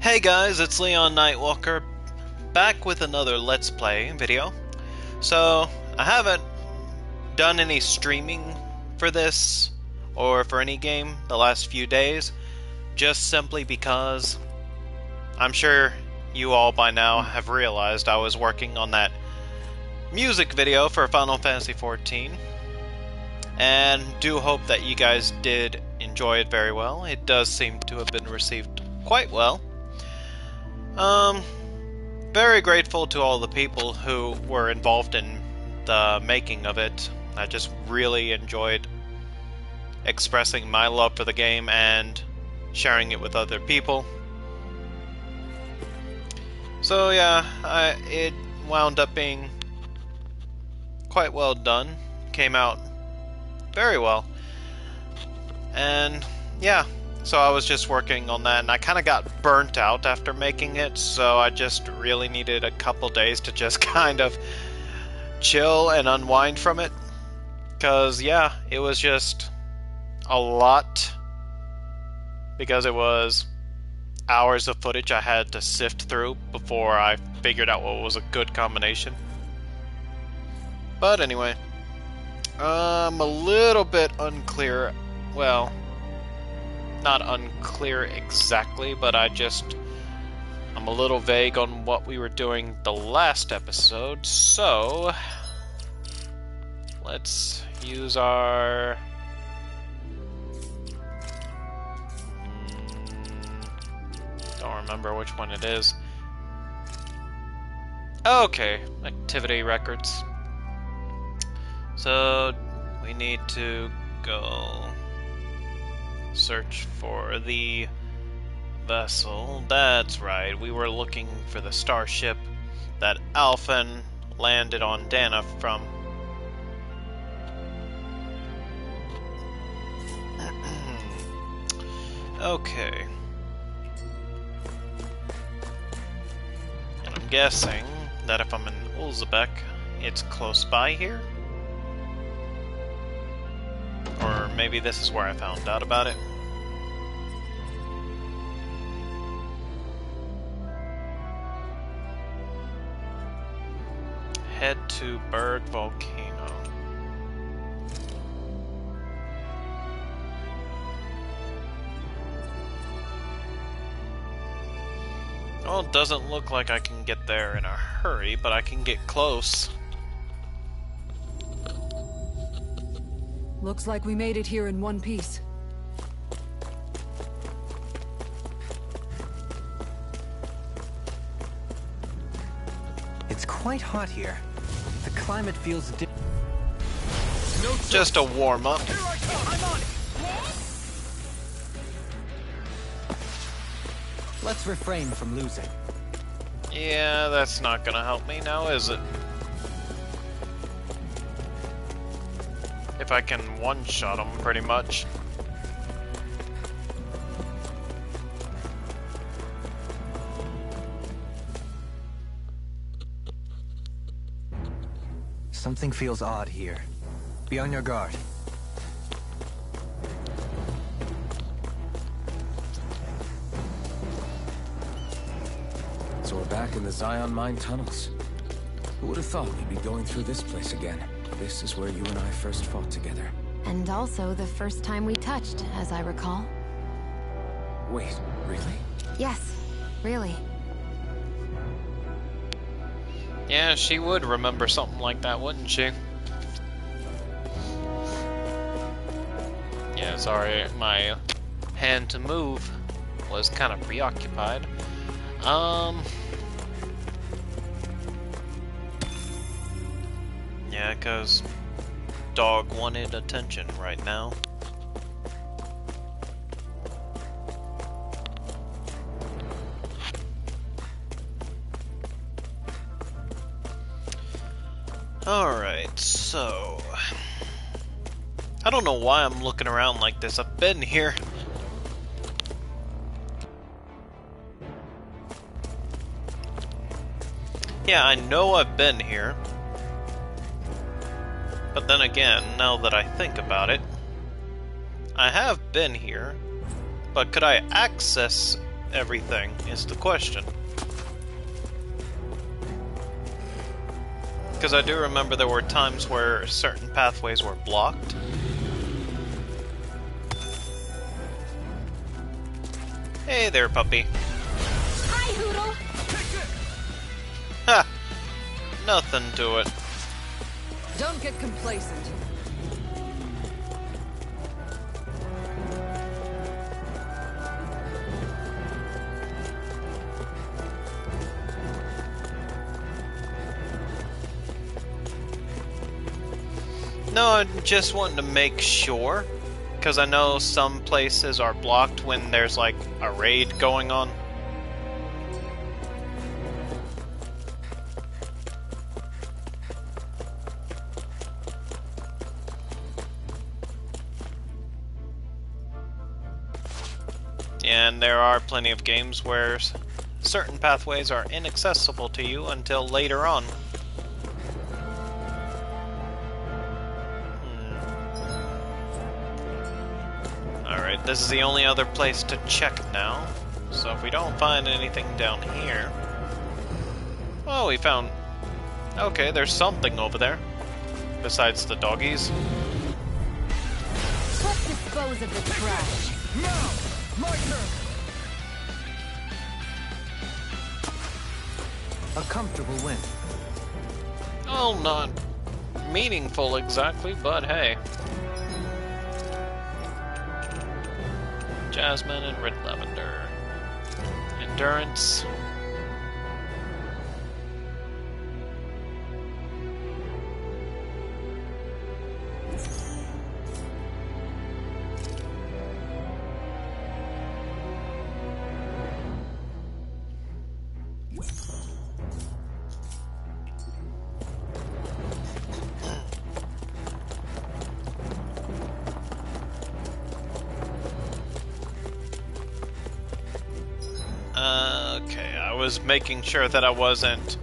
Hey guys, it's Leon Nightwalker, back with another Let's Play video. So, I haven't done any streaming for this, or for any game, the last few days, just simply because I'm sure you all by now have realized I was working on that music video for Final Fantasy XIV, and do hope that you guys did enjoy it very well. It does seem to have been received quite well. Very grateful to all the people who were involved in the making of it. I just really enjoyed expressing my love for the game and sharing it with other people. So yeah, it wound up being quite well done. Came out very well. And yeah. So I was just working on that, and I kind of got burnt out after making it, so I just really needed a couple days to just kind of chill and unwind from it. Because, yeah, it was just a lot. Because it was hours of footage I had to sift through before I figured out what was a good combination. But anyway, I'm a little bit unclear. Well, not unclear exactly, but I'm a little vague on what we were doing the last episode, so let's use our don't remember which one it is. Okay, activity records. So we need to go search for the vessel. That's right, we were looking for the starship that Alphen landed on Dana from. Okay. And I'm guessing that if I'm in Ulzbek, it's close by here? Or maybe this is where I found out about it. Head to Berg Volcano. Well, it doesn't look like I can get there in a hurry, but I can get close. Looks like we made it here in one piece. It's quite hot here. The climate feels Just a warm-up. Here I come! I'm on it! Let's refrain from losing. Yeah, that's not gonna help me now, is it? If I can one-shot him, pretty much. Something feels odd here. Be on your guard. So we're back in the Zion Mine tunnels. Who would have thought we'd be going through this place again? This is where you and I first fought together. And also the first time we touched, as I recall. Wait, really? Yes, really. Yeah, she would remember something like that, wouldn't she? Yeah, sorry, my hand to move was kind of preoccupied. Yeah, because dog wanted attention right now. Alright, so I don't know why I'm looking around like this. I've been here. Yeah, I know I've been here. But then again, now that I think about it, I have been here, but could I access everything is the question. Because I do remember there were times where certain pathways were blocked. Hey there, puppy. Hi, Hoodle! Ha! Nothing to it. Don't get complacent. No, I'm just wanting to make sure. Because I know some places are blocked when there's like a raid going on. And there are plenty of games where certain pathways are inaccessible to you until later on. Alright, this is the only other place to check now. So if we don't find anything down here... Oh, we found... Okay, there's something over there. Besides the doggies. Let's dispose of the trash. Now! My turn! A comfortable win. Oh, not meaningful exactly, but hey. Jasmine and red lavender. Endurance. Okay, I was making sure that I wasn't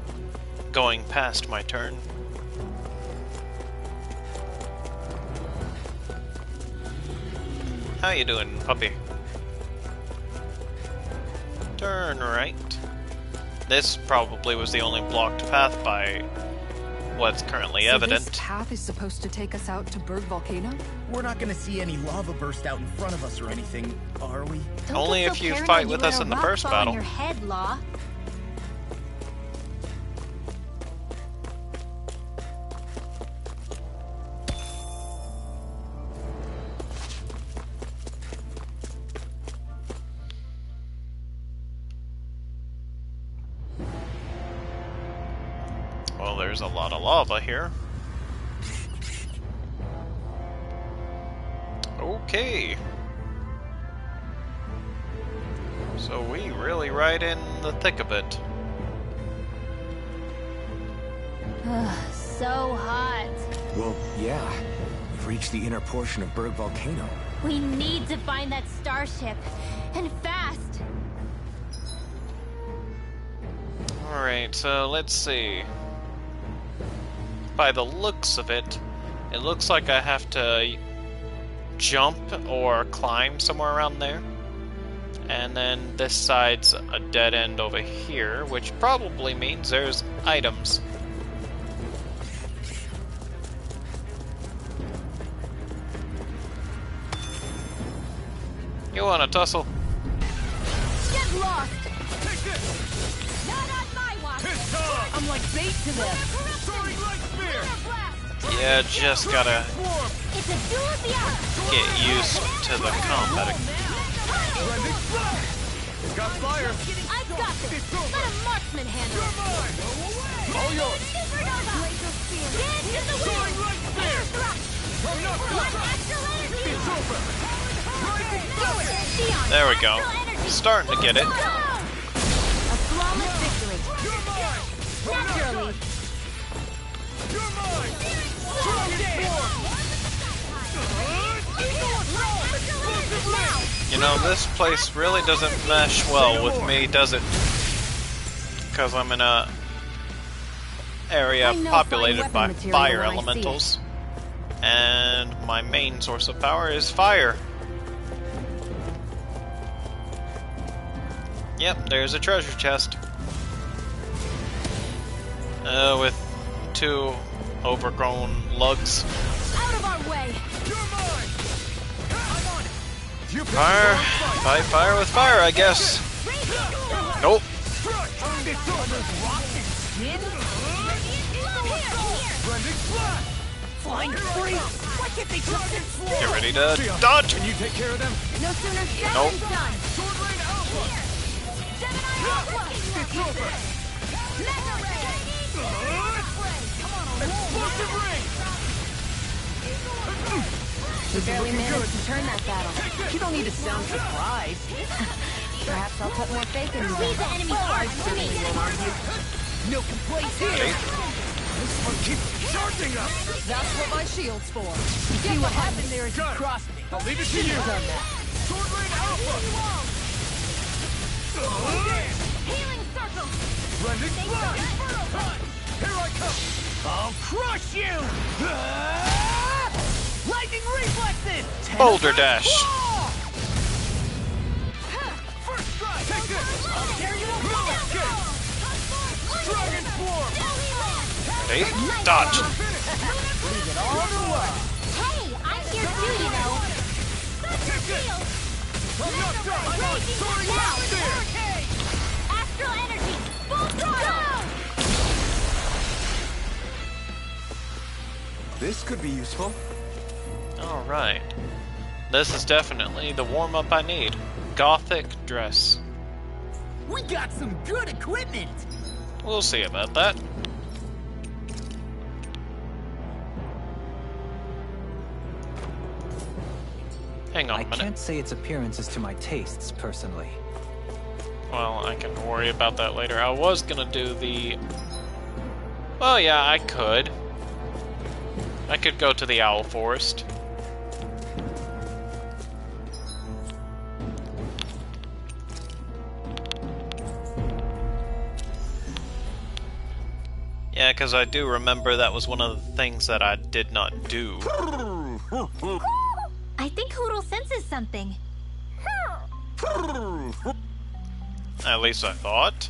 going past my turn. How you doing, puppy? Turn right. This probably was the only blocked path by what's currently evident. This path is supposed to take us out to Berg Volcano? We're not gonna see any lava burst out in front of us or anything, are we? Don't Only get if so you paranoid fight with let us a in the rock first fall battle. on your head, Law. Well, there's a lot of lava here. Okay. So we really right in the thick of it. So hot. Well, yeah. We've reached the inner portion of Berg Volcano. We need to find that starship. And fast. Alright, so let's see. By the looks of it, it looks like I have to jump or climb somewhere around there. And then this side's a dead end over here, which probably means there's items. You wanna tussle? Get lost. Not on my watch. I'm like bait to them. Yeah, just gotta It's a duel of the hour. get used to the combat. Got fire! I've got this. Let a marksman handle it. All yours! Supernova. Get into the wind. Air thrust. One extra energy. It's over! Beyond There we go. astral energy. Starting to get it. A flawless victory. Naturally. You're mine! You know, this place really doesn't mesh well with me, does it? Because I'm in a area I know populated fine by weapon material fire when I see elementals. And my main source of power is fire. Yep, there's a treasure chest. With 2 overgrown lugs. Out of our way! You're mine! I'm on it! You Fire! Fight fire with fire, I guess. Nope. Flying free! Why can't they just get floor? Get ready to dodge! Can you take care of them? No sooner said Nope. than done! Sword Rain Alpha! Gemini Alpha! It's over! Mega Ray! Explosive Ring! We barely managed to turn that battle. You don't need to sound surprised. Perhaps I'll put more faith in you. Leave the enemy cards to me! No complaints here! This one keeps charging us! That's what my shield's for. You see what happened there as you crossed me. I'll leave it to you! Sword Rain Alpha! Healing circle! Blending Blood! Here I come! I'll crush you! Lightning reflexes! Boulder dash. First strike! Take this! Blow escape! Dragon Swarm! Ready? Dodge. Leave it all the way! Hey, I'm here too, you know. Take this! I'm not done! I'm on soaring downstairs! Astral energy, full throttle! This could be useful. Alright. This is definitely the warm-up I need. Gothic dress. We got some good equipment! We'll see about that. Hang on I a minute. can't say its appearance is to my tastes, personally. Well, I can worry about that later. I was gonna do the... Well, yeah, I could. I could go to the Owl Forest. Yeah, because I do remember that was one of the things that I did not do. I think Hoodle senses something. At least I thought.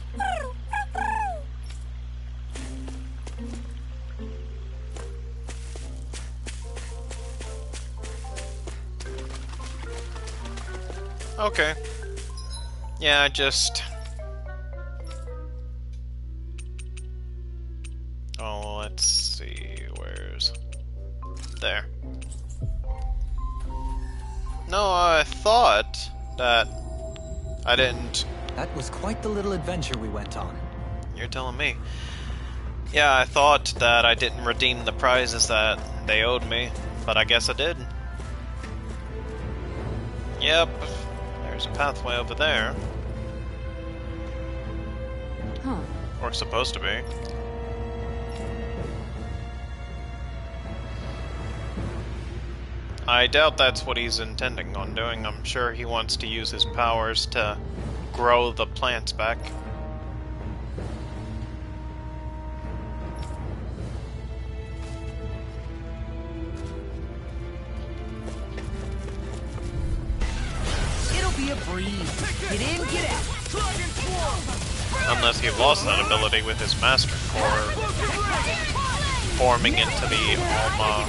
Okay. Yeah, I just... Oh, let's see, where's... There. No, I thought that I didn't... That was quite the little adventure we went on. You're telling me. Yeah, I thought that I didn't redeem the prizes that they owed me, but I guess I did. Yep, there's a pathway over there. Huh. Or supposed to be. I doubt that's what he's intending on doing. I'm sure he wants to use his powers to grow the plants back. It'll be a breeze. Get in, get out. Dragon Swarm! Unless he lost that ability with his Master Core forming into the Alma.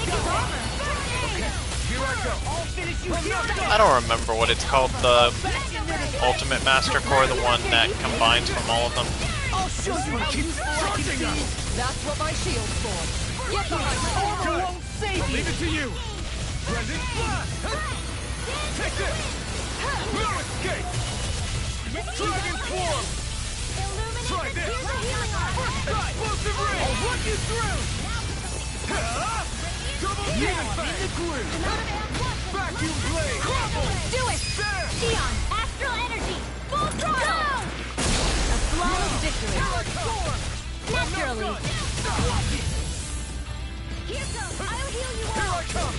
Here I go. I'll finish you here. I don't remember what it's called, the Ultimate Master Core, the one that combines from all of them. I'll show you what keeps charging us. That's what my shield's for. Get behind me. Armor won't save you. Leave it to you. Blending Blast. Take this. No escape. Dragon Swarm. Try this. Explosive Ring. I'll run you through. Double Demon Fang. In the groove. Vacuum Blade. Crumble. Do it! There. Dion, astral energy, full throttle! A flawless victory. Naturally. Here goes. I'll heal you Here all. I come.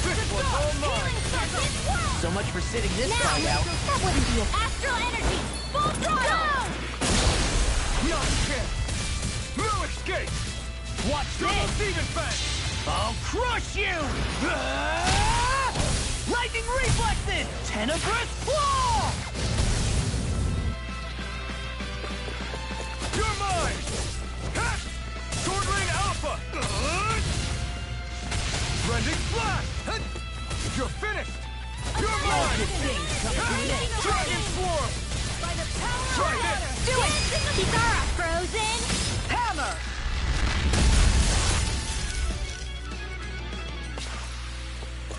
This one's all mine. So much for sitting this now, guy out. that wouldn't be a astral energy, full throttle! Not a chance. No escape. Watch this. Demon Fang. I'll crush you. Lightning reflexes. Tenebrous claw. Rending Flash! You're finished! You're mine! Dragon Swarm! By the power Try of this! water. Do it! Kikara, frozen! Hammer!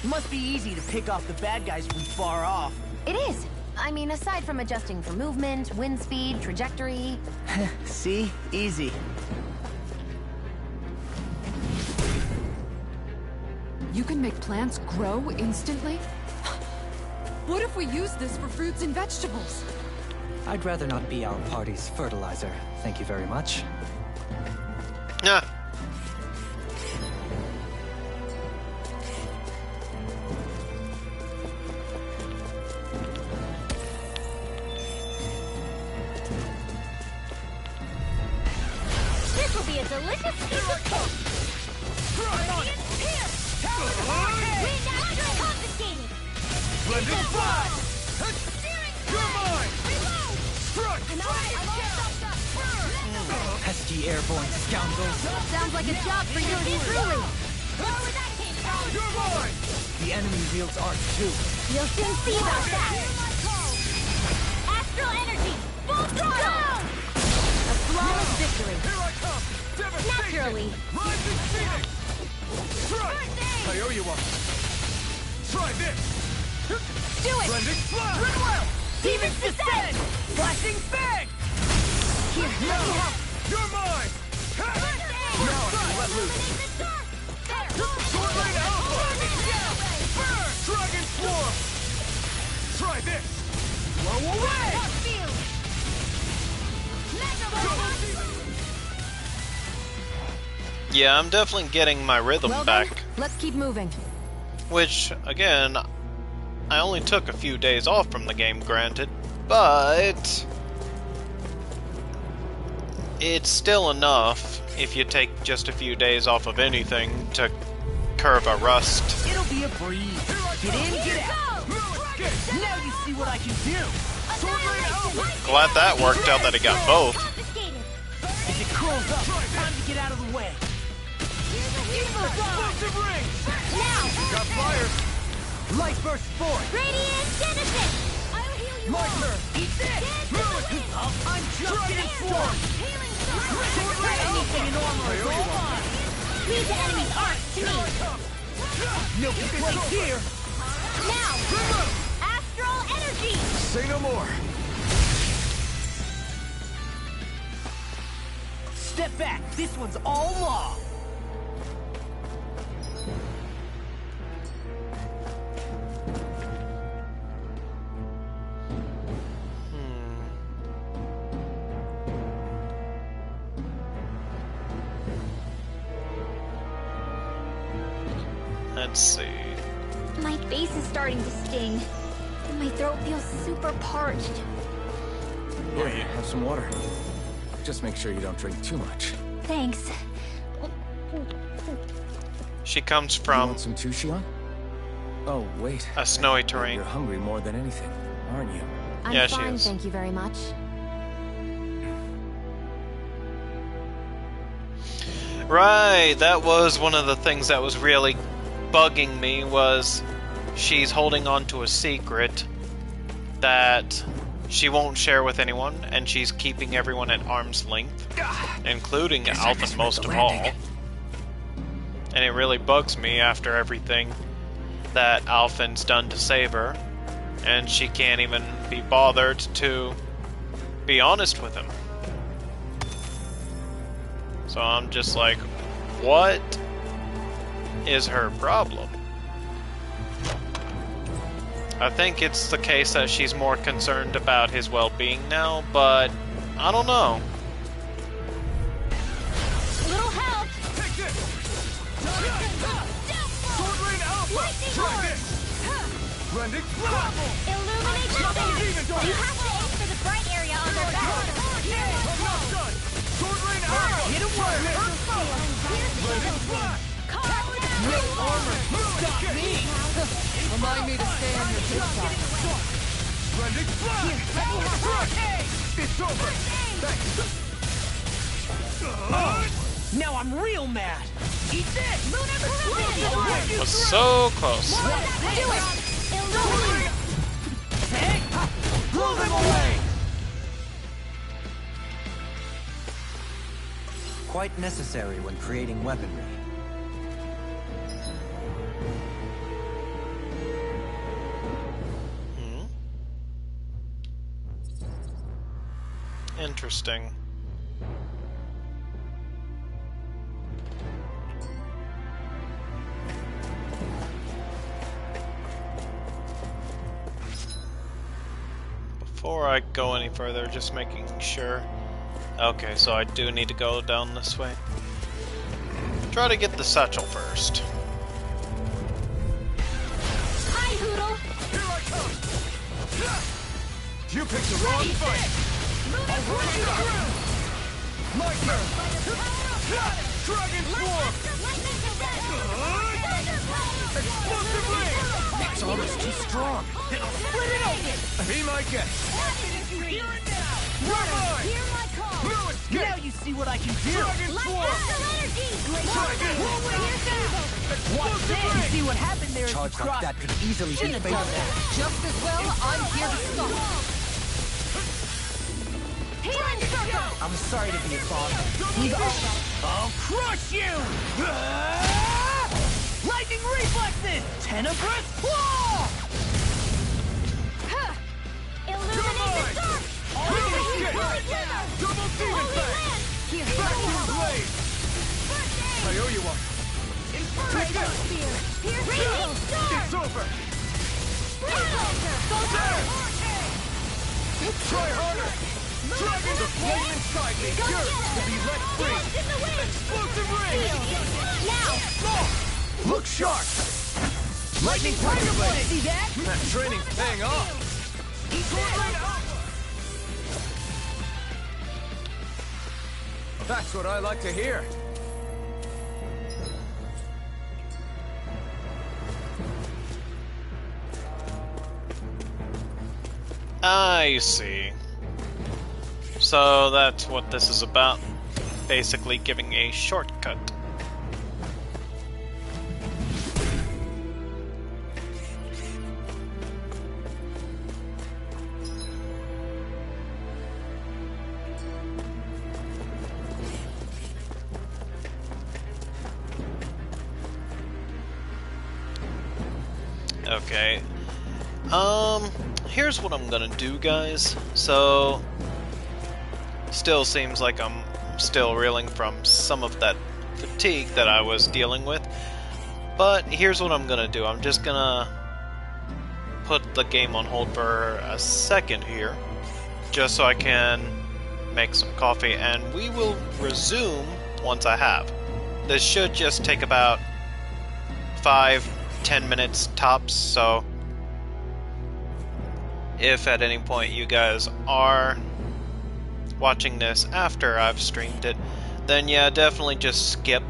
Must be easy to pick off the bad guys from far off. It is. I mean, aside from adjusting for movement, wind speed, trajectory... See? Easy. You can make plants grow instantly? What if we use this for fruits and vegetables? I'd rather not be our party's fertilizer. Thank you very much. Yeah. This will be a delicious piece of cake! Here! Wind Astral confiscated! Rending Flash! You're mine! Reload! Strike! Pesky airborne scoundrels. Sounds like a job for you and truly! Where that came from? You're mine! The enemy wields art too. You'll soon see about that! Astral energy! Full throttle! A flawless victory! Here I come! Devastation! Naturally! Rising Phoenix! Strike! I owe you one. Try this! Do it! Rending Flash! Demon's Descent! Flashing Fang! Here, let me help! You're mine! Now I can let loose. Sword Rain Alpha! Burn! Dragon Swarm! Try this! Blow away! Yeah, I'm definitely getting my rhythm Well back. then, let's keep moving. Which, again, I only took a few days off from the game, granted, but it's still enough if you take just a few days off of anything to curb a rust. It'll be a breeze. Get in, get out. Now you see what I can do. Glad that worked out that it got both. If it curls up, time to get out of the way. Explosive ring! Now! Got fire! Light burst forth. Radiant Genesis! I'll heal you My all! turn! Eat this! I'm just getting formed. Healing Sword Rain anything in armor is all mine. Leave the enemy's arc to me! No complaints here. Now! Astral energy! Say no more! Step back. This one's all law. Let's see. My face is starting to sting. And my throat feels super parched. Here, have some water. Just make sure you don't drink too much. Thanks. She comes You from want some too, Shion? Oh, wait. a snowy terrain. You're hungry more than anything, aren't you? I'm Yeah, she fine, is. thank you very much. Right, that was one of the things that was really bugging me, was she's holding on to a secret that she won't share with anyone, and she's keeping everyone at arm's length, including Alphen most of all. And it really bugs me after everything that Alphen's done to save her, and she can't even be bothered to be honest with him. So I'm just like, what is her problem? I think it's the case that she's more concerned about his well-being now, but I don't know. Little help! Take this! Sword Rain Alpha! Try this! Rending Flash! Illuminate the Demon Dart! You have to aim for the bright area on their back. I'm not done! Sword Rain Alpha! Hit a word. Rending Flash! No armor. Stop me. Remind me to stay on your good side. Rending Flash! Strike! It's over! Thanks! Now I'm real mad. Eat this! Lunar Was so close. Do it! Illuminate! Blow them away! Quite necessary when creating weaponry. Interesting. Before I go any further, just making sure. Okay, so I do need to go down this way. Try to get the satchel first. Hi, Hoodle! Here I come! You picked the wrong fight! I'll run you through! My turn! Dragon Form! Explosive Ring! It's almost too strong. It'll split it open. Be my guest! Hear it now. You're mine! Hear my call! No escape! Now you see what I can do. Dragon Light Form! astral energy! Dragon! Here's evil! Watch Explosive this. Ring! See what happened there as you Charge like crossed. that could easily be Shouldn't have done fatal. that. Just as well, I'm here to stop. Healing circle! I'm sorry to be a bother. I'll crush you! Ah! Lightning reflexes! Tenebrous claw! Illuminate the dark! Double escape! Holy Wither! Double Demon Holy Fang! Land! Here's Vacuum Holy Blade! I owe you one. Take Inferno this! Spear! Here's Radiant It's Storm! over! Spellblazer! There! Try harder! Dragon the flame inside me! Go Yours get to it! be let free! Blast in the wind! Explosive Ring! Now! Look sharp! Lightning Tiger Blade! See that? That training's paying off! That's what I like to hear. I see. So that's what this is about. Basically giving a shortcut. Okay. Here's what I'm gonna do, guys. So, still seems like I'm still reeling from some of that fatigue that I was dealing with. But here's what I'm gonna do. I'm just gonna put the game on hold for a second here, just so I can make some coffee, and we will resume once I have. This should just take about 5-10 minutes tops, so if at any point you guys are watching this after I've streamed it, then yeah, definitely just skip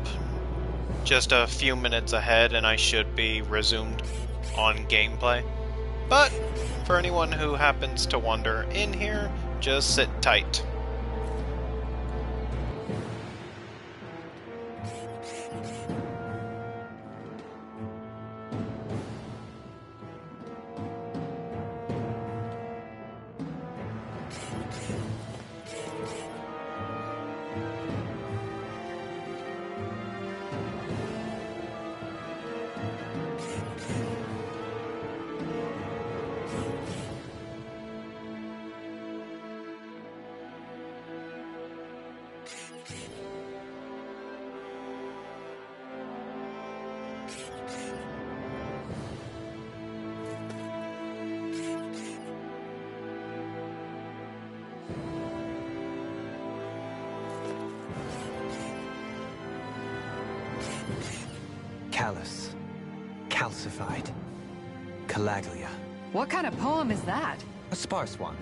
just a few minutes ahead and I should be resumed on gameplay. But for anyone who happens to wander in here, just sit tight. Callous. Calcified. Calaglia. What kind of poem is that? A sparse one.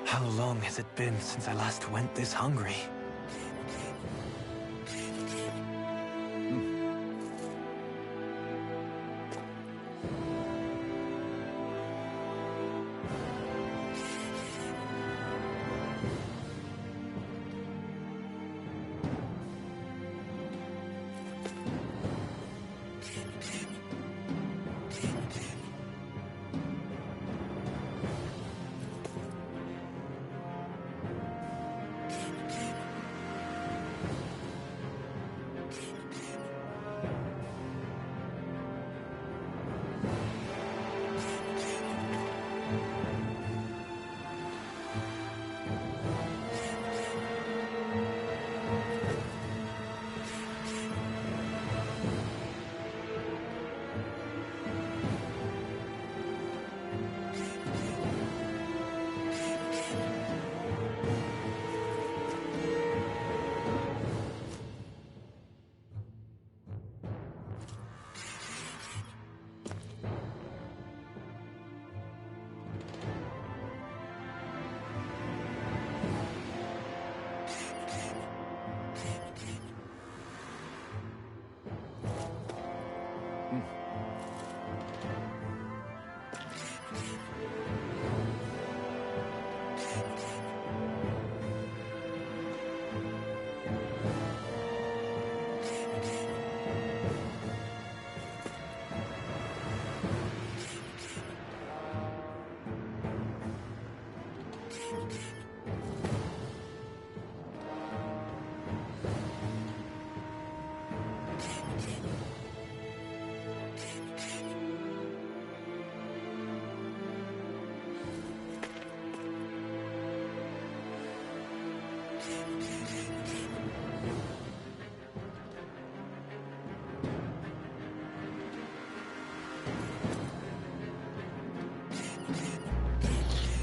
How long has it been since I last went this hungry?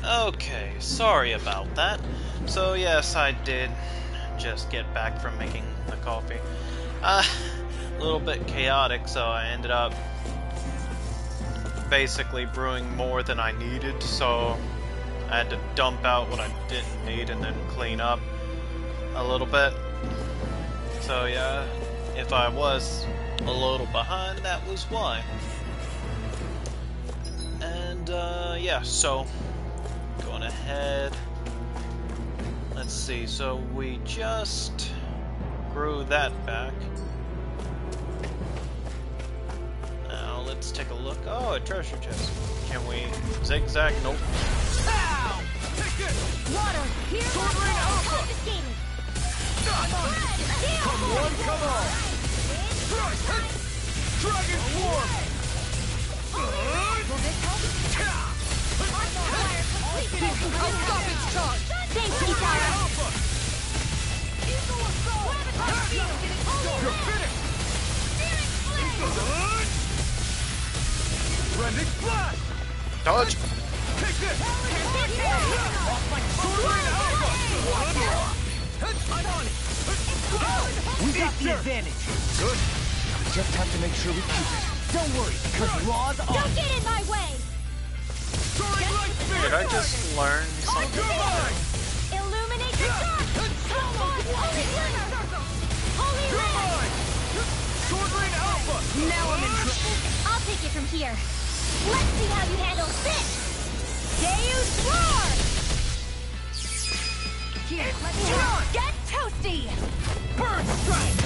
Okay, sorry about that. So yes, I did just get back from making the coffee. A little bit chaotic, so I ended up basically brewing more than I needed, so I had to dump out what I didn't need and then clean up a little bit. So yeah, if I was a little behind, that was why. And yeah, so going ahead. Let's see, so we just grew that back. Now let's take a look. Oh, a treasure chest. Can we zigzag? Nope. Ow! Take it! Water, here Sword Rain Alpha! confiscated. Come on, come on! Dragon Form! Will this help? Arsenal fire complete. I'll stop its charge! Thanks, Kisara. Alpha! You're finished! Rending Flash! Dodge! Take this! Sword Rain Alpha! We got the advantage. Good. We just have to make sure we keep it. Don't worry, because Raw's on. Don't get in my way. Soaring Light Spear! Did I just learn something? You're mine! Illuminate the dark. Come on, Holy Runner. Holy You're Ram. mine! Sword Rain Alpha! Now I'm in trouble. I'll take it from here. Let's see how you handle this. Deus Roar. Here, let me get toasty. Burn strike!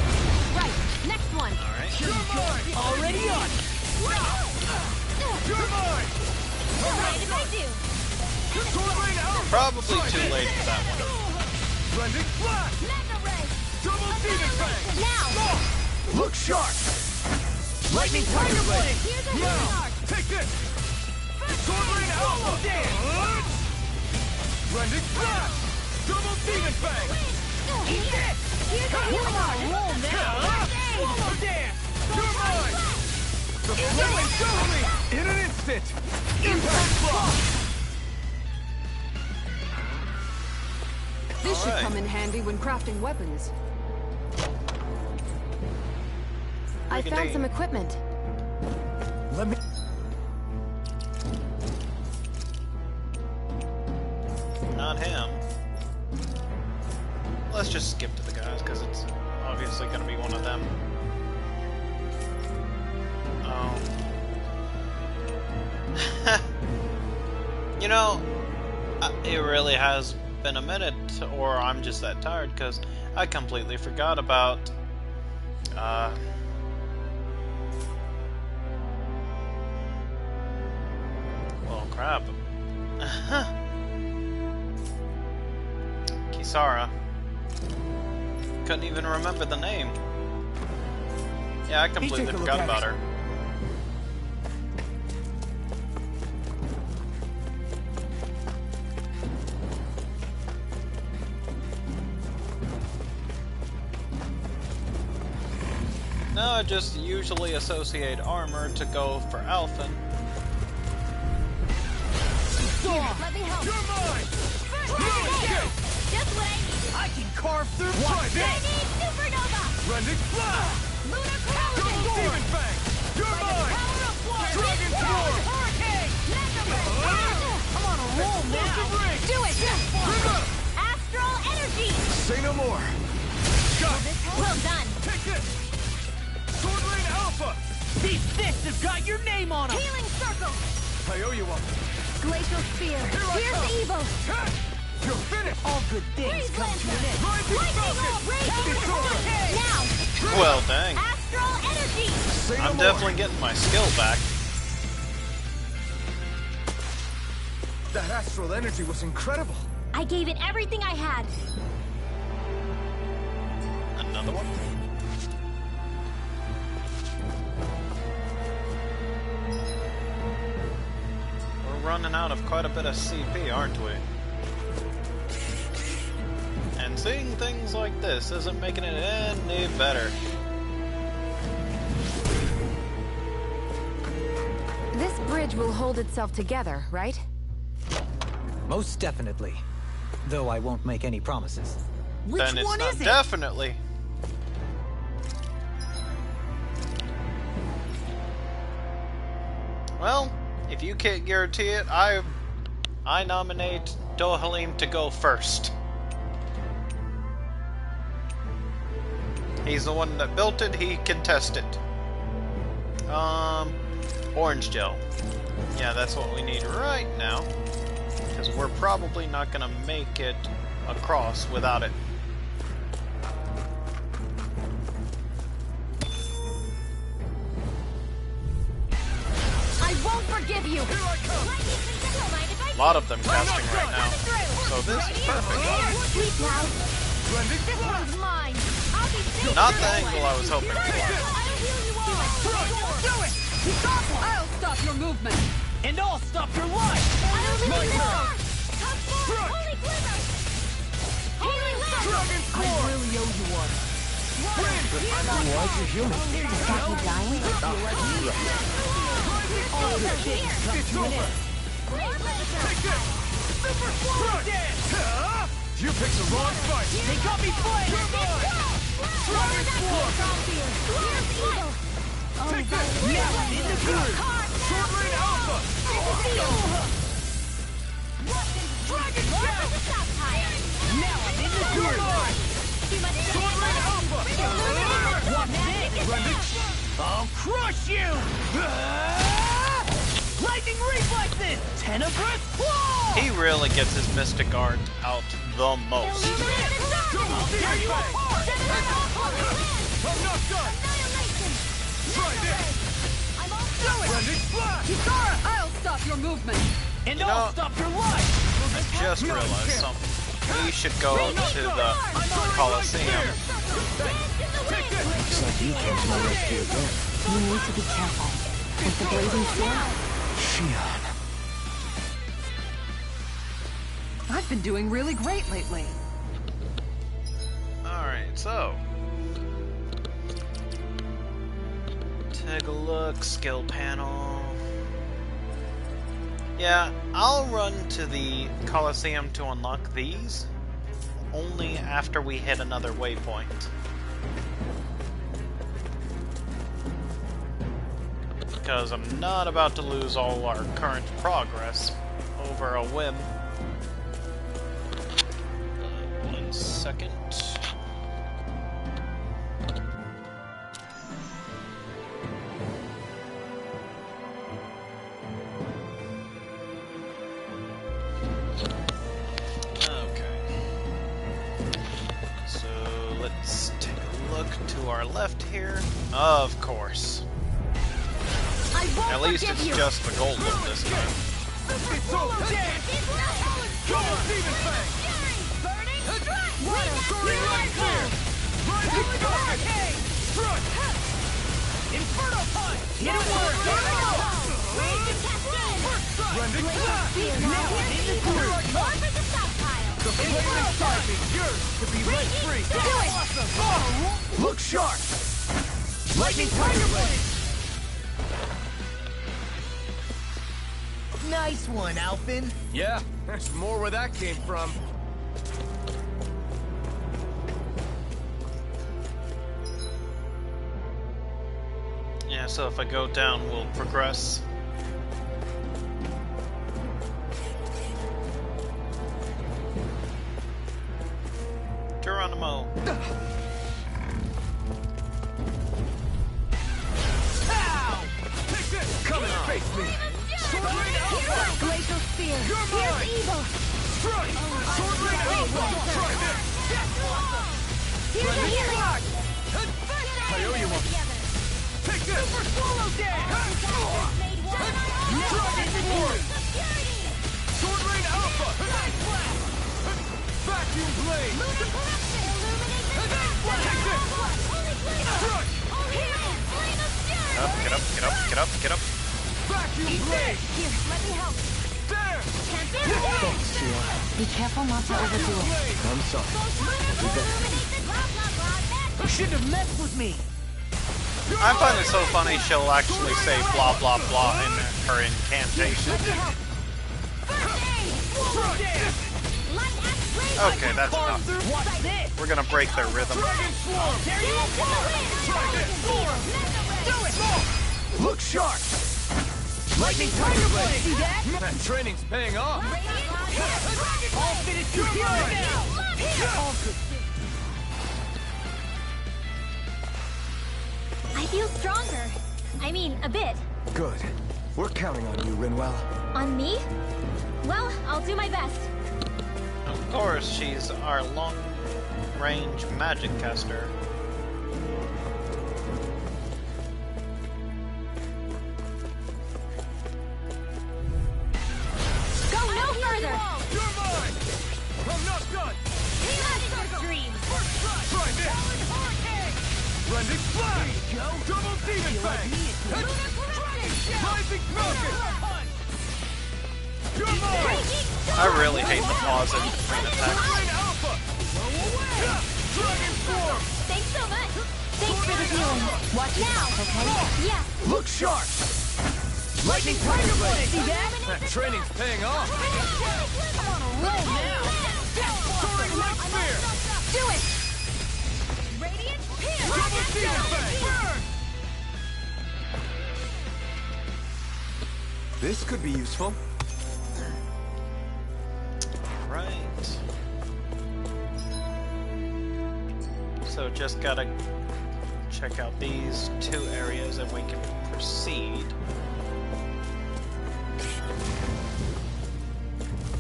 Right, next one. Alright. You're mine! Already on it. You're mine! What did I do? Sword Rain Alpha! Probably too late for that one. Rending Flash! Mega Ray. Double Demon Fang! Now. Look sharp! Lightning Tiger Blade! Here's a Now! Leonard. Take this! Sword Rain Alpha! Rending Flash! Double Demon Fang! Eat this. Here's a Leonard. Roll now! Swallow dance! You're mine! The flaming Dome! In an instant! Impact Block! This should Alright. come in handy when crafting weapons. I found Rigatine. some equipment. Let me... Not him. Let's just skip to the guys, because it's obviously going to be one of them. Oh. You know, it really has been a minute, or I'm just that tired, because I completely forgot about, well, crap. Kisara. Couldn't even remember the name. Yeah, I completely take a look forgot at about it. her. No, I just usually associate armor to go for Alphen. Let me help. You're mine! Just wait. I can carve through... Try They this! need Supernova. Rending Flash! Lunar Double Collision. Demon Fang! You're mine! Power of war. Dragon Form! Hurricane! Mega Ray. I'm on a roll now. Explosive Ring! Do it. Trigger! Astral Energy. Say no more! Shot! Well done. Take this! Sword Rain Alpha! These fists have got your name on them. Healing Circle. I owe you one. Glacial Spear. Here I Here's come. evil. Cat! You're finished! All good things Freeze come to an end. Rising Falcon! Disorder! Now. Well, dang. Astral Energy. Say no I'm more! definitely getting my skill back. That astral energy was incredible! I gave it everything I had. Another one? We're running out of quite a bit of CP, aren't we? And seeing things like this isn't making it any better. This bridge will hold itself together, right? Most definitely. Though I won't make any promises. Which Then it's one not is it? definitely. Well, if you can't guarantee it, I I nominate Dohalim to go first. He's the one that built it, he can test it. Orange gel. Yeah, that's what we need right now. Because we're probably not gonna make it across without it. I won't forgive you! A lot of them casting right now. So this is perfect. Sleep now! This one's mine! I'll be safe! Not the angle I was hoping for. I'll heal you all! Do it! I'll stop your movement. And I'll stop your life! My turn! Come forward! Holy glimmer! Healing light! Dragon I Form! really owe you one. Otherwise, you're human. Stop me dying? All the things come to an end. Take this! Super Sword! You picked the wrong fight! They got me flayed! Dragon Form! Take this! Now I'm in the groove! Sword Rain Alpha! Dragon Shell! Now I'm in the groove! Sword Rain Alpha! What's this? I'll crush you! Lightning reflexes! Tenebrous claw! He really gets his Mystic Art out the most. Tear you apart! I'm not done! Try this! Blended Blast! Kisara, I'll stop your movement. And You I'll know- stop your life! I just realized something. We should go to the Colosseum. Take this! Looks like you came to my rescue again. You need to be careful. With the blazing sword, Shion. I've been doing really great lately. Alright, so. Take a look, skill panel. Yeah, I'll run to the Colosseum to unlock these, only after we hit another waypoint. Because I'm not about to lose all our current progress over a whim. 1 second. Our left here, of course. I won't At least forgive it's you. just the golden this time. It's over! Go on, Demon Fang! Soaring Light Clear! Rising Darkness! Strut! Inferno punch! Hit it work! Blending Blast! Now I'm in the groove! The flame inside me, yours to be rent-free! Awesome! Look sharp! Lightning Tiger Blade! Nice one, Alphin. Yeah, there's more where that came from. Yeah, so if I go down, we'll progress. Geronimo. Ow! Take this! Come and face me! Sword Rain Alpha! Glacial Spear. You're Here's mine. evil. Strike! Sword Rain Alpha! Try this! Here's the healing. I owe you one. Take this! Super Swallow Dance! Dragon Force! Sword Rain Alpha! Vacuum Blade! Take this! Strike! Up, get up, get up, get up, get up. Vacuum Blade! Here, let me help. There! Thanks, Shion. Be careful not to overdo it. Blade! I'm sorry. You shouldn't have messed with me. I find it so funny she'll actually say blah blah blah in her incantation. Okay, that's enough. What's this? We're gonna break their rhythm. Dragon Swarm! Tear you apart! Try this! Do it! Look sharp! Lightning Tiger Blade! See that? That training's paying off! All finished you here now! All good. I feel stronger. I mean, a bit. Good. We're counting on you, Rinwell. On me? Well, I'll do my best. Of course, she's our long-range magic caster. Go no further! You're mine! I'm not done! Dreams! Try this! Blending Flash! Double Demon Fang! Rising Falcon! You're mine! I really hate the pause in between attacks. Rain Alpha! Dragon Form! Thanks so much! Thanks for the healing. Watch now, okay? Yeah. Look sharp! Lightning Tiger Blade! See that? That training's paying off! I'm on a roll now! Soaring Light Spear! Do it! Radiant Double Demon Fang! Burn! This could be useful. Right. So just gotta check out these two areas and we can proceed.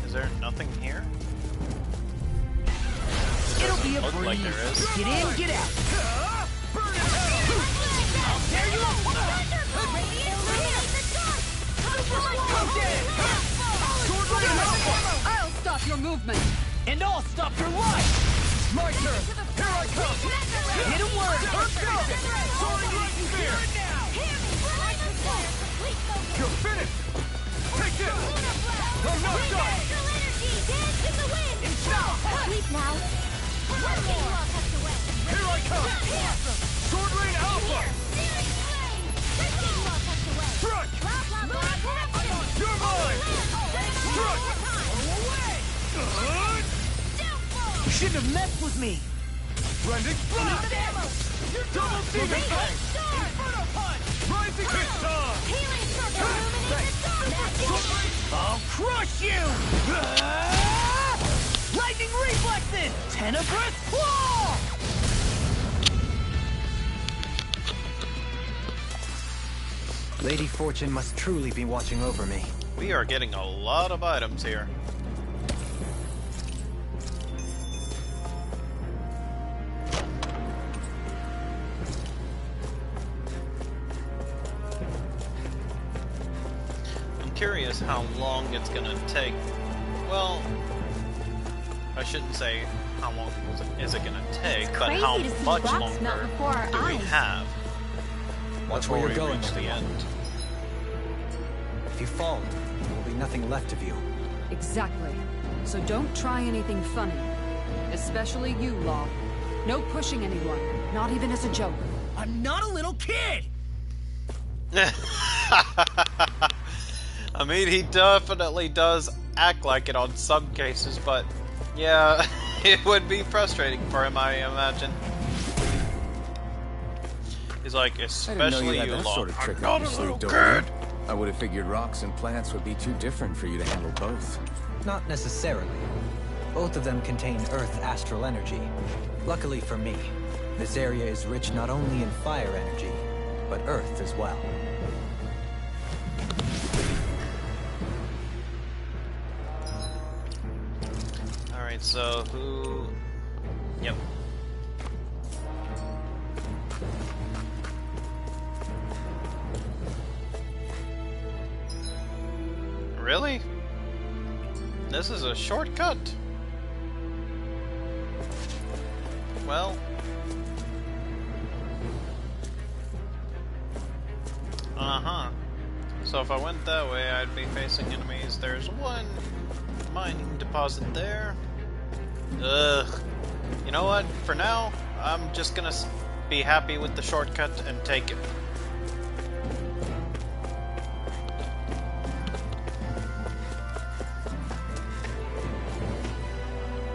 Is there nothing here? It'll be a Look like breeze. there is. Get in, get out. Burn in hell! There you are. I'll stop your movement. And I'll stop your life. My turn! Here I come! Hit him where it hurts. Soaring Light Spear! You're finished! Take this! I'm not done! Sleep now. Here I come! Sword Rain Alpha! Strike! You're mine! Strike! You shouldn't have messed with me. Blending Blast! Double Demon Fang! Inferno Punch! Rising Hit Time! I'll crush you! Ah! Lightning reflexes! Tenebrous claw! Lady Fortune must truly be watching over me. We are getting a lot of items here. I'm curious how long it's gonna take. Well, I shouldn't say how long is it gonna take, but crazy how to see much rocks longer melt before our do we eyes. have Watch before where we you're going, reach the everyone. end? If you fall, there will be nothing left of you. Exactly. So don't try anything funny. Especially you, Law. No pushing anyone, not even as a joke. I'm not a little kid! I mean, he definitely does act like it on some cases, but yeah, it would be frustrating for him, I imagine. He's like, I didn't know especially you had you, that Law. sort of trick I'm up not your a sleeve, little Doberman. kid. I would have figured rocks and plants would be too different for you to handle both. Not necessarily. Both of them contain Earth astral energy. Luckily for me, this area is rich not only in fire energy, but Earth as well. Alright, so who... Yep. Really? This is a shortcut? Well... Uh-huh. So if I went that way, I'd be facing enemies. There's one mining deposit there. Ugh. You know what? For now, I'm just gonna be happy with the shortcut and take it.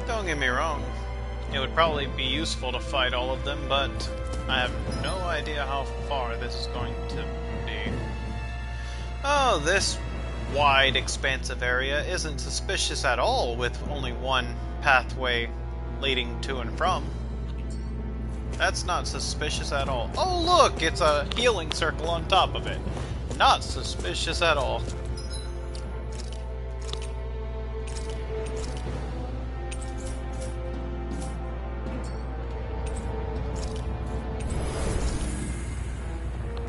Don't get me wrong. It would probably be useful to fight all of them, but I have no idea how far this is going to be. Oh, this wide, expansive area isn't suspicious at all with only one pathway leading to and from. That's not suspicious at all. Oh look, it's a healing circle on top of it. Not suspicious at all.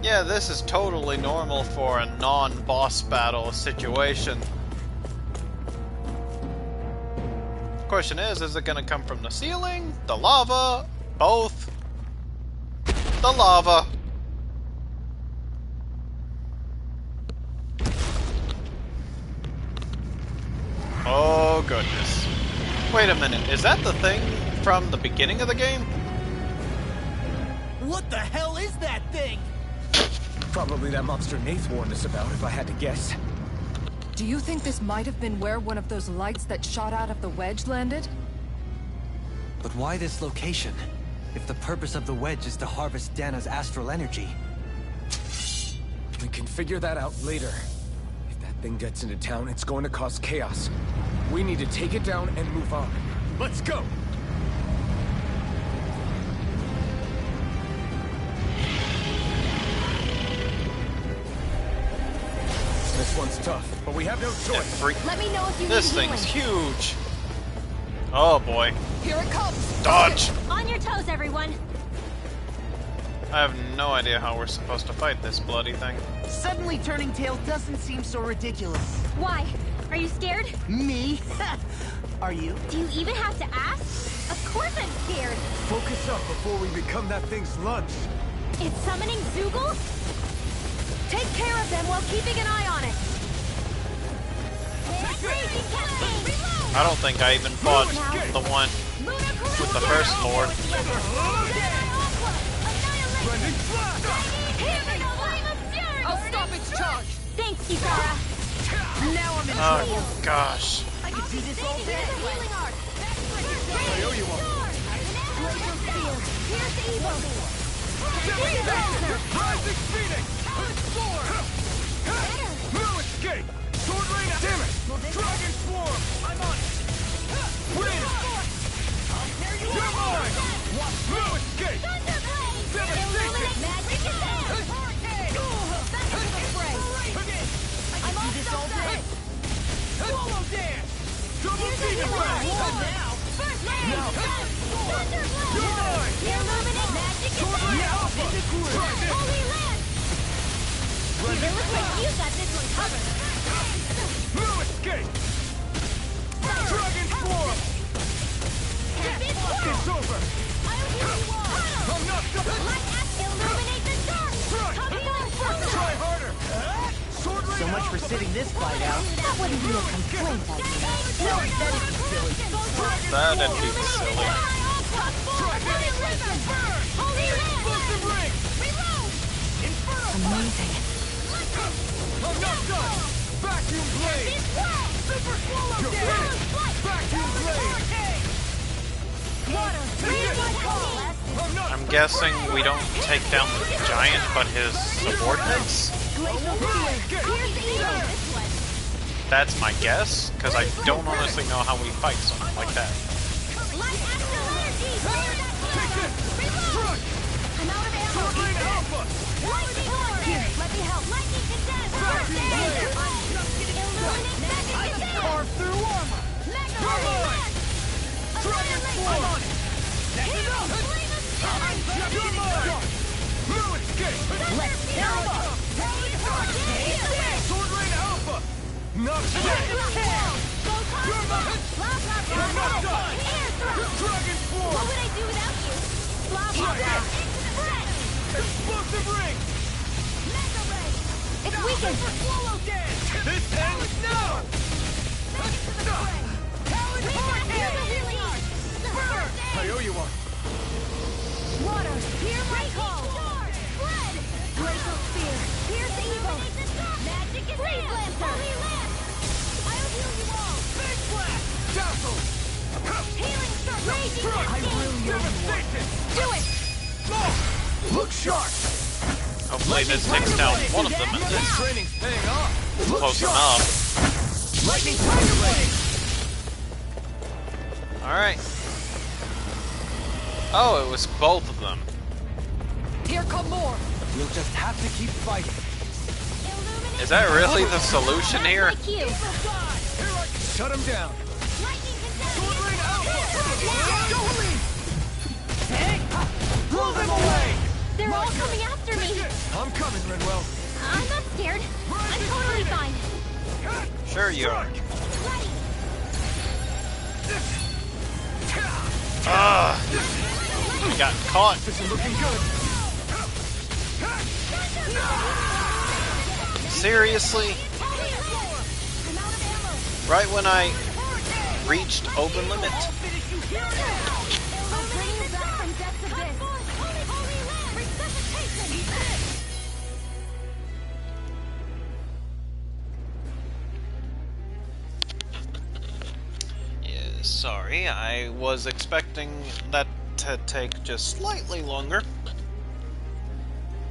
Yeah, this is totally normal for a non-boss battle situation. Question is it gonna come from the ceiling, the lava, both? The lava. Oh goodness. Wait a minute, is that the thing from the beginning of the game? What the hell is that thing? Probably that monster Nath warned us about, if I had to guess. Do you think this might have been where one of those lights that shot out of the wedge landed? But why this location? If the purpose of the wedge is to harvest Dana's astral energy. We can figure that out later. If that thing gets into town, it's going to cause chaos. We need to take it down and move on. Let's go! This one's tough, but we have no choice. Let me know if you This need thing's healing. huge. Oh boy. Here it comes! Dodge! On your toes, everyone. I have no idea how we're supposed to fight this bloody thing. Suddenly turning tail doesn't seem so ridiculous. Why? Are you scared? Me? Are you? Do you even have to ask? Of course I'm scared. Focus up before we become that thing's lunch. It's summoning Zoogle? Take care of them while keeping an eye on it. Raging Cascade! I don't think I even fought the one with the first lord. Brendan, fly! I'll stop its charge! Thanks, Kisara. Now I'm in trouble. Oh gosh. I can do this all day. I owe you one. Rising Phoenix! No escape! Sword Rain! Damn it! Dragon Swarm! I'm on it! Win! You're mine! No escape! Devastation! Swallow Dance! Double Demon Blast! Now! You're mine! Holy Lance! It looks like you got this one covered. No escape! Dragon Swarm! It's over! I'm not done! Illuminate the dark! Try harder! Sword Rain So much for Alpha! sitting this fight out. That wouldn't be a complaint, I guess. No, that'd be silly. That'd be silly. Try this! Burn! Explosive Ring! Amazing. I'm not done! Vacuum Blade! Super Swallow You're Dance! finished! Vacuum Blade! I'm not I'm guessing we don't take down the giant, but his subordinates? That's my guess, because I don't honestly know how we fight something like that. Take this! Strike! Sword Rain Alpha! Let me help. Vacuum Blade! I can carve through armor. You're mine! Dragon Swarm! You're mine! No escape! Let's tear 'em up. Sword Rain Alpha! Not yet! You're mine! I'm not done! Dragon What Swarm! would I do without you? Try this! Explosive Ring! It's weakened. This ends now! I owe you one. Water, hear my call. Glacial Spear, pierce evil. Magic is Freeze Lancer. I'll heal you all. Big Blast! Dazzle! Healing Star. Raging Strike! Cascade. Devastation! Do it. Look sharp! Hopefully this takes down one of them at least. Training's paying off. Close enough. Lightning Tiger Blade. Alright. Oh, it was both of them. Here come more! We'll just have to keep fighting. Is that really the solution here? Like you. Shut him down. Sword Rain Alpha. Go Elite. Blow them away. They're all coming after me. I'm coming, Renwell. I'm not scared. I'm totally fine. Sure you are. Ready. Ah, you got caught. This is looking good. Seriously? Right when I reached open limit? I'll bring you back from death's abyss. Yeah, sorry, I was expecting that to take just slightly longer.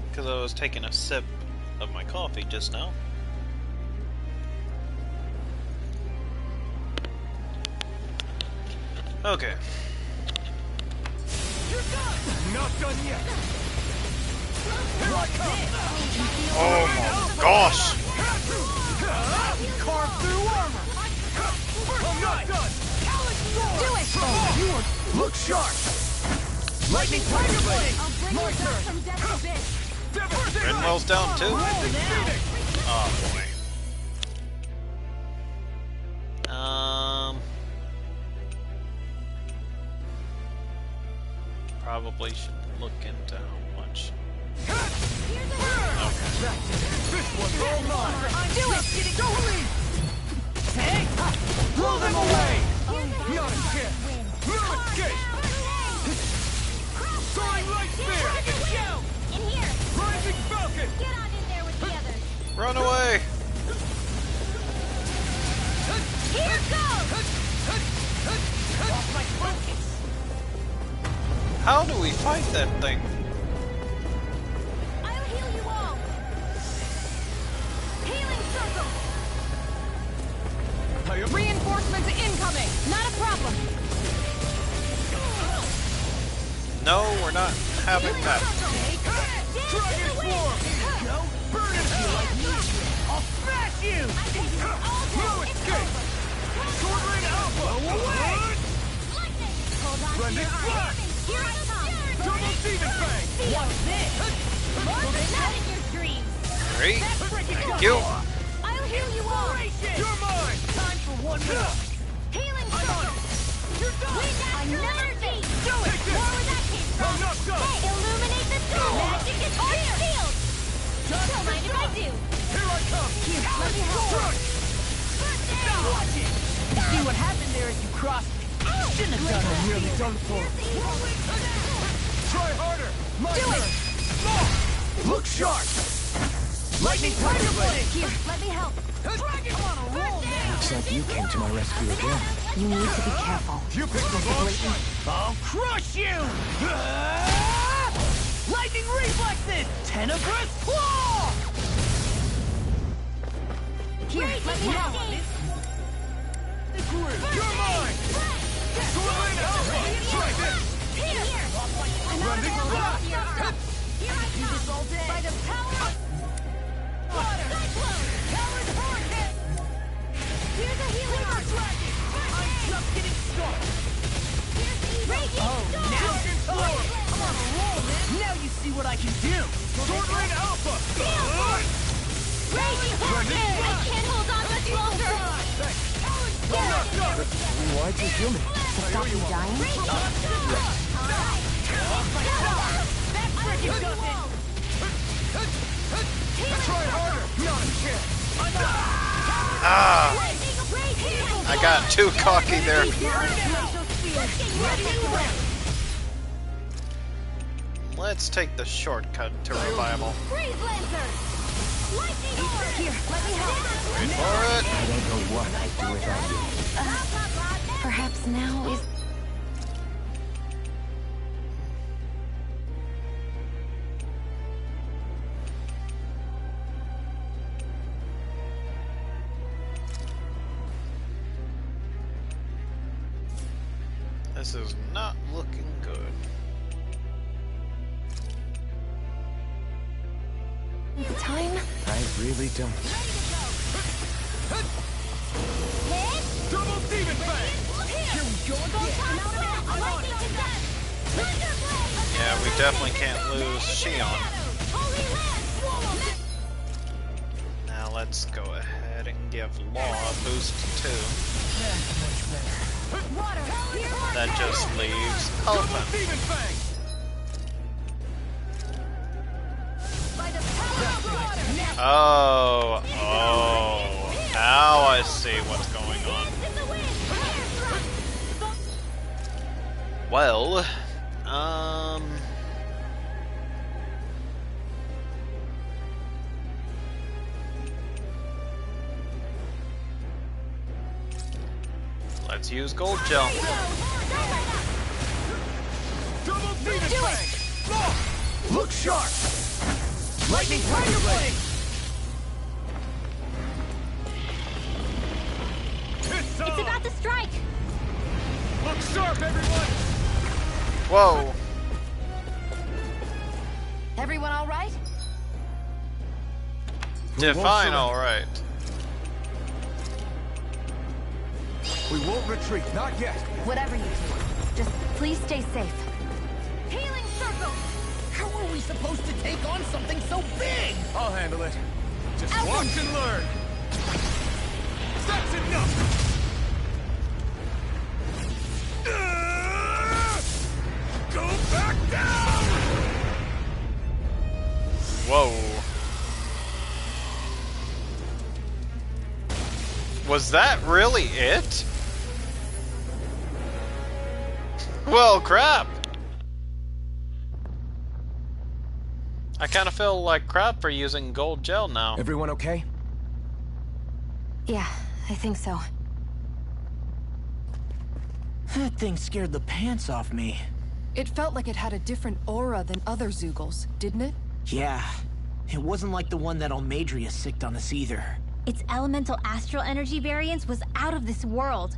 Because I was taking a sip of my coffee just now. Okay. Not done yet. Here I come. Oh my gosh! Carve through armor. I'm not done. Do it! You are... Look sharp. Lightning Tiger Blade. I'll bring you back from death's abyss. Renwell's down too? Oh boy. Probably should look into how much. This one's all mine. Do it! Go Elite. Blow them away. Not a chance. No escape. Soaring Light Spear. In here! Rising Falcon. Get on in there with the others! Run away! Here goes! How do we fight that thing? I'll heal you all! Healing circle! Reinforcements incoming! Not a problem! No, we're not having that. Dragon Swarm. Burn it. I'll smash you! No escape. Sword Rain Alpha. Blended Flash. Here I come! Double Demon Fang. What's this? Not in your dreams! Great. Thank you. I'll heal you all! You're mine. Time for one more! Healing circle! Another beat! Take Do it! this. More where that came from! I'm not done. Hey, illuminate the door! Magic is sealed! Don't mind if I do! Here I come. Here, let me help! Strike. Watch it! See what happened there as you crossed me. Shouldn't have done that. Nearly done for. Try harder. My Do it. turn. Look sharp. Lightning Tiger Blade. Here, let me help! Dragon on a roll now. Looks like you came to my rescue again. You need to be careful. You picked the wrong fight. I'll crush you! Lightning reflexes! Tenebrous claw! Here, let me help! You're mine. Sword Rain Alpha. Try this. Here! Blended Flash. Here I come! By the power of water! Cyclone! Powered vortex! Here's a healing arc! I'm just getting started. Raging storm! Dragon Swarm. I'm on a roll, man. Now you see what I can do. Sword Rain Alpha. Raging vortex! I can't hold on much longer! I'm not done. Why'd you heal me? To stop you dying? Try harder. Not a chance. Ah, I got too cocky there. Let's take the shortcut to revival. Freeze Lancer! Lightning orb! Here, let me help! Wait for it. I don't know what I'd do without you. Perhaps now is... This is not looking good. It's time. I really don't. Hit. Double demon fang! Here we go again. Lightning to death. Thunderblade. Yeah, we definitely can't lose Shion. Holy Lance. Now let's go ahead and give Law a boost too. Water. Here my That just leaves Double Elephant. demon fang! by the power of water. Oh, now I see what's going on. Dance in the wind. Fire thrust. Well, let's use Gold Gel. Double demon Do it. fang! Law! Look sharp! Lightning blade! It's It's about to strike. Look sharp, everyone! Whoa. Everyone all right? Define alright. We won't retreat, not yet. Whatever you do, just please stay safe. Healing circle. How are we supposed to take on something so big? I'll handle it. Just Alpha. watch and learn. That's enough! Go back down! Whoa. Was that really it? Well, crap. I kind of feel like crap for using Gold Gel now. Everyone okay? Yeah, I think so. That thing scared the pants off me. It felt like it had a different aura than other Zeugles, didn't it? Yeah. It wasn't like the one that Almadria sicked on us either. Its elemental astral energy variance was out of this world.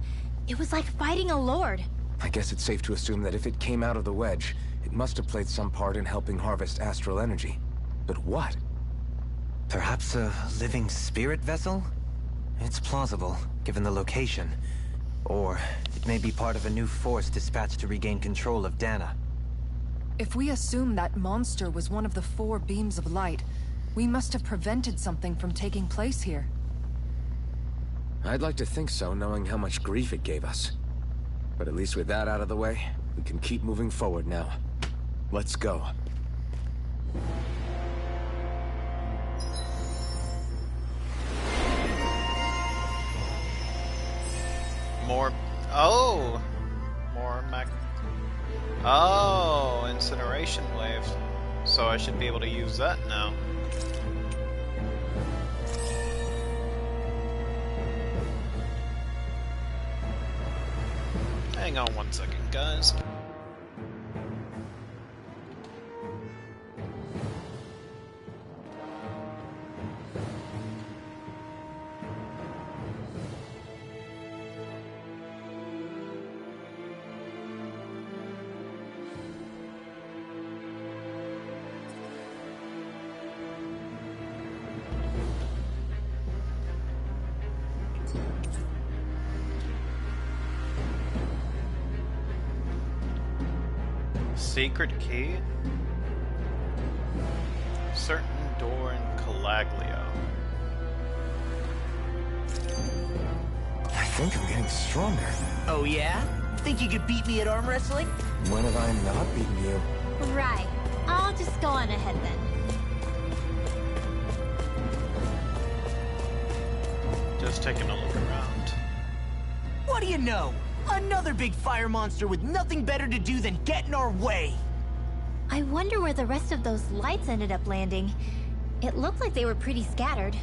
It was like fighting a lord. I guess it's safe to assume that if it came out of the wedge, it must have played some part in helping harvest astral energy. But what? Perhaps a living spirit vessel? It's plausible, given the location. Or it may be part of a new force dispatched to regain control of Dana. If we assume that monster was one of the 4 beams of light, we must have prevented something from taking place here. I'd like to think so, knowing how much grief it gave us. But at least with that out of the way, we can keep moving forward now. Let's go. More. Oh! More Mac. Oh, incineration wave. So I should be able to use that now. Hang on one second, guys. Secret key? Certain door in Calaglio. I think I'm getting stronger. Oh yeah? Think you could beat me at arm wrestling? When have I not beaten you? Right. I'll just go on ahead then. Just taking a look around. What do you know? Another big fire monster with nothing better to do than get in our way. I wonder where the rest of those lights ended up landing. It looked like they were pretty scattered.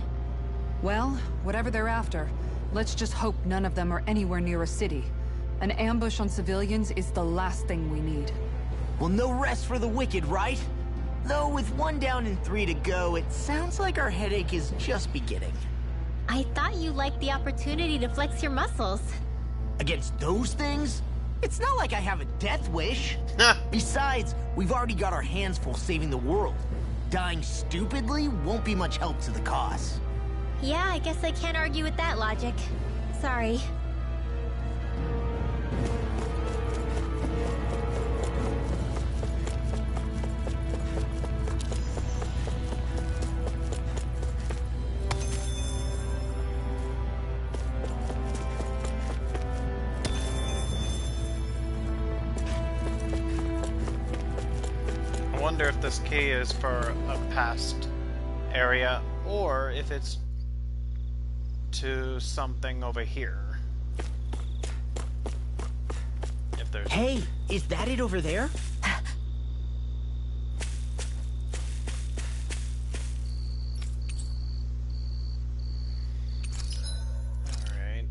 Well, whatever they're after, let's just hope none of them are anywhere near a city. An ambush on civilians is the last thing we need. Well, no rest for the wicked, right? Though with 1 down and 3 to go, it sounds like our headache is just beginning. I thought you liked the opportunity to flex your muscles. Against those things? It's not like I have a death wish. Besides, we've already got our hands full saving the world. Dying stupidly won't be much help to the cause. Yeah, I guess I can't argue with that logic. Sorry. I wonder if this key is for a past area or if it's to something over here. If there's... Hey, is that it over there? Alright.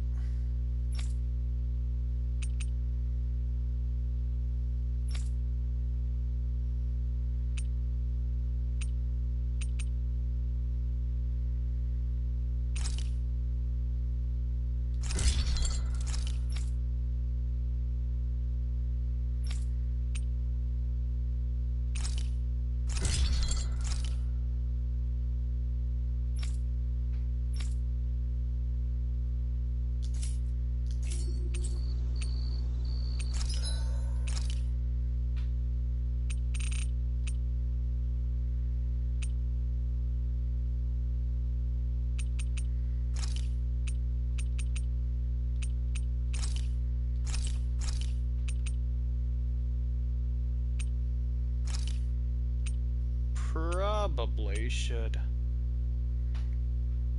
Probably should.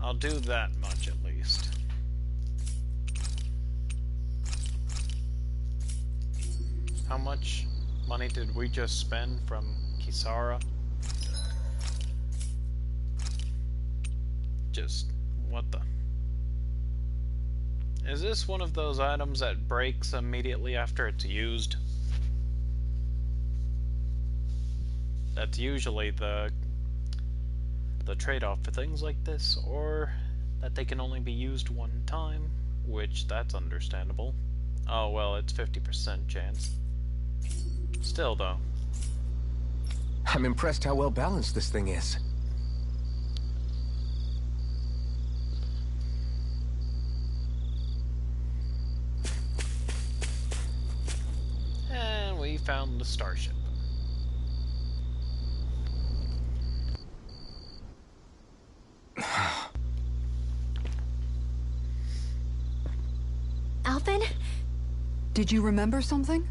I'll do that much at least. How much money did we just spend from Kisara? Just what the? Is this one of those items that breaks immediately after it's used? That's usually the trade-off for things like this, or that they can only be used one time, which that's understandable. Oh well, it's 50% chance. Still though. I'm impressed how well balanced this thing is. And we found the starship. Alphen? Did you remember something?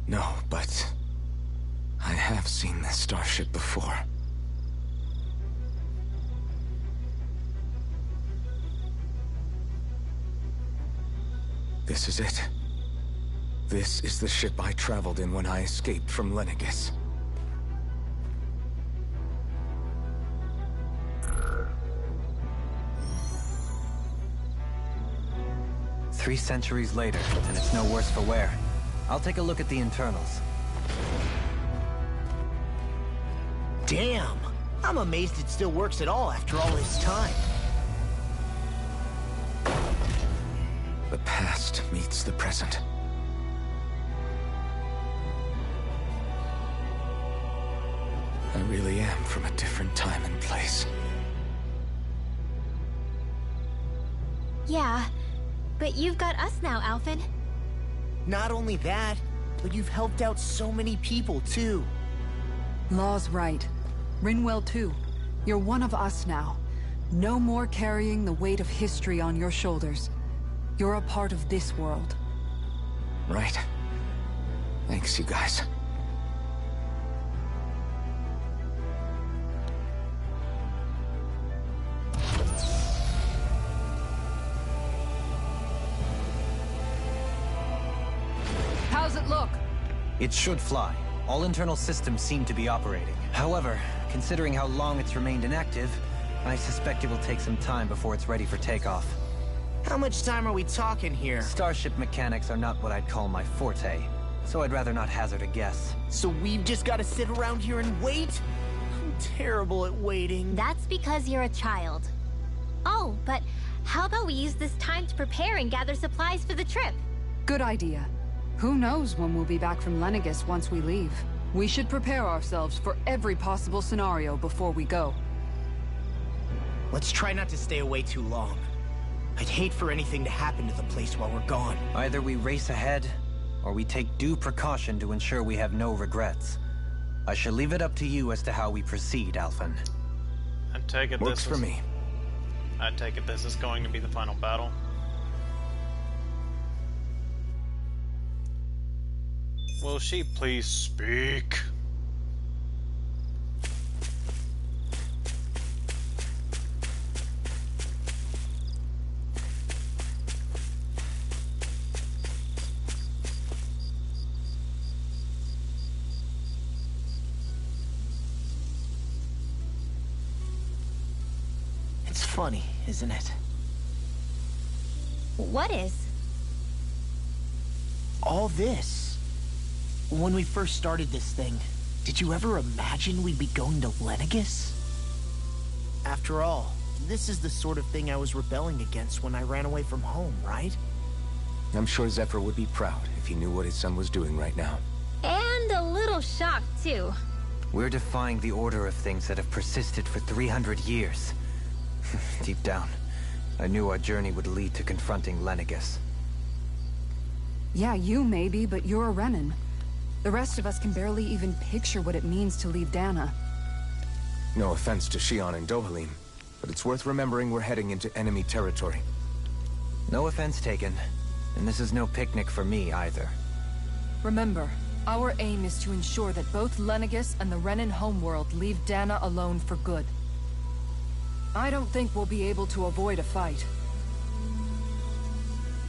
No, but I have seen this starship before. This is it. This is the ship I traveled in when I escaped from Lenegis. Three centuries later, and it's no worse for wear. I'll take a look at the internals. Damn! I'm amazed it still works at all after all this time. The past meets the present. I really am from a different time and place. Yeah, but you've got us now, Alphen. Not only that, but you've helped out so many people, too. Law's right. Rinwell too. You're one of us now. No more carrying the weight of history on your shoulders. You're a part of this world. Right. Thanks, you guys. How's it look? It should fly. All internal systems seem to be operating. However, considering how long it's remained inactive, I suspect it will take some time before it's ready for takeoff. How much time are we talking here? Starship mechanics are not what I'd call my forte, so I'd rather not hazard a guess. So we've just got to sit around here and wait? I'm terrible at waiting. That's because you're a child. Oh, but How about we use this time to prepare and gather supplies for the trip? Good idea. Who knows when we'll be back from Lenegis once we leave? We should prepare ourselves for every possible scenario before we go. Let's try not to stay away too long. I'd hate for anything to happen to the place while we're gone. Either we race ahead, or we take due precaution to ensure we have no regrets. I shall leave it up to you as to how we proceed, Alphen. I take it Works for me. I take it this is going to be the final battle. Will she please speak? It's funny, isn't it? What is? All this. When we first started this thing, did you ever imagine we'd be going to Lenegis? After all, this is the sort of thing I was rebelling against when I ran away from home, right? I'm sure Zephyr would be proud if he knew what his son was doing right now. And a little shocked, too. We're defying the order of things that have persisted for 300 years. Deep down, I knew our journey would lead to confronting Lenegis. Yeah, you maybe, but you're a Renan. The rest of us can barely even picture what it means to leave Dana. No offense to Shion and Dohalim, but it's worth remembering we're heading into enemy territory. No offense taken, and this is no picnic for me either. Remember, our aim is to ensure that both Lenegis and the Renan homeworld leave Dana alone for good. I don't think we'll be able to avoid a fight.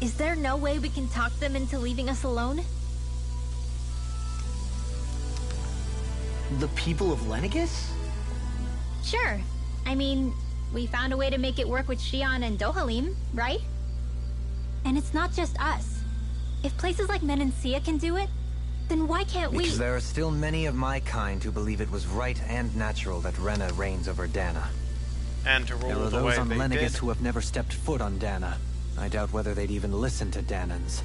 Is there no way we can talk them into leaving us alone? The people of Lenegis? Sure. I mean, we found a way to make it work with Shion and Dohalim, right? And it's not just us. If places like Menancia can do it, then why can't we? Because there are still many of my kind who believe it was right and natural that Rena reigns over Dana. And to There rule are the way those on they Lenegis did. who have never stepped foot on Dana. I doubt whether they'd even listen to Danans.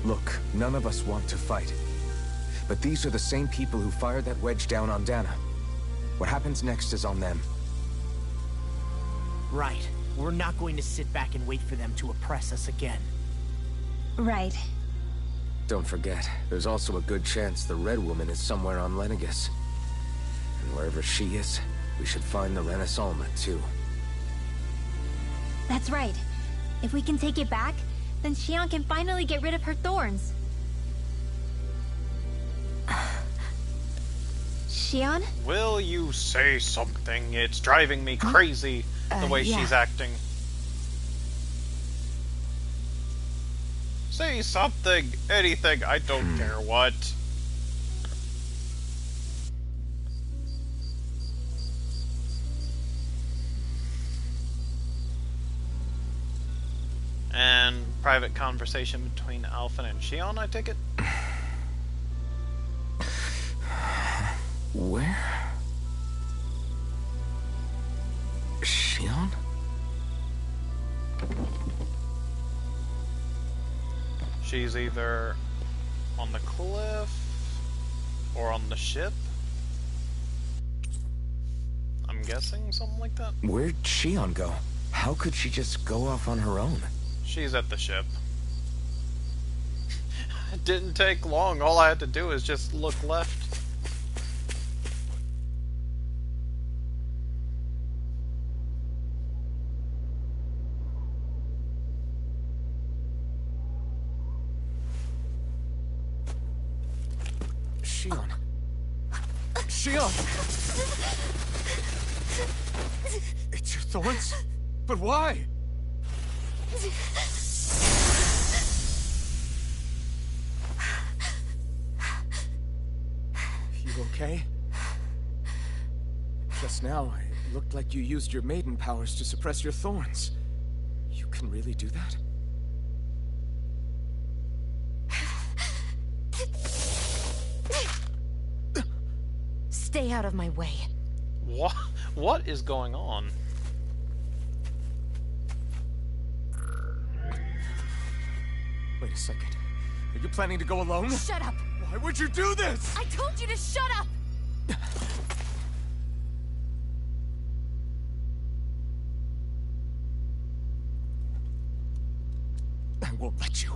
Look, none of us want to fight. But these are the same people who fired that wedge down on Dana. What happens next is on them. Right. We're not going to sit back and wait for them to oppress us again. Right. Don't forget, there's also a good chance the Red Woman is somewhere on Lenegis. And wherever she is, we should find the Renaissance too. That's right. If we can take it back, then Shion can finally get rid of her thorns. Shion? Will you say something? It's driving me crazy the way yeah. she's acting. Say something, anything, I don't care what. And private conversation between Alphen and Shion, I take it? Where? Shion? She's either on the cliff or on the ship. I'm guessing something like that. Where'd Shion go? How could she just go off on her own? She's at the ship. It didn't take long. All I had to do is just look left. Shion. Shion! It's your thorns? But why? You okay? Just now, it looked like you used your maiden powers to suppress your thorns. You can really do that? Stay out of my way. What is going on? Wait a second. Are you planning to go alone? Shut up! Why would you do this? I told you to shut up! I won't let you.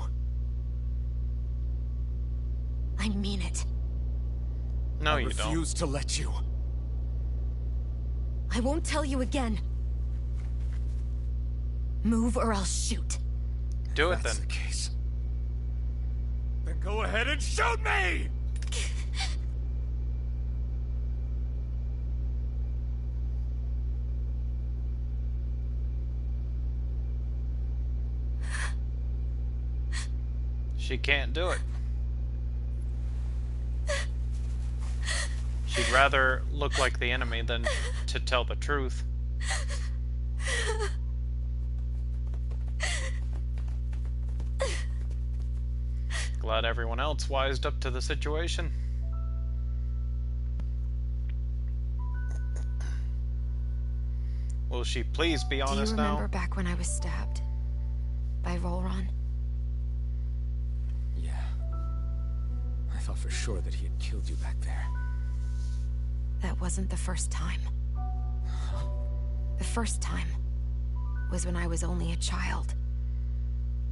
I mean it. No, I you don't. refuse to let you. I won't tell you again. Move or I'll shoot. Do it That's then. the case. Then go ahead and shoot me! She can't do it. She'd rather look like the enemy than to tell the truth. Glad everyone else wised up to the situation. Will she please be Do you honest remember now? back when I was stabbed? By Volron? Yeah. I thought for sure that he had killed you back there. That wasn't the first time. The first time was when I was only a child.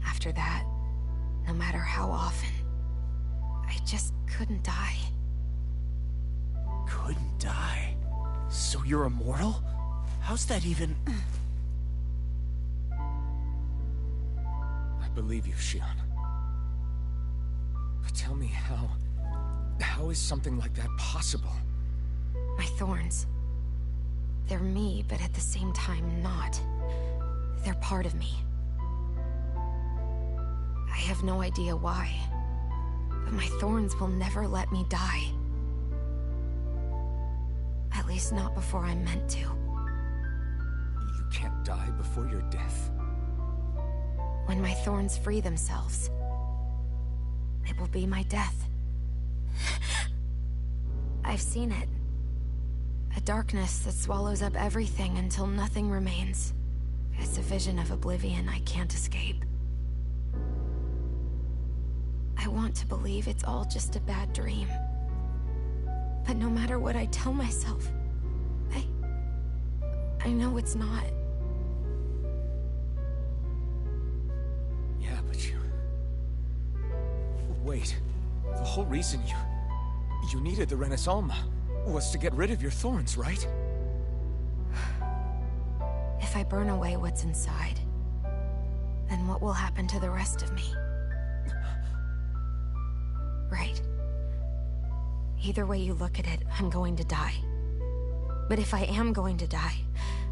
After that, no matter how often, I just couldn't die. Couldn't die? So you're immortal? How's that even... I believe you, Shion. But tell me how... How is something like that possible? My thorns. They're me, but at the same time not. They're part of me. I have no idea why, but my thorns will never let me die. At least not before I'm meant to. You can't die before your death? When my thorns free themselves, it will be my death. I've seen it. A darkness that swallows up everything until nothing remains. It's a vision of oblivion I can't escape. I want to believe it's all just a bad dream. But no matter what I tell myself, I know it's not. Yeah, but you... Wait. The whole reason you needed the Renaissance was to get rid of your thorns, right? If I burn away what's inside, then what will happen to the rest of me? Right. Either way you look at it, I'm going to die. But if I am going to die,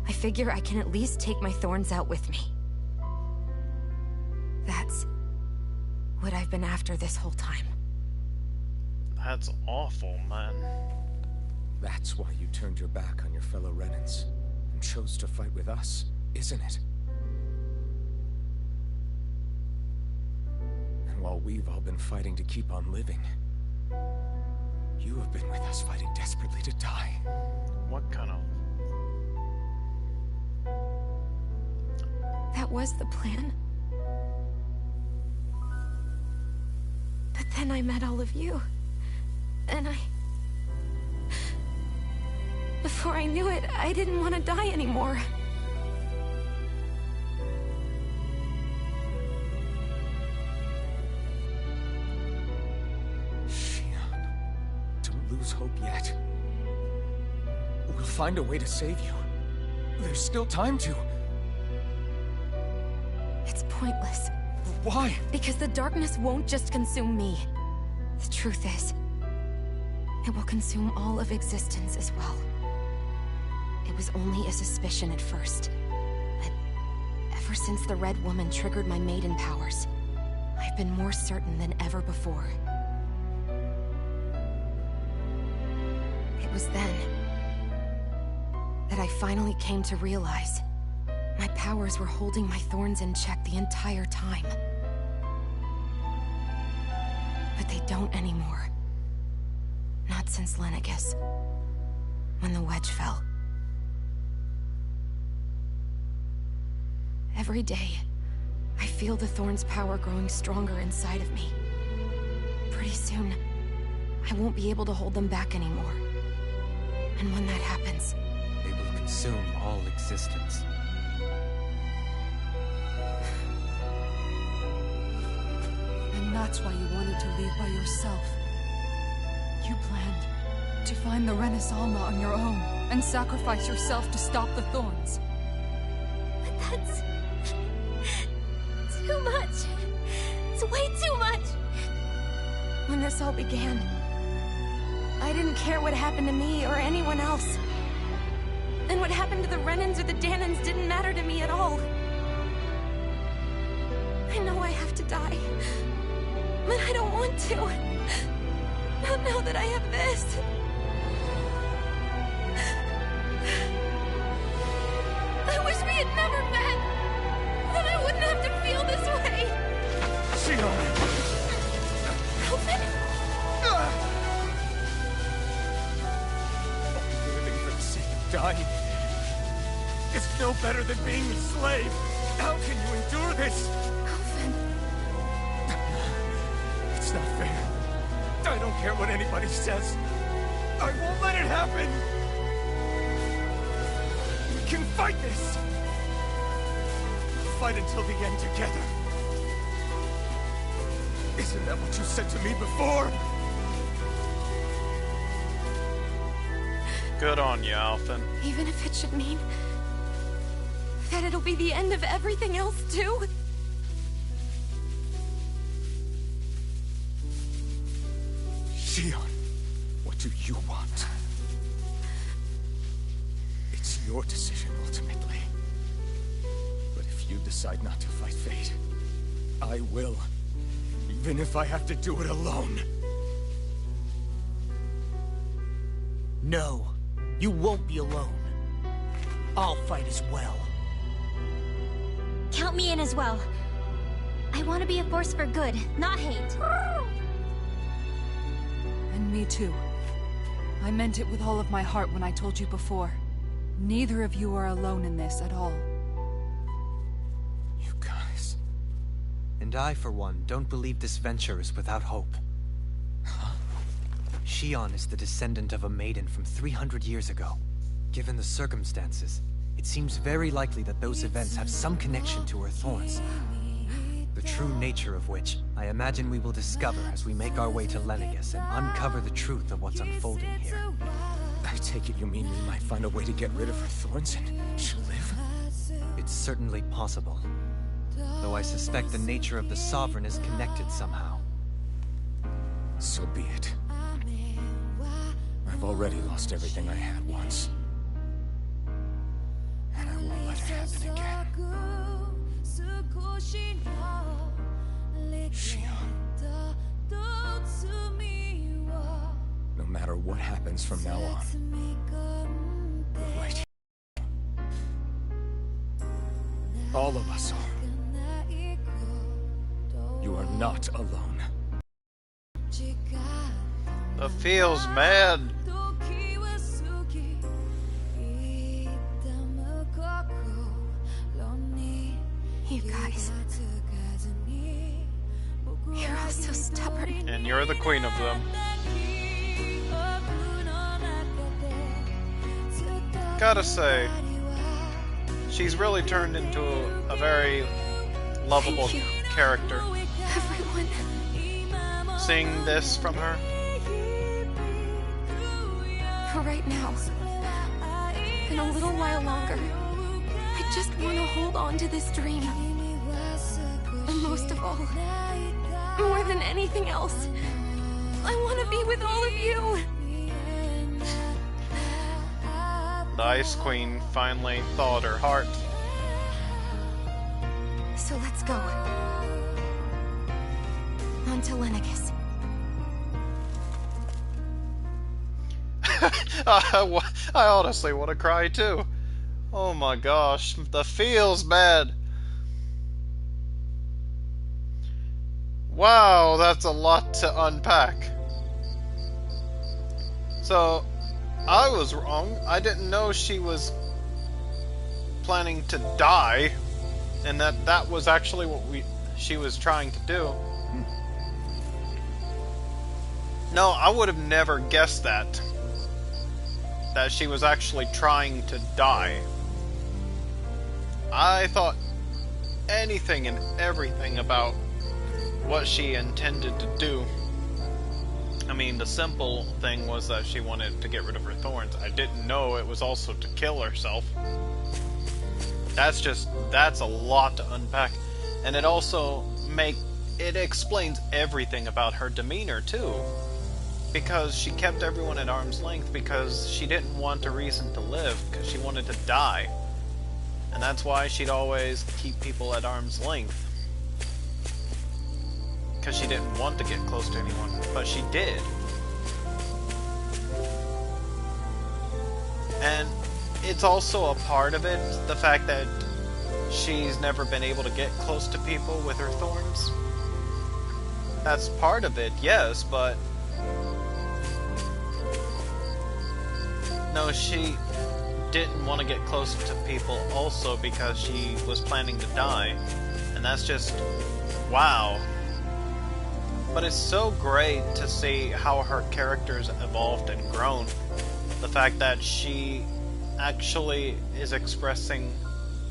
I figure I can at least take my thorns out with me. That's what I've been after this whole time. That's awful, man. That's why you turned your back on your fellow Renans and chose to fight with us, isn't it? And while we've all been fighting to keep on living, you have been with us fighting desperately to die. What kind of... That was the plan. But then I met all of you. And before I knew it, I didn't want to die anymore. Shion, don't lose hope yet. We'll find a way to save you. There's still time to. It's pointless. Why? Because the darkness won't just consume me. The truth is, it will consume all of existence as well. It was only a suspicion at first, but ever since the Red Woman triggered my maiden powers, I've been more certain than ever before. It was then that I finally came to realize my powers were holding my thorns in check the entire time. But they don't anymore. Not since Lenegis, when the wedge fell. Every day, I feel the Thorn's power growing stronger inside of me. Pretty soon, I won't be able to hold them back anymore. And when that happens, They will consume all existence. And that's why you wanted to leave by yourself. You planned to find the Renis Alma on your own and sacrifice yourself to stop the Thorns. But that's... too much. It's way too much. when this all began, I didn't care what happened to me or anyone else. And what happened to the Renans or the Dahnans didn't matter to me at all. I know I have to die, but I don't want to. Not now that I have this. I wish we had never met. Then I wouldn't have to feel this way. Shionne! Alphen? Living for the sake of dying is no better than being a slave. How can you endure this? Alphen. It's not fair. I don't care what anybody says. I won't let it happen. We can fight this. Fight until the end together. Isn't that what you said to me before? Good on you, Alphen. Even if it should mean that it'll be the end of everything else, too? Shionne, what do you want? It's your decision, ultimately. But if you decide not to fight fate, I will. Even if I have to do it alone. No, you won't be alone. I'll fight as well. Count me in as well. I want to be a force for good, not hate. And me too. I meant it with all of my heart when I told you before. Neither of you are alone in this at all. You guys... And I, for one, don't believe this venture is without hope. Huh? Shionne is the descendant of a maiden from 300 years ago. Given the circumstances, it seems very likely that those events have some connection to her thorns. The true nature of which, I imagine we will discover as we make our way to Lenegis and uncover the truth of what's unfolding here. I take it you mean we might find a way to get rid of her thorns and she'll live? It's certainly possible. Though I suspect the nature of the Sovereign is connected somehow. So be it. I've already lost everything I had once. And I won't let it happen again. Shionne. No matter what happens from now on, we're right here. All of us are. You are not alone. The feels mad. You guys. You're all so stubborn. And you're the queen of them. Gotta say, she's really turned into a very lovable character. Everyone. Seeing this from her. For right now. In a little while longer. I just want to hold on to this dream. And most of all, more than anything else, I want to be with all of you. The Ice Queen finally thawed her heart. So let's go. On to Lenegis. I honestly want to cry too. Oh my gosh, the feels bad. Wow, that's a lot to unpack. So, I was wrong. I didn't know she was planning to die. and that was actually what she was trying to do. No, I would have never guessed that she was actually trying to die. I thought anything and everything about what she intended to do. I mean, the simple thing was that she wanted to get rid of her thorns. I didn't know it was also to kill herself. That's a lot to unpack. And it also explains everything about her demeanor too. Because she kept everyone at arm's length because she didn't want a reason to live, because she wanted to die. And that's why she'd always keep people at arm's length. Because she didn't want to get close to anyone, but she did. And it's also a part of it, the fact that she's never been able to get close to people with her thorns. That's part of it, yes, but no, she didn't want to get close to people also because she was planning to die. And that's just, wow. But it's so great to see how her character's evolved and grown. The fact that she actually is expressing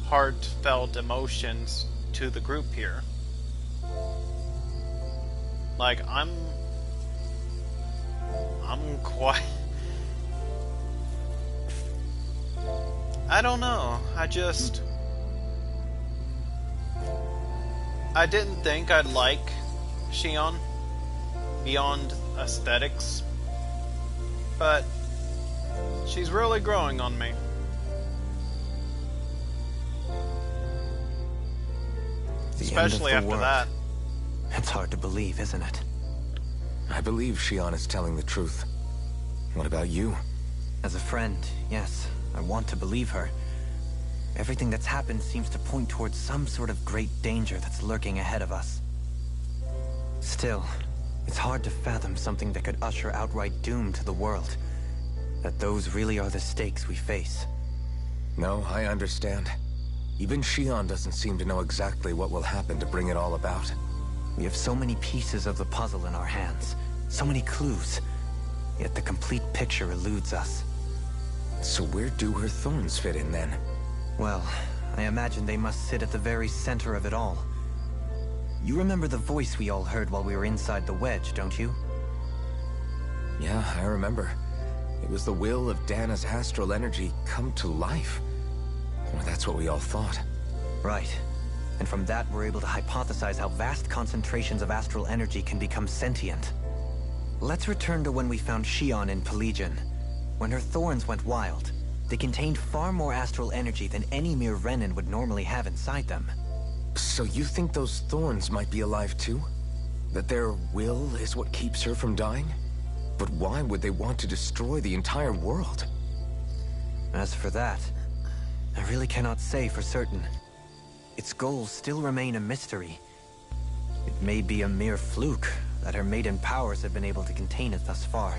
heartfelt emotions to the group here. Like, I'm quite... I don't know. I didn't think I'd like Shion beyond aesthetics, but she's really growing on me. Especially after that. It's hard to believe, isn't it? I believe Shion is telling the truth. What about you? As a friend, yes, I want to believe her. Everything that's happened seems to point towards some sort of great danger that's lurking ahead of us. Still, it's hard to fathom something that could usher outright doom to the world. That those really are the stakes we face. No, I understand. Even Shion doesn't seem to know exactly what will happen to bring it all about. We have so many pieces of the puzzle in our hands, so many clues, yet the complete picture eludes us. So where do her thorns fit in then? Well, I imagine they must sit at the very center of it all. You remember the voice we all heard while we were inside the wedge, don't you? Yeah, I remember. It was the will of Dana's astral energy come to life. Or that's what we all thought. Right. And from that, we're able to hypothesize how vast concentrations of astral energy can become sentient. Let's return to when we found Shion in Pelegion. When her thorns went wild, they contained far more astral energy than any mere Renin would normally have inside them. So you think those thorns might be alive too? That their will is what keeps her from dying? But why would they want to destroy the entire world? As for that, I really cannot say for certain. Its goals still remain a mystery. It may be a mere fluke that her maiden powers have been able to contain it thus far.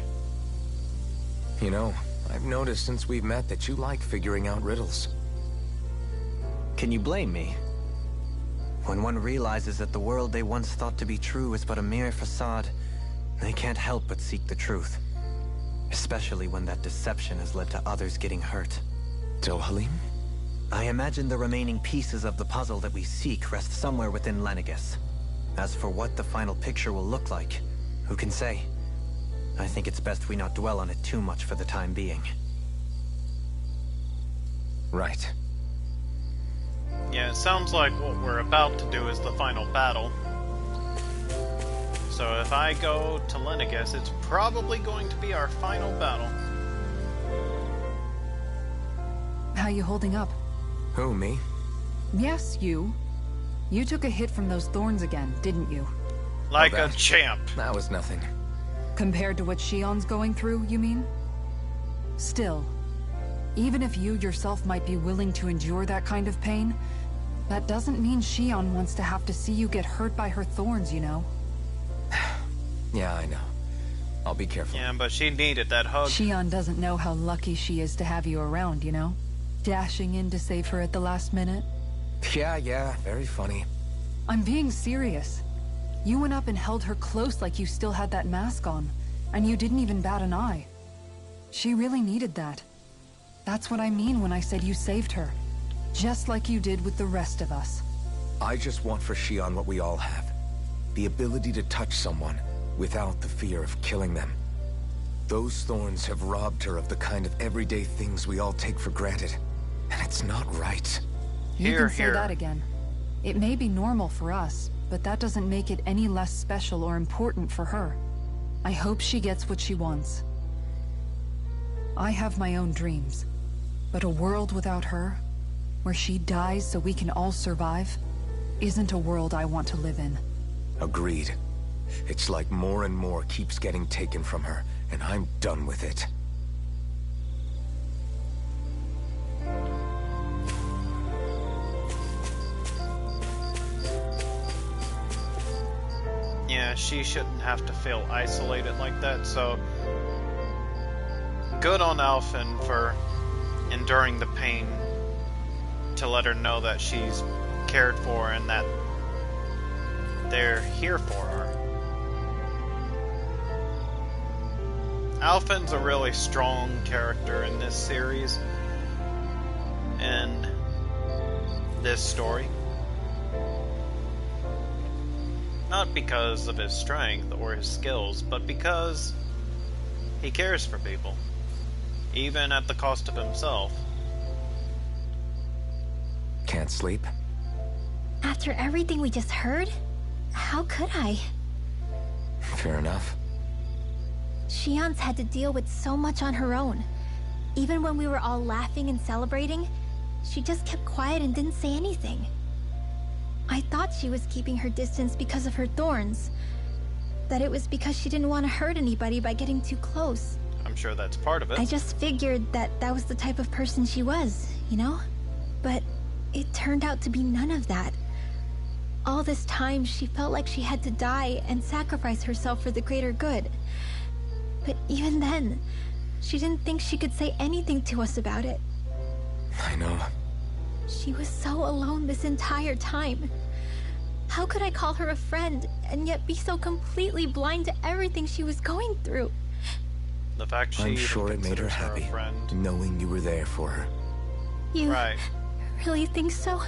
You know, I've noticed since we've met that you like figuring out riddles. Can you blame me? When one realizes that the world they once thought to be true is but a mere facade, they can't help but seek the truth. Especially when that deception has led to others getting hurt. Dohalim? I imagine the remaining pieces of the puzzle that we seek rest somewhere within Lenegis. As for what the final picture will look like, who can say? I think it's best we not dwell on it too much for the time being. Right. Yeah, it sounds like what we're about to do is the final battle. So if I go to Lenegis, it's probably going to be our final battle. How you holding up? Who, me? Yes, you. You took a hit from those thorns again, didn't you? Like a champ. That was nothing. Compared to what Shion's going through, you mean? Still, even if you yourself might be willing to endure that kind of pain, that doesn't mean Shion wants to have to see you get hurt by her thorns, you know? Yeah, I know. I'll be careful. Yeah, but she needed that hug. Shion doesn't know how lucky she is to have you around, you know? Dashing in to save her at the last minute. Yeah, very funny. I'm being serious. You went up and held her close like you still had that mask on, and you didn't even bat an eye. She really needed that. That's what I mean when I said you saved her. Just like you did with the rest of us. I just want for Shion what we all have. The ability to touch someone without the fear of killing them. Those thorns have robbed her of the kind of everyday things we all take for granted. And it's not right. You can say that again. It may be normal for us, but that doesn't make it any less special or important for her. I hope she gets what she wants. I have my own dreams, but a world without her, where she dies so we can all survive, isn't a world I want to live in. Agreed. It's like more and more keeps getting taken from her, and I'm done with it. Yeah, she shouldn't have to feel isolated like that, so good on Alphen for enduring the pain to let her know that she's cared for and that they're here for her. Alphen's a really strong character in this series and this story. Not because of his strength or his skills, but because he cares for people, even at the cost of himself. Can't sleep? After everything we just heard, how could I? Fair enough. Shion's had to deal with so much on her own. Even when we were all laughing and celebrating, she just kept quiet and didn't say anything. I thought she was keeping her distance because of her thorns. That it was because she didn't want to hurt anybody by getting too close. I'm sure that's part of it. I just figured that that was the type of person she was, you know? But it turned out to be none of that. All this time, she felt like she had to die and sacrifice herself for the greater good. But even then, she didn't think she could say anything to us about it. I know. She was so alone this entire time. How could I call her a friend and yet be so completely blind to everything she was going through? The fact she I'm sure it made her happy, knowing you were there for her. You right. really think so?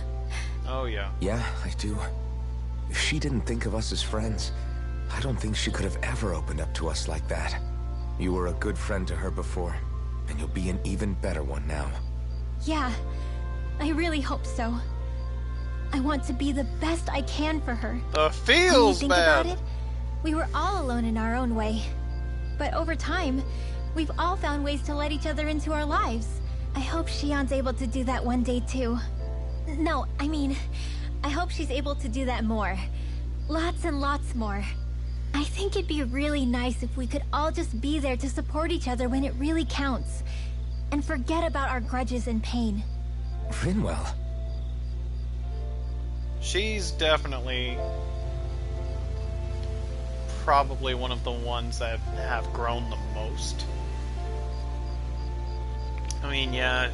Oh yeah. Yeah, I do. If she didn't think of us as friends, I don't think she could have ever opened up to us like that. You were a good friend to her before, and you'll be an even better one now. Yeah, I really hope so. I want to be the best I can for her. The feels, when you think man. about it, we were all alone in our own way. But over time, we've all found ways to let each other into our lives. I hope Shion's able to do that one day too. No, I mean, I hope she's able to do that more. Lots and lots more. I think it'd be really nice if we could all just be there to support each other when it really counts. And forget about our grudges and pain. Rinwell. She's definitely probably one of the ones that have grown the most. I mean, yeah,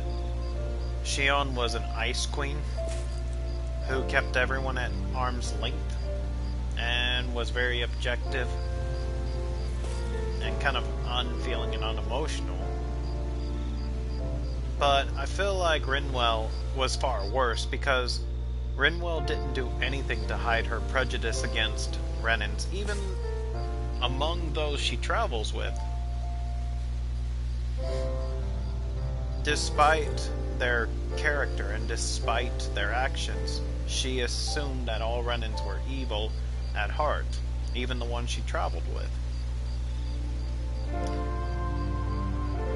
Shion was an ice queen who kept everyone at arm's length and was very objective and kind of unfeeling and unemotional. But I feel like Rinwell was far worse because Rinwell didn't do anything to hide her prejudice against Renans, even among those she travels with. Despite their character and despite their actions, she assumed that all Renans were evil at heart, even the ones she traveled with.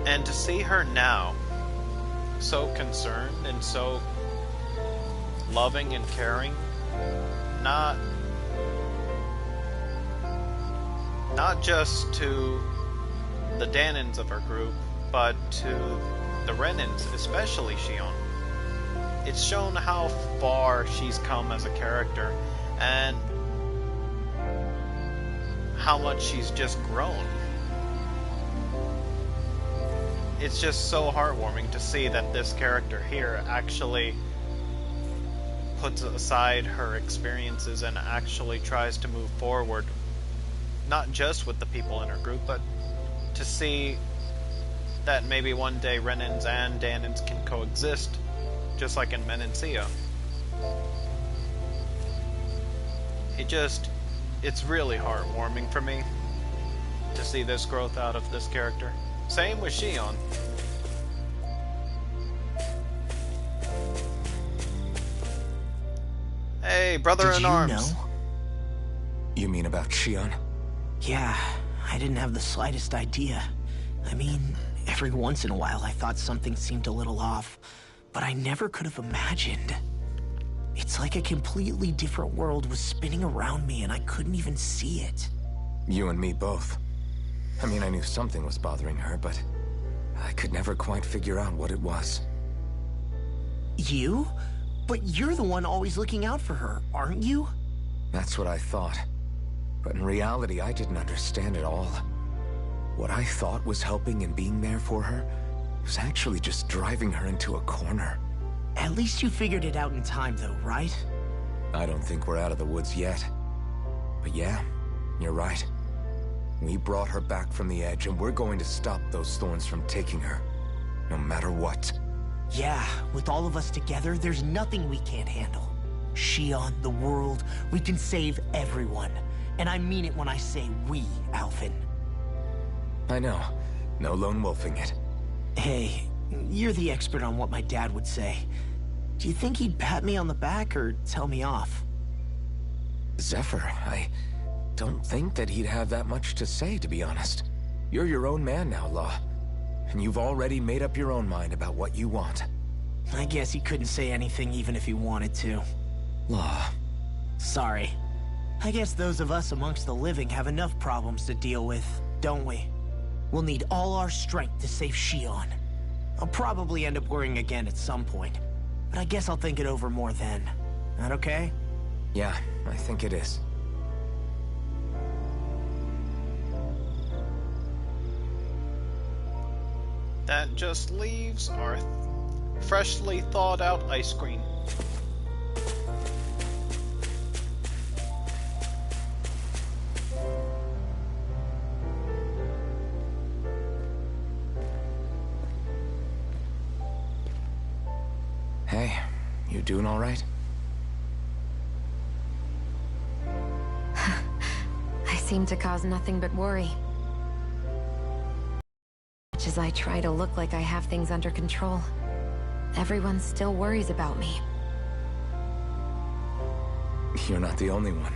And to see her now, so concerned and so loving and caring, not just to the Dahnans of her group, but to the Renans, especially Shion. It's shown how far she's come as a character and how much she's just grown. It's just so heartwarming to see that this character here actually puts aside her experiences and actually tries to move forward, not just with the people in her group, but to see that maybe one day Renans and Dahnans can coexist, just like in Menancia. It's really heartwarming for me to see this growth out of this character. Same with Shion. Hey, brother-in-arms. Know? You mean about Shion? Yeah, I didn't have the slightest idea. I mean, every once in a while I thought something seemed a little off, but I never could have imagined. It's like a completely different world was spinning around me and I couldn't even see it. You and me both. I mean, I knew something was bothering her, but I could never quite figure out what it was. You? But you're the one always looking out for her, aren't you? That's what I thought. But in reality, I didn't understand it all. What I thought was helping and being there for her was actually just driving her into a corner. At least you figured it out in time, though, right? I don't think we're out of the woods yet. But yeah, you're right. We brought her back from the edge, and we're going to stop those thorns from taking her, no matter what. Yeah, with all of us together, there's nothing we can't handle. Shion, the world, we can save everyone. And I mean it when I say we, Alphen. I know. No lone wolfing it. Hey, you're the expert on what my dad would say. Do you think he'd pat me on the back or tell me off? Zephyr, I don't think that he'd have that much to say, to be honest. You're your own man now, Law. And you've already made up your own mind about what you want. I guess he couldn't say anything even if he wanted to. Law. Sorry. I guess those of us amongst the living have enough problems to deal with, don't we? We'll need all our strength to save Shion. I'll probably end up worrying again at some point, but I guess I'll think it over more then. That okay? Yeah, I think it is. That just leaves our freshly thawed out ice cream. Hey, you doing all right? I seem to cause nothing but worry. Much as I try to look like I have things under control, everyone still worries about me. You're not the only one.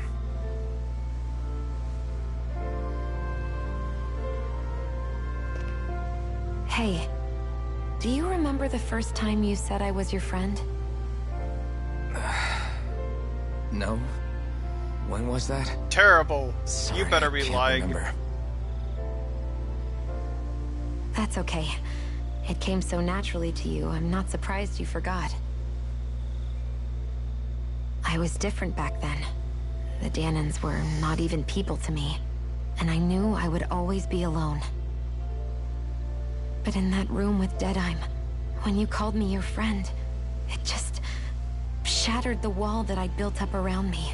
Hey, do you remember the first time you said I was your friend? No. When was that? Terrible. Sorry, You better be I can't lying. remember. That's okay. It came so naturally to you, I'm not surprised you forgot. I was different back then. The Dahnans were not even people to me, and I knew I would always be alone. But in that room with Deadheim, when you called me your friend, it just shattered the wall that I'd built up around me.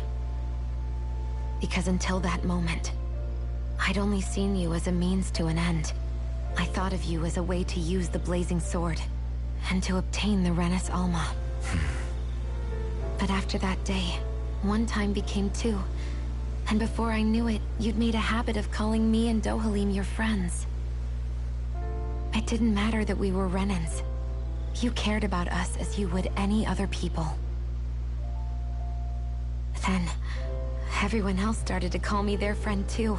Because until that moment, I'd only seen you as a means to an end. I thought of you as a way to use the Blazing Sword, and to obtain the Renis Alma. But after that day, one time became two, and before I knew it, you'd made a habit of calling me and Dohalim your friends. It didn't matter that we were Renans. You cared about us as you would any other people. Then, everyone else started to call me their friend too.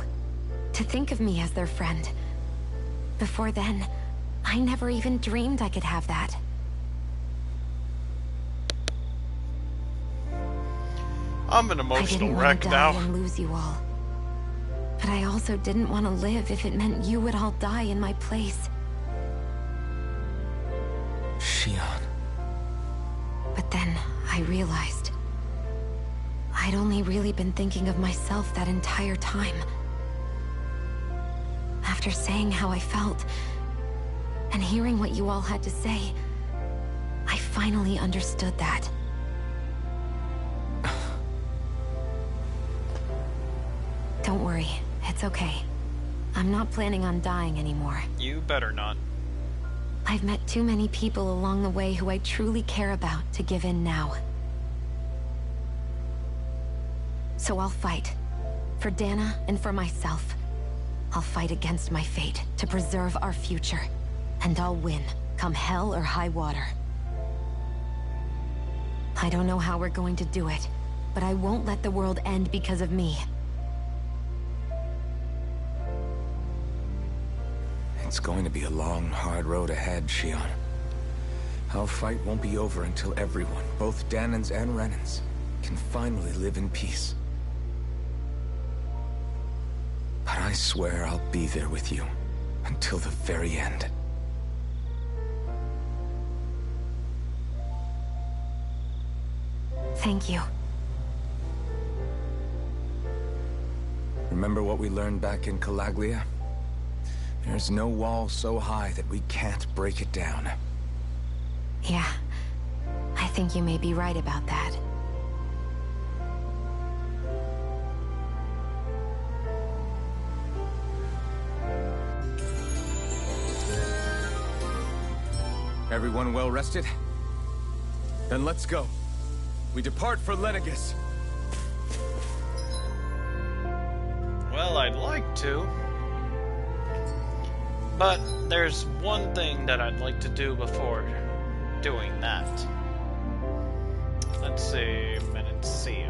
To think of me as their friend. Before then, I never even dreamed I could have that. I'm an I emotional didn't want wreck to die now. and lose you all. But I also didn't want to live if it meant you would all die in my place. Shion. But then, I realized I'd only really been thinking of myself that entire time. After saying how I felt, and hearing what you all had to say, I finally understood that. Don't worry, it's okay. I'm not planning on dying anymore. You better not. I've met too many people along the way who I truly care about to give in now. So I'll fight. For Dana and for myself. I'll fight against my fate to preserve our future. And I'll win, come hell or high water. I don't know how we're going to do it, but I won't let the world end because of me. It's going to be a long, hard road ahead, Shion. Our fight won't be over until everyone, both Dahnans and Renans, can finally live in peace. But I swear I'll be there with you until the very end. Thank you. Remember what we learned back in Calaglia? There's no wall so high that we can't break it down. Yeah, I think you may be right about that. Everyone well rested? Then let's go. We depart for Lenegis. Well, I'd like to. But there's one thing that I'd like to do before doing that. Let's see, Menancia.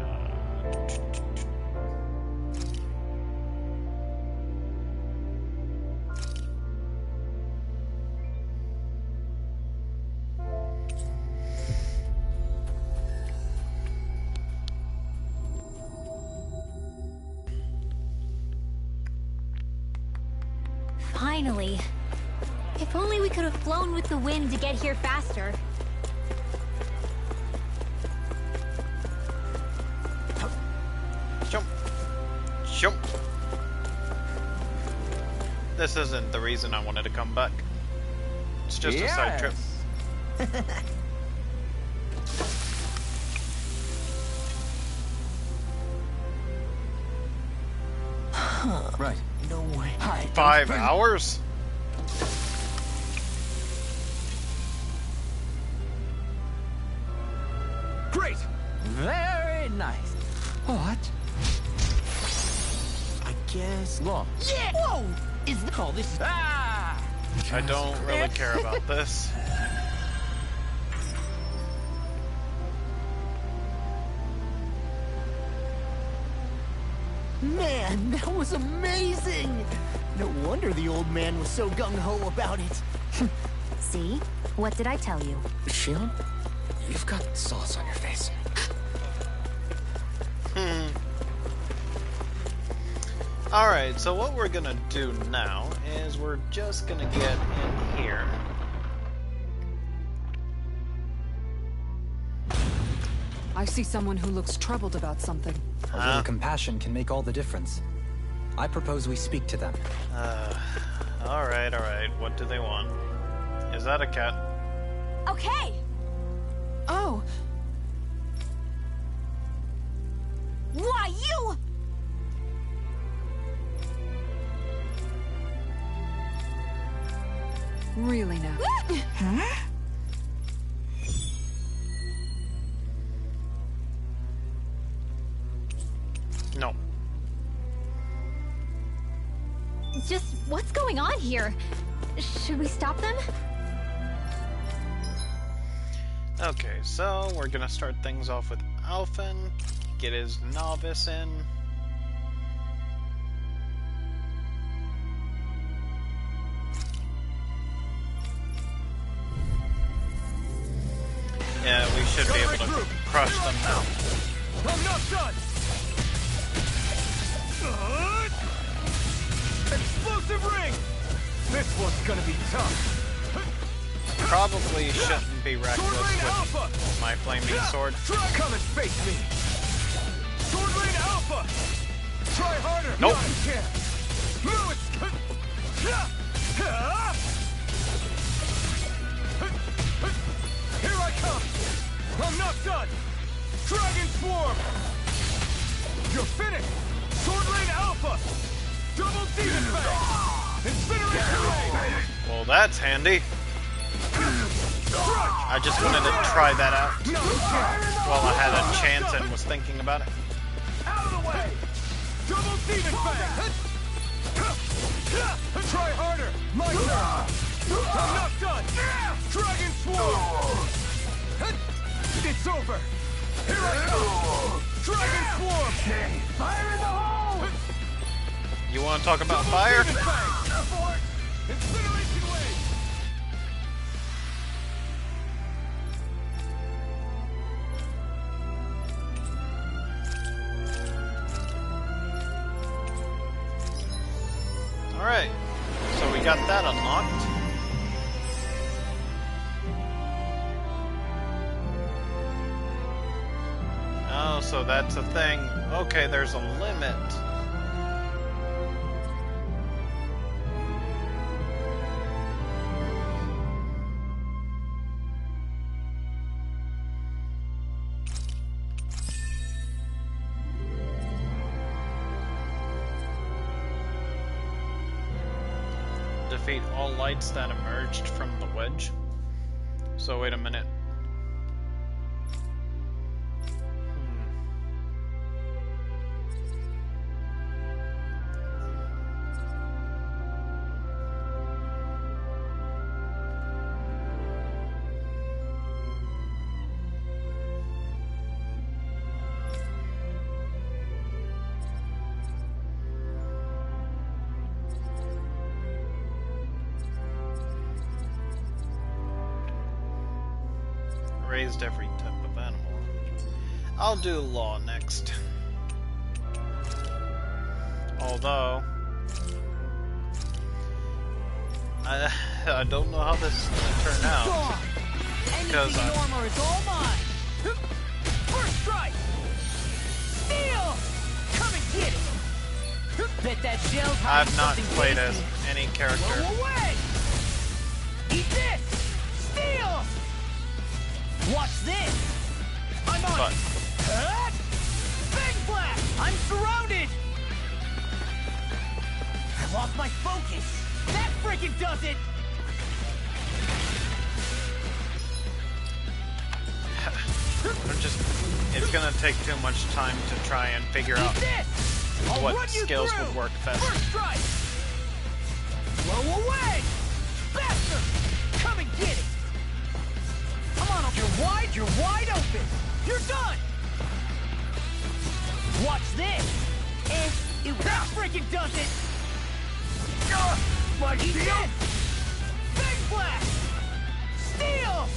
Finally. If only we could have flown with the wind to get here faster. Jump. Jump. This isn't the reason I wanted to come back. It's just a side trip. Right. No way. 5 hours? Great! Very nice. What? I guess. Long. Yeah! Whoa! Is the call this? Ah! I don't really care about this. Man, that was amazing! No wonder the old man was so gung-ho about it. See? What did I tell you? Shion, you've got sauce on your face. Alright, so what we're gonna do now is we're just gonna get in here. I see someone who looks troubled about something. A little compassion can make all the difference. I propose we speak to them. Alright, alright. What do they want? Is that a cat? Okay! Oh! Why, you! Really now? Huh? No. Just, what's going on here? Should we stop them? Okay, so we're gonna start things off with Alphen. Get his novice in. Yeah, we should be able to crush them now. I'm not done! Explosive ring! This one's gonna be tough. Probably shouldn't be reckless Alpha! with my flaming sword. Come and face me! Sword Lane Alpha! Try harder! Nope. No, you can't! Move it! Here I come! I'm not done! Dragon Swarm! You're finished! Sword Lane Alpha! Buster! Double Demon Fang! Incineration Ray! Well, that's handy. I just wanted to try that out while I had a chance and was thinking about it. Out of the way! Double Demon Fang! Try harder! My turn! I'm not done! Dragon Swarm! It's over! Here I come! Dragon Swarm! Fire in the hole! You want to talk about fire? Incineration Wave! Alright, so we got that unlocked. Oh, so that's a thing. Okay, there's a limit. Defeat all lights that emerged from the wedge. So wait a minute. Raised every type of animal. I'll do law next. Although I don't know how this is gonna turn out. Because armor is all mine. First strike. Steal. Come and get it. Bet that shell's hiding I've not something played tasty. as any character. Blow away. Eat this. Steal. Watch this! I'm on But it! Big blast! I'm surrounded! I lost my focus! That freaking does it! it's gonna take too much time to try and figure out Eat this! I'll what run you skills through. would work best. First strike! Blow away! Bastard! Come and get it! Come on, you're wide open! You're done! Watch this! That freaking does it! My shield! Big blast! Steal!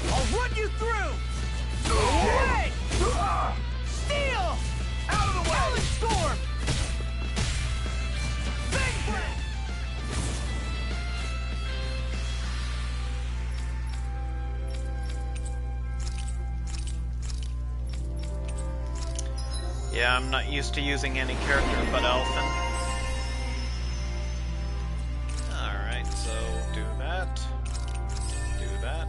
I'll run you through! Away! Steal! Out of the way! Howling storm! Big blast! Yeah, I'm not used to using any character but Elfin. Alright, so do that. Do that.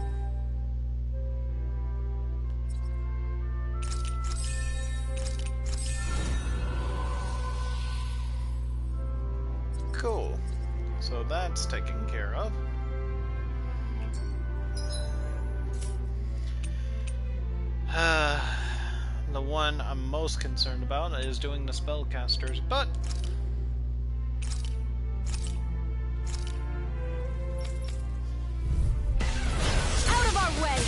Cool. So that's taken care of. The one I'm most concerned about is doing the spellcasters, but Out of our way!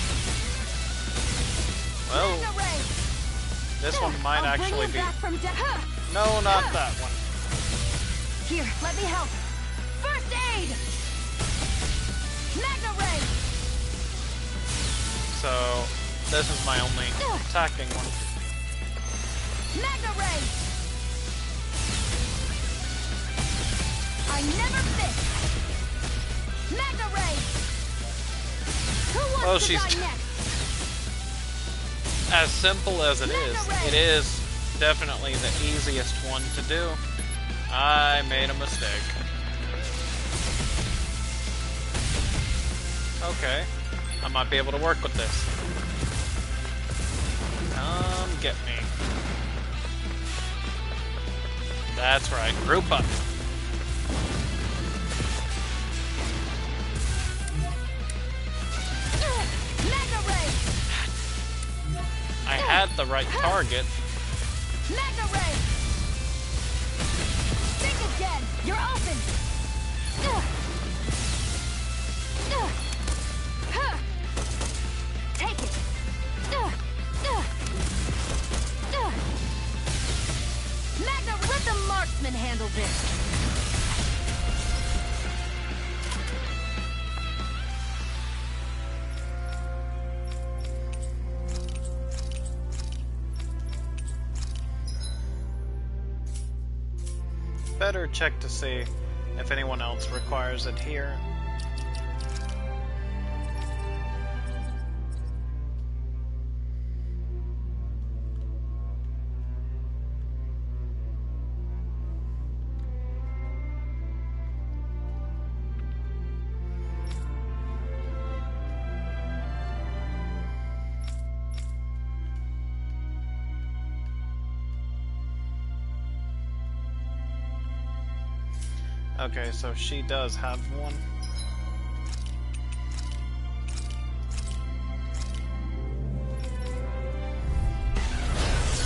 well, this one might I'll bring actually you be. back from No, not that one. Here, let me help. First aid! Magna Ray! So this is my only attacking one. Magna Ray! I never miss! Magna Ray! Who wants Well, to she's die next? as simple as it is definitely the easiest one to do. I made a mistake. Okay, I might be able to work with this. Come get me. That's right, group up. Mega Ray! I had the right target. Mega Ray! Think again! You're open! Take it! Mega, let the marksman handle this! Better check to see if anyone else requires it here. Okay, so she does have one.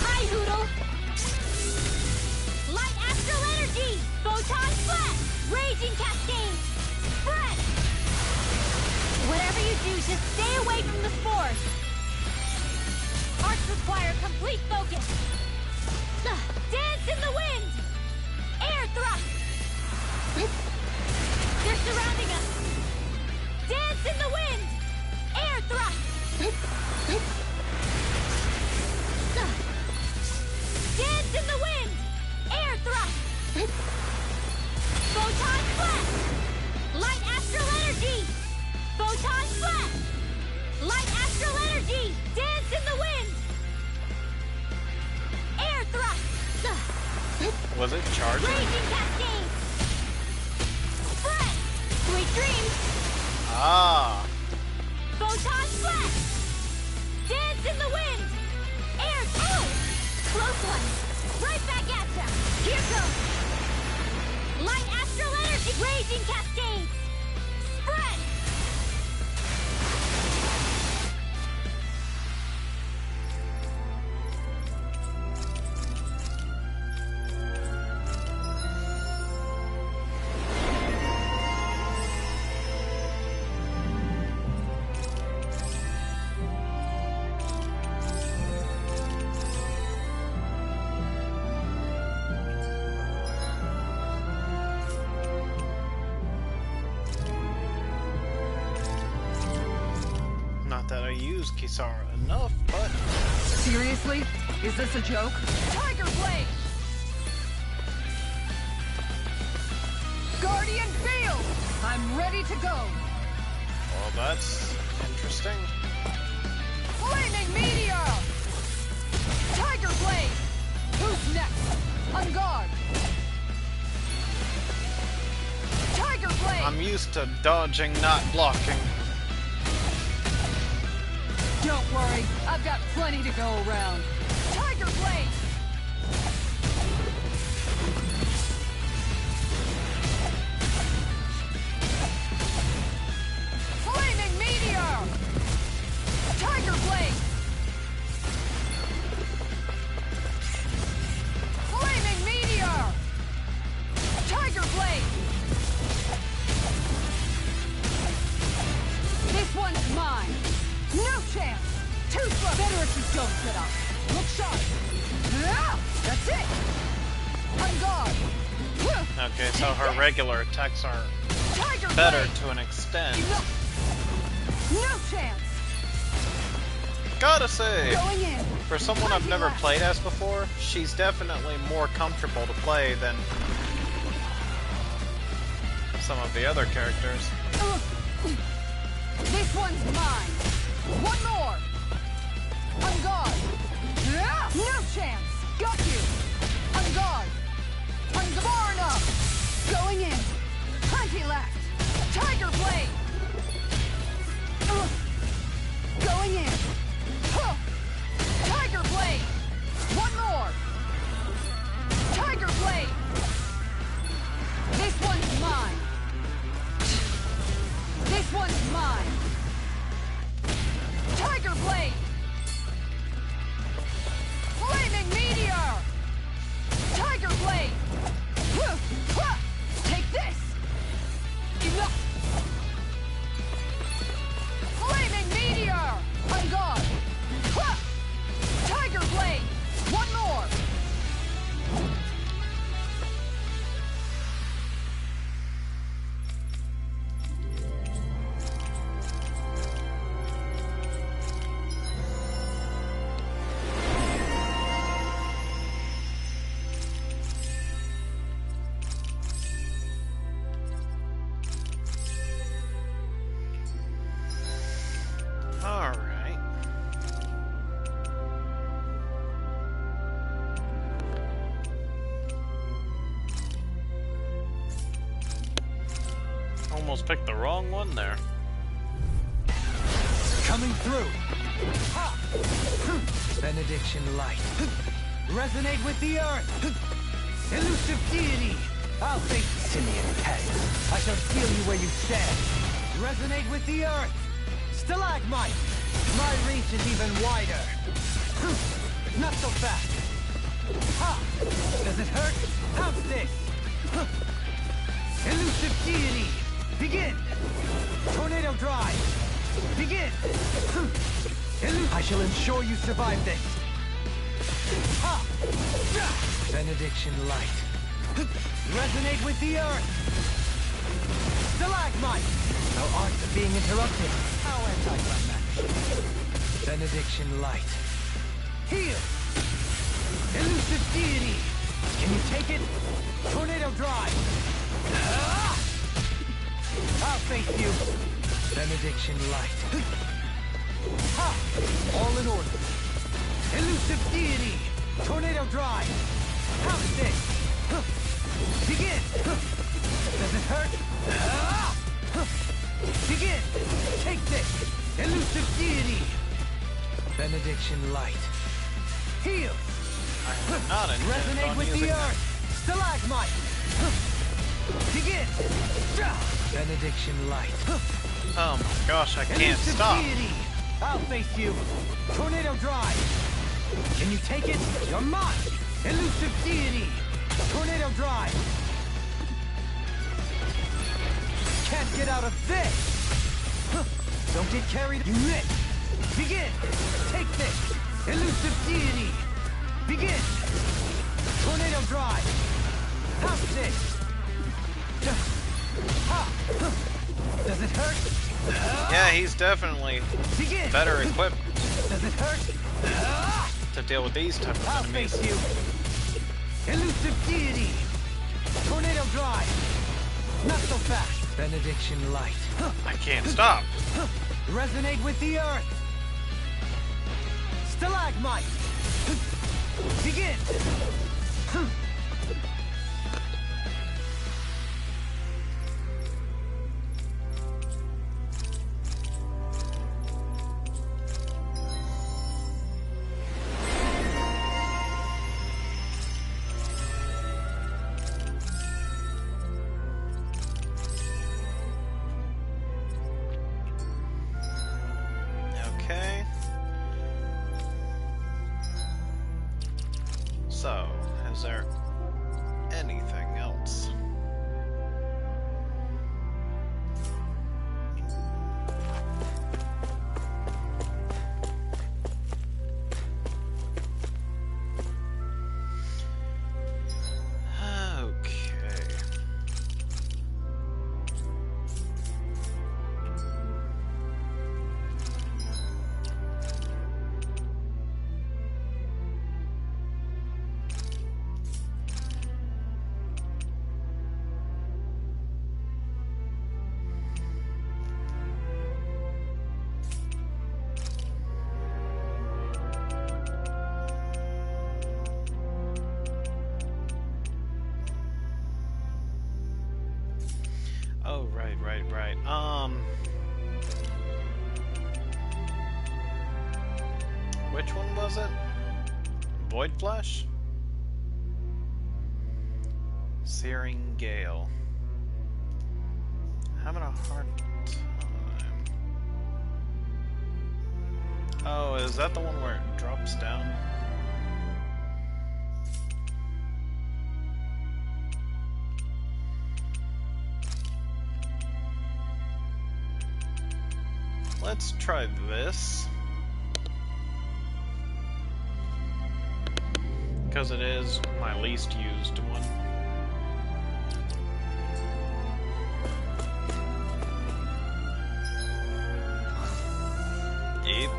Hi, Hoodle! Light Astral Energy! Photon Flash! Raging Cascade! Spread! Whatever you do, just stay away from the spores! Arts require complete focus! Dance in the wind! Air thrust! They're surrounding us! Dance in the wind! Air thrust! Dance in the wind! Air thrust! Photon Flash! Light Astral Energy! Photon Flash! Light Astral Energy! Dance in the wind! Air thrust! Was it charging? Raging Cascade! Spread! Sweet dreams! Ah! Photon Flash! Dance in the wind! Air... Oh! Close one! Right back at ya! Here goes! Light Astral Energy! Raging Cascades! Spread! Not that I use Kisara enough, but... Seriously? Is this a joke? Tiger Blade! Guardian Field! I'm ready to go! Well, that's interesting. Flaming Meteor! Tiger Blade! Who's next? On guard! Tiger Blade! I'm used to dodging, not blocking. Don't worry, I've got plenty to go around. Tiger Blade! Flaming Meteor! Tiger Blade! Flaming Meteor! Tiger Blade! This one's mine! No chance! Too slow! Better if you don't get up! Look sharp! Yeah, that's it! On guard! Okay, so her regular attacks are Tiger better Blade! to an extent. No chance! Gotta say, Going in! for someone I've never played as before, she's definitely more comfortable to play than some of the other characters. This one's mine! One more! On guard! Yeah, no chance! Got you! On guard! Far enough! Going in! Plenty left! Tiger Blade! Going in! Huh. Tiger Blade! One more! Tiger Blade! Almost picked the wrong one there. Coming through. Ha! Benediction light. Resonate with the earth. Elusive deity. I'll face Simeon pest. I shall feel you where you stand. Resonate with the earth. Stalagmite. My reach is even wider. Not so fast. Ha! Does it hurt? How's this? Elusive deity. Begin. Tornado drive. Begin. I shall ensure you survive this. Ha! Benediction light. Resonate with the earth. Stalagmite. Thou art being interrupted. How anticlimactic. Benediction light. Heal. Elusive deity. Can you take it? Tornado drive. I'll face you. Benediction light. Ha! All in order. Elusive deity. Tornado drive. How's this? Begin. Does it hurt? Begin. Take this. Elusive deity. Benediction light. Heal. I am not intended Resonate on with using the that. earth. Stalagmite. Begin. Benediction light. Oh my gosh, I can't Elusive stop. deity. I'll face you. Tornado drive. Can you take it? You're mine. Elusive deity. Tornado drive. Can't get out of this. Don't get carried. You miss. Begin. Take this. Elusive deity. Begin. Tornado drive. How's this? Ha. Does it hurt? Yeah, he's definitely Begin. better equipped Does it hurt? to deal with these type of I'll enemies. face you. Elusive deity. Tornado drive. Not so fast. Benediction light. I can't stop. Resonate with the earth. Stalagmite. Begin. Okay. So, is there anything else? Okay. Oh, right. Which one was it? Void Flash? Searing Gale. Having a hard time. Oh, is that the one where it drops down? Let's try this. Because it is my least used one. Yep.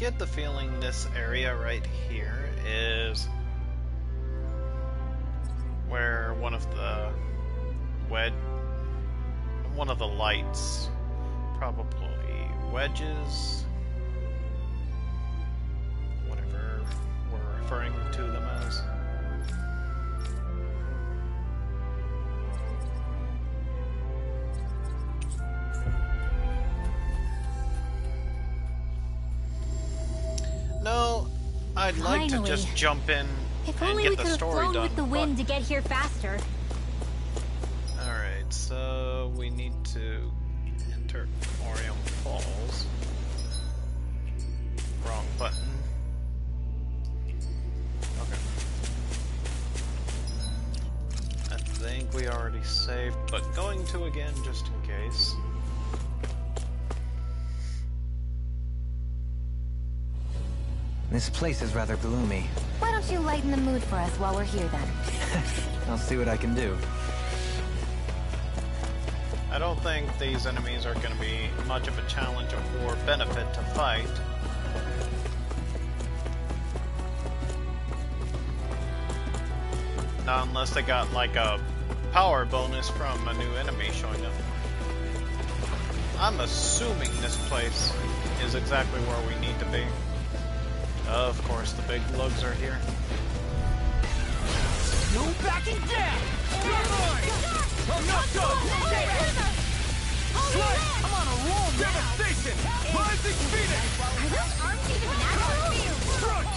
get the feeling this area right here is where one of the lights, probably wedges, whatever we're referring to them as. No, I'd like to just jump in If and only we get could the have story flown done. with the wind to get here faster. Alright, so we need to enter Orium Falls. Wrong button. Okay. I think we already saved, but going to again just in case. This place is rather gloomy. Why don't you lighten the mood for us while we're here then? I'll see what I can do. I don't think these enemies are going to be much of a challenge or benefit to fight. Not unless they got like a power bonus from a new enemy showing up. I'm assuming this place is exactly where we need to be. Of course, the big lugs are here. No backing down! You're mine! I'm not done! Slay! I'm on a roll now! Devastation! Rising Phoenix! Are those arms even natural? Crunch!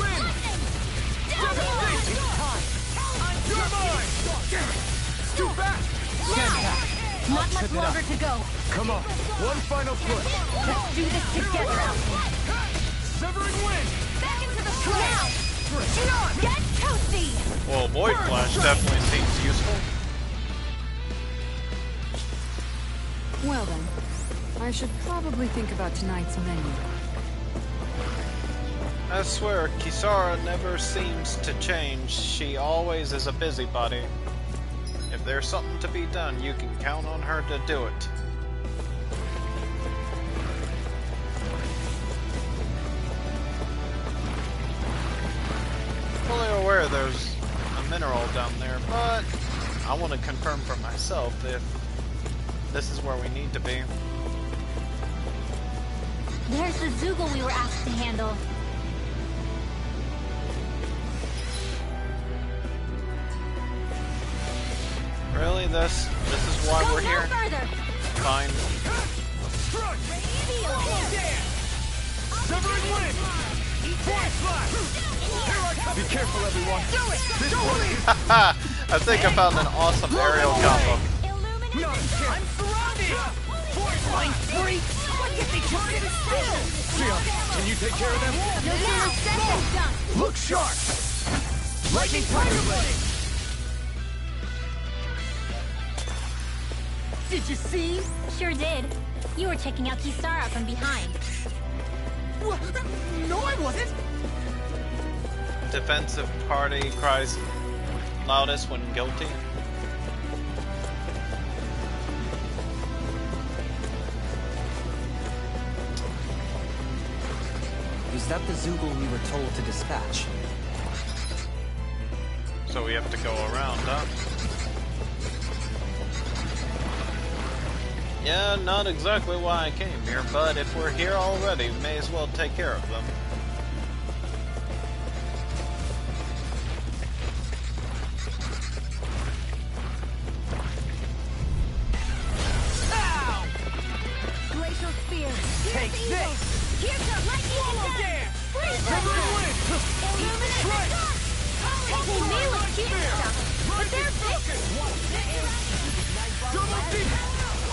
Wind! Devastation! You're mine! Too fast! Not much longer to go. Come on, one final push! Let's do this together, Alpha. Severing wind! Back into the flow! Now! Get toasty! Well, Void Flash definitely seems useful. Well then, I should probably think about tonight's menu. I swear, Kisara never seems to change. She always is a busybody. If there's something to be done, you can count on her to do it. Fully aware there's a mineral down there, but I want to confirm for myself if this is where we need to be. There's the Zoogle we were asked to handle. Really? This is why we're here? Further. Fine. Severing wind! Void Flash! Be careful, everyone! Do it! This way! I think I found an awesome aerial combo. I'm surrounded! Void Flash! Freak! What if they just sit still? Shion, can you take care of them? No sooner said than done. Look sharp! Lightning Tiger Blade! Did you see? Sure did. You were checking out Kisara from behind. What? No, I wasn't! Defensive party cries loudest when guilty. Is that the Zoogle we were told to dispatch? So we have to go around, huh? Yeah, not exactly why I came here, but if we're here already, we may as well take care of them. Ow! Glacial Spear. Take this! Here's the lightning Dance! Freeze Severing wind! Strike! Taking me with cute stuff, but they're Double deep!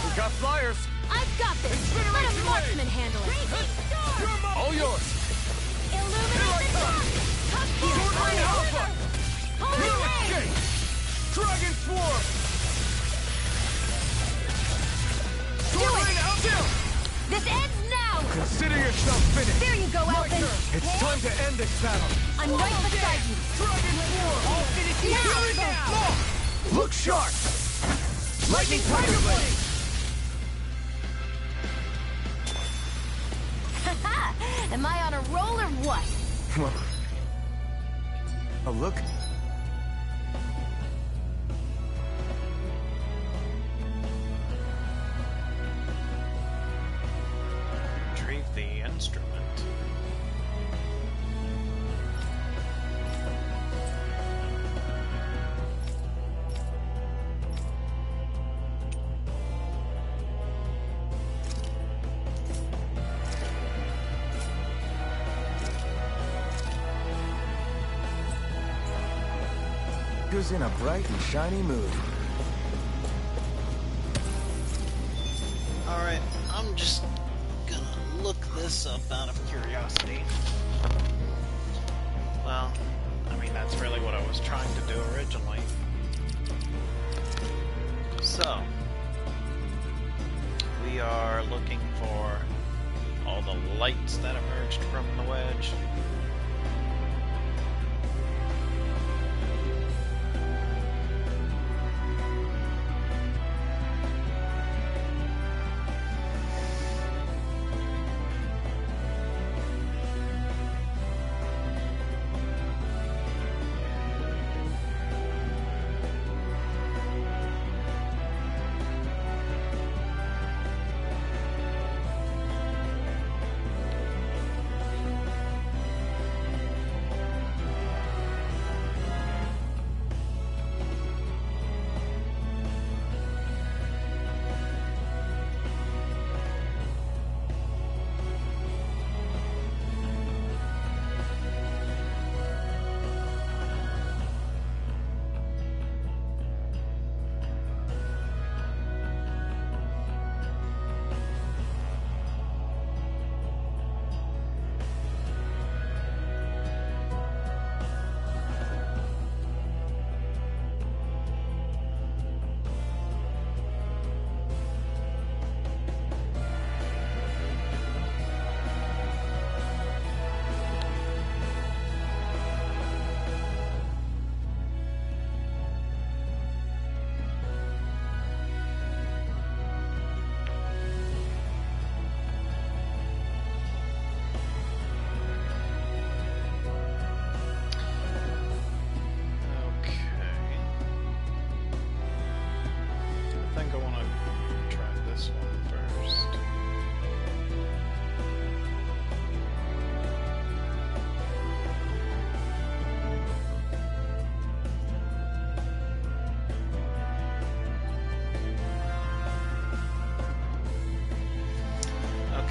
We got flyers! I've got this. Let a marksman handle it. All yours! Illuminate the dark. Come here. Tornado Alpha! Holy New Ray. escape! Dragon Swarm! Tornado Alpha! This ends now. Consider yourself finished! There you go, Elfin. It's time to end this battle! I'm right beside you. Dragon Swarm! All finishing now! Look sharp! Lightning Tiger Blade! Am I on a roll or what? Well... Oh, look. Retrieve the instrument. Who's in a bright and shiny mood? Alright, I'm just gonna look this up out of curiosity. Well, I mean, that's really what I was trying to do originally. So, we are looking for all the lights that emerged from the wedge.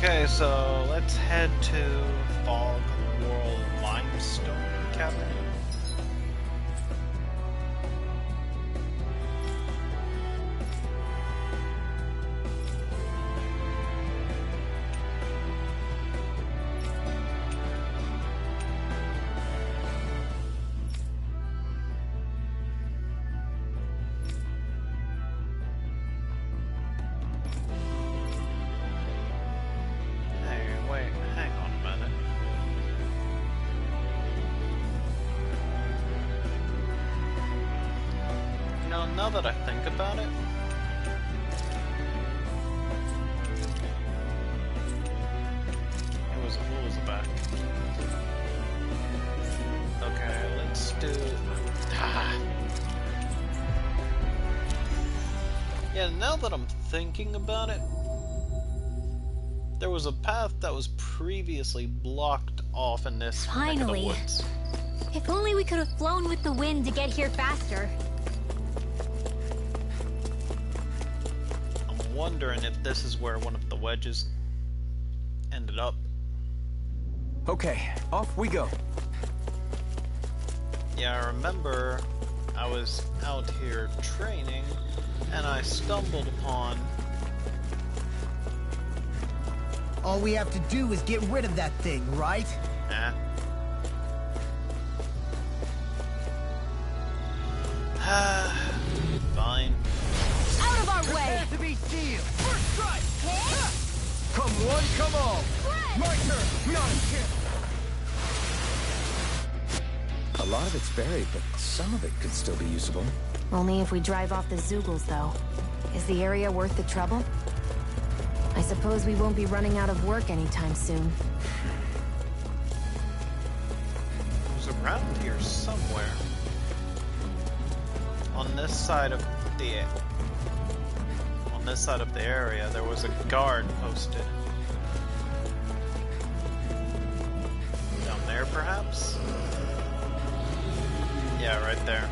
Okay, so let's head to Fog World Limestone Cavern. Now that I think about it, it was back. Okay, let's do. Yeah, now that I'm thinking about it, there was a path that was previously blocked off in this neck of the woods. If only we could have flown with the wind to get here faster. Wondering if this is where one of the wedges ended up. Okay, off we go. Yeah, I remember I was out here training and I stumbled upon... All we have to do is get rid of that thing, right? Eh. Fine. Out of our way! To be sealed. First strike! Come one, come all! My turn! Not a chance! A lot of it's buried, but some of it could still be usable. Only if we drive off the Zeugles, though. Is the area worth the trouble? I suppose we won't be running out of work anytime soon. around here somewhere. On this side of the area, there was a guard posted. Down there, perhaps? Yeah, right there.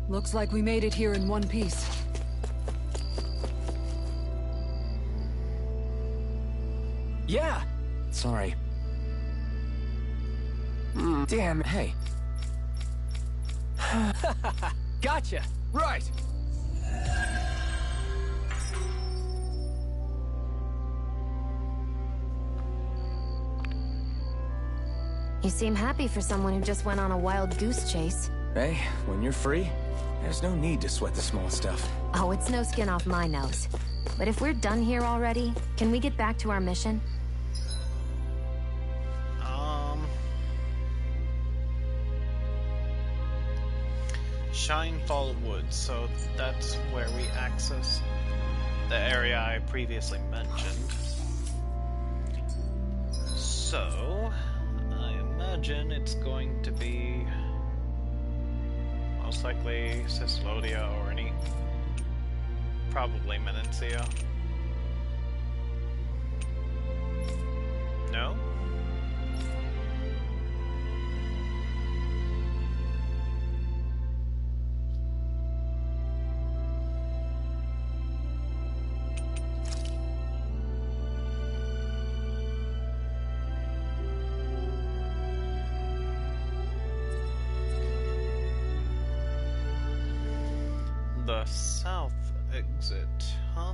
Looks like we made it here in one piece. Yeah! Sorry. Damn, hey. Gotcha! Right! You seem happy for someone who just went on a wild goose chase. Hey, when you're free, there's no need to sweat the small stuff. Oh, it's no skin off my nose. But if we're done here already, can we get back to our mission? Shinefall Woods, so that's where we access the area I previously mentioned. So, I imagine it's going to be most likely Cyslodia or probably Menancia. No? The south exit, huh?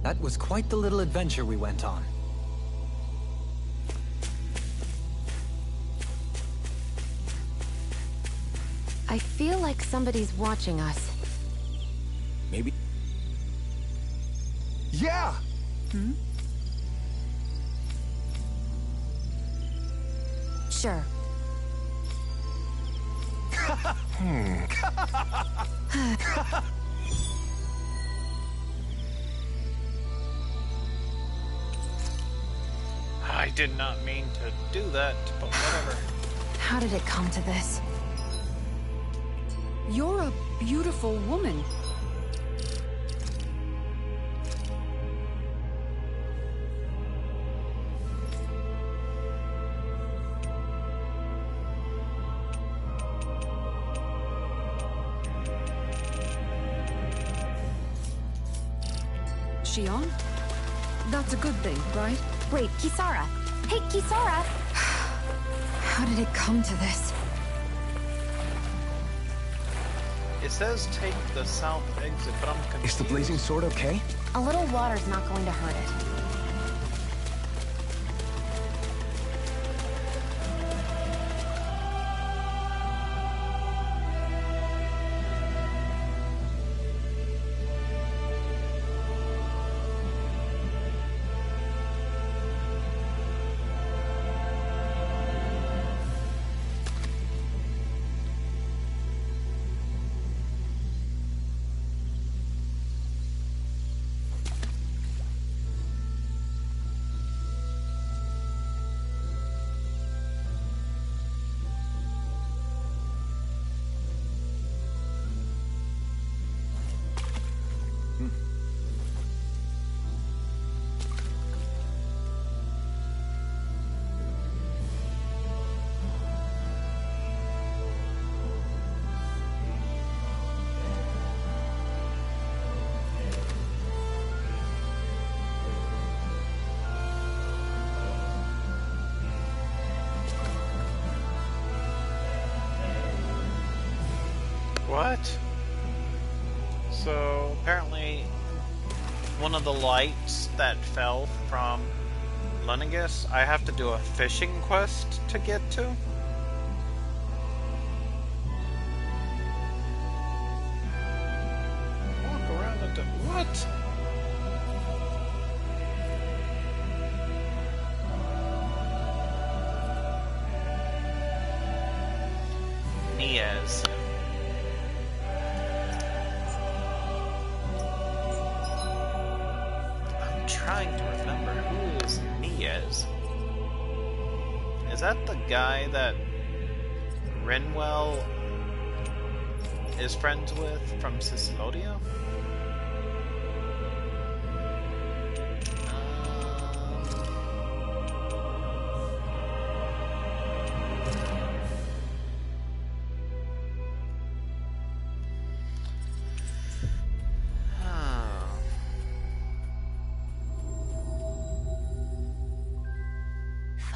That was quite the little adventure we went on. I feel like somebody's watching us. Maybe... Yeah! Sure. I did not mean to do that, but whatever. How did it come to this? You're a beautiful woman. Shion? That's a good thing, right? Wait, Kisara! Hey, Kisara! How did it come to this? It says take the south exit, but I'm confused. Is the blazing sword okay? A little water's not going to hurt it. What? So apparently one of the lights that fell from Lenegis, I have to do a fishing quest to get to? Walk around the... What? Niez. I'm trying to remember who is Niez. Is that the guy that Rinwell is friends with from Cyclodia?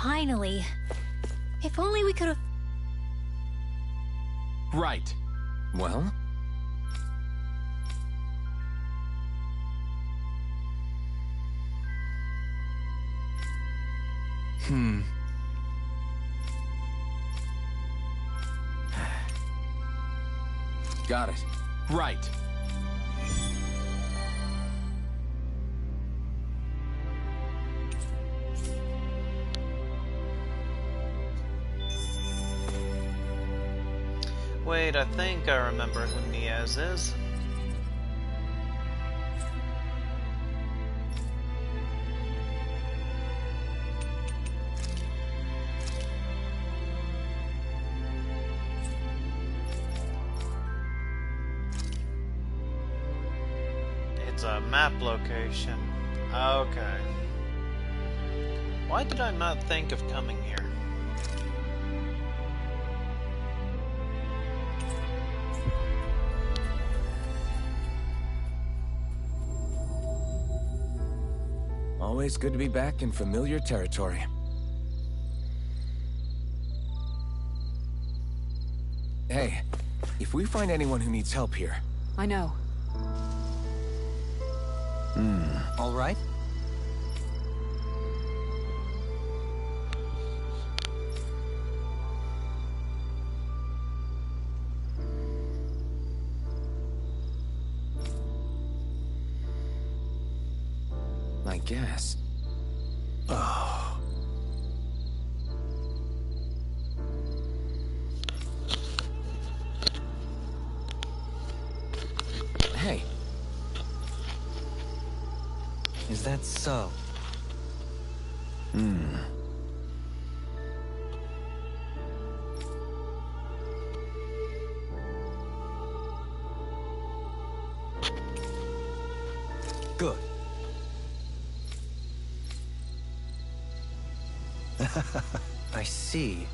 Finally. If only we could have... Right. Well? Got it. Right. Wait, I think I remember who Niez is. It's a map location. Okay. Why did I not think of coming here? Always good to be back in familiar territory. Hey, if we find anyone who needs help here... I know. All right? I guess. Oh. Hey. Is that so? Good. I see.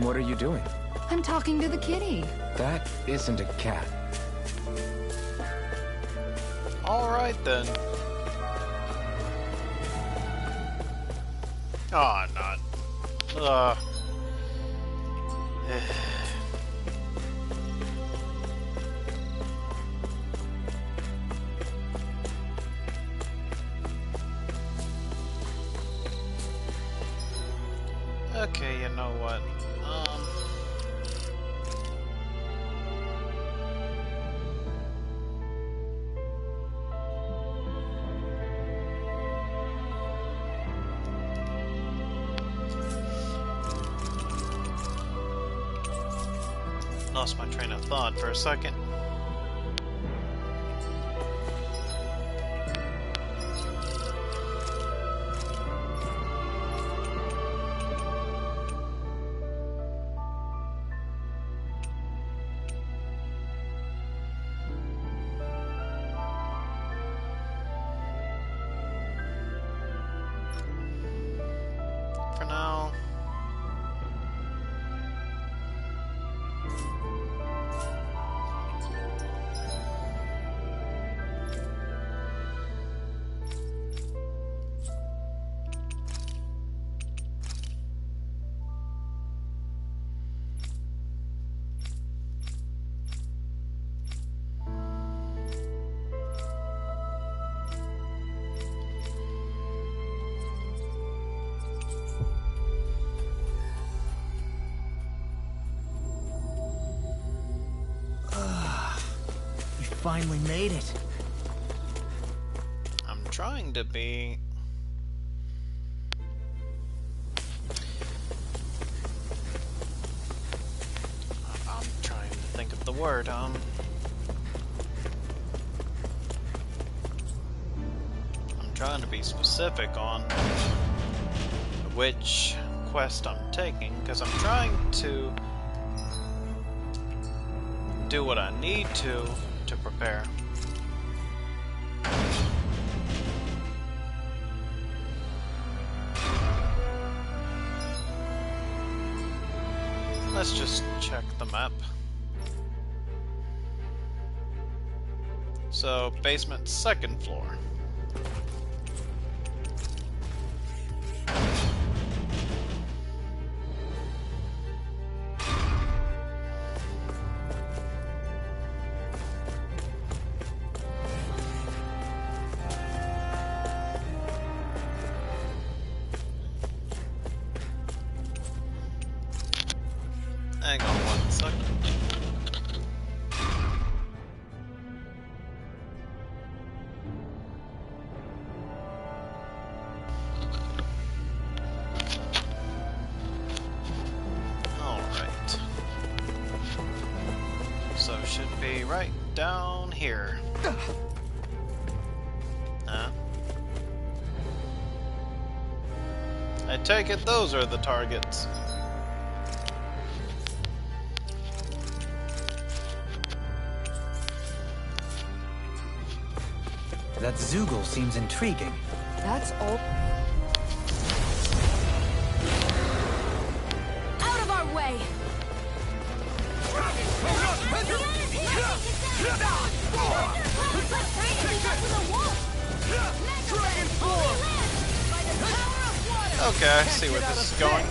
What are you doing? I'm talking to the kitty. That isn't a cat. Alright then. Oh, not. Okay, you know what? Lost my train of thought for a second. For now, We finally made it. I'm trying to be... I'm trying to think of the word, I'm trying to be specific on which quest I'm taking, because I'm trying to do what I need to prepare. Let's just check the map. So, basement, second floor. Hang on 1 second. Alright. So should be right down here. I take it those are the targets. That Zoogle seems intriguing. That's all. Out of our way! Okay, I see where this is going.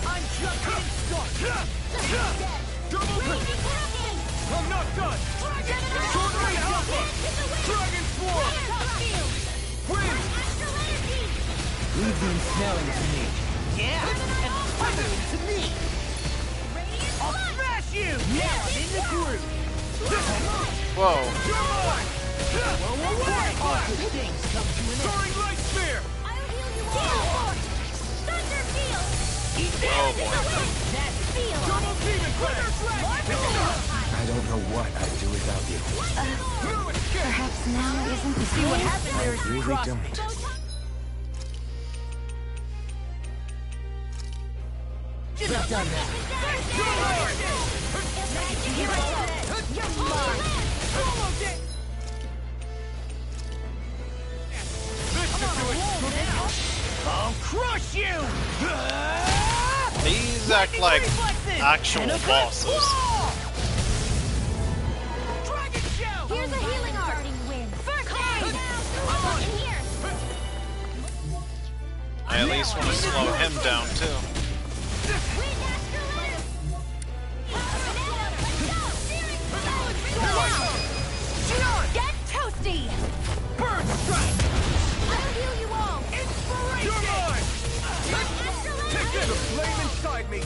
I'm not done! Tornado Alpha! Dragon Swarm! Wind! Leave the ensnaring to me. Yeah, and fire to me. I'll smash you! Now I'm in the groove. Whoa. All good things come to an end. Soaring Light Spear! Oh boy. Double Demon Blast! I don't know what I'd do without you. Perhaps now isn't the See what time. happened there is I really crossed don't. me. Shouldn't have done that. I'll crush you! These act like actual bosses. Dragon Show! Here's a healing arc. First aid. In here. I at least want to slow him down too. Get toasty. Bird strike! I'll heal you all. You're mine! Take it! The flame inside me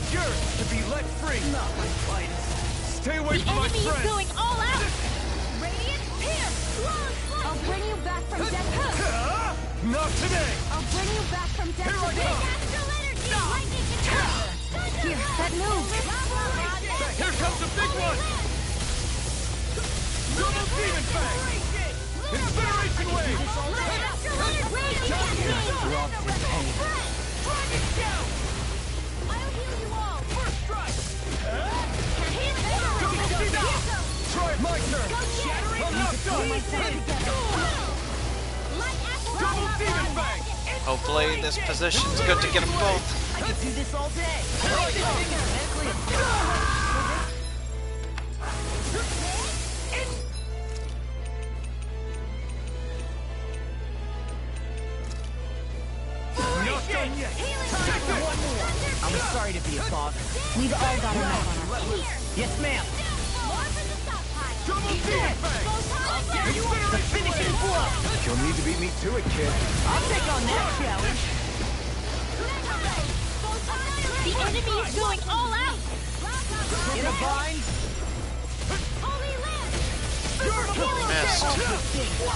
free! Not my finest. Stay away from my Enemy is friend! going all out! Radiant Pierce! I'll bring you back from death. Not today! I'll bring you back from death. Here I Big come. astral energy! Lightning control! Here, that move! Here comes the big one! Double Demon Fang! Incineration Wave! Astral energy! Dropped in pain. Dragon Shout! I'll heal you all! First strike! Double Demon! Try my turn! Shattering! I'm not done! Double Demon Fang! Hopefully this position's good to get them both. I could do this all day. Not done yet! Take this! I'm sorry to be a bother. We've all got enough on our plate. Yes, ma'am. Double Demon Fang! The Incineration finishing Wave! blow. You'll need to beat me to it, kid. I'll take on that challenge. The enemy is going all out! In a bind. Missed.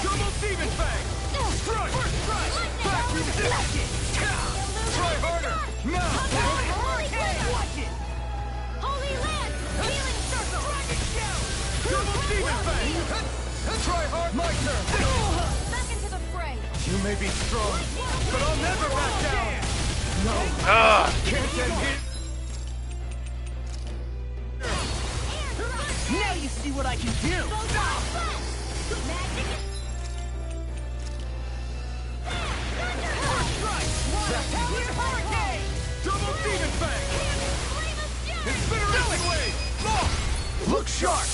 Double Demon Fang! Strike! Back resist! Try harder! Now! Watch it. Holy Lance! Healing Circle! Double Demon Fang! Try hard, my turn! Back into the fray! You may be strong, but I'll never back down! Ugh. Can't end here! Now you see what I can do. Double Demon Fang! Incineration Wave! Look sharp!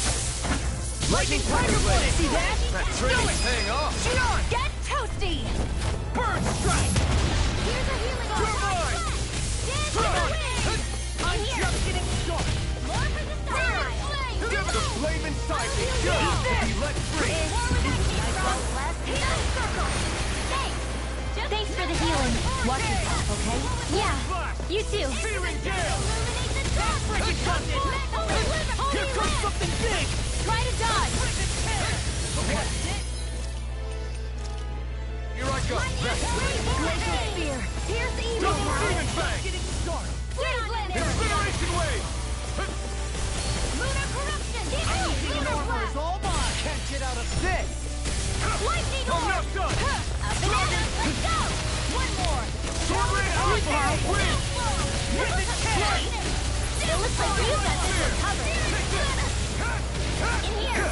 Lightning Tiger Blade. See that? That training's paying off! Shion, Get toasty! burn strike. Here's a healing orb! Goodbye! Dance Try. in the wind! I'm just getting started. More for the style! The flame inside me just to be let free! Healing Circle! Thanks for the healing. Watch yourself, okay? Yeah, you too. Searing Gale! Here comes something big. Try to dodge. Here I go! Glacial Spear. Here's evil Double now. Demon Fang! Getting started. Incineration Wave! Lunar Corruption. Demon Lunar armor is Blast. all mine. Can't get out of this. Lightning I'm Orb. not done! Up and in. Let's go. One more. Sword Rain Outpower! Win! It looks like you got this one covered. In here.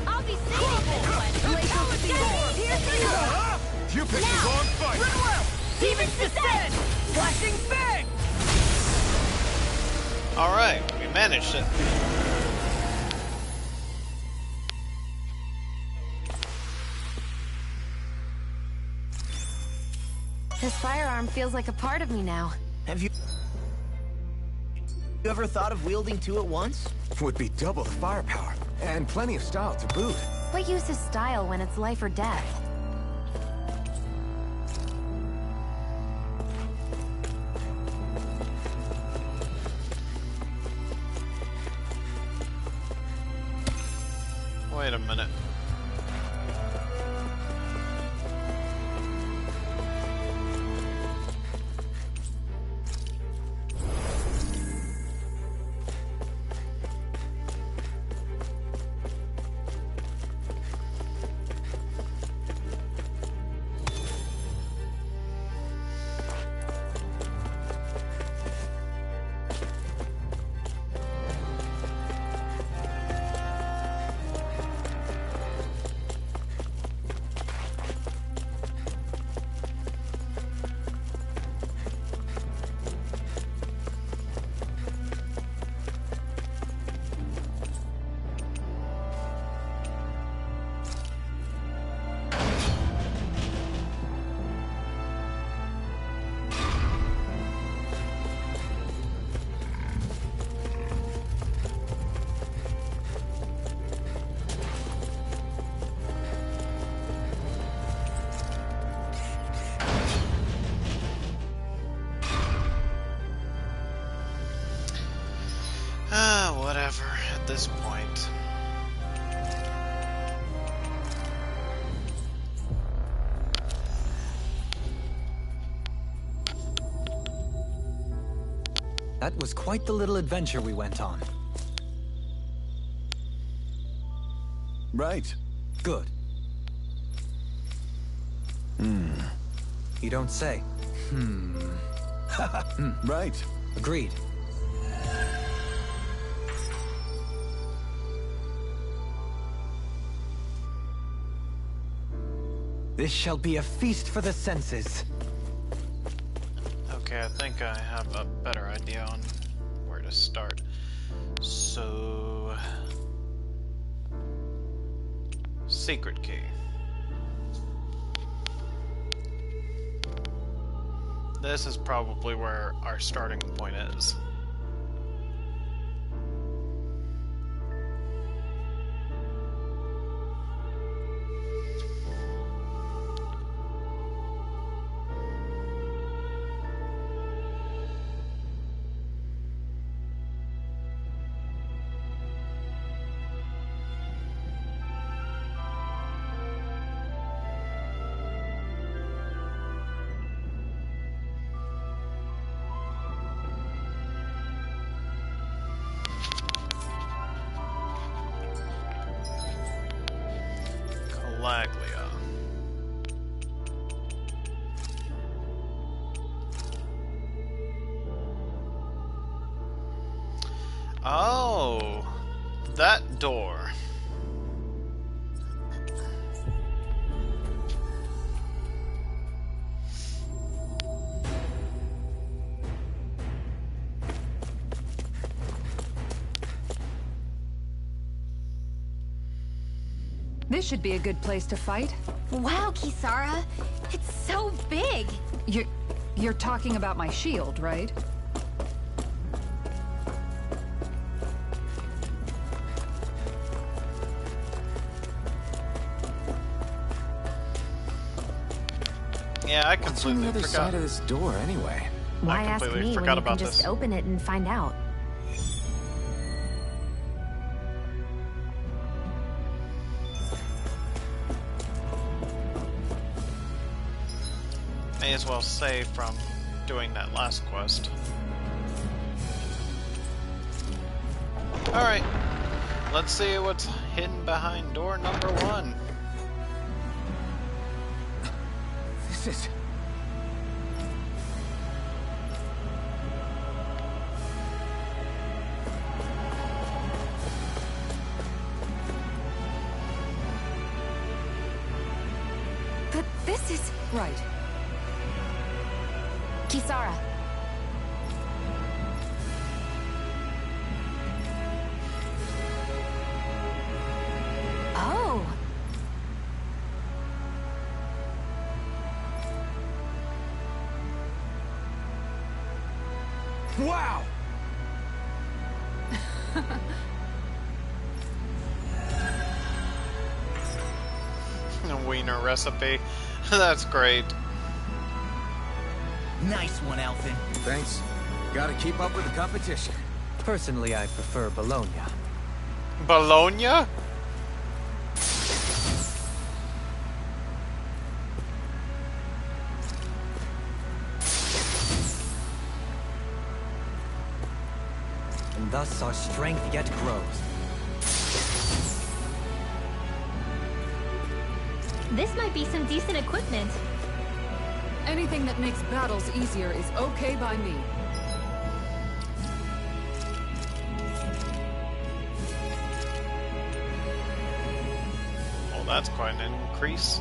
I'll be saving this one. Glacial Spear. Here's the orb. You picked the wrong fight! Demons descend. Flashing Fang. Alright, we managed it. This firearm feels like a part of me now. Have you ever thought of wielding two at once? Would be double the firepower, and plenty of style to boot. What use is style when it's life or death? Wait a minute. whatever at this point. That was quite the little adventure we went on. Right. Good. You don't say. Right. Agreed. This shall be a feast for the senses. Okay, I think I have a better idea on where to start. So... secret key. This is probably where our starting point is. Laglia. Oh, that door. This should be a good place to fight. Wow, Kisara! It's so big! You're talking about my shield, right? Yeah, I What's on completely the other forgot. side of this door, anyway? Why ask completely me when forgot you can about just this. open it and find out? May as well save from doing that last quest. Alright, let's see what's hidden behind door number 1. This is... But this is... Right. Kisara. Oh. Wow! A wiener recipe. That's great. Nice one, Alphen. Thanks. Gotta keep up with the competition. Personally, I prefer Bologna. Bologna? And thus our strength yet grows. This might be some decent equipment. Anything that makes battles easier is okay by me. Well, that's quite an increase.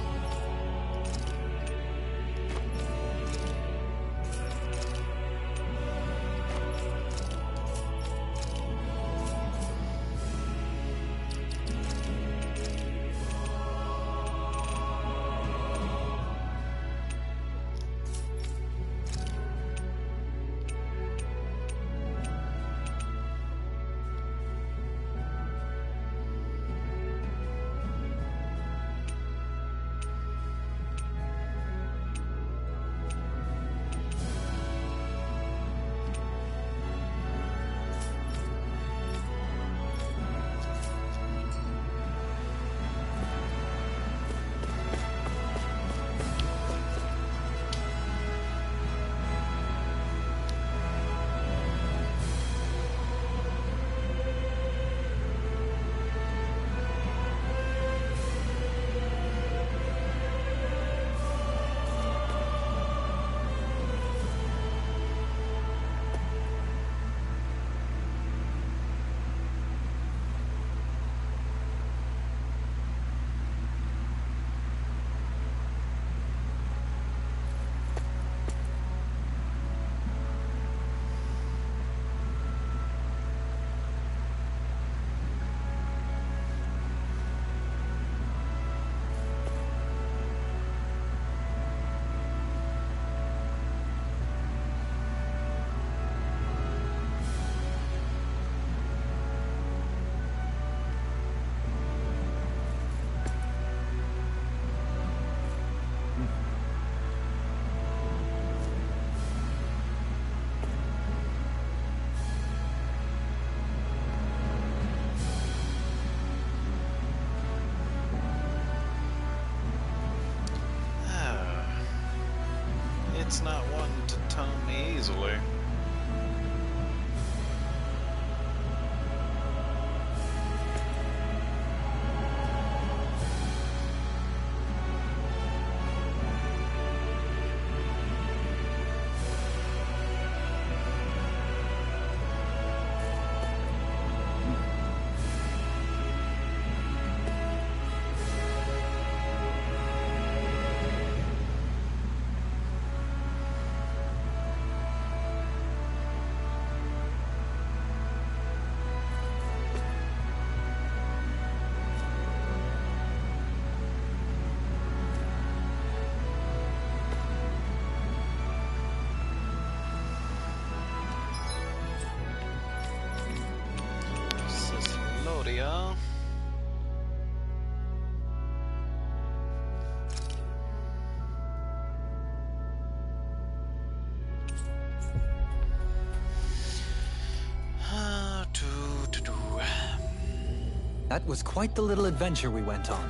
It's not one to tone me easily. Cyslodia. That was quite the little adventure we went on.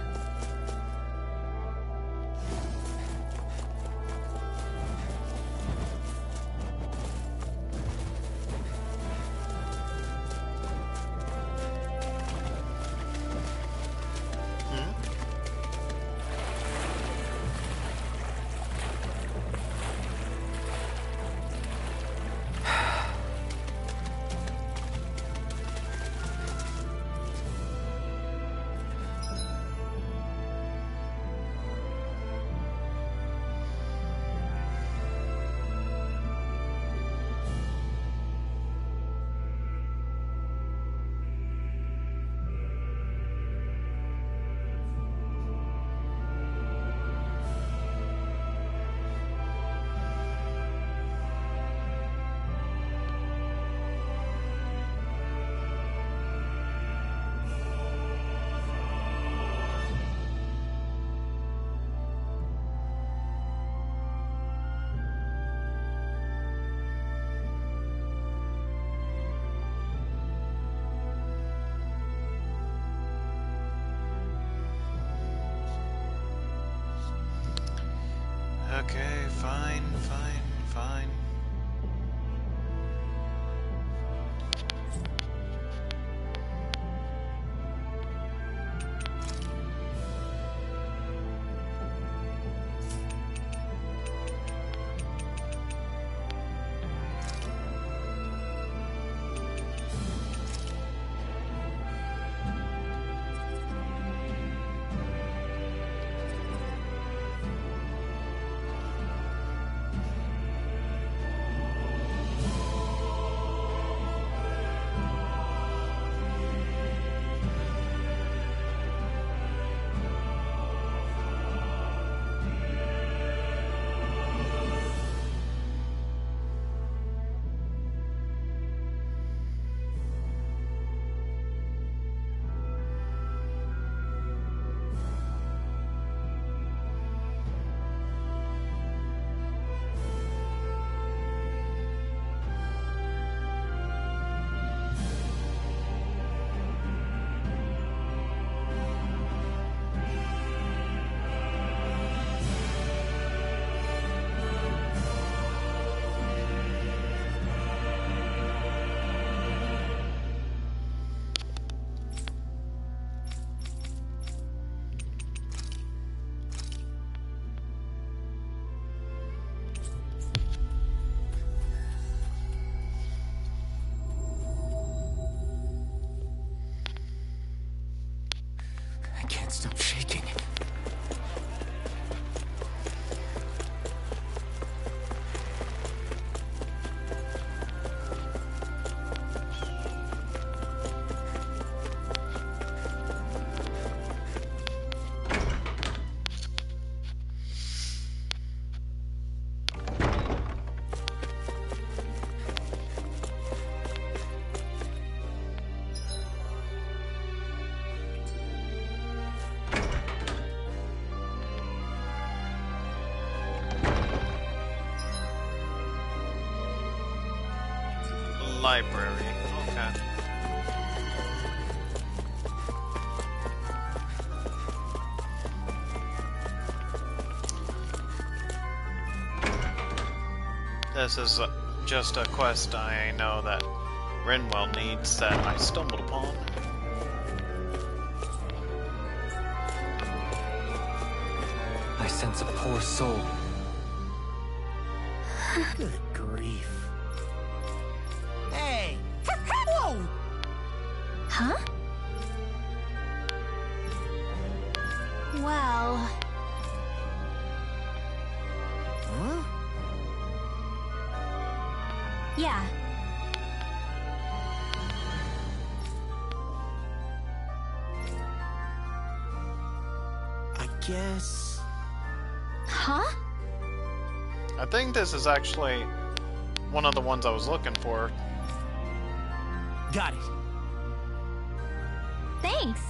Okay, fine. This is just a quest I know that Rinwell needs that I stumbled upon. I sense a poor soul. Good grief. Hey! Whoa! Huh? Well... Huh? Yeah. I guess... Huh? I think this is actually one of the ones I was looking for. Got it. Thanks.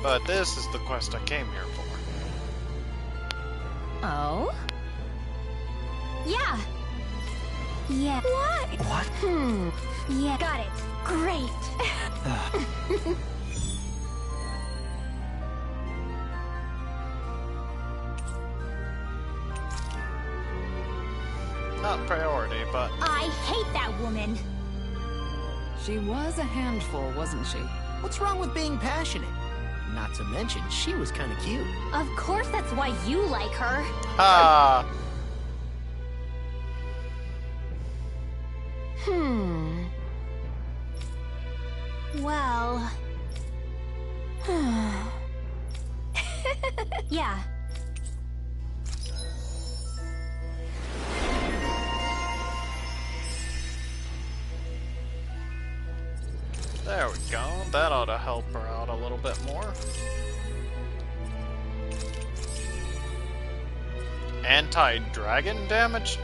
But this is the quest I came here for. Oh? Yeah. Yeah. What? Yeah. Got it. Great. Not priority, but... I hate that woman. She was a handful, wasn't she? What's wrong with being passionate? Not to mention, she was kind of cute. Of course that's why you like her. Ah! Well... yeah. There we go. That ought to help her out a little bit more. Anti-dragon damage?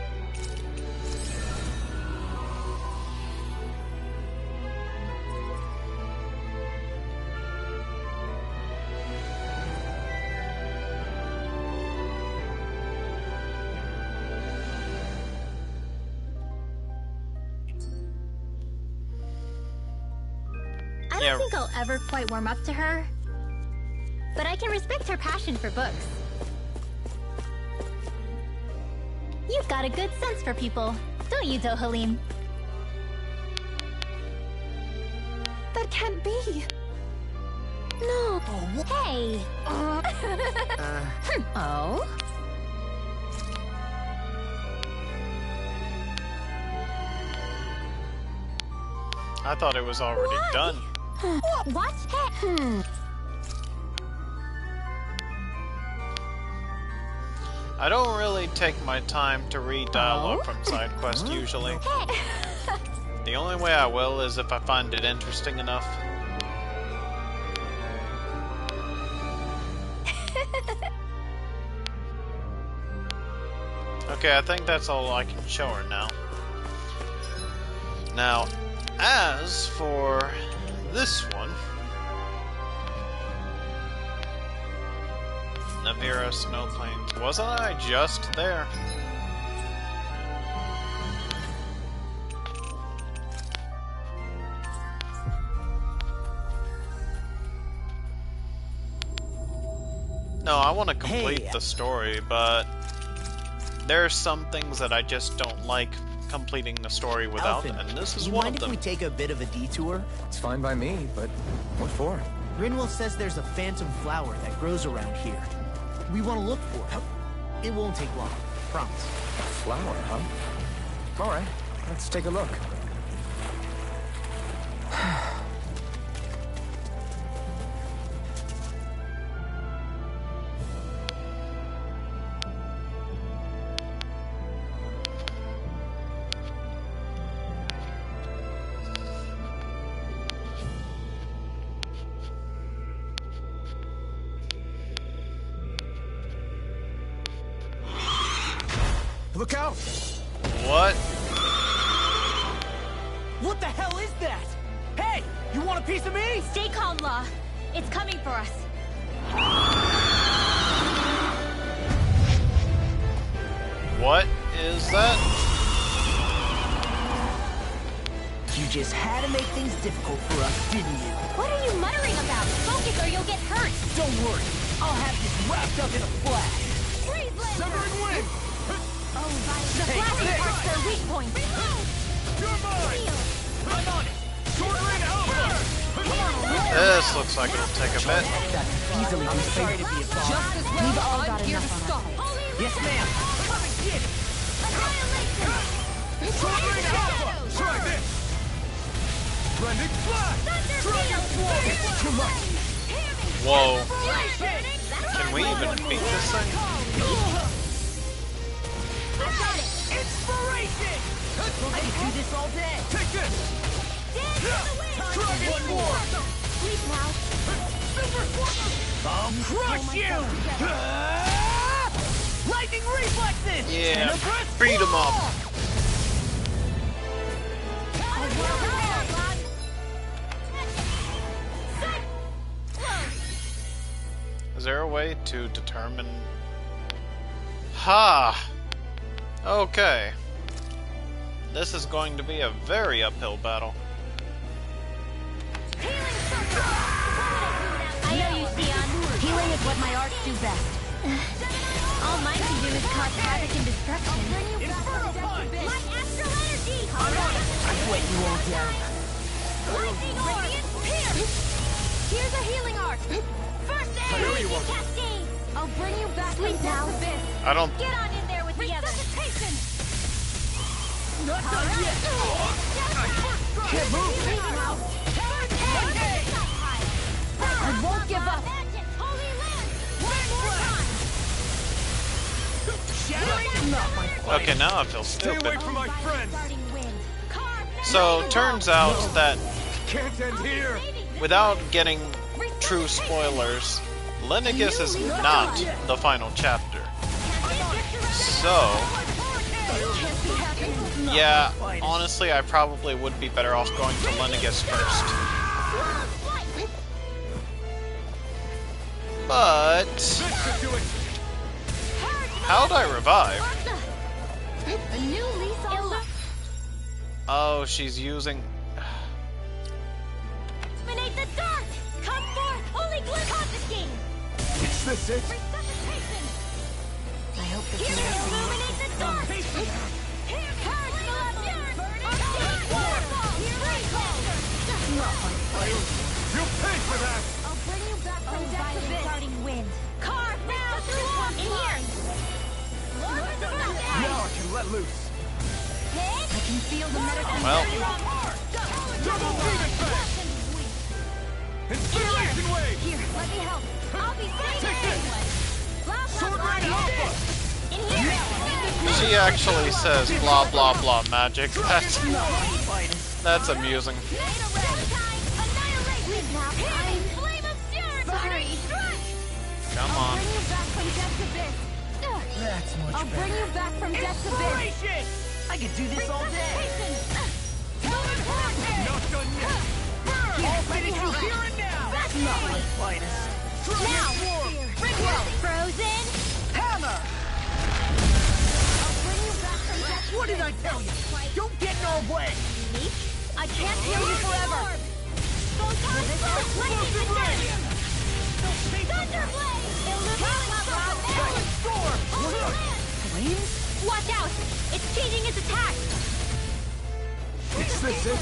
I don't think I'll ever quite warm up to her. But I can respect her passion for books. You've got a good sense for people, don't you, Dohalim? That can't be. No. Hey! Oh? I thought it was already done. What? I don't really take my time to read dialogue from side quests usually. The only way I will is if I find it interesting enough. Okay, I think that's all I can show her now. Now, as for this one, Navira Snow Plains, wasn't I just there? No, I want to complete the story, but there's some things that I just don't like completing the story without, Alphen, and this is you one mind of if them. we take a bit of a detour? It's fine by me, but what for? Rinwell says there's a phantom flower that grows around here. We want to look for it. It won't take long, promise. A flower, huh? All right, let's take a look. Look out! What? What the hell is that? Hey, you want a piece of me? Stay calm, Law. It's coming for us. What is that? You just had to make things difficult for us, didn't you? What are you muttering about? Focus or you'll get hurt. Don't worry. I'll have this wrapped up in a flash. Freeze Lancer. Severing wind! Oh, the flashing part's their weak point. Reload. You're mine! I'm on it! Sword Rain Alpha! This looks like it'll take a bit. Easily I'm sorry to be a bother. Just as well. We've all got enough on our plates. Yes, ma'am. Come and get it. Sword Rain Alpha! Try this! Blending Flash! Dragon Swarm! It's too much. Whoa. Can we even beat this thing? Inspiration! I can do this all day. Take this! Dragon Swarm! Sleep now. Super Swarm! I'll crush you! Lightning reflexes! Yeah, Tenebris beat 'em up. Is there a way to determine... Ha! Okay. This is going to be a very uphill battle. I know you, Sion. Healing is what my arts do best. All mine can do is cause havoc and destruction. Inferno Punch! My astral energy! I've let you all down. Lightning Orb! Pierce! Here's a healing art! First aid! Raging Cascade! I'll bring you back from death's abyss! I don't... Get on in there with the others! Resuscitation! Not done yet. Can't move. I won't give up! Holy Land! One more time! Not my fault. Okay, now I feel Stay away stupid. from my friends! Starting wind. Carve So, turns out that Can't end here! without getting true spoilers, Lenegis is not the final chapter. So, yeah, honestly, I probably would be better off going to Lenegis first. But This should do it! how'd I revive? A new lease on life. Oh, she's using... Illuminate the dark! Come forth, holy glimpse! Confiscate! Is this it? Resuscitation! I hope this Here, illuminate the dark! Here, purge malevolence! Arcane waterfall! You pay for that! I'll bring you back from death's abyss! Starting wind! Carve now through in here! Now I can let loose! I can feel the medicine. Well. Double Demon Fang! Incineration Wave! Here, let me help. I'll be safe anyway. Sword Rain Alpha! In here! She actually says blah blah blah magic. That's amusing. Come on. That's much I'll bring you back from death's abyss. Inspiration! I could do this all day. Not done yet! I'll finish you here and now. That's not my finest. Now, Frozen. Hammer! I'll bring you back from death's What did I tell you? Don't get in our way. Unique. I can't heal you forever. Photon Spark, lightning condemn. Thunderblade. Illuminate Storm! Flames? Watch out! It's changing its attack. Is this it?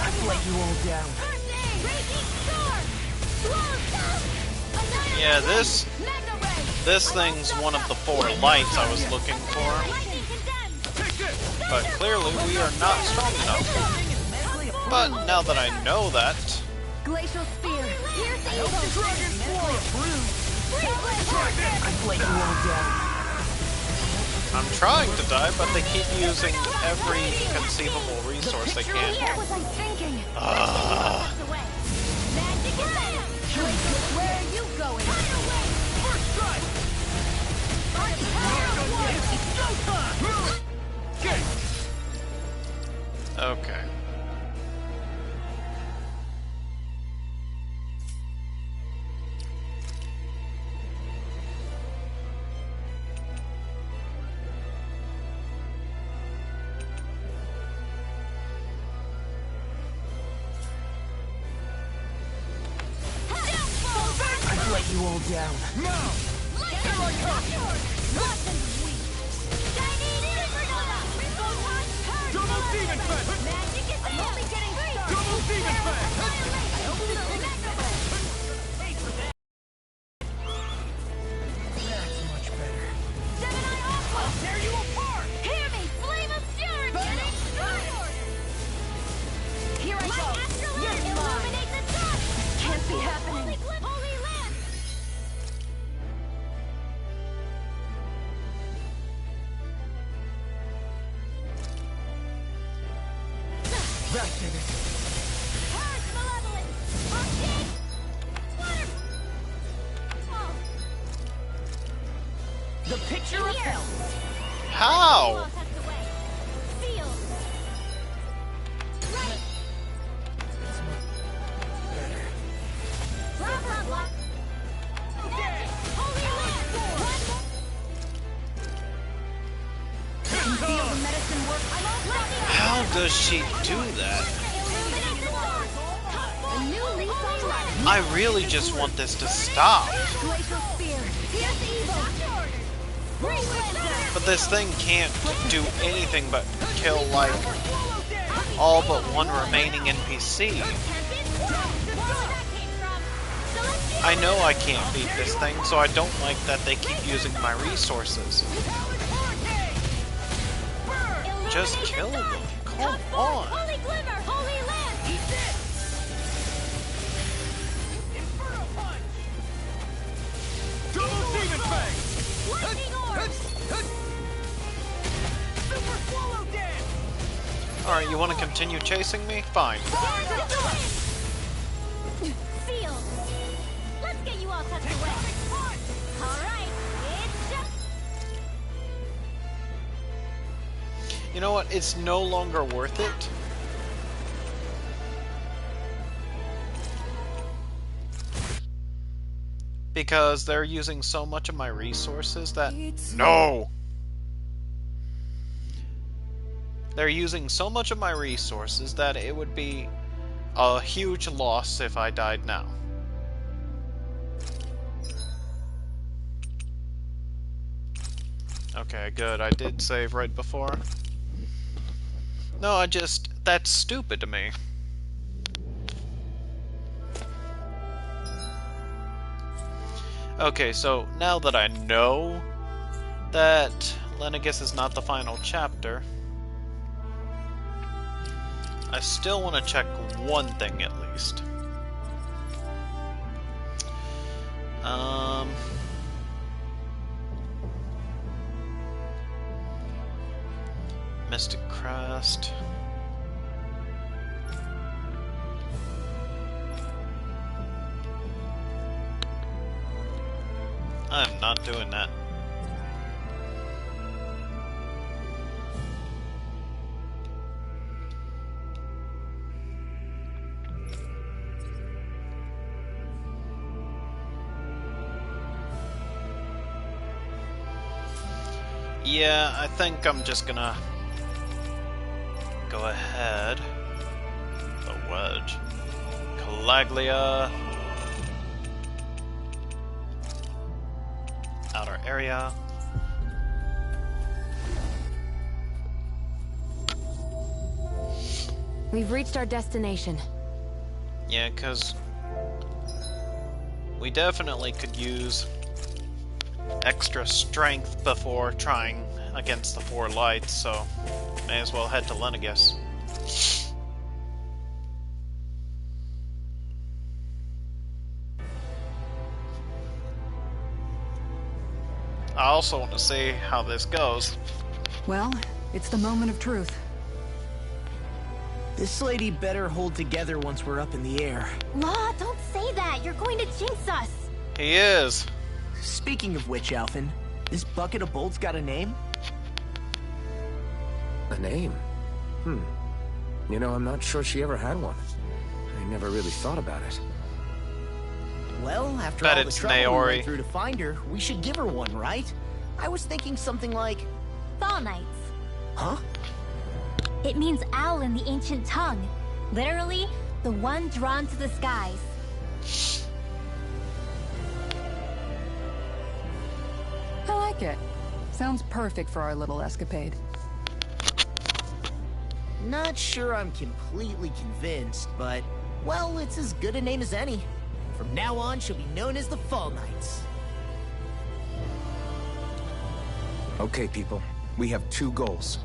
I've let you all down. First aid. Raging Storm. Yeah, this thing's one of the 4 lights I was looking for, Lightning condemned. Take this! but clearly we are not strong enough. But now that I know that, Glacial spear. Dragon Swarm! I've let you all down. I'm trying to die, but they keep using every conceivable resource they can. What was I thinking? Magic and venom. Where are you going? First strike! Okay. you all down. Now! Here I come! Double Demon Fang! Double Demon Fang! That's much better. I'll tear you apart! Hear me! Flame of Fury! Getting stronger! Here I go! Illuminate the dark! Can't be happening! Holy Lance! That did it. Purge Malevolence! Arcane! Water! Oh. The picture of hell. How? Seal! Right! Better. Blah, blah, blah! Holy Lance! Feel the medicine work. How does she do that? Illuminate the dark! A new lease on life! I really just want this to stop. Glacial Spear! Pierce evil! Ring Cleanser! But this thing can't do anything but kill, like, all but one remaining NPC. I know I can't beat this thing, so I don't like that they keep using my resources. Just kill them. Come on. Holy Glimmer! Holy Lance! Eat it! Inferno Punch! Double Demon Fang! Lightning Orb! Super Swallow Dance! Alright, you want to continue chasing me? Fine. Seal! Let's get you all tucked away! Alright, it's just... You know what? It's no longer worth it. Because they're using so much of my resources that... No! They're using so much of my resources that it would be a huge loss if I died now. Okay, good. I did save right before. No, that's stupid to me. Okay, so now that I know that Lenegis is not the final chapter, I still want to check one thing at least. Mystic Crest. I'm not doing that. Yeah, I think I'm just gonna go ahead. The wedge. Calaglia. Outer area. We've reached our destination. Yeah, because we definitely could use extra strength before trying against the Four Lights, so may as well head to Lenegis. I also want to see how this goes. Well, it's the moment of truth. This lady better hold together once we're up in the air. Law, don't say that. You're going to jinx us. He is. Speaking of which, Alphen, this bucket of bolts got a name? A name? You know, I'm not sure she ever had one. I never really thought about it. Well, after Bet all the it's trouble we Naori. went through to find her, we should give her one, right? I was thinking something like... Fall Knights. Huh? It means owl in the ancient tongue. Literally, the one drawn to the skies. it. Sounds perfect for our little escapade. Not sure I'm completely convinced, but, well, it's as good a name as any. From now on, she'll be known as the Fall Knights. Okay, people. We have two goals.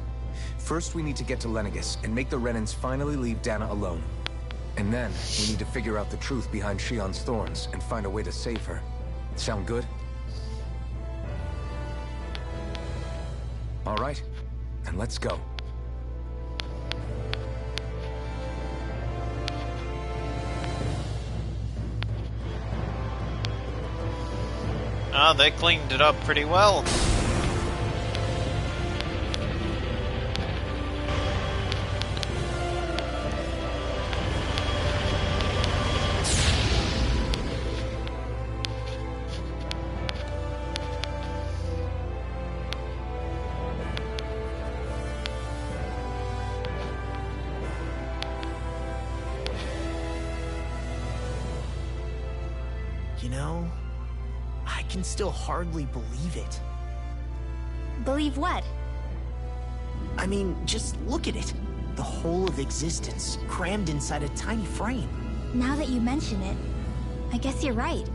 First, we need to get to Lenegis and make the Renans finally leave Dana alone. And then, we need to figure out the truth behind Shionne's thorns and find a way to save her. Sound good? All right, then let's go. Ah, they cleaned it up pretty well. You know, I can still hardly believe it. Believe what? I mean, just look at it. The whole of existence, crammed inside a tiny frame. Now that you mention it, I guess you're right.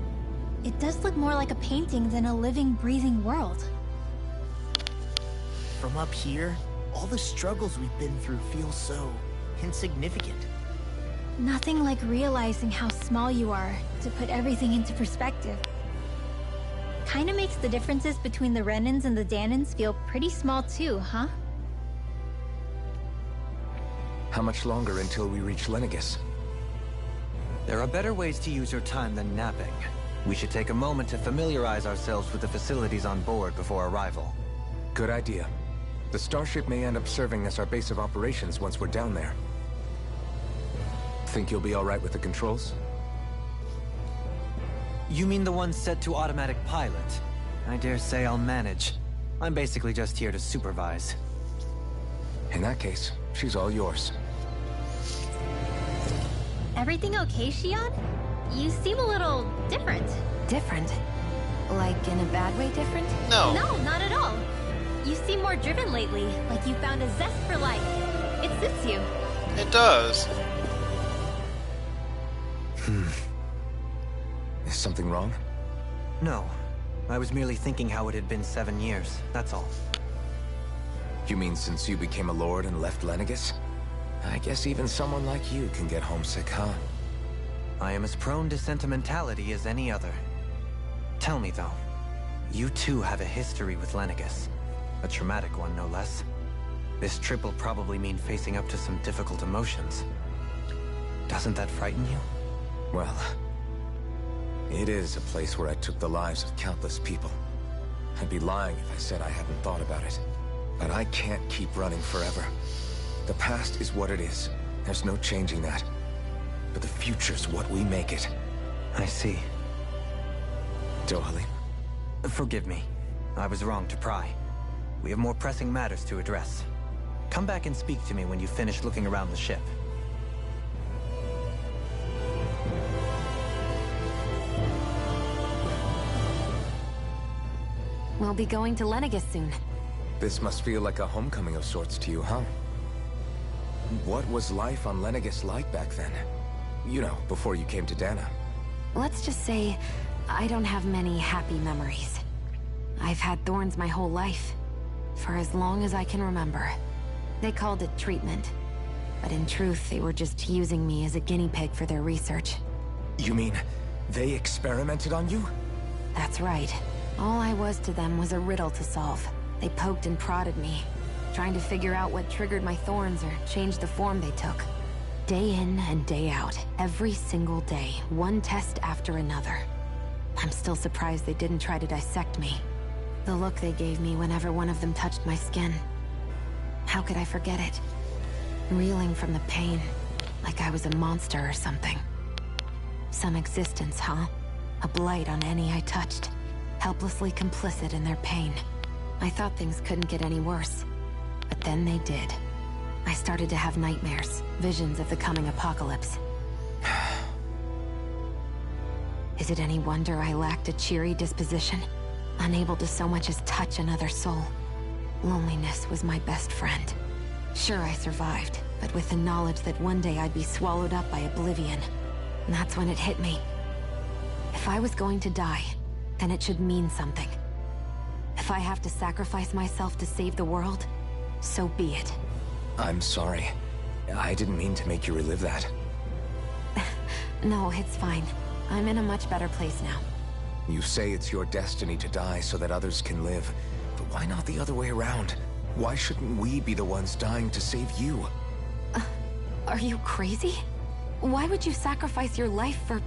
It does look more like a painting than a living, breathing world. From up here, all the struggles we've been through feel so insignificant. Nothing like realizing how small you are to put everything into perspective. Kinda makes the differences between the Renans and the Danans feel pretty small too, huh? How much longer until we reach Lenegis? There are better ways to use your time than napping. We should take a moment to familiarize ourselves with the facilities on board before arrival. Good idea. The starship may end up serving as our base of operations once we're down there. Think you'll be all right with the controls? You mean the one set to automatic pilot? I dare say I'll manage. I'm basically just here to supervise. In that case, she's all yours. Everything okay, Shionne? You seem a little different. Different? Like in a bad way different? No. No, not at all. You seem more driven lately, like you found a zest for life. It suits you. It does. Is something wrong? No. I was merely thinking how it had been 7 years, that's all. You mean since you became a lord and left Lenegis? I guess even someone like you can get homesick, huh? I am as prone to sentimentality as any other. Tell me though, you too have a history with Lenegis. A traumatic one, no less. This trip will probably mean facing up to some difficult emotions. Doesn't that frighten you? Well, it is a place where I took the lives of countless people. I'd be lying if I said I hadn't thought about it. But I can't keep running forever. The past is what it is. There's no changing that. But the future's what we make it. I see. Dohalim. Forgive me. I was wrong to pry. We have more pressing matters to address. Come back and speak to me when you finish looking around the ship. We'll be going to Lenegis soon. This must feel like a homecoming of sorts to you, huh? What was life on Lenegis like back then? You know, before you came to Dana. Let's just say, I don't have many happy memories. I've had thorns my whole life. For as long as I can remember. They called it treatment. But in truth, they were just using me as a guinea pig for their research. You mean, they experimented on you? That's right. All I was to them was a riddle to solve. They poked and prodded me, trying to figure out what triggered my thorns or changed the form they took. Day in and day out, every single day, one test after another. I'm still surprised they didn't try to dissect me. The look they gave me whenever one of them touched my skin. How could I forget it? Reeling from the pain, like I was a monster or something. Some existence, huh? A blight on any I touched. Helplessly complicit in their pain. I thought things couldn't get any worse. But then they did. I started to have nightmares, visions of the coming apocalypse. Is it any wonder I lacked a cheery disposition? unable to so much as touch another soul. Loneliness was my best friend. Sure, I survived, but with the knowledge that one day I'd be swallowed up by oblivion. And that's when it hit me. If I was going to die, then it should mean something. If I have to sacrifice myself to save the world, so be it. I'm sorry. I didn't mean to make you relive that. No, it's fine. I'm in a much better place now. You say it's your destiny to die so that others can live. But why not the other way around? Why shouldn't we be the ones dying to save you? Are you crazy? Why would you sacrifice your life for...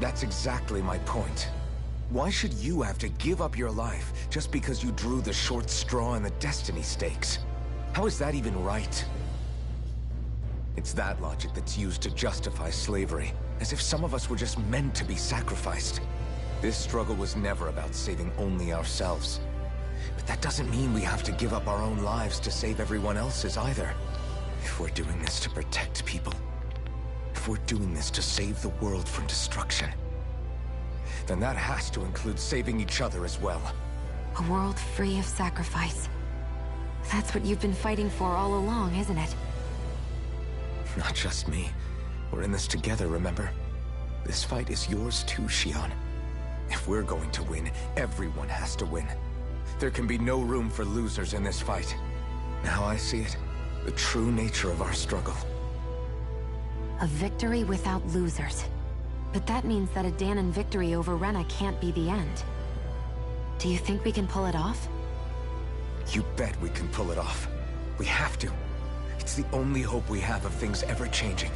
That's exactly my point. Why should you have to give up your life just because you drew the short straw in the destiny stakes? How is that even right? It's that logic that's used to justify slavery, as if some of us were just meant to be sacrificed. This struggle was never about saving only ourselves. But that doesn't mean we have to give up our own lives to save everyone else's either. If we're doing this to protect people, if we're doing this to save the world from destruction, then that has to include saving each other as well. A world free of sacrifice. That's what you've been fighting for all along, isn't it? Not just me. We're in this together, remember? This fight is yours too, Shionne. If we're going to win, everyone has to win. There can be no room for losers in this fight. Now I see it. The true nature of our struggle. A victory without losers. But that means that a Dahnan victory over Rena can't be the end. Do you think we can pull it off? You bet we can pull it off. We have to. It's the only hope we have of things ever changing.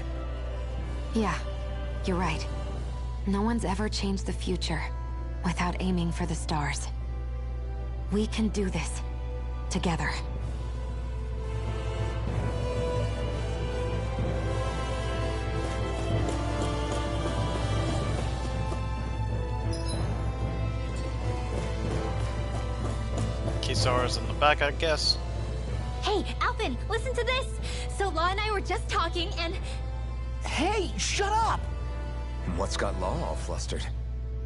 Yeah, you're right. No one's ever changed the future without aiming for the stars. We can do this together. Kisara's in the back, I guess. Hey, Alphen, listen to this! So Law and I were just talking and... Hey, shut up! What's got Law all flustered?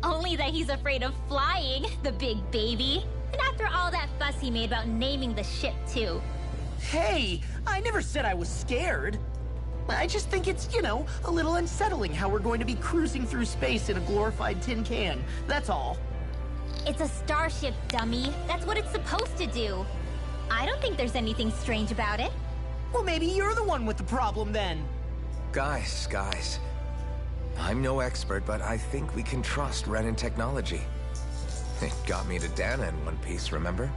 Only that he's afraid of flying, the big baby. And after all that fuss he made about naming the ship, too. Hey, I never said I was scared. I just think it's, you know, a little unsettling how we're going to be cruising through space in a glorified tin can. That's all. It's a starship, dummy. That's what it's supposed to do. I don't think there's anything strange about it. Well, maybe you're the one with the problem then. Guys. I'm no expert, but I think we can trust Renan technology. It got me to Dahna in one piece, remember?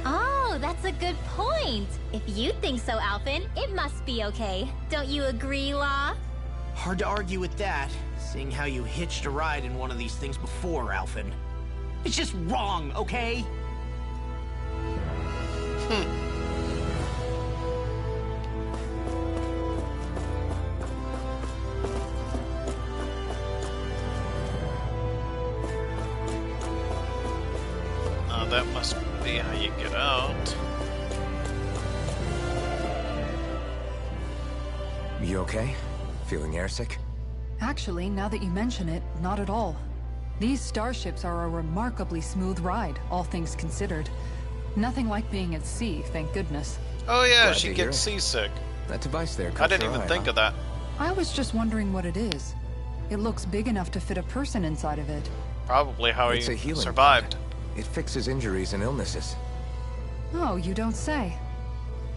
Oh, that's a good point. If you think so, Alphen, it must be okay. Don't you agree, Law? Hard to argue with that, seeing how you hitched a ride in one of these things before, Alphen. It's just wrong, okay? That must be how you get out. You okay? Feeling airsick? Actually, now that you mention it, not at all. These starships are a remarkably smooth ride, all things considered. Nothing like being at sea, thank goodness. Oh yeah, Glad she to hear gets it. seasick. That device there I caught didn't your even eye, think huh? of that. I was just wondering what it is. It looks big enough to fit a person inside of it. Probably how It's a he healing survived. pod. It fixes injuries and illnesses. Oh, you don't say.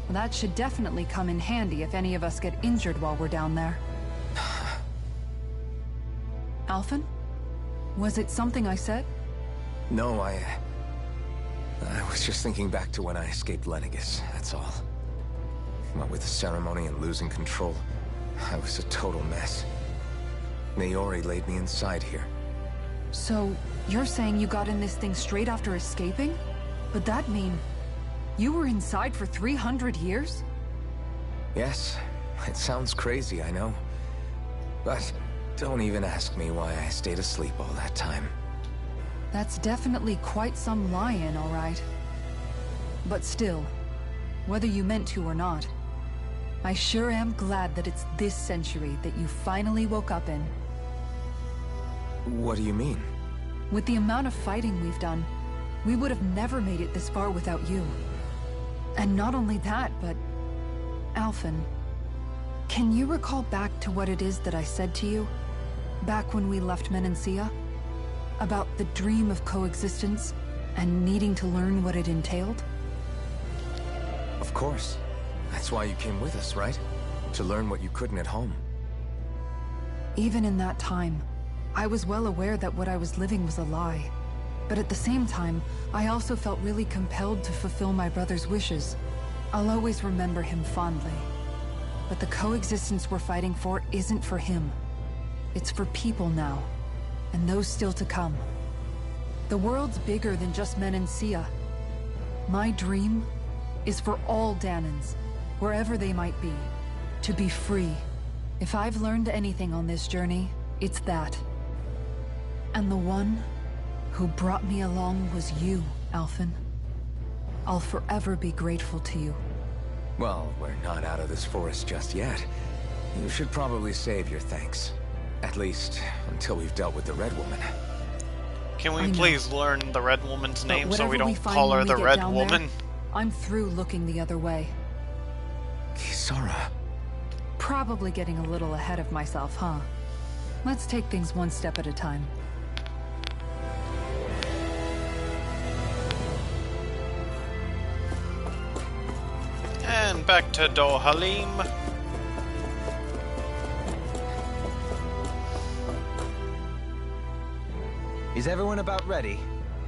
Well, that should definitely come in handy if any of us get injured while we're down there. Alphen? Was it something I said? No, I was just thinking back to when I escaped Lenegis, that's all. What with the ceremony and losing control, I was a total mess. Naori laid me inside here. So, you're saying you got in this thing straight after escaping? But that mean... you were inside for 300 years? Yes, it sounds crazy, I know. But don't even ask me why I stayed asleep all that time. That's definitely quite some lie-in, all right. But still, whether you meant to or not, I sure am glad that it's this century that you finally woke up in. What do you mean? With the amount of fighting we've done, we would have never made it this far without you. And not only that, but... Alphen, can you recall back to what it is that I said to you? Back when we left Menancia? About the dream of coexistence, and needing to learn what it entailed? Of course. That's why you came with us, right? To learn what you couldn't at home. Even in that time, I was well aware that what I was living was a lie. But at the same time, I also felt really compelled to fulfill my brother's wishes. I'll always remember him fondly. But the coexistence we're fighting for isn't for him. It's for people now, and those still to come. The world's bigger than just Menancia. My dream is for all Dahnans, wherever they might be, to be free. If I've learned anything on this journey, it's that. And the one who brought me along was you, Alphen. I'll forever be grateful to you. Well, we're not out of this forest just yet. You should probably save your thanks. At least, until we've dealt with the Red Woman. Can we please learn the Red Woman's name so we whatever don't call her the Red Woman? There, I'm through looking the other way. Kisara. Probably getting a little ahead of myself, huh? Let's take things one step at a time. And back to Dohalim. Is everyone about ready?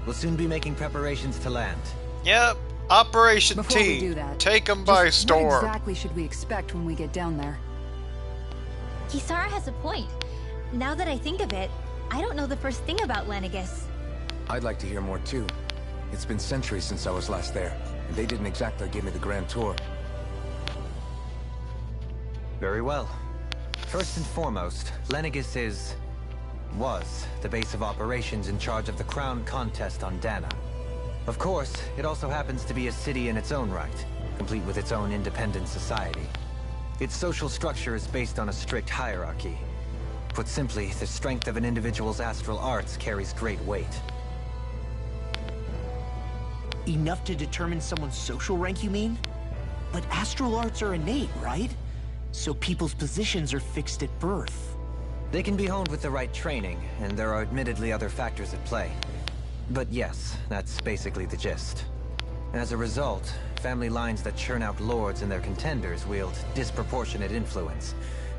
We'll soon be making preparations to land. Yep, Operation Before T. we do that, Take them by just storm. What exactly should we expect when we get down there? Kisara has a point. Now that I think of it, I don't know the first thing about Lenegis. I'd like to hear more too. It's been centuries since I was last there, and they didn't exactly give me the grand tour. Very well. First and foremost, Lenegis was the base of operations in charge of the crown contest on Dahna. Of course, it also happens to be a city in its own right, complete with its own independent society. Its social structure is based on a strict hierarchy. Put simply, the strength of an individual's astral arts carries great weight. Enough to determine someone's social rank, you mean? But astral arts are innate, right? So people's positions are fixed at birth. They can be honed with the right training, and there are admittedly other factors at play. But yes, that's basically the gist. As a result, family lines that churn out lords and their contenders wield disproportionate influence,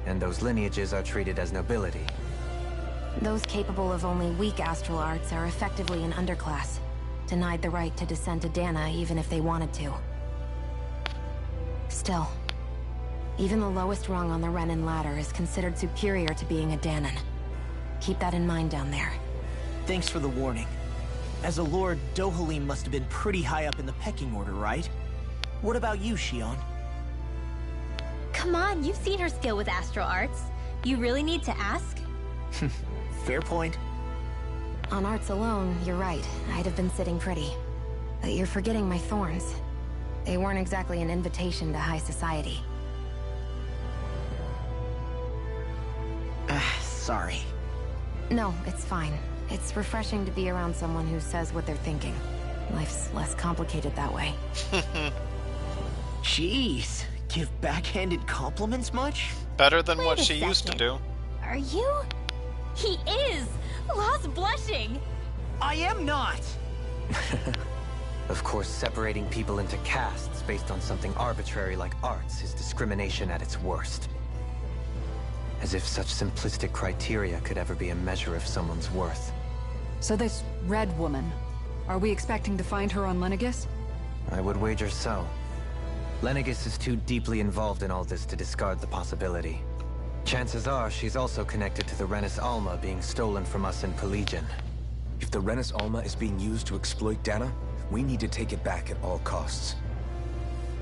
and those lineages are treated as nobility. Those capable of only weak astral arts are effectively an underclass, denied the right to descend to Dahna even if they wanted to. Still, even the lowest rung on the Renan ladder is considered superior to being a Dahnan. Keep that in mind down there. Thanks for the warning. As a lord, Dohalim must have been pretty high up in the pecking order, right? What about you, Shionne? Come on, you've seen her skill with astral arts. You really need to ask? Fair point. On arts alone, you're right. I'd have been sitting pretty. But you're forgetting my thorns. They weren't exactly an invitation to high society. Sorry. No, it's fine. It's refreshing to be around someone who says what they're thinking. Life's less complicated that way. Jeez, give backhanded compliments much? Better than Wait what a she used to second. do. Are you? He is! Lost blushing! I am not! Of course, separating people into castes based on something arbitrary like arts is discrimination at its worst. As if such simplistic criteria could ever be a measure of someone's worth. So this Red Woman, are we expecting to find her on Lenegis? I would wager so. Lenegis is too deeply involved in all this to discard the possibility. Chances are she's also connected to the Renis Alma being stolen from us in Pelegion. If the Renis Alma is being used to exploit Dahna, we need to take it back at all costs.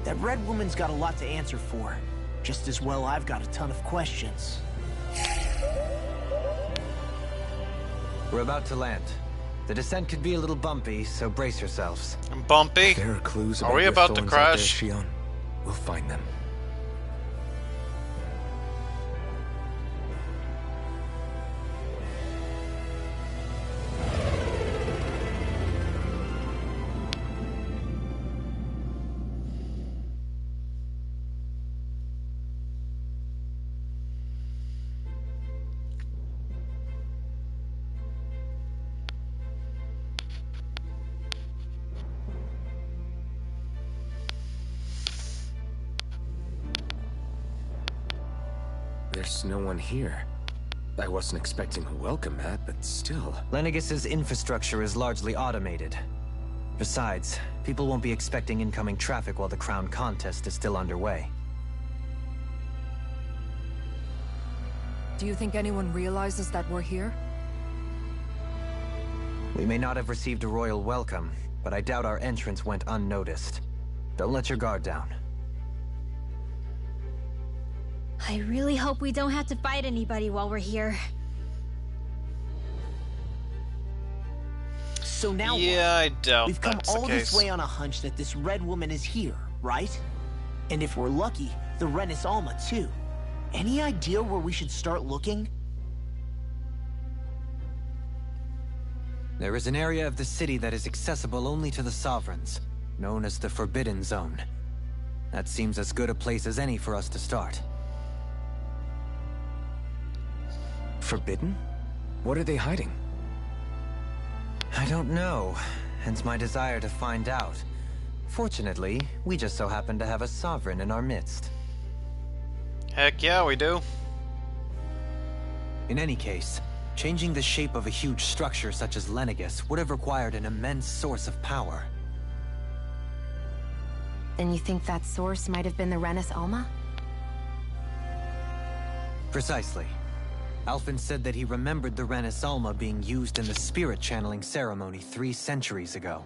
That Red Woman's got a lot to answer for. Just as well I've got a ton of questions. We're about to land. The descent could be a little bumpy, so brace yourselves. Bumpy? If there are clues Are we your about to thorns out there, crash? Shionne, we'll find them. There's no one here. I wasn't expecting a welcome mat, but still. Lenegus's infrastructure is largely automated. Besides, people won't be expecting incoming traffic while the crown contest is still underway. Do you think anyone realizes that we're here? We may not have received a royal welcome, but I doubt our entrance went unnoticed. Don't let your guard down. I really hope we don't have to fight anybody while we're here. So now Yeah, I doubt we've come that's all the case. this way on a hunch that this red woman is here, right? And if we're lucky, the Renis Alma too. Any idea where we should start looking? There is an area of the city that is accessible only to the Sovereigns, known as the Forbidden Zone. That seems as good a place as any for us to start. Forbidden? What are they hiding? I don't know, hence my desire to find out. Fortunately, we just so happen to have a Sovereign in our midst. Heck yeah, we do. In any case, changing the shape of a huge structure such as Lenegus would have required an immense source of power. Then you think that source might have been the Renis Alma? Precisely. Alphen said that he remembered the Renis Alma being used in the spirit channeling ceremony 3 centuries ago.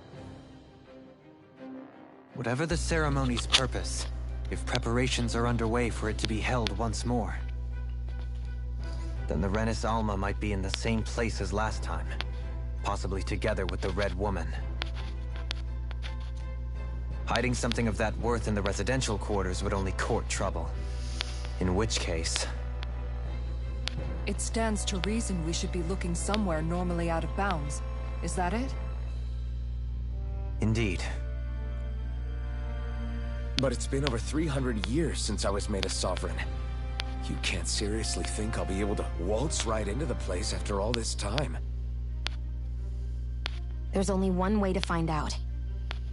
Whatever the ceremony's purpose, if preparations are underway for it to be held once more, then the Renis Alma might be in the same place as last time, possibly together with the Red Woman. Hiding something of that worth in the residential quarters would only court trouble. In which case... It stands to reason we should be looking somewhere normally out of bounds. Is that it? Indeed. But it's been over 300 years since I was made a Sovereign. You can't seriously think I'll be able to waltz right into the place after all this time. There's only one way to find out.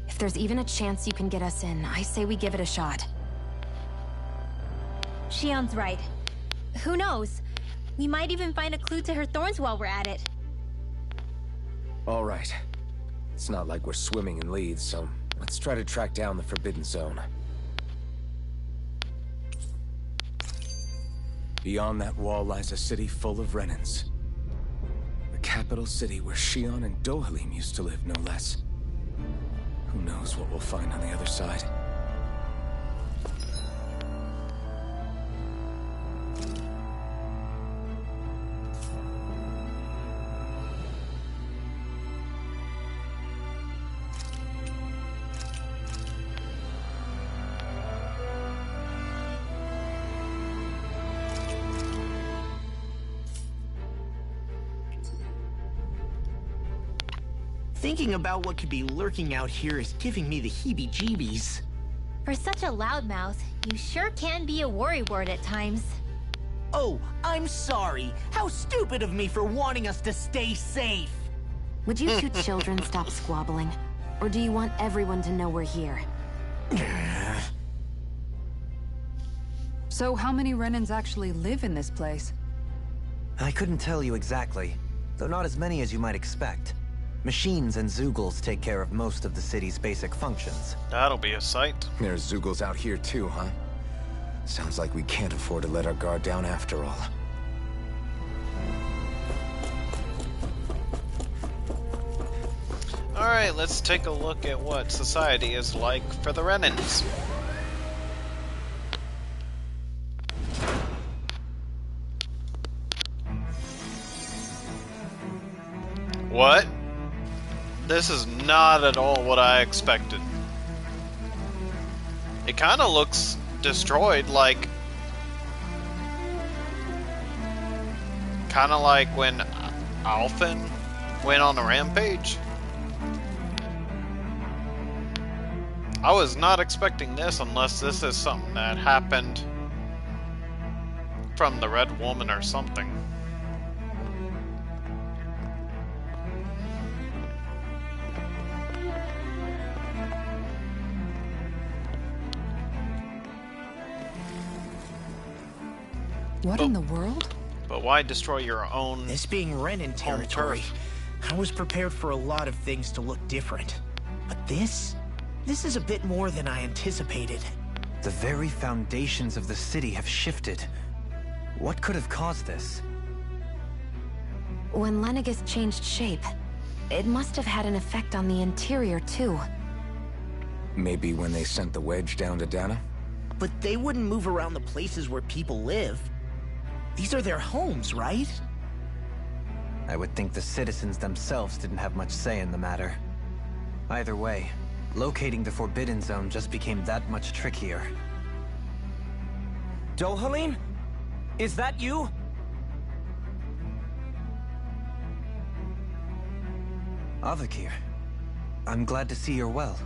If there's even a chance you can get us in, I say we give it a shot. Shion's right. Who knows? We might even find a clue to her thorns while we're at it. All right. It's not like we're swimming in leads, so let's try to track down the Forbidden Zone. Beyond that wall lies a city full of Renans. The capital city where Shion and Dohalim used to live, no less. Who knows what we'll find on the other side? Thinking about what could be lurking out here is giving me the heebie-jeebies. For such a loudmouth, you sure can be a worrywart at times. Oh, I'm sorry. How stupid of me for wanting us to stay safe. Would you two children stop squabbling? Or do you want everyone to know we're here? So how many Renans actually live in this place? I couldn't tell you exactly, though not as many as you might expect. Machines and Zeugles take care of most of the city's basic functions. That'll be a sight. There's Zeugles out here too, huh? Sounds like we can't afford to let our guard down after all. Alright, let's take a look at what society is like for the Renans. What? This is not at all what I expected. It kind of looks destroyed, like... kind of like when Alphen went on a rampage. I was not expecting this unless this is something that happened from the Red Woman or something. What in the world? But why destroy your own? This being Renan territory, I was prepared for a lot of things to look different. But this is a bit more than I anticipated. The very foundations of the city have shifted. What could have caused this? When Lenegis changed shape, it must have had an effect on the interior, too. Maybe when they sent the wedge down to Dana? But they wouldn't move around the places where people live. These are their homes, right? I would think the citizens themselves didn't have much say in the matter. Either way, locating the Forbidden Zone just became that much trickier. Dohalim? Is that you? Avakir, I'm glad to see you're well.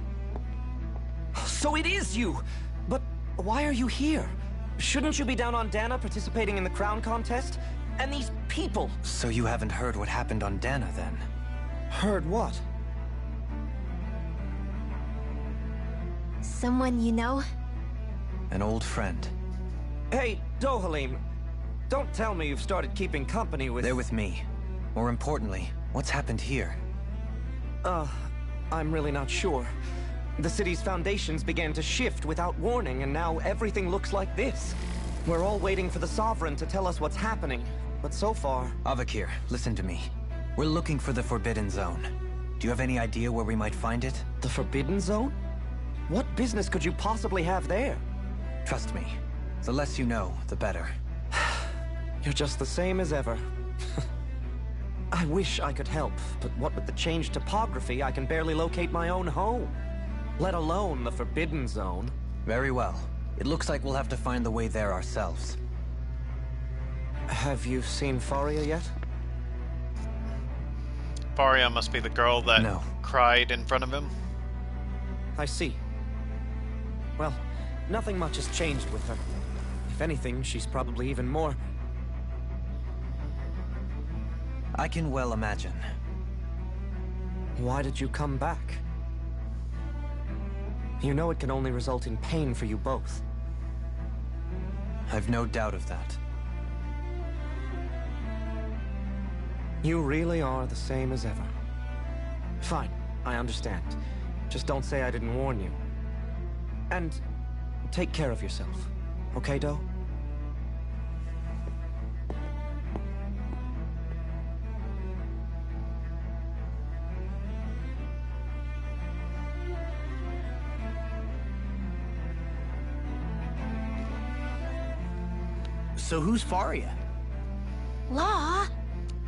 So it is you! But why are you here? Shouldn't you be down on Dana participating in the crown contest? And these people! So you haven't heard what happened on Dana, then? Heard what? Someone you know? An old friend. Hey, Dohalim. Don't tell me you've started keeping company with... They're with me. More importantly, what's happened here? I'm really not sure. The city's foundations began to shift without warning, and now everything looks like this. We're all waiting for the Sovereign to tell us what's happening, but so far... Avakir, listen to me. We're looking for the Forbidden Zone. Do you have any idea where we might find it? The Forbidden Zone? What business could you possibly have there? Trust me. The less you know, the better. You're just the same as ever. I wish I could help, but what with the changed topography, I can barely locate my own home. Let alone the Forbidden Zone. Very well. It looks like we'll have to find the way there ourselves. Have you seen Faria yet? Faria must be the girl that cried in front of him. I see. Well, nothing much has changed with her. If anything, she's probably even more... I can well imagine. Why did you come back? You know it can only result in pain for you both. I've no doubt of that. You really are the same as ever. Fine, I understand. Just don't say I didn't warn you. And take care of yourself. Okay, Do? So who's Faria? Law?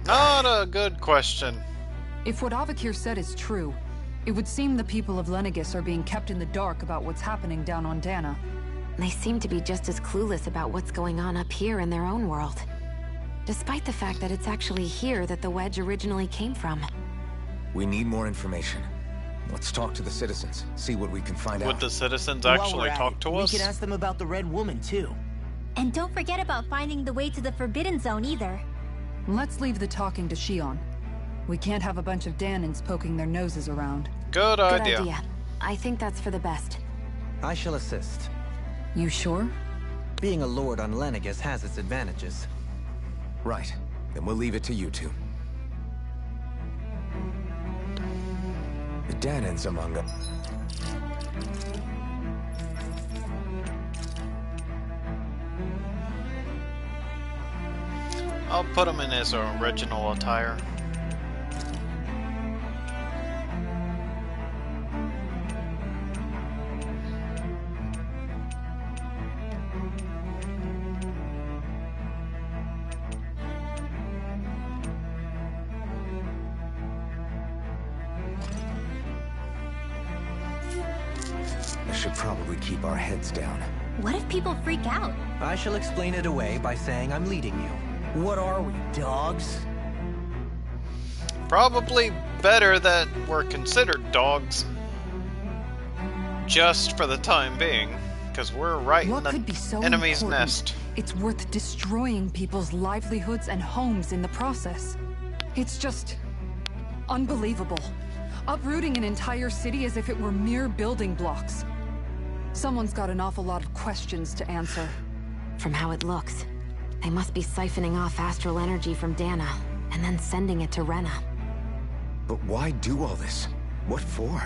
Not a good question. If what Avakir said is true, it would seem the people of Lenegis are being kept in the dark about what's happening down on Dana. They seem to be just as clueless about what's going on up here in their own world. Despite the fact that it's actually here that the wedge originally came from. We need more information. Let's talk to the citizens, see what we can find out. Would the citizens actually talk to us? We can ask them about the Red Woman, too. And don't forget about finding the way to the Forbidden Zone either. Let's leave the talking to Shion. We can't have a bunch of Danans poking their noses around. Good idea. Good idea. I think that's for the best. I shall assist. You sure? Being a lord on Lenegis has its advantages. Right. Then we'll leave it to you two. The Danans among them. I'll put him in his original attire. I should probably keep our heads down. What if people freak out? I shall explain it away by saying I'm leading you. What are we, dogs? Probably better that we're considered dogs. Just for the time being. Because we're right What in the could be so enemy's important? nest. It's worth destroying people's livelihoods and homes in the process. It's just... unbelievable. Uprooting an entire city as if it were mere building blocks. Someone's got an awful lot of questions to answer. From how it looks. They must be siphoning off astral energy from Dana, and then sending it to Rena. But why do all this? What for?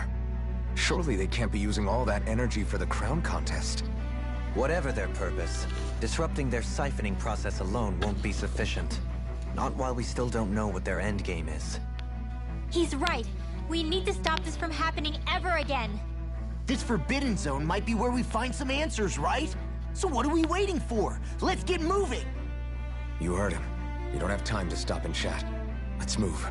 Surely they can't be using all that energy for the crown contest. Whatever their purpose, disrupting their siphoning process alone won't be sufficient. Not while we still don't know what their endgame is. He's right. We need to stop this from happening ever again. This Forbidden Zone might be where we find some answers, right? So what are we waiting for? Let's get moving! You heard him. You don't have time to stop and chat. Let's move.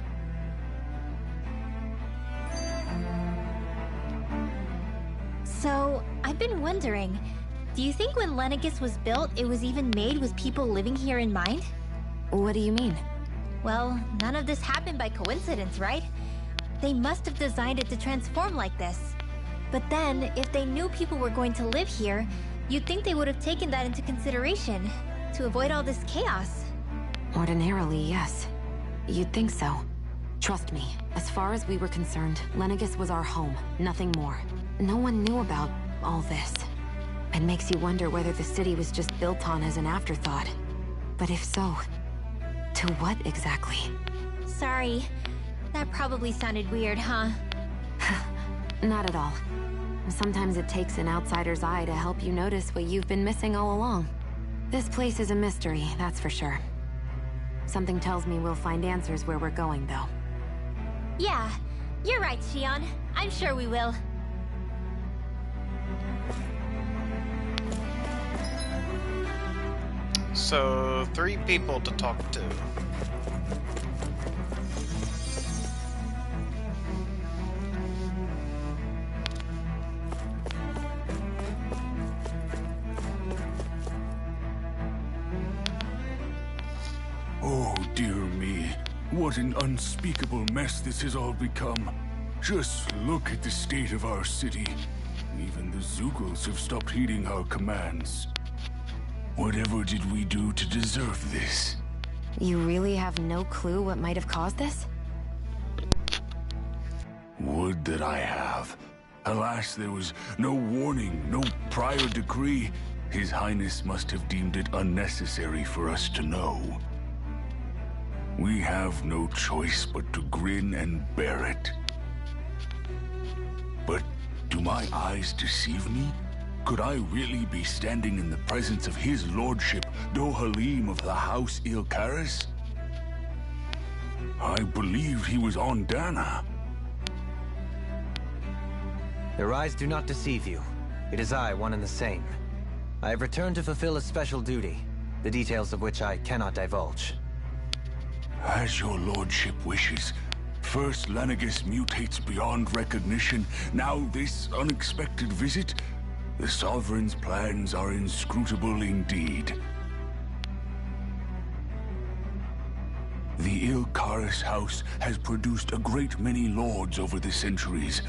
So, I've been wondering, do you think when Lenegis was built, it was even made with people living here in mind? What do you mean? Well, none of this happened by coincidence, right? They must have designed it to transform like this. But then, if they knew people were going to live here, you'd think they would have taken that into consideration, to avoid all this chaos. Ordinarily, yes. You'd think so. Trust me, as far as we were concerned, Lenegis was our home, nothing more. No one knew about all this. It makes you wonder whether the city was just built on as an afterthought. But if so, to what exactly? Sorry. That probably sounded weird, huh? Not at all. Sometimes it takes an outsider's eye to help you notice what you've been missing all along. This place is a mystery, that's for sure. Something tells me we'll find answers where we're going, though. Yeah, you're right, Shion. I'm sure we will. So, 3 people to talk to. Oh, dear me. What an unspeakable mess this has all become. Just look at the state of our city. Even the Zeugles have stopped heeding our commands. Whatever did we do to deserve this? You really have no clue what might have caused this? Would that I have. Alas, there was no warning, no prior decree. His Highness must have deemed it unnecessary for us to know. We have no choice but to grin and bear it. But do my eyes deceive me? Could I really be standing in the presence of his lordship, Dohalim of the House Ylcaris? I believed he was on Dana. Your eyes do not deceive you. It is I, one and the same. I have returned to fulfill a special duty, the details of which I cannot divulge. As your lordship wishes. First Lenegis mutates beyond recognition, now this unexpected visit. The Sovereign's plans are inscrutable indeed. The Ylcaris House has produced a great many lords over the centuries.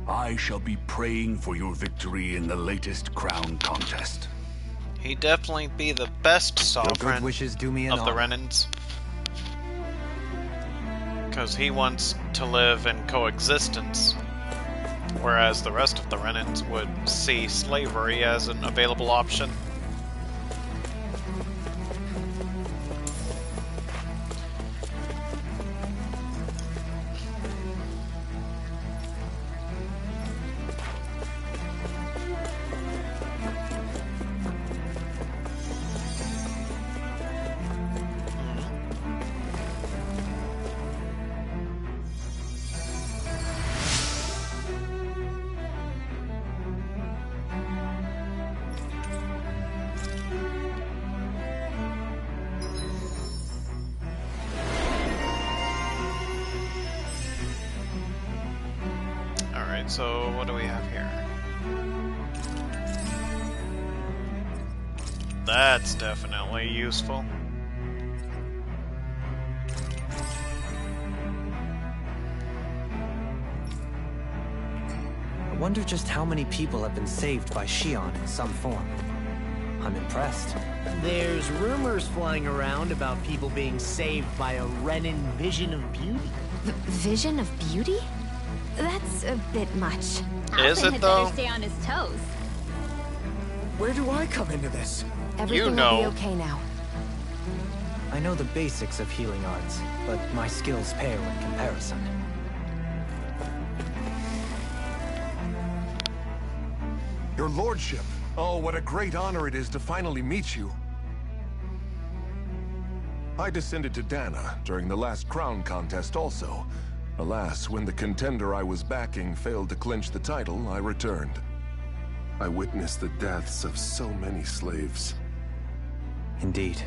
I shall be praying for your victory in the latest crown contest. He'd definitely be the best Your good sovereign wishes do me an of the honor. Renans. Because he wants to live in coexistence, whereas the rest of the Renans would see slavery as an available option. So, what do we have here? That's definitely useful. I wonder just how many people have been saved by Shion in some form. I'm impressed. There's rumors flying around about people being saved by a Renan vision of beauty. Vision of beauty? That's a bit much. Is Alvin it had though? better stay on his toes. Where do I come into this? Everything will know. be okay now. I know the basics of healing arts, but my skills pale in comparison. Your lordship. Oh, what a great honor it is to finally meet you. I descended to Dana during the last crown contest also. Alas, when the contender I was backing failed to clinch the title, I returned. I witnessed the deaths of so many slaves. Indeed.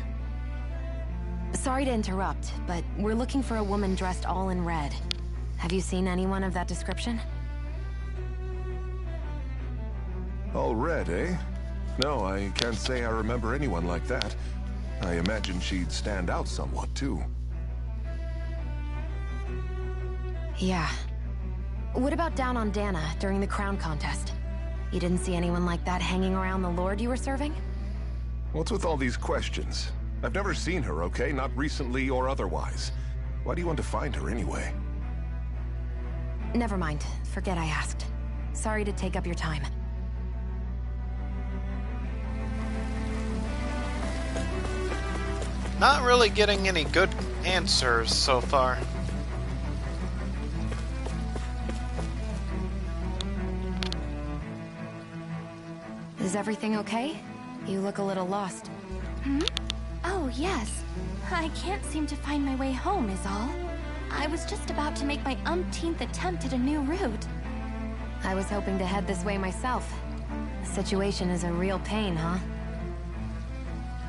Sorry to interrupt, but we're looking for a woman dressed all in red. Have you seen anyone of that description? All red, eh? No, I can't say I remember anyone like that. I imagine she'd stand out somewhat, too. Yeah. What about down on Dana during the crown contest? You didn't see anyone like that hanging around the lord you were serving? What's with all these questions? I've never seen her, okay? Not recently or otherwise. Why do you want to find her anyway? Never mind. Forget I asked. Sorry to take up your time. Not really getting any good answers so far. Is everything okay? You look a little lost. Hmm? Oh, yes. I can't seem to find my way home is all. I was just about to make my umpteenth attempt at a new route. I was hoping to head this way myself. The situation is a real pain, huh?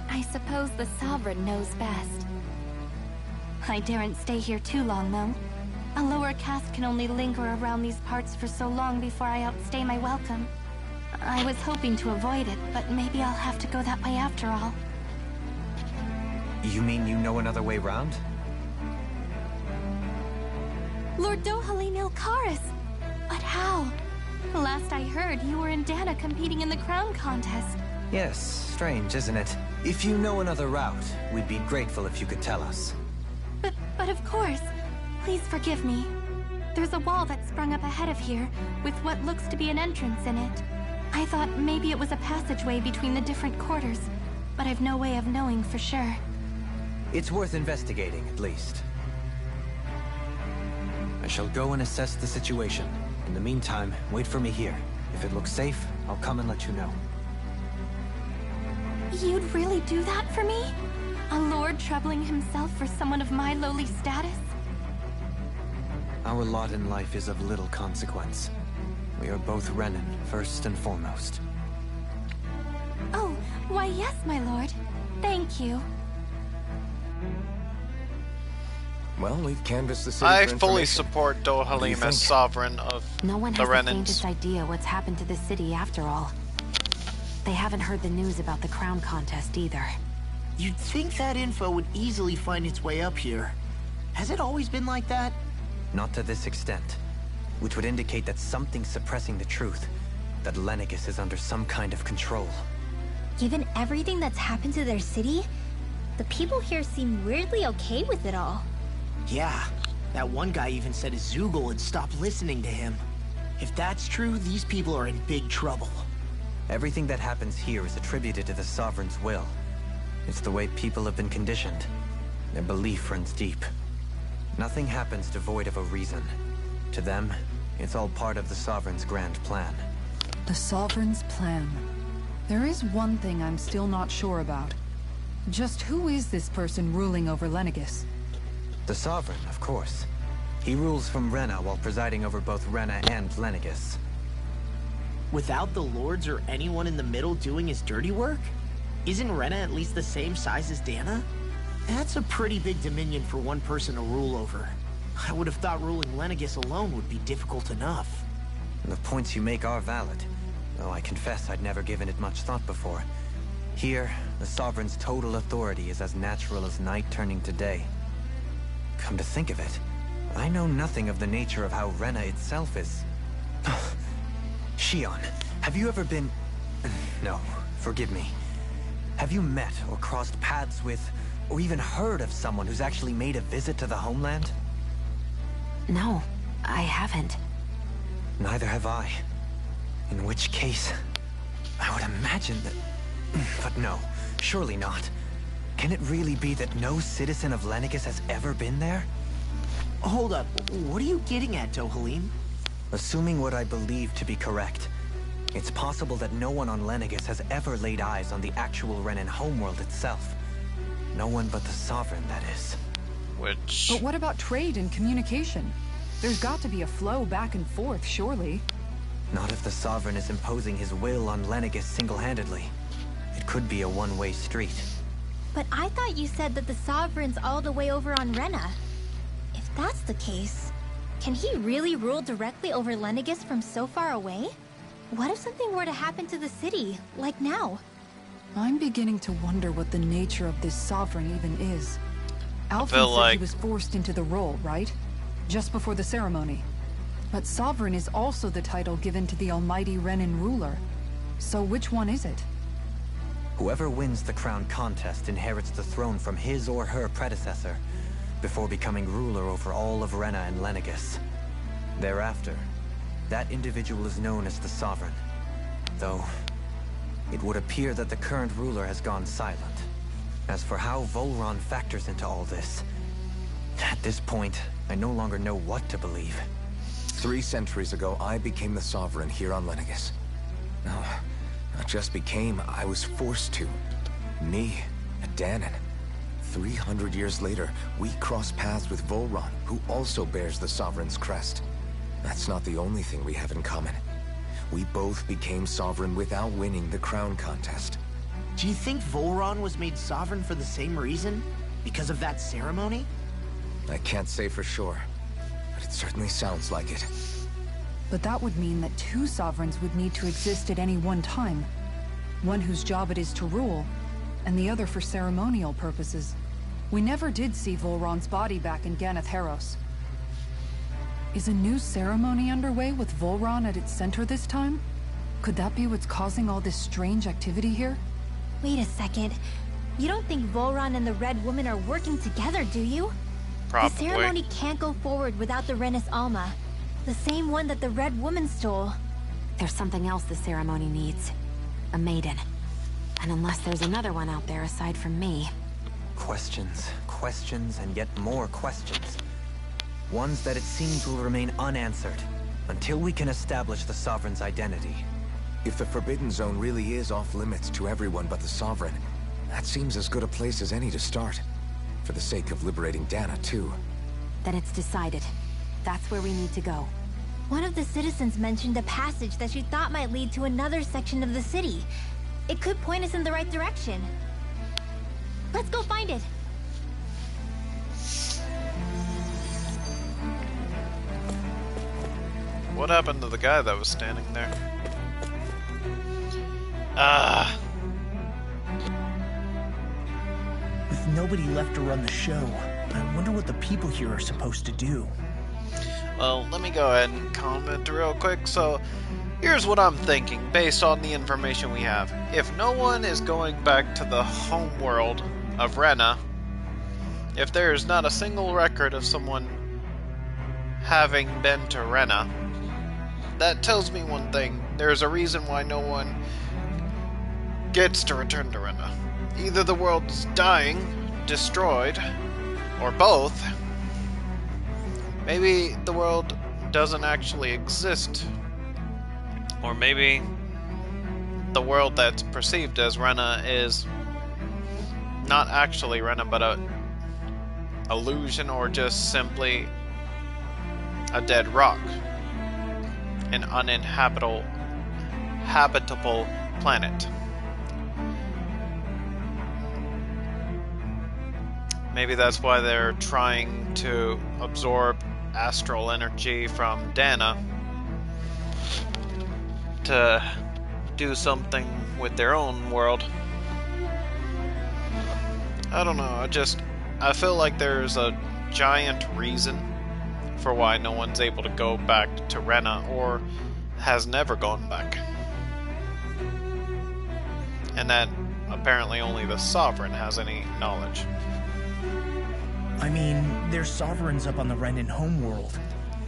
I suppose the Sovereign knows best. I daren't stay here too long, though. A lower caste can only linger around these parts for so long before I outstay my welcome. I was hoping to avoid it, but maybe I'll have to go that way after all. You mean you know another way round? Lord Dohalim Ilkaris! But how? Last I heard, you were in Dana competing in the crown contest. Yes, strange, isn't it? If you know another route, we'd be grateful if you could tell us. But of course. Please forgive me. There's a wall that sprung up ahead of here, with what looks to be an entrance in it. I thought maybe it was a passageway between the different quarters, but I've no way of knowing for sure. It's worth investigating, at least. I shall go and assess the situation. In the meantime, wait for me here. If it looks safe, I'll come and let you know. You'd really do that for me? A lord troubling himself for someone of my lowly status? Our lot in life is of little consequence. We are both Renan, first and foremost. Oh, why yes, my lord. Thank you. Well, we've canvassed the city I for fully information. support Dohalim as sovereign of No one the has the Renans. faintest idea what's happened to the city after all. They haven't heard the news about the crown contest either. You'd think that info would easily find its way up here. Has it always been like that? Not to this extent. Which would indicate that something's suppressing the truth. That Lenegis is under some kind of control. Given everything that's happened to their city, the people here seem weirdly okay with it all. Yeah. That one guy even said Zoogle had stopped listening to him. If that's true, these people are in big trouble. Everything that happens here is attributed to the Sovereign's will. It's the way people have been conditioned. Their belief runs deep. Nothing happens devoid of a reason. To them, it's all part of the Sovereign's grand plan. The Sovereign's plan. There is one thing I'm still not sure about. Just who is this person ruling over Lenegis? The Sovereign, of course. He rules from Rena while presiding over both Rena and Lenegis. Without the lords or anyone in the middle doing his dirty work? Isn't Rena at least the same size as Dana? That's a pretty big dominion for one person to rule over. I would have thought ruling Lenegis alone would be difficult enough. The points you make are valid, though I confess I'd never given it much thought before. Here, the Sovereign's total authority is as natural as night turning to day. Come to think of it, I know nothing of the nature of how Rena itself is. Shion, have you ever been... No, forgive me. Have you met or crossed paths with, or even heard of someone who's actually made a visit to the homeland? No, I haven't. Neither have I. In which case, I would imagine that... But no, surely not. Can it really be that no citizen of Lenegis has ever been there? Hold up, what are you getting at, Dohalim? Assuming what I believe to be correct, it's possible that no one on Lenegis has ever laid eyes on the actual Renan homeworld itself. No one but the Sovereign, that is. Which... But what about trade and communication? There's got to be a flow back and forth, surely. Not if the Sovereign is imposing his will on Lenegis single-handedly. It could be a one-way street. But I thought you said that the Sovereign's all the way over on Rena. If that's the case, can he really rule directly over Lenegis from so far away? What if something were to happen to the city, like now? I'm beginning to wonder what the nature of this Sovereign even is. Alphen said like he was forced into the role, right? Just before the ceremony. But Sovereign is also the title given to the almighty Renan ruler. So which one is it? Whoever wins the crown contest inherits the throne from his or her predecessor, before becoming ruler over all of Rena and Lenegis. Thereafter, that individual is known as the Sovereign. Though, it would appear that the current ruler has gone silent. As for how Volron factors into all this, at this point, I no longer know what to believe. 3 centuries ago, I became the Sovereign here on Lenegis. No, not just became, I was forced to. Me, and Dahnan. 300 years later, we cross paths with Volron, who also bears the Sovereign's crest. That's not the only thing we have in common. We both became Sovereign without winning the crown contest. Do you think Volron was made Sovereign for the same reason? Because of that ceremony? I can't say for sure, but it certainly sounds like it. But that would mean that 2 Sovereigns would need to exist at any one time. One whose job it is to rule, and the other for ceremonial purposes. We never did see Volron's body back in Ganath Haros. Is a new ceremony underway with Volron at its center this time? Could that be what's causing all this strange activity here? Wait a second. You don't think Volron and the Red Woman are working together, do you? Probably. The ceremony can't go forward without the Renis Alma. The same one that the Red Woman stole. There's something else the ceremony needs. A maiden. And unless there's another one out there aside from me... Questions, questions, and yet more questions. Ones that it seems will remain unanswered, until we can establish the Sovereign's identity. If the Forbidden Zone really is off-limits to everyone but the Sovereign, that seems as good a place as any to start. For the sake of liberating Dahna, too. Then it's decided. That's where we need to go. One of the citizens mentioned a passage that she thought might lead to another section of the city. It could point us in the right direction. Let's go find it. What happened to the guy that was standing there? With nobody left to run the show, I wonder what the people here are supposed to do. Well, let me go ahead and comment real quick. So, here's what I'm thinking, based on the information we have. If no one is going back to the home world of Rena, if there's not a single record of someone having been to Rena, that tells me one thing. There's a reason why no one gets to return to Rena. Either the world's dying, destroyed, or both. Maybe the world doesn't actually exist. Or maybe the world that's perceived as Rena is not actually Rena, but a illusion, or just simply a dead rock. An uninhabitable planet. Maybe that's why they're trying to absorb astral energy from Dahna to do something with their own world. I don't know, I feel like there's a giant reason for why no one's able to go back to Rena, or has never gone back. And that apparently only the Sovereign has any knowledge. I mean, there's sovereigns up on the Renan homeworld,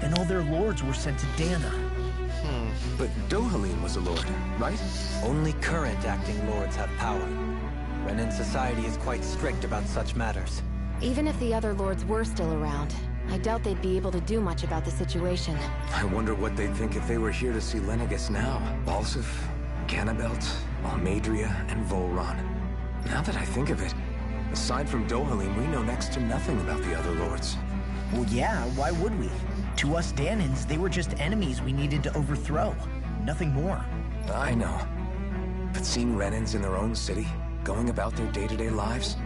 and all their lords were sent to Dahna. But Dohalim was a lord, right? Only current acting lords have power. Renan society is quite strict about such matters. Even if the other lords were still around, I doubt they'd be able to do much about the situation. I wonder what they'd think if they were here to see Lenegis now. Balsif, Ganabelt, Almadria, and Volron. Now that I think of it, aside from Dohalim, we know next to nothing about the other lords. Well, yeah, why would we? To us Dahnans, they were just enemies we needed to overthrow. Nothing more. I know. But seeing Renans in their own city, going about their day-to-day lives,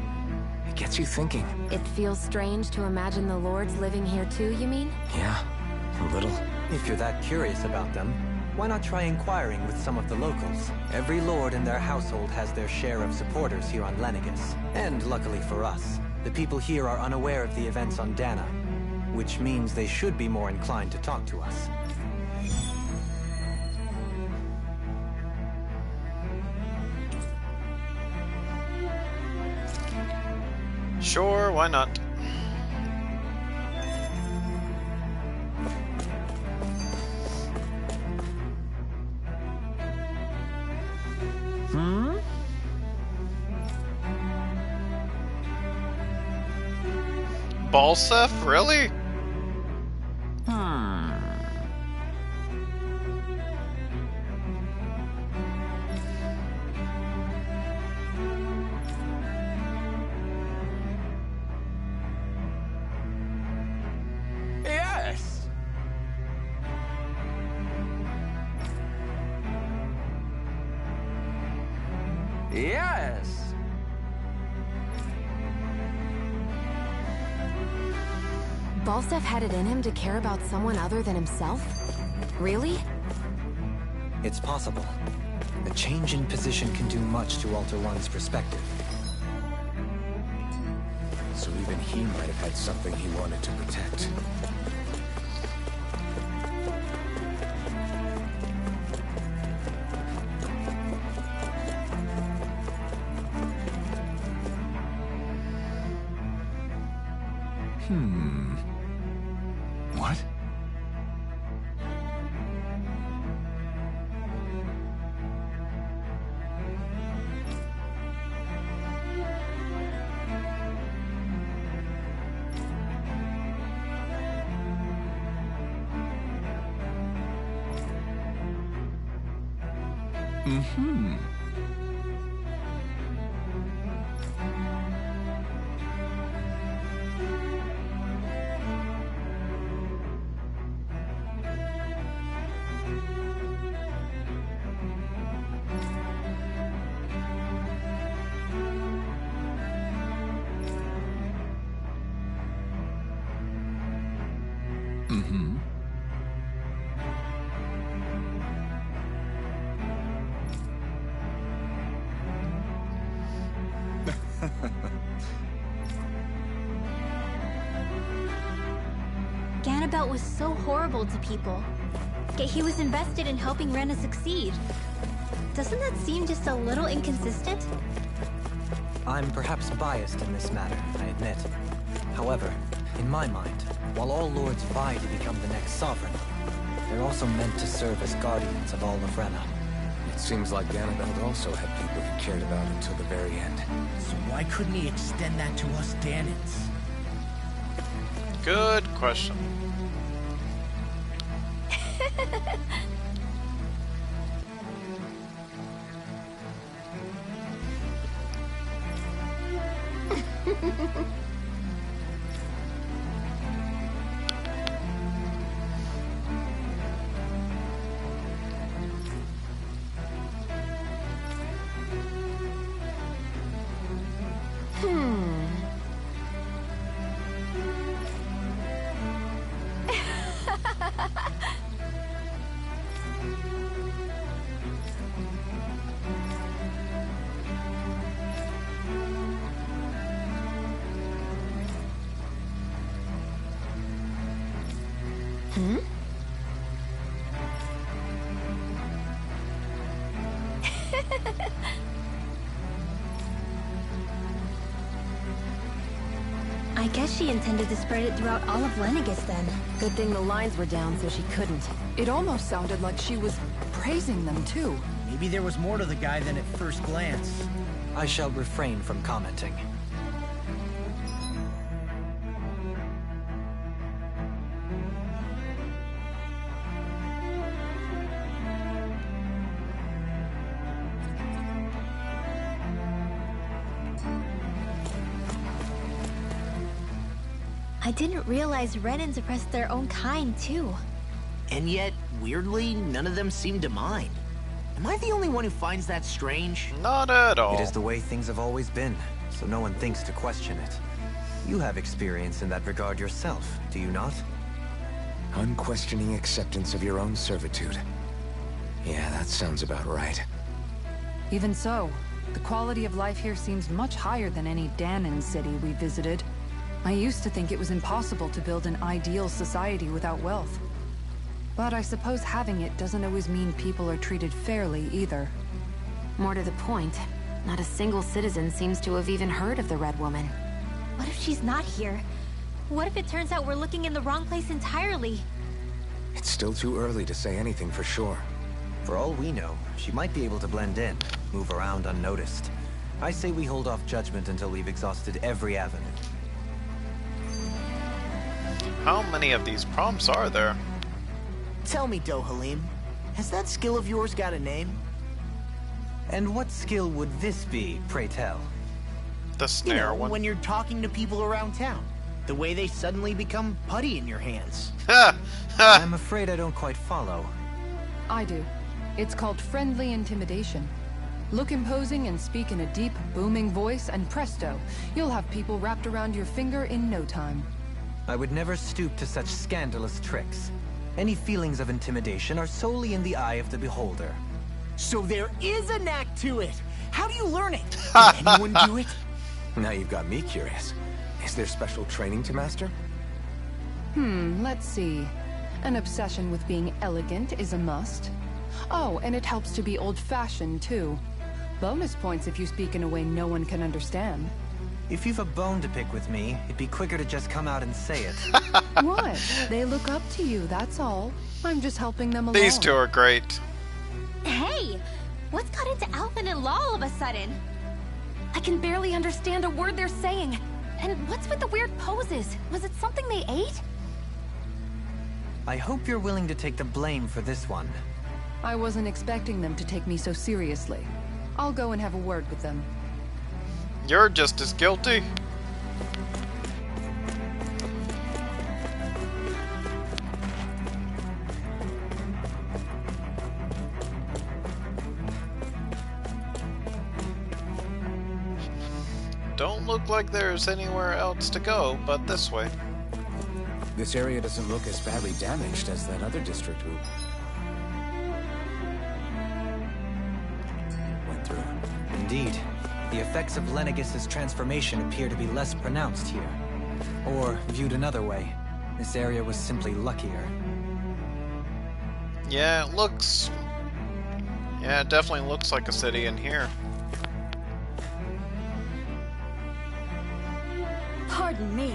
it gets you thinking. It feels strange to imagine the lords living here too, you mean? Yeah, a little. If you're that curious about them, why not try inquiring with some of the locals? Every lord and their household has their share of supporters here on Lenegis. And luckily for us, the people here are unaware of the events on Dana, which means they should be more inclined to talk to us. Sure, why not? Balsif, really? Yes! Yes! Balsef had it in him to care about someone other than himself? Really? It's possible. A change in position can do much to alter one's perspective. So even he might have had something he wanted to protect. What? Ganabelt was so horrible to people, yet he was invested in helping Rena succeed. Doesn't that seem just a little inconsistent? I'm perhaps biased in this matter, I admit. However, in my mind, while all lords vie to become the next sovereign, they're also meant to serve as guardians of all of Rena. It seems like Ganabelt also had people he cared about until the very end. So why couldn't he extend that to us Dahnans? Good question. I guess she intended to spread it throughout all of Lenegis then. Good thing the lines were down so she couldn't. It almost sounded like she was praising them too. Maybe there was more to the guy than at first glance. I shall refrain from commenting. I didn't realize Renans oppressed their own kind, too. And yet, weirdly, none of them seem to mind. Am I the only one who finds that strange? Not at all. It is the way things have always been, so no one thinks to question it. You have experience in that regard yourself, do you not? Unquestioning acceptance of your own servitude. Yeah, that sounds about right. Even so, the quality of life here seems much higher than any Dahnan city we visited. I used to think it was impossible to build an ideal society without wealth. But I suppose having it doesn't always mean people are treated fairly either. More to the point, not a single citizen seems to have even heard of the Red Woman. What if she's not here? What if it turns out we're looking in the wrong place entirely? It's still too early to say anything for sure. For all we know, she might be able to blend in, move around unnoticed. I say we hold off judgment until we've exhausted every avenue. How many of these prompts are there? Tell me, Dohalim, has that skill of yours got a name? And what skill would this be, pray tell? The snare one. When you're talking to people around town. The way they suddenly become putty in your hands. I'm afraid I don't quite follow. I do. It's called friendly intimidation. Look imposing and speak in a deep, booming voice, and presto, you'll have people wrapped around your finger in no time. I would never stoop to such scandalous tricks. Any feelings of intimidation are solely in the eye of the beholder. So there is a knack to it! How do you learn it? Can anyone do it? Now you've got me curious. Is there special training to master? Let's see. An obsession with being elegant is a must. Oh, and it helps to be old-fashioned, too. Bonus points if you speak in a way no one can understand. If you've a bone to pick with me, it'd be quicker to just come out and say it. What? They look up to you, that's all. I'm just helping them along. These two are great. Hey! What's got into Alphen and Law all of a sudden? I can barely understand a word they're saying. And what's with the weird poses? Was it something they ate? I hope you're willing to take the blame for this one. I wasn't expecting them to take me so seriously. I'll go and have a word with them. You're just as guilty. Don't look like there's anywhere else to go but this way. This area doesn't look as badly damaged as that other district group went through. Indeed. The effects of Lenegis' transformation appear to be less pronounced here. Or, viewed another way, this area was simply luckier. Yeah, it looks... Yeah, it definitely looks like a city in here. Pardon me.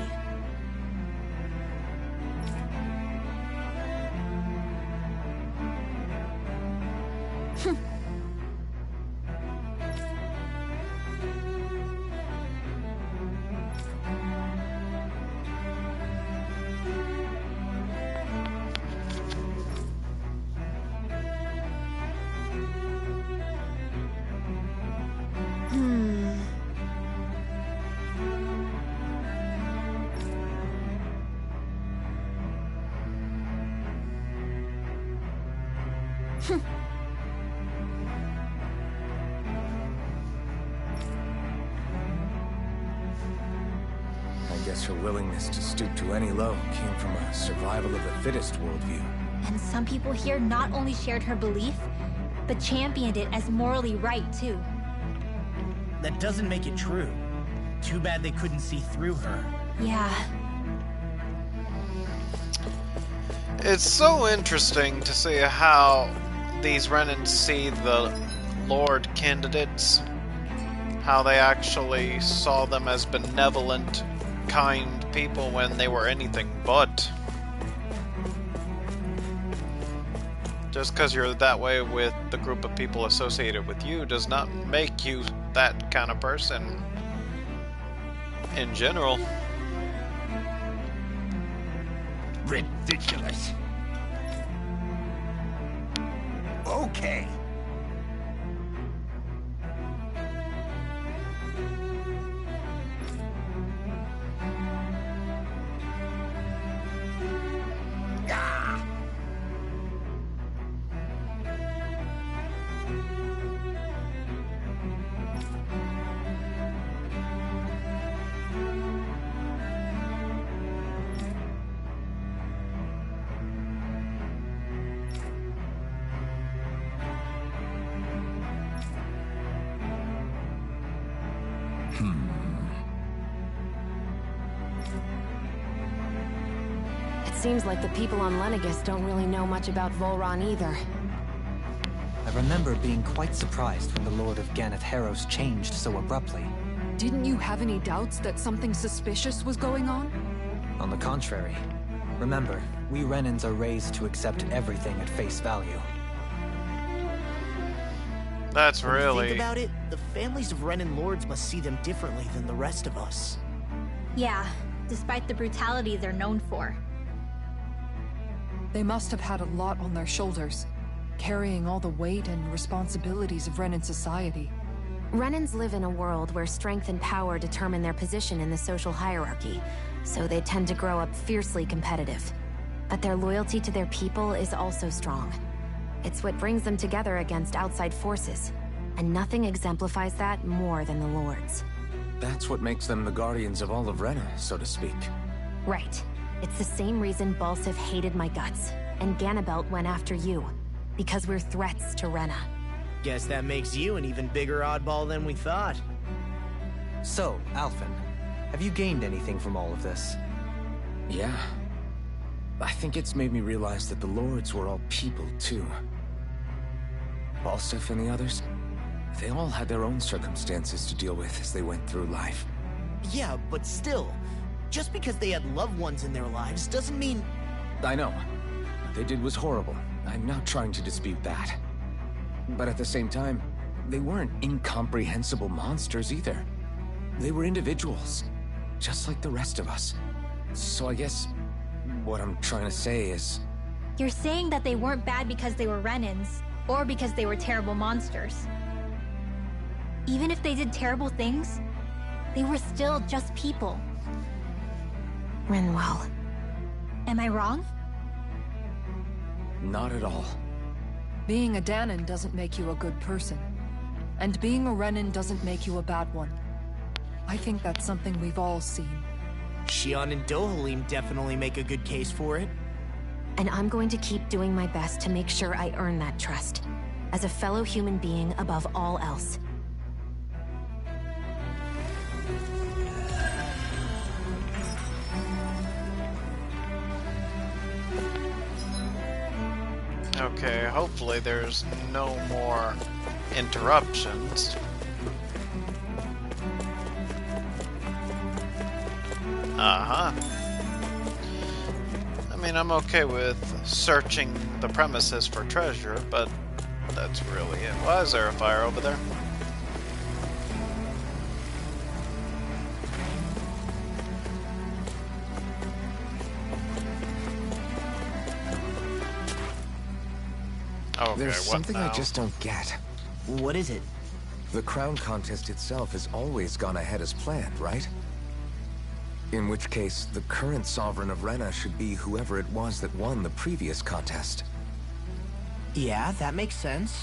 I guess her willingness to stoop to any low came from a survival of the fittest worldview. And some people here not only shared her belief, but championed it as morally right, too. That doesn't make it true. Too bad they couldn't see through her. Yeah. It's so interesting to see how these Renans see the Lord candidates. How they actually saw them as benevolent, kind people when they were anything but. Just because you're that way with the group of people associated with you does not make you that kind of person in general. Ridiculous. Okay. It seems like the people on Lenegis don't really know much about Volron either. I remember being quite surprised when the Lord of Ganeth Haros changed so abruptly. Didn't you have any doubts that something suspicious was going on? On the contrary. Remember, we Renans are raised to accept everything at face value. That's When you really... think about it, the families of Renan lords must see them differently than the rest of us. Yeah, despite the brutality they're known for. They must have had a lot on their shoulders, carrying all the weight and responsibilities of Renan society. Renans live in a world where strength and power determine their position in the social hierarchy, so they tend to grow up fiercely competitive. But their loyalty to their people is also strong. It's what brings them together against outside forces, and nothing exemplifies that more than the Lords. That's what makes them the guardians of all of Rena, so to speak. Right. It's the same reason Balsif hated my guts, and Ganabelt went after you. Because we're threats to Rena. Guess that makes you an even bigger oddball than we thought. So, Alphen, have you gained anything from all of this? Yeah. I think it's made me realize that the Lords were all people, too. Balsif and the others, they all had their own circumstances to deal with as they went through life. Yeah, but still, just because they had loved ones in their lives doesn't mean... I know. What they did was horrible. I'm not trying to dispute that. But at the same time, they weren't incomprehensible monsters either. They were individuals, just like the rest of us. So I guess what I'm trying to say is... You're saying that they weren't bad because they were Renans, or because they were terrible monsters. Even if they did terrible things, they were still just people. Rinwell. Am I wrong? Not at all. Being a Dahnan doesn't make you a good person. And being a Renan doesn't make you a bad one. I think that's something we've all seen. Shion and Dohalim definitely make a good case for it. And I'm going to keep doing my best to make sure I earn that trust. As a fellow human being above all else. Okay, hopefully there's no more interruptions. Uh-huh. I mean, I'm okay with searching the premises for treasure, but that's really it. Why is there a fire over there? Okay, There's something now? I just don't get. What is it? The crown contest itself has always gone ahead as planned, right? In which case, the current Sovereign of Rena should be whoever it was that won the previous contest. Yeah, that makes sense.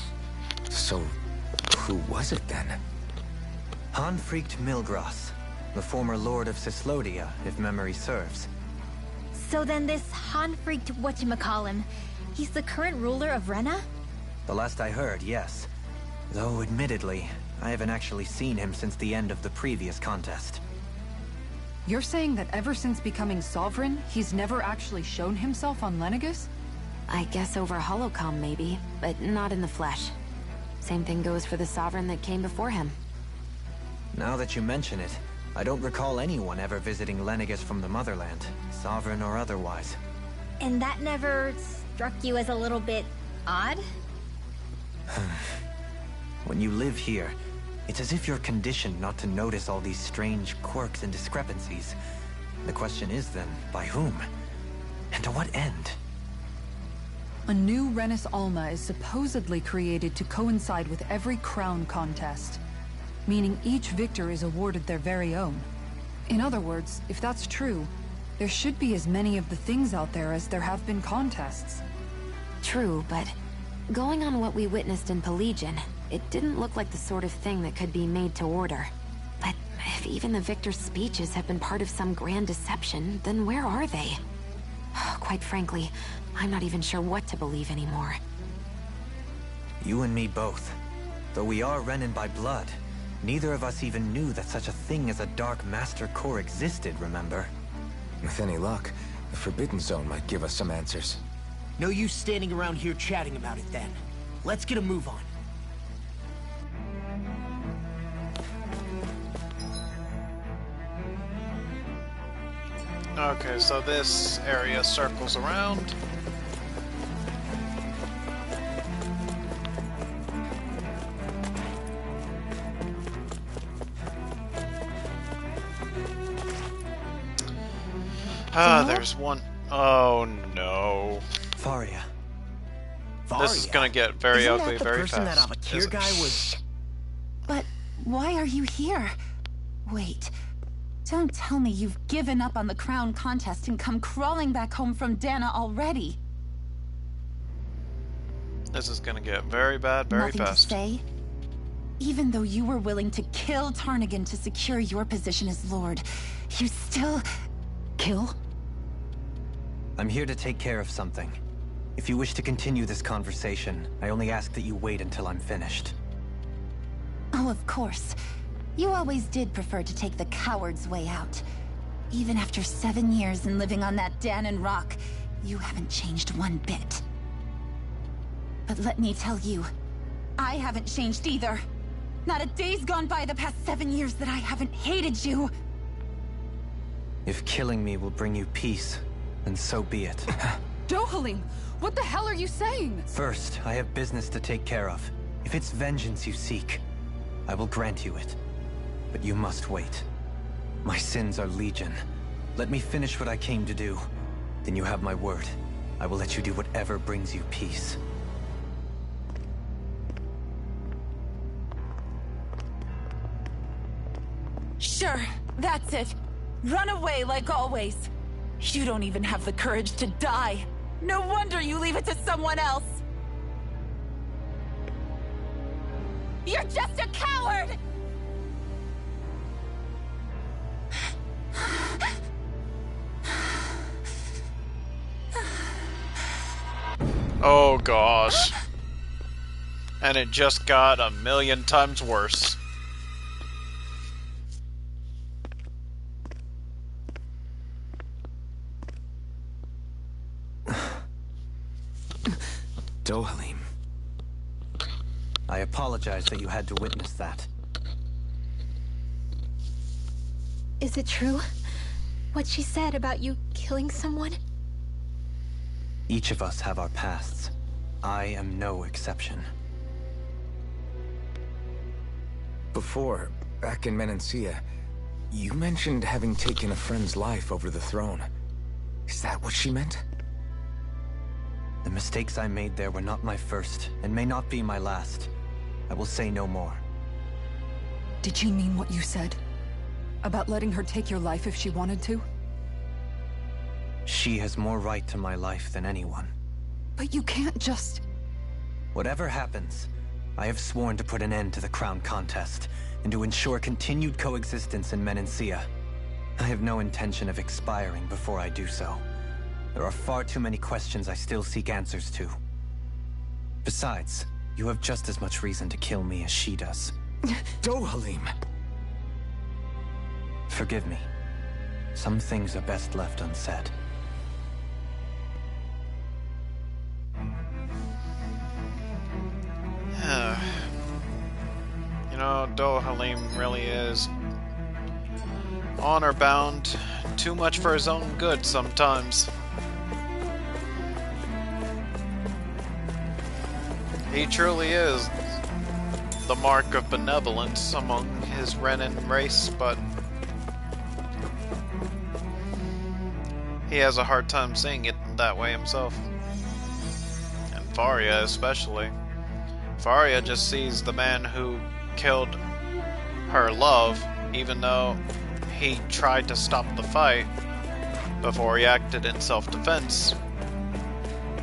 So, who was it then? Hanfried Milgroth, the former Lord of Cyslodia, if memory serves. So then this Hanfried whatchamacallem, he's the current ruler of Rena? The last I heard, yes. Though, admittedly, I haven't actually seen him since the end of the previous contest. You're saying that ever since becoming Sovereign, he's never actually shown himself on Lenegis? I guess over Holocom maybe, but not in the flesh. Same thing goes for the Sovereign that came before him. Now that you mention it, I don't recall anyone ever visiting Lenegis from the Motherland, Sovereign or otherwise. And that never struck you as a little bit odd? When you live here, It's as if you're conditioned not to notice all these strange quirks and discrepancies. The question is then, by whom? And to what end? A new Renis Alma is supposedly created to coincide with every crown contest, meaning each victor is awarded their very own. In other words, if that's true, there should be as many of the things out there as there have been contests. True, but going on what we witnessed in Pelegion, it didn't look like the sort of thing that could be made to order. But if even the victor's speeches have been part of some grand deception, then where are they? Quite frankly, I'm not even sure what to believe anymore. You and me both. Though we are Renin by blood, neither of us even knew that such a thing as a Dark Master Core existed, remember? With any luck, the Forbidden Zone might give us some answers. No use standing around here chatting about it then. Let's get a move on. Okay, so this area circles around. There's one. Oh no. Faria. This is gonna get very Isn't ugly that the very person fast. that Avakir guy was... But why are you here? Wait. Don't tell me you've given up on the crown contest and come crawling back home from Dahna already. This is gonna get very bad very Nothing fast. to say? Even though you were willing to kill Tarnigan to secure your position as Lord, you still... Kill? I'm here to take care of something. If you wish to continue this conversation, I only ask that you wait until I'm finished. Oh, of course. You always did prefer to take the coward's way out. Even after 7 years and living on that Dahnan rock, you haven't changed one bit. But let me tell you, I haven't changed either. Not a day's gone by the past 7 years that I haven't hated you. If killing me will bring you peace, then so be it. Dohalim, what the hell are you saying? First, I have business to take care of. If it's vengeance you seek, I will grant you it. But you must wait. My sins are legion. Let me finish what I came to do. Then you have my word. I will let you do whatever brings you peace. Sure, that's it. Run away like always. You don't even have the courage to die. No wonder you leave it to someone else. You're just a coward! Oh gosh. And it just got a million times worse. Dohalim. I apologize that you had to witness that. Is it true? What she said about you killing someone? Each of us have our pasts. I am no exception. Before, back in Menancia, you mentioned having taken a friend's life over the throne. Is that what she meant? The mistakes I made there were not my first, and may not be my last. I will say no more. Did you mean what you said? About letting her take your life if she wanted to? She has more right to my life than anyone. But you can't just... Whatever happens, I have sworn to put an end to the crown contest, and to ensure continued coexistence in Menancia. I have no intention of expiring before I do so. There are far too many questions I still seek answers to. Besides, you have just as much reason to kill me as she does. Dohalim! Forgive me. Some things are best left unsaid. You know, Dohalim really is honor-bound, too much for his own good sometimes. He truly is. the mark of benevolence among his Renin race, but he has a hard time seeing it that way himself. And Faria especially. Faria just sees the man who killed her love, even though he tried to stop the fight before he acted in self-defense.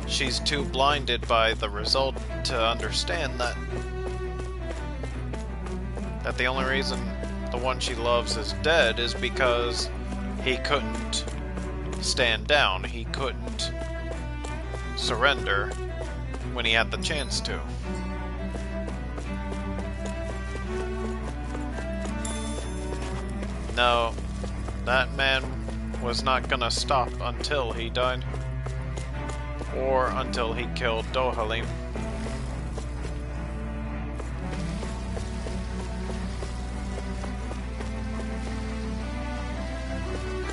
She's too blinded by the result to understand that the only reason the one she loves is dead is because he couldn't stand down. He couldn't surrender when he had the chance to. No, that man was not gonna stop until he died. Or until he killed Dohalim.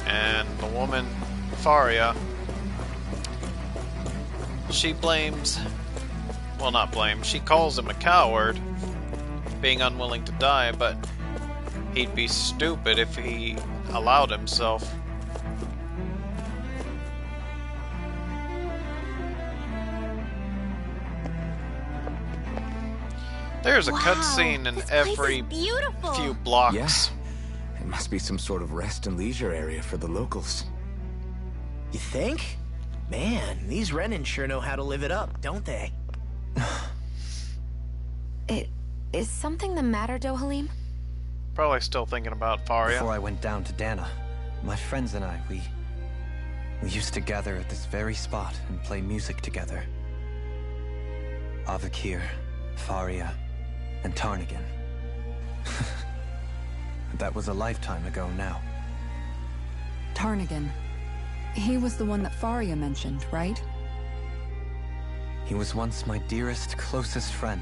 And the woman, Faria, she blames, well, not blames, she calls him a coward, being unwilling to die, but he'd be stupid if he allowed himself. There's a cutscene in every few blocks. Yeah. It must be some sort of rest and leisure area for the locals. You think? Man, these Renin sure know how to live it up, don't they? Is something the matter, Dohalim? Probably still thinking about Faria. Before I went down to Dana, my friends and I, we used to gather at this very spot and play music together. Avakir, Faria, and Tarnagin. That was a lifetime ago now. Tarnagin. He was the one that Faria mentioned, right? He was once my dearest, closest friend.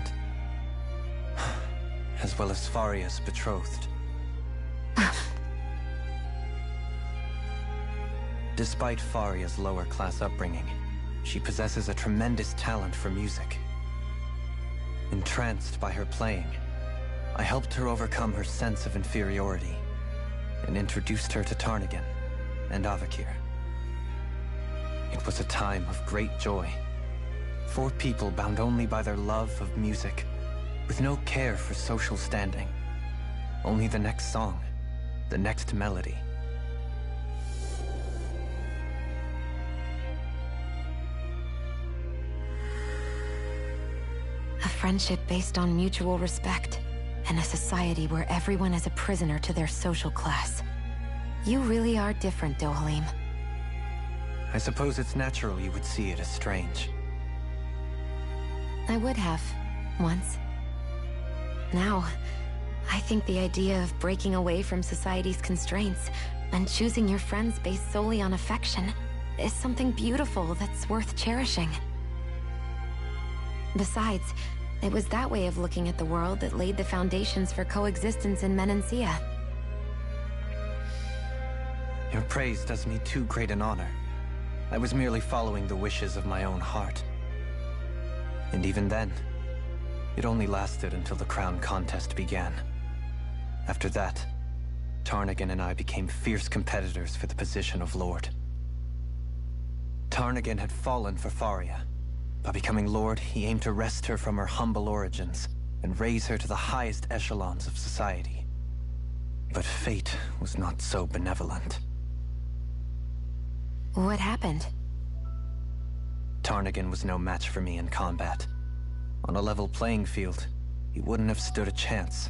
As well as Faria's betrothed. Despite Faria's lower-class upbringing, she possesses a tremendous talent for music. Entranced by her playing, I helped her overcome her sense of inferiority and introduced her to Tarnagin and Avakir. It was a time of great joy. 4 people bound only by their love of music, with no care for social standing. Only the next song, the next melody. A friendship based on mutual respect, and a society where everyone is a prisoner to their social class. You really are different, Dohalim. I suppose it's natural you would see it as strange. I would have, once. Now, I think the idea of breaking away from society's constraints and choosing your friends based solely on affection is something beautiful that's worth cherishing. Besides, it was that way of looking at the world that laid the foundations for coexistence in Menancia. Your praise does me too great an honor. I was merely following the wishes of my own heart. And even then, it only lasted until the crown contest began. After that, Tarnagin and I became fierce competitors for the position of Lord. Tarnagin had fallen for Faria. By becoming Lord, he aimed to wrest her from her humble origins and raise her to the highest echelons of society. But fate was not so benevolent. What happened? Tarnagin was no match for me in combat. On a level playing field, he wouldn't have stood a chance.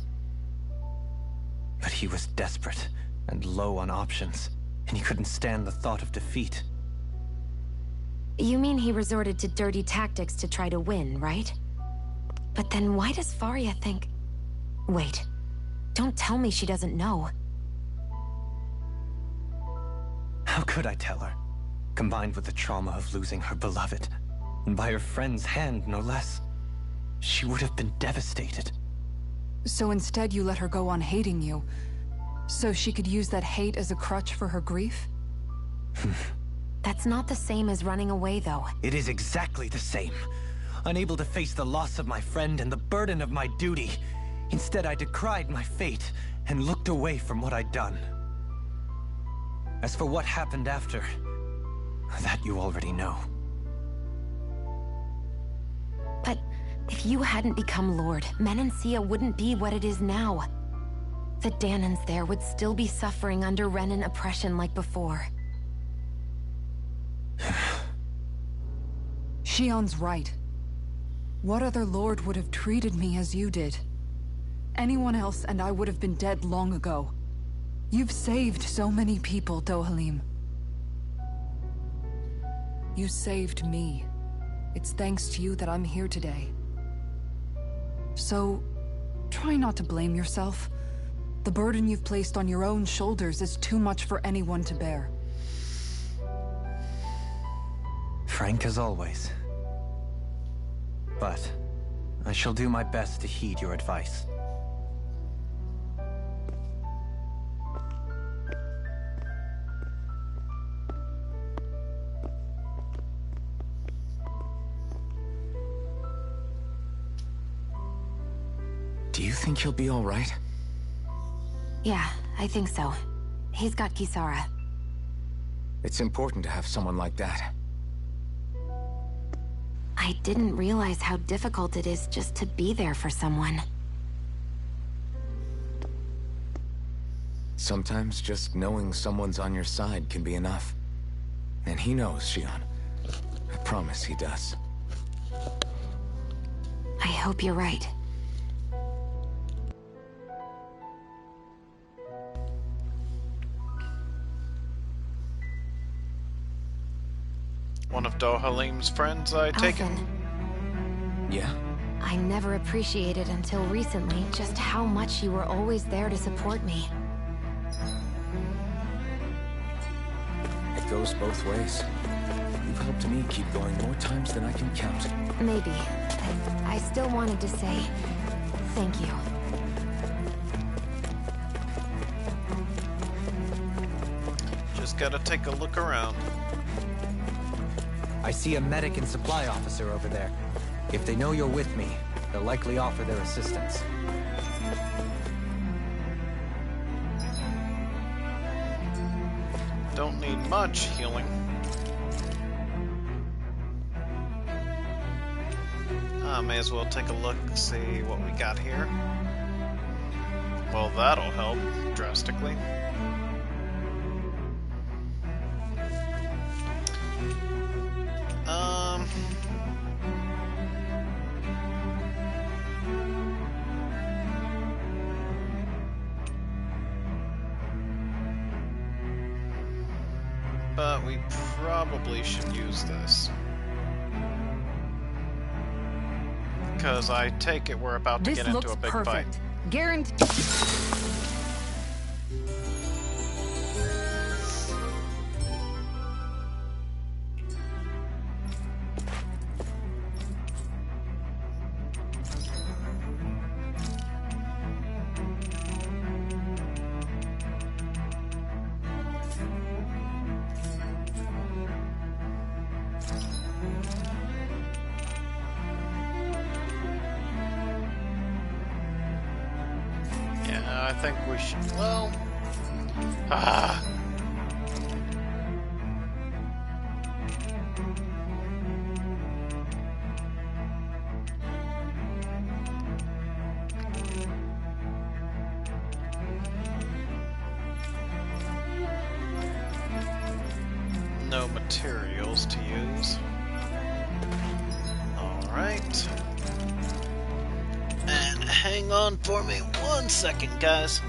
But he was desperate and low on options, and he couldn't stand the thought of defeat. You mean he resorted to dirty tactics to try to win, right? But then why does Faria think... Wait, don't tell me she doesn't know. How could I tell her? Combined with the trauma of losing her beloved, and by her friend's hand, no less, she would have been devastated. So instead you let her go on hating you, so she could use that hate as a crutch for her grief? That's not the same as running away, though. It is exactly the same. Unable to face the loss of my friend and the burden of my duty, Instead, I decried my fate and looked away from what I'd done. As for what happened after, that you already know. But if you hadn't become Lord, Menancia wouldn't be what it is now. The Dahnans there would still be suffering under Renan oppression like before. Shionne's right. What other lord would have treated me as you did? Anyone else and I would have been dead long ago. You've saved so many people, Dohalim. You saved me. It's thanks to you that I'm here today. So, try not to blame yourself. The burden you've placed on your own shoulders is too much for anyone to bear. Frank as always. But I shall do my best to heed your advice. Do you think he'll be all right? Yeah, I think so. He's got Kisara. It's important to have someone like that. I didn't realize how difficult it is just to be there for someone. Sometimes just knowing someone's on your side can be enough. And he knows, Shionne. I promise he does. I hope you're right. One of Dohalim's friends, I take it? Yeah? I never appreciated until recently just how much you were always there to support me. It goes both ways. You've helped me keep going more times than I can count. Maybe. But I still wanted to say thank you. Just gotta take a look around. I see a medic and supply officer over there. If they know you're with me, they'll likely offer their assistance. Don't need much healing. May as well take a look, see what we got here. Well, that'll help drastically. But we probably should use this. Because I take it we're about to get into a big fight. Guaranteed. I think we should, well... No materials to use. Alright. And hang on for me 1 second, guys.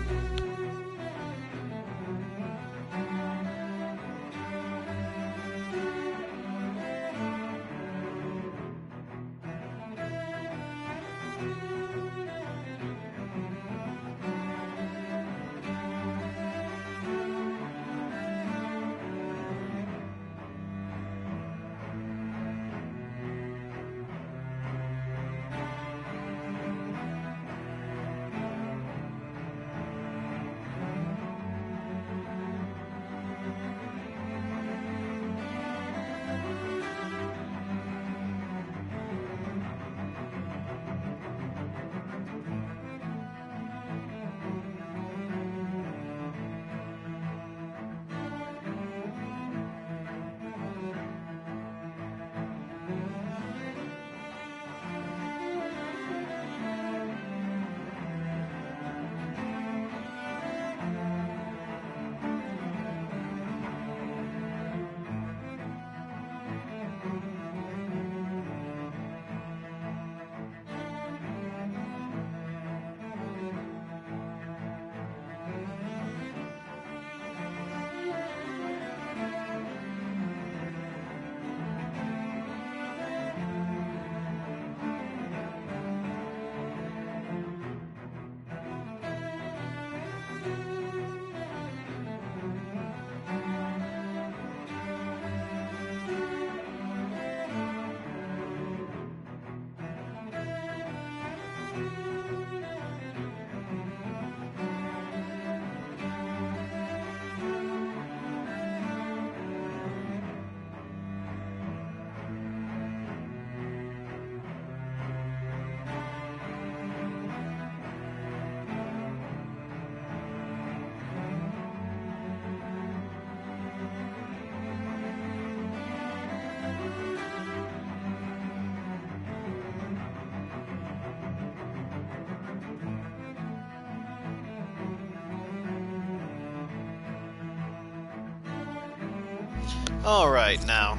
Alright, now.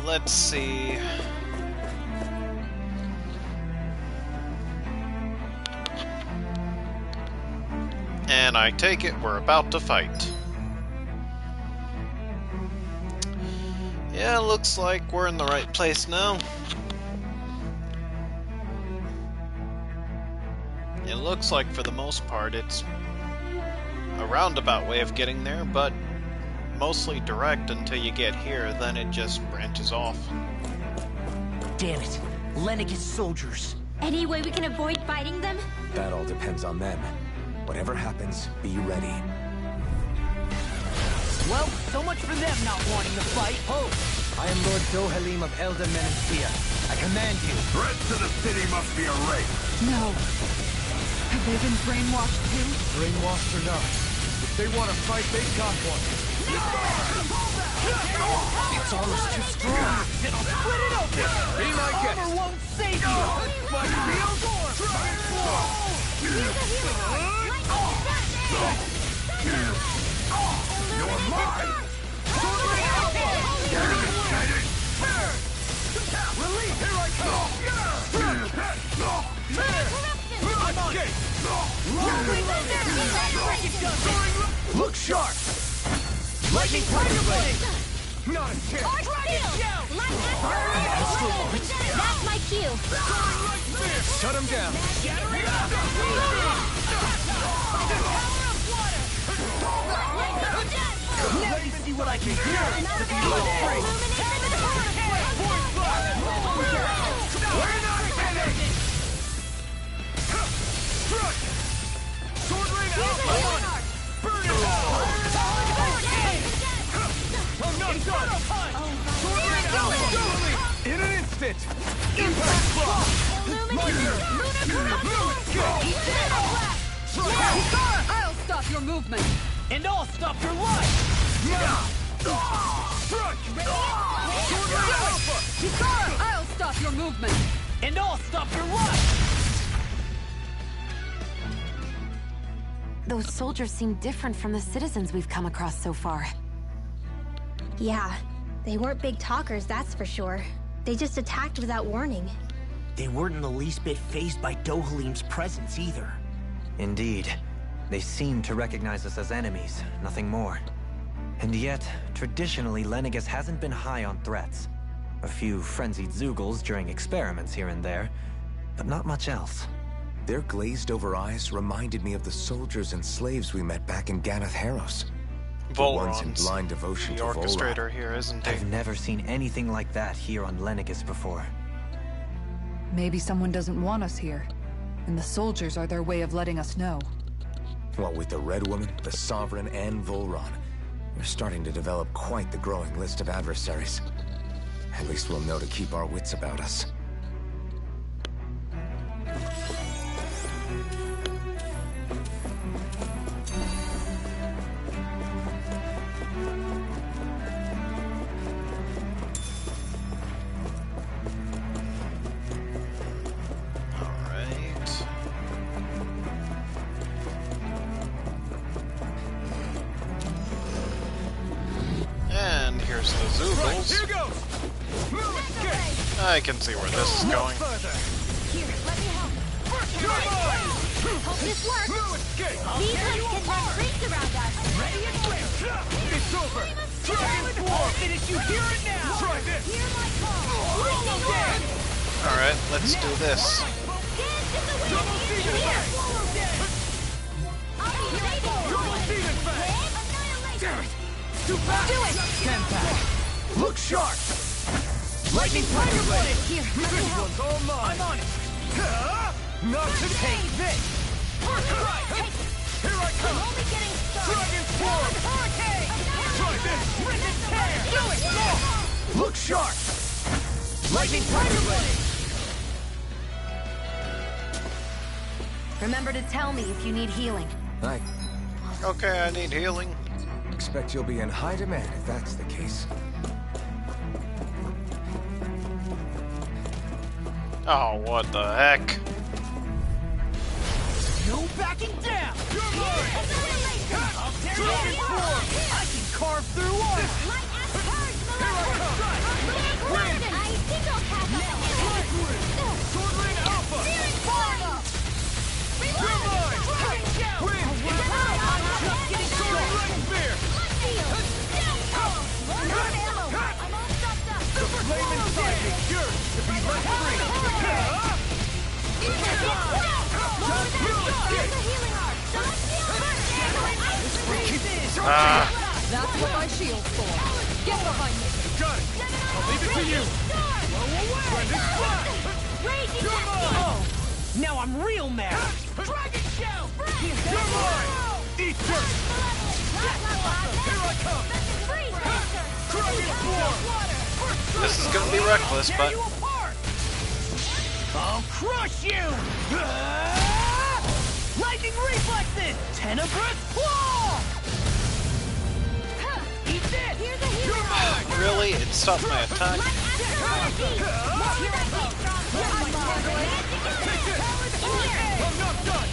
Let's see. And I take it we're about to fight. Yeah, looks like we're in the right place now. It looks like for the most part it's a roundabout way of getting there, but mostly direct until you get here, then it just branches off. Damn it. Lenegis soldiers. Any way we can avoid fighting them? That all depends on them. Whatever happens, be ready. Well, so much for them not wanting to fight. Ho! I am Lord Dohalim of Elda Menancia. I command you. Threats to the city must be erased. No. Have they been brainwashed too? Brainwashed or not, if they want to fight, they got one. It's almost too strong. Then I'll split it open. Be my guest. Armor won't save you. My field door. You're mine. Release. Here I come. I'm on. Look sharp. Lightning Tiger Blade. Not a chance. That's my cue. Shut him down. Now you see what I can do. We're not finished. Struck. Sword Rain Alpha. Burn it all. I'm not done. Sword Rain Alpha. In an instant. Impact Block. I'll stop your movement! And I'll stop your life. Struck. Sword Rain Alpha. I'll stop your movement! And I'll stop your life. Those soldiers seem different from the citizens we've come across so far. Yeah, they weren't big talkers, that's for sure. They just attacked without warning. They weren't in the least bit fazed by Dohalim's presence either. Indeed. They seem to recognize us as enemies, nothing more. And yet, traditionally, Lenegis hasn't been high on threats. A few frenzied Zeugles during experiments here and there, but not much else. Their glazed-over eyes reminded me of the soldiers and slaves we met back in Ganath Haros. The ones in Volron's blind devotion the to orchestrator Volron. here, isn't he? I've never seen anything like that here on Lenegis before. Maybe someone doesn't want us here, and the soldiers are their way of letting us know. Well, with the Red Woman, the Sovereign, and Volron, we're starting to develop quite the growing list of adversaries. At least we'll know to keep our wits about us. Alright. And here's the Right, here Zeugles. goes. Move escape. I can see where this is No going. further. Here, let me help. You're mine. Hope this works. Move escape. These ones can run creeps around us. Ready and wait. It's over. Dragon Form. Finish you here and now. Try this. Hear my call. Alright, let's do this. Double Demon Fang. Double Demon Fang. Damn it. Too fast. Do it. Stand back. Look sharp. Lightning Tiger Blade! Here, let me This help. one's all mine! I'm on it! Not to take this! First strike! Here I come! I'm only getting started. Dragon Form! Hurricane! Try this! Rip and tear! Do it! Look sharp! Lightning Tiger Blade! Remember to tell me if you need healing. I Okay, I need healing. expect you'll be in high demand if that's the case. Oh, what the heck? No backing down! You're mine! I'll tear you Dragon apart. Form! I can carve through armor! Light as purge, Here I come! I think I'll pass on that. Sword Lane Alpha! Searing Form! You're mine! Wind! Just getting Sword started! Lane Spear! The flame inside me yearns to be let free! Ah, That's what my shield's for. Get behind me. Got it! I'll leave it to you! Brendan Flash! You're mine! Oh! Now I'm real mad! Dragon Shell! You're mine! Eat dirt! Here I come! Dragon Form! this is gonna be reckless, Tear but you apart! I'll crush you! Lightning reflexes! Tenebrous claw! Eat this! You're mine! really, it stopped my attack. I'm not done!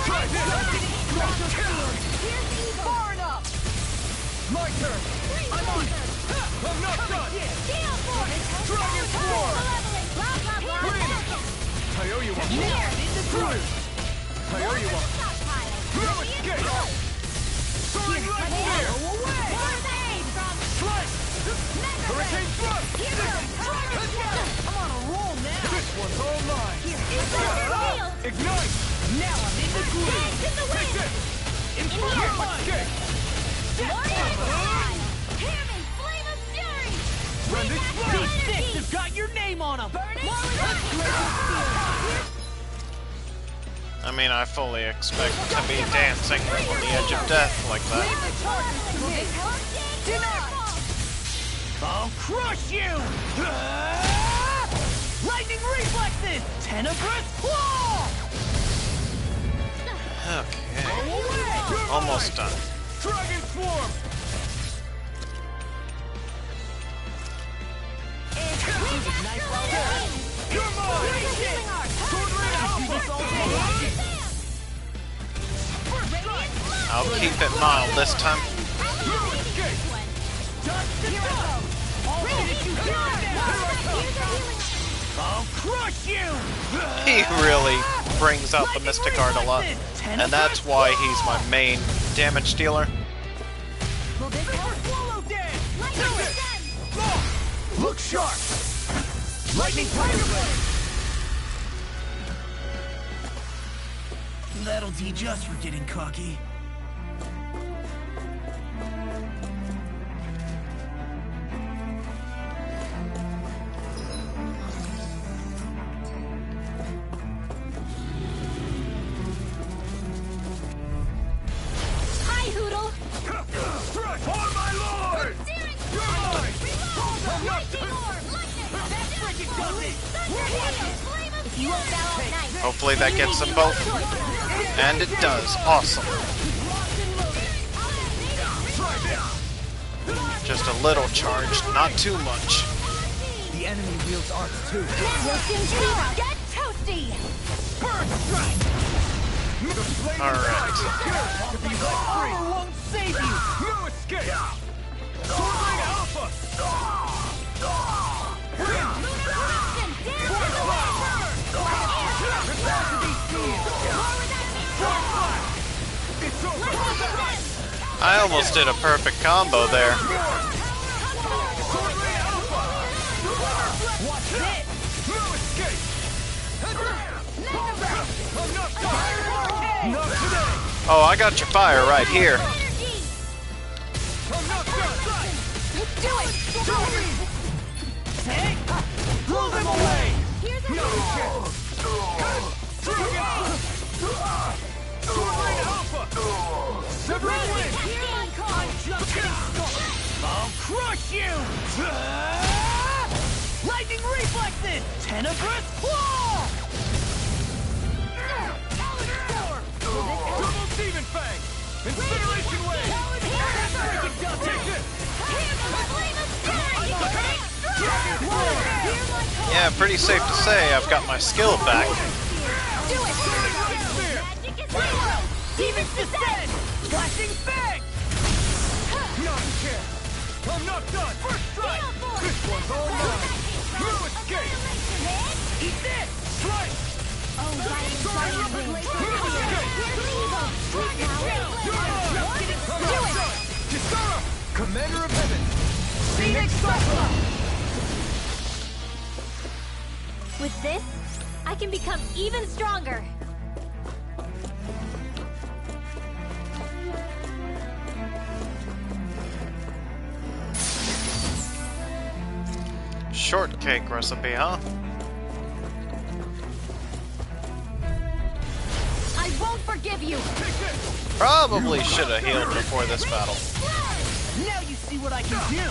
Try this! Far enough! My turn! I'm on it! I'm not done! Dragon Form! I owe you one! Through! I owe you one! No escape! Soaring Light Spear! Slice! Hurricane Thrust! I'm on a roll now! This one's all mine! Ignite! Now I'm in the groove! Take this! Infernal Punch! Escape! Brendan These Flash! sticks have got your name on them! I mean, I fully expect to be dancing on the edge of death like that. I'll crush you! Lightning reflexes! Tenebrous claw! Okay, almost done. Dragon Form! You're mine! Sword Lane Alpha! I'll keep it mild this time. No escape! I'll crush you! He really brings out the Mystic Art a lot, and that's why he's my main damage dealer. Swallow dance! Look sharp! Lightning Tiger Blade! That'll teach us for getting cocky. Hi, Hoodle. Strike! On my lord! You're mine! I'm not If you won't bow out nice. Hopefully that gets them both. And it does. Awesome. Just a little charged, not too much. The enemy wields arts too. Get toasty. Alright. to be let free! Armor won't save you! No escape! Sword Lane Alpha! It's over! I almost did a perfect combo there. Sword Lane Alpha! Watch this! No escape! I'm not done! Not today! Oh, I got your fire right here. I'm not done! Do it! Severing Wind! I'm just getting started! I'll crush you! Lightning Reflexes! Tenebrous Claw! Double Demon Fang! Incineration Wave! Take this! Yeah, pretty safe to say I've got my skill back. Demon's Descent! Flashing Fang! Not care! I'm not done! First strike! This one's all mine! No escape! Eat this! Strike! Kisara! Commander of Heaven! Phoenix Cyclops! With this, I can become even stronger. Shortcake recipe, huh? I won't forgive you! Probably should have healed before this battle. Now you see what I can do!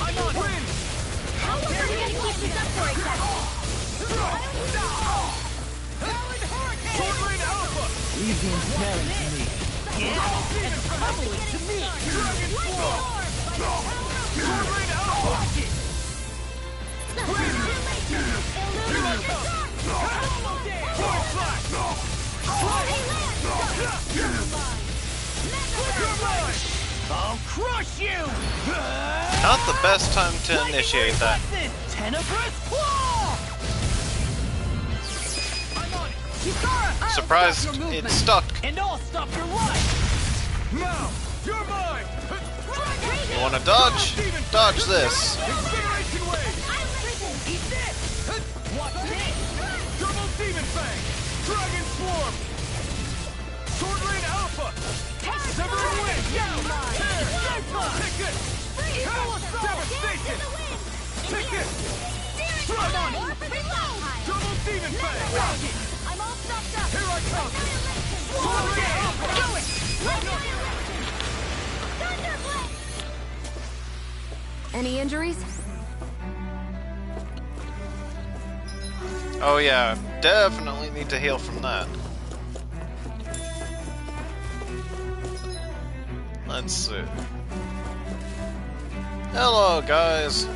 I'm on wind! How long are we gonna keep this up for exactly? Sword Rain Alpha! Leave the inherent to me. Yeah, and couple it to me! Dragon Claw! Sword Rain Alpha! Void Slash! You're mine! I'll crush you! Not the best time to initiate that. Tenebrous Claw! I'm on it! Kisara! Surprised it's stuck. And I'll stop your life! Now, you're mine! You wanna dodge? Dodge this. Incineration Wave! Eat this! Watch this! Double Demon Fang! Dragon Swarm! Sword Rain Alpha! Severing Wind! Tear! Take this! Devastation! Take this! Strike! Double Demon Fang! I'm all stocked up. Here I come! Sword Rain Alpha! Do it! Thunderblade! Any injuries? Oh yeah, definitely need to heal from that. Let's see. Hello guys.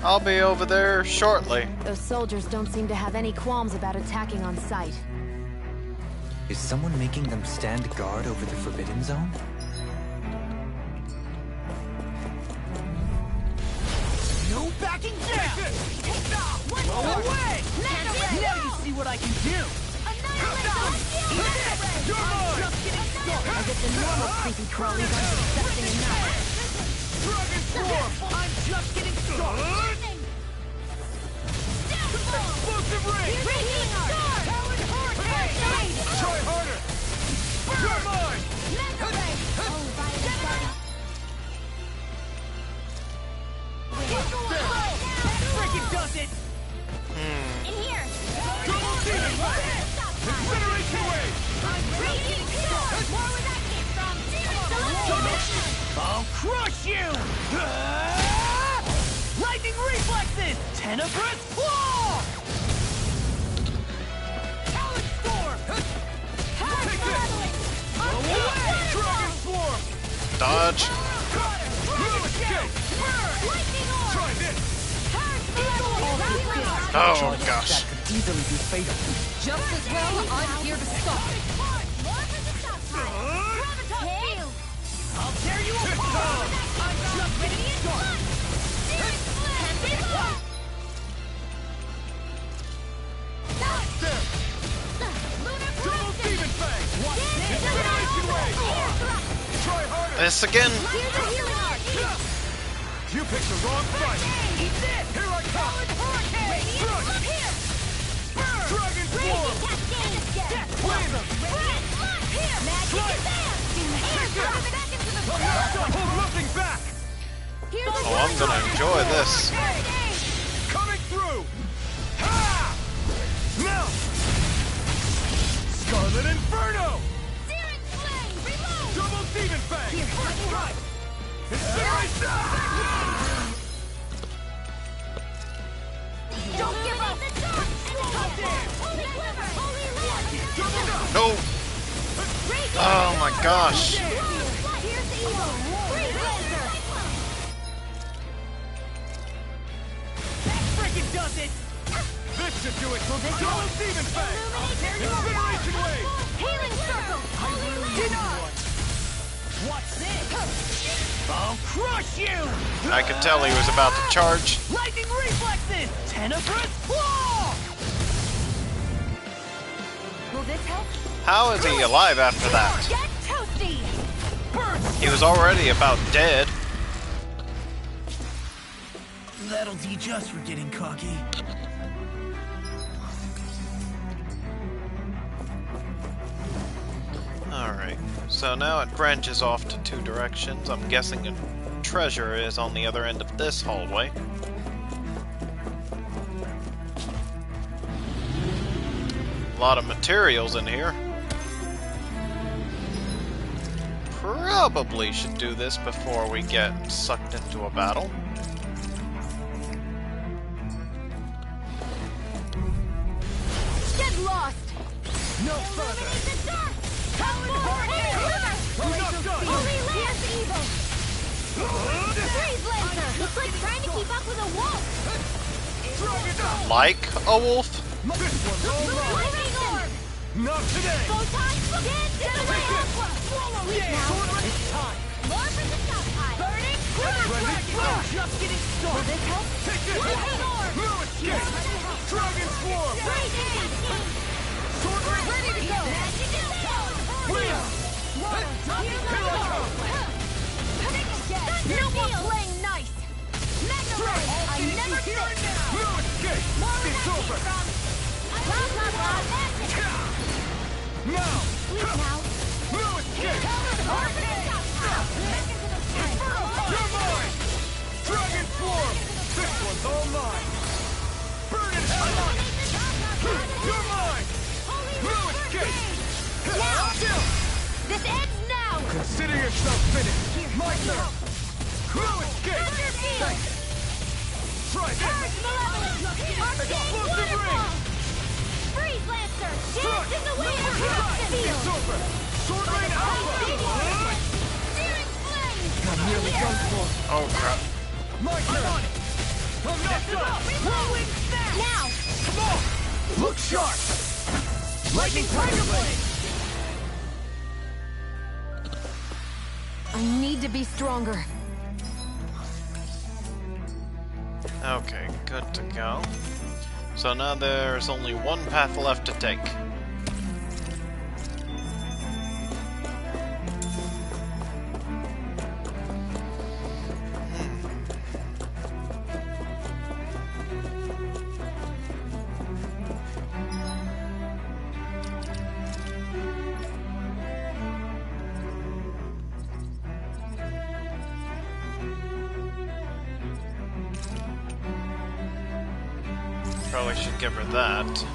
I'll be over there shortly. Those soldiers don't seem to have any qualms about attacking on sight. Is someone making them stand guard over the Forbidden Zone? No backing down! Roll away! Now you see what I can do! You're mine! I get the normal creepy crawlies aren't disgusting enough. Dragon Swarm! I'm just getting started! Explosive Ray! Powered Hurricane! Try harder! You're mine! Frickin' does it! In here! Double Demon Fang! Incineration Wave! More where that came from! I'll crush you! Lightning Reflexes! Tenebrous Claw! Talon Storm! Take this! Dragon Swarm! Dodge. No escape! Try this! Oh gosh. That could easily be fatal. Just as well, I'm here to stop it. I'll tear you apart! I'm just getting started! Double Demon Fang! Incineration Wave! Try harder! This again. You picked the wrong fight! Eat this! Here I come! Dragon Swarm! I'm not done! Hold nothing back! Oh, I'm gonna enjoy this. Coming through! Ha! Now! Scarlet Inferno! Here, right. Don't give up! No! Oh my gosh! Freaking does it! This should do it! Double Demon Fang! Incineration Wave! Healing Circle! Denied! What's this? I'll crush you! I could tell he was about to charge. Lightning reflexes! Tenebrous claw! Will this help? How is he alive after that? Get toasty! He was already about dead. That'll teach us for getting cocky. Alright, so now it branches off to two directions. I'm guessing a treasure is on the other end of this hallway. A lot of materials in here. Probably should do this before we get sucked into a battle. Get lost! No further! Come forward! Holy Lance Evil! Freeze Lancer! Looks like trying to keep up with a wolf! Like a wolf? Lightning Orb! Not today! Photon Spin! Getaway Aqua! Sweet now! It's time! More for the top high! Burning Quiver! Just getting started. Will this help? Take this! Lightning Orb! No escape! Dragon Swarm! Right hand! Sword Ring! Ready to go! Magic is down! Wheel! No more playing nice! Mega Ray! I never miss! No escape! It's over! Blah blah blah! Magic! Now! Sleep now! No escape! You're mine! Dragon Swarm! This one's all mine! Burn it hell! You're mine! No escape! Now! Chill! This ends now! Consider yourself finished! My turn! No escape! Field! Try this! Purge Malevolence! Arcane Explosive Waterfall! Freeze Lancer! Dance in the wind! It's Field! over! Sword Rain Alpha! Searing Flame! I'm nearly done for. Oh crap. My turn! I'm not done! Rolling snap! Now! Come on! Look sharp! Lightning Tiger Blade! I need to be stronger. Okay, good to go. So now there's only one path left to take. Probably should give her that.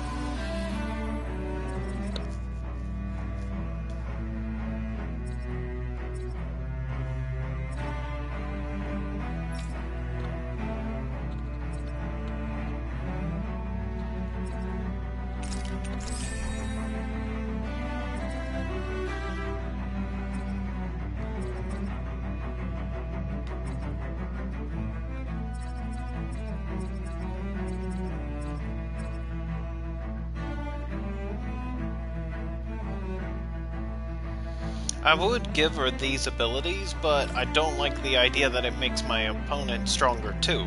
I would give her these abilities, but I don't like the idea that it makes my opponent stronger too.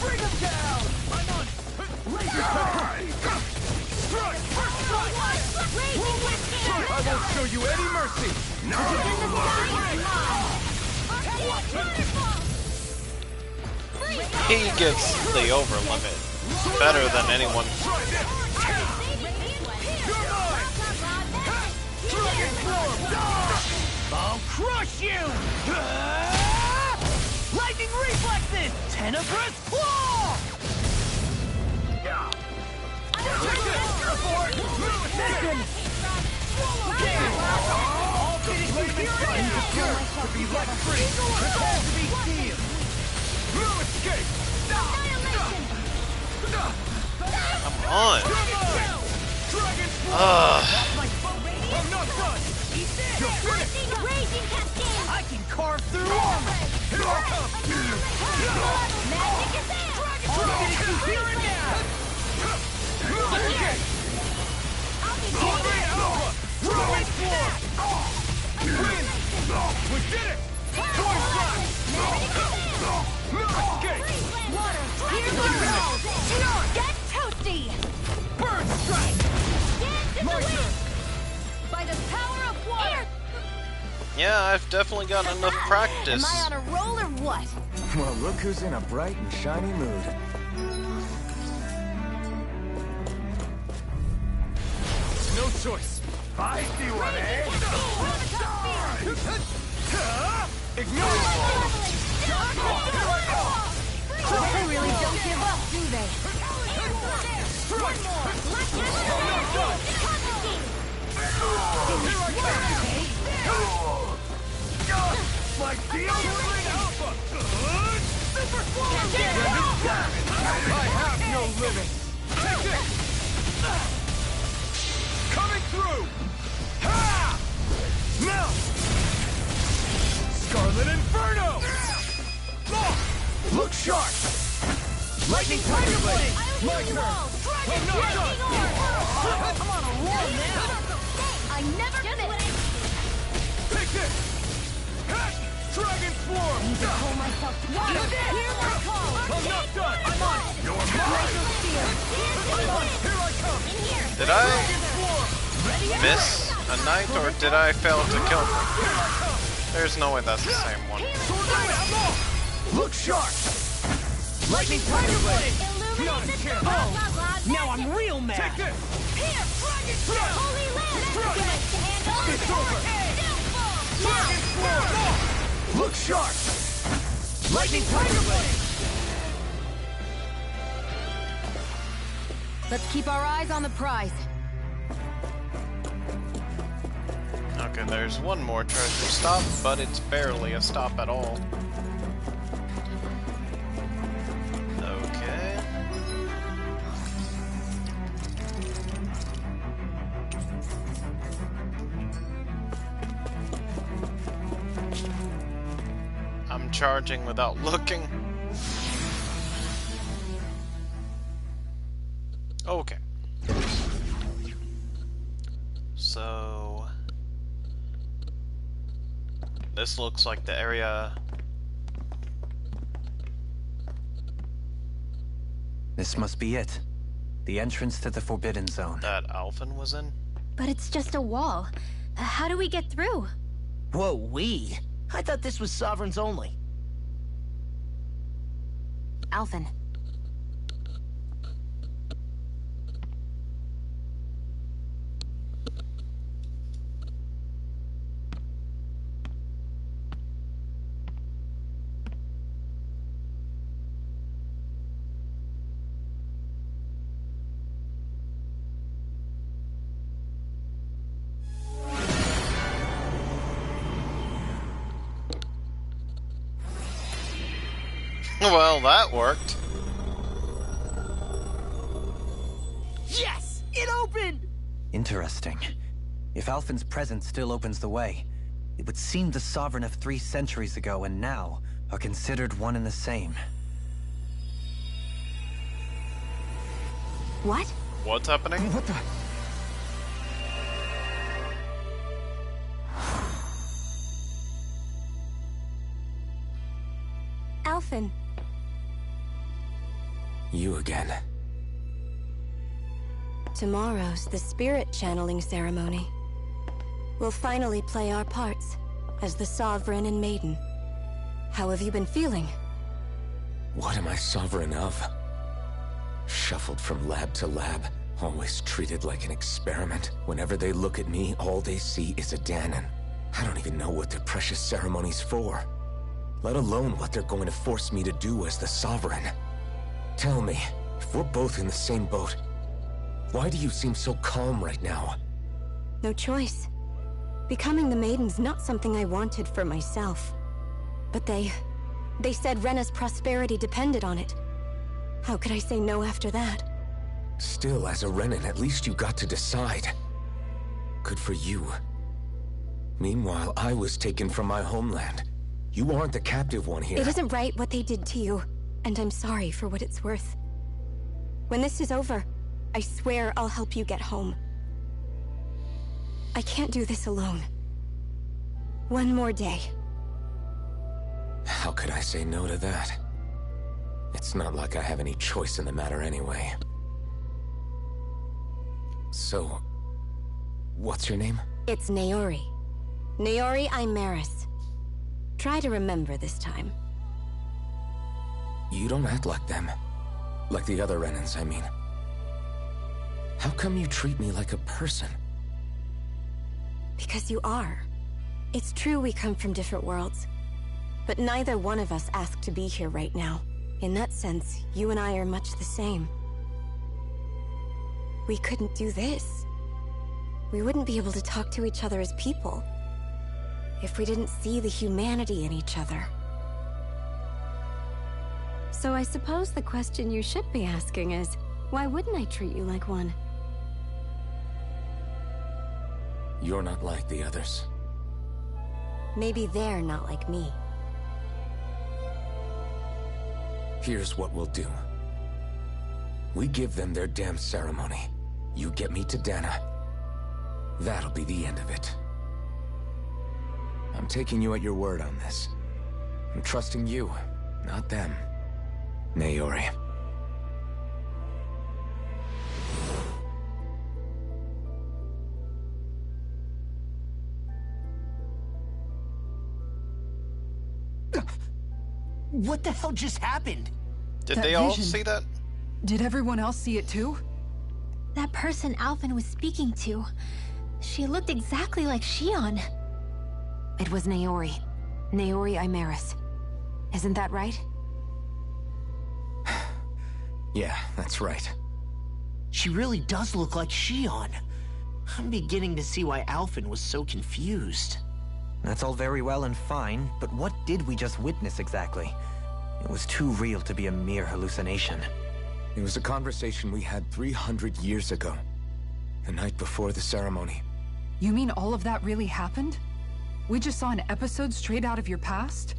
Bring him down! I'm on! Laser cut! Strike! First strike! I won't show you any mercy! No! He gets the over limit better than anyone. I'll crush you! Lightning reflexes! Tenebrous claw! Listen! All finish to be let free! Prepare to be sealed! No escape! Come on. I'm not done! You're finished! Raging cascade! I can carve through armor! Here I come! Magic is there! All finish to here and now! Escape! Ruin form! Win! We did it! Toy strike! No escape! Water! Here's your Get toasty! Burn strike! Dance in the wind! By the power of water! Yeah, I've definitely gotten enough practice. Am I on a roll or what? Well, look who's in a bright and shiny mood. No choice. I see one, eh? Ignore They really don't give up, do they? My deal? Alpha! Super I have no limit! Take this! Coming through! Ha! Now! Scarlet Inferno! Look sharp! Lightning Tiger Blade! My turn! I'm not done! I'm on a roll now! I never miss! Take this! Dragon Swarm! Need to pull myself together! Hear my call! I'm not done! I'm on! You're mine! I'm on! Here I come! Did I miss a knight, or did I fail to kill them? There's no way that's the same one. Look sharp! Lightning Tiger Blade! Not a chance! Oh, now I'm real mad! Take this! Here! Dragon Swarm! Holy Land! It's over! Dragon Swarm! Look sharp! Lightning Tiger Blade! Let's keep our eyes on the prize. Okay, there's one more treasure stop, but it's barely a stop at all. Okay. I'm charging without looking. Okay. So this looks like the area. This must be it. The entrance to the Forbidden Zone. That Alphen was in? But it's just a wall. How do we get through? Whoa, we? I thought this was Sovereigns only. Alphen. Well, that worked. Yes! It opened! Interesting. If Alphen's presence still opens the way, it would seem the Sovereign of 3 centuries ago and now are considered one and the same. What? What's happening? What the? Alphen. You again. Tomorrow's the spirit channeling ceremony. We'll finally play our parts as the Sovereign and Maiden. How have you been feeling? What am I sovereign of? Shuffled from lab to lab, always treated like an experiment. Whenever they look at me, all they see is a Dahnan. I don't even know what their precious ceremony's for, let alone what they're going to force me to do as the Sovereign. Tell me, if we're both in the same boat, why do you seem so calm right now? No choice. Becoming the Maiden's not something I wanted for myself. But they said Rena's prosperity depended on it. How could I say no after that? Still, as a Renan, at least you got to decide. Good for you. Meanwhile, I was taken from my homeland. You aren't the captive one here. It isn't right what they did to you, and I'm sorry for what it's worth. When this is over, I swear I'll help you get home. I can't do this alone. One more day. How could I say no to that? It's not like I have any choice in the matter anyway. So, what's your name? It's Naori. Naori Imaris. Try to remember this time. You don't act like them. Like the other Renans, I mean. How come you treat me like a person? Because you are. It's true we come from different worlds. But neither one of us asked to be here right now. In that sense, you and I are much the same. We couldn't do this. We wouldn't be able to talk to each other as people if we didn't see the humanity in each other. So I suppose the question you should be asking is, why wouldn't I treat you like one? You're not like the others. Maybe they're not like me. Here's what we'll do. We give them their damn ceremony. You get me to Dahna. That'll be the end of it. I'm taking you at your word on this. I'm trusting you, not them. Naori. What the hell just happened? Did they all see that? Did everyone else see it too? That person Alphen was speaking to, she looked exactly like Shion. It was Naori. Naori Imaris. Isn't that right? Yeah, that's right. She really does look like Shion. I'm beginning to see why Alphen was so confused. That's all very well and fine, but what did we just witness exactly? It was too real to be a mere hallucination. It was a conversation we had 300 years ago. The night before the ceremony. You mean all of that really happened? We just saw an episode straight out of your past?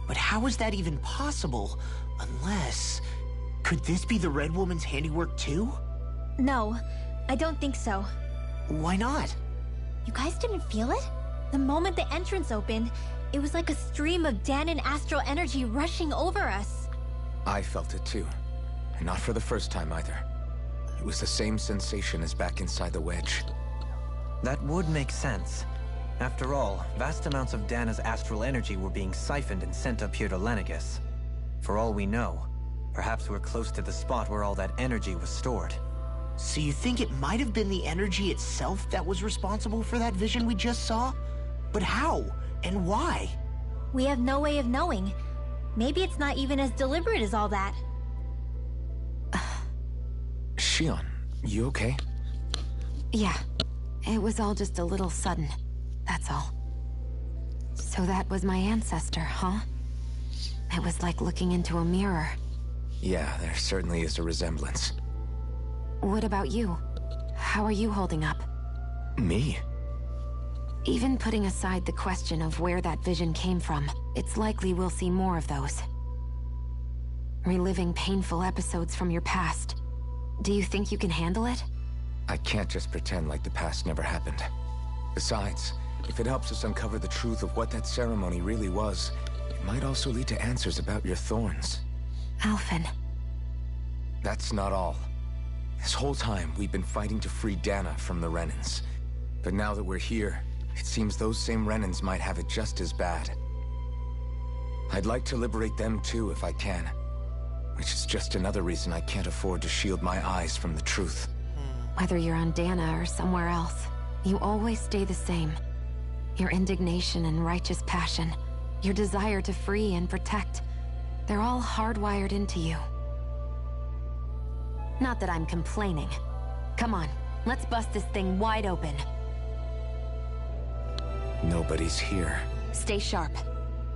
But how is that even possible? Unless... Could this be the Red Woman's handiwork too? No, I don't think so. Why not? You guys didn't feel it? The moment the entrance opened, it was like a stream of Dahnan astral energy rushing over us. I felt it too. And not for the first time either. It was the same sensation as back inside the wedge. That would make sense. After all, vast amounts of Dahna's astral energy were being siphoned and sent up here to Lenegis. For all we know, perhaps we're close to the spot where all that energy was stored. So you think it might have been the energy itself that was responsible for that vision we just saw? But how? And why? We have no way of knowing. Maybe it's not even as deliberate as all that. Shion, you okay? Yeah. It was all just a little sudden. That's all. So that was my ancestor, huh? It was like looking into a mirror. Yeah, there certainly is a resemblance. What about you? How are you holding up? Me? Even putting aside the question of where that vision came from, it's likely we'll see more of those. Reliving painful episodes from your past. Do you think you can handle it? I can't just pretend like the past never happened. Besides, if it helps us uncover the truth of what that ceremony really was, it might also lead to answers about your thorns. Alphen, That's not all. This whole time, we've been fighting to free Dana from the Renans. But now that we're here, it seems those same Renans might have it just as bad. I'd like to liberate them too if I can. Which is just another reason I can't afford to shield my eyes from the truth. Whether you're on Dana or somewhere else, you always stay the same. Your indignation and righteous passion, your desire to free and protect, they're all hardwired into you. Not that I'm complaining. Come on, let's bust this thing wide open. Nobody's here. Stay sharp.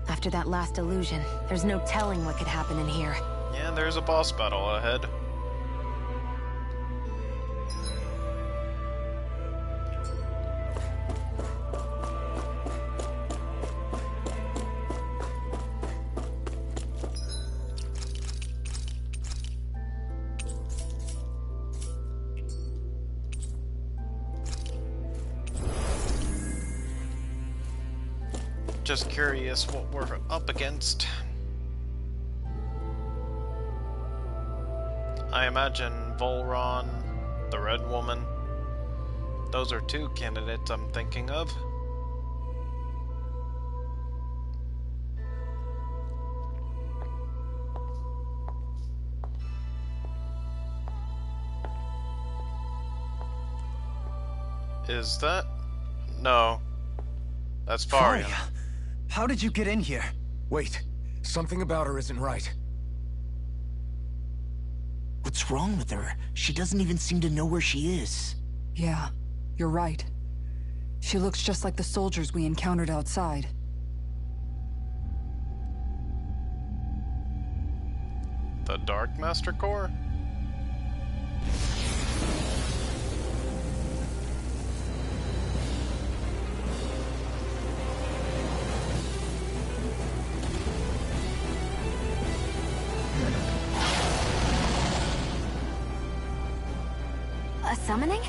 After that last illusion, there's no telling what could happen in here. Yeah, there's a boss battle ahead. Just curious what we're up against. I imagine Volron, the Red Woman. Those are two candidates I'm thinking of. Is that? No. That's Faria. How did you get in here? Wait, something about her isn't right. What's wrong with her? She doesn't even seem to know where she is. Yeah, you're right. She looks just like the soldiers we encountered outside. The Dark Master Corps? Summoning?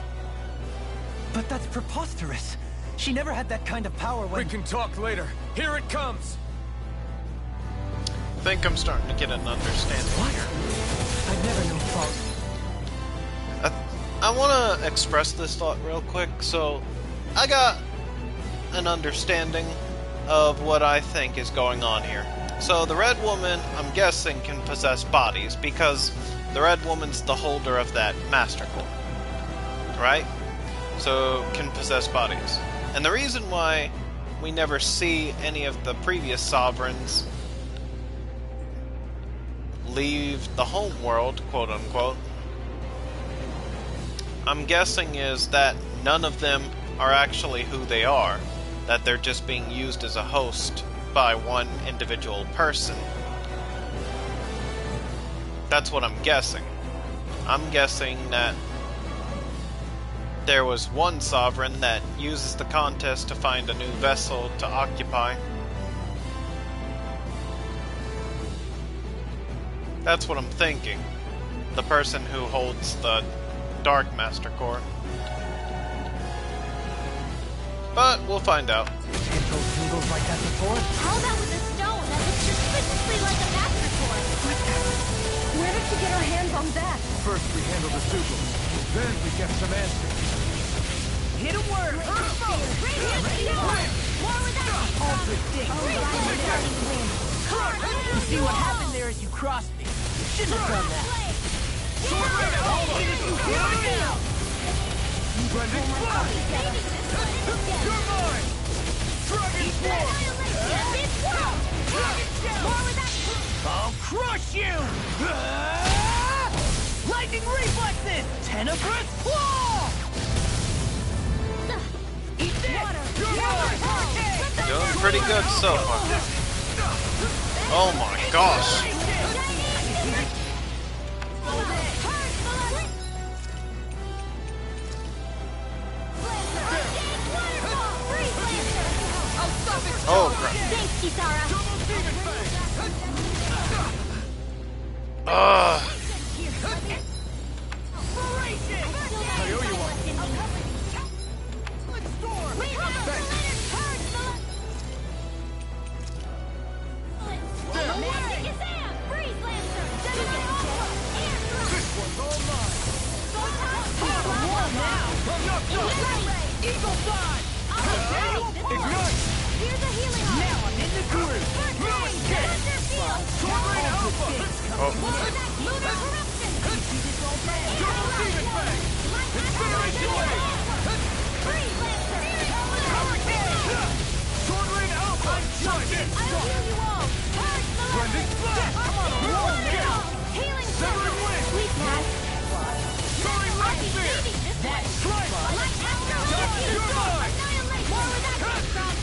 But that's preposterous. She never had that kind of power when— We can talk later. Here it comes! I think I'm starting to get an understanding here. I've never known fault. I want to express this thought real quick. So, I got an understanding of what I think is going on here. So, the Red Woman, I'm guessing, can possess bodies because the Red Woman's the holder of that Master Core. Right? So, can possess bodies. And the reason why we never see any of the previous sovereigns leave the home world, quote unquote, I'm guessing is that none of them are actually who they are. That they're just being used as a host by one individual person. That's what I'm guessing. I'm guessing that there was one sovereign that uses the contest to find a new vessel to occupy. That's what I'm thinking. The person who holds the Dark Master Core. But we'll find out. Get those noodles like that before? How about with a stone that looks suspiciously like a Master Core? Where did she get her hands on that? First we handle the Sugals, then we get some answers. Hit a word! More with that! All good things. You see what happened there as you crossed me? Shouldn't have done that. Brendan, fly! You're mine! Dragon Form! I'll crush you! Lightning reflexes! Tenebrous claw! Eat this! Doing pretty good so far. Oh my gosh. Oh crap. Thanks, Kisara. Eagle Fly! Ignite! Here's a healing arm. Now I'm in the groove! Lunar Escape! Sword Rain Alpha! Lunar Corruption. Double Demon Fang! Incineration Wave! Freeze Lancer. Sword Rain Alpha! Try this! I'll heal you all. Purge the Blending Splash! I'm on a roll now! Healing Severing Wind! Sweet Pass. Soaring Light Sphere! Strike! Light Astro. You're mine! Annihilate. More where that came from.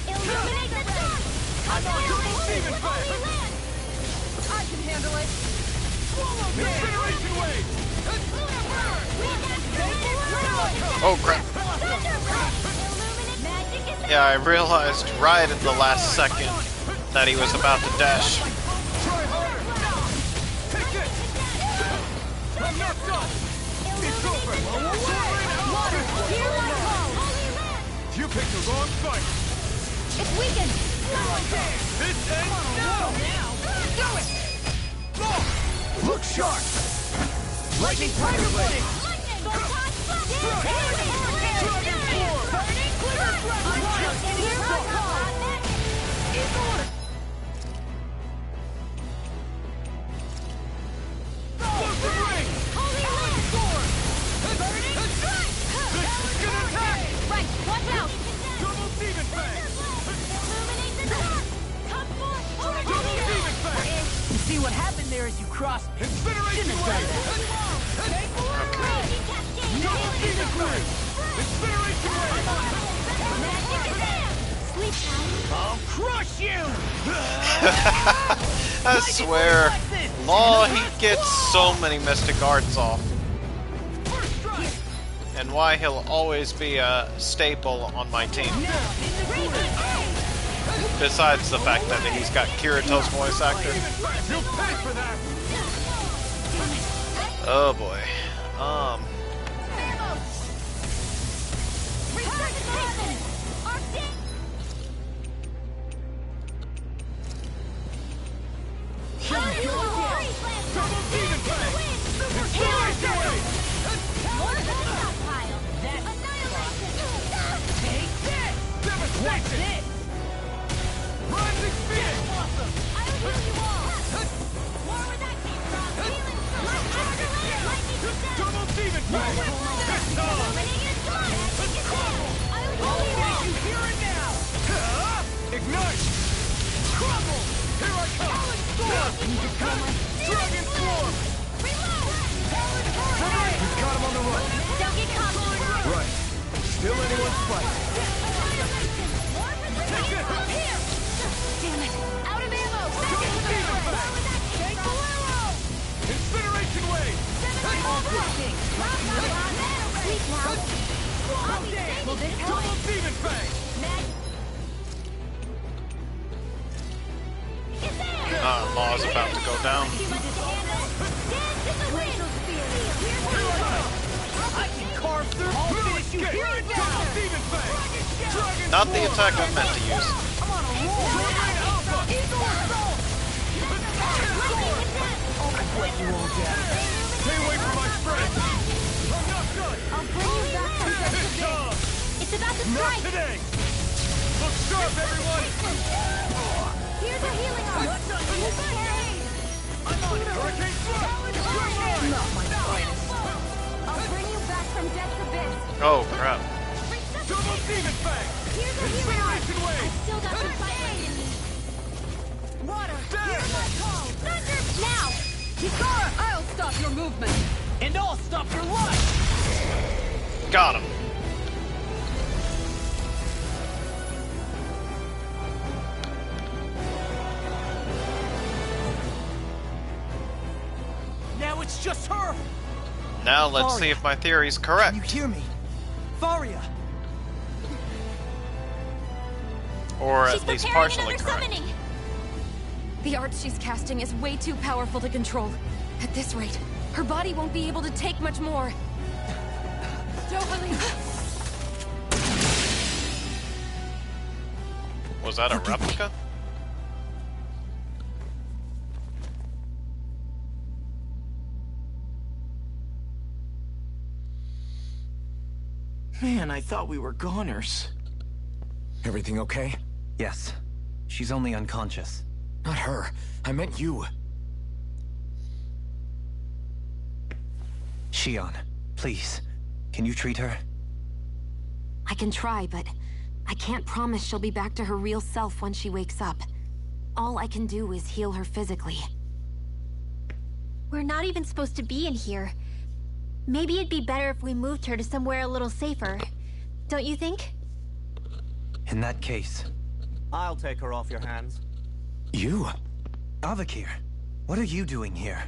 Illuminate the sun. Double Demon Fang! I can handle it. Incineration Wave! Lunar Burn. Oh crap. Yeah, I realized right at the last second that he was about to dash. Try harder! Take this! I'm not done! It's over! Water. Here I go. You picked the wrong fight! It's weakened. This ends now! Do it. Look sharp! Lightning Tiger Blade! Dragon Form! Explosive Ring! This is gonna attack! Right, watch out. Double Demon Fang! Double Demon Fang! You see what happened there as you crossed me? Incineration Wave! Double Demon Fang! Incineration Wave! I'll crush you! I swear, Law, he gets so many Mystic Arts off. And why he'll always be a staple on my team. Besides the fact that he's got Kirito's voice actor. You'll pay for that! Oh boy. Double Demon Fang! Incineration Wave! Take this! Devastation! Rising Phoenix! Double Demon Fang! This time! Here and now! Ignite! Crumble! Here I come! Dragon Form! He's got him on the run. Right. Still anyone's fight. Take it! Damn it! Out of ammo! Double Demon Fang! Incineration Wave! Double Demon Fang! Law's about to go down. I can carve through. I'll finish you here and now. Double Demon Fang! Dragon Not the attack I meant to use. I'm on a roll now. Alpha! Eagle Assault! I've let you all down. Stay away from my friend! I'm not done! I'll bring you back from death to It's this. on! It's about to Not strike! today! Look sharp, everyone! Here's a healing arm! I'm on it. Hurricane Flood! Not my finest. I'll bring you back from death's abyss! Oh crap. Double Demon Fang! Here's a healing arm! Incineration Wave! Still got some fight in me! Water! Hear my call! Thunder! Now! Kisara, I'll stop your movement. And I'll stop your life! Got him. Now it's just her! Now let's see if my theory's correct. You hear me? Varia! Or She's at least preparing partially another correct. summoning. The art she's casting is way too powerful to control. At this rate, her body won't be able to take much more. Dohalim! Was that a replica? Man, I thought we were goners. Everything okay? Yes. She's only unconscious. Not her. I meant you. Shion, please. Can you treat her? I can try, but I can't promise she'll be back to her real self when she wakes up. All I can do is heal her physically. We're not even supposed to be in here. Maybe it'd be better if we moved her to somewhere a little safer. Don't you think? In that case... I'll take her off your hands. You? Avakir, what are you doing here?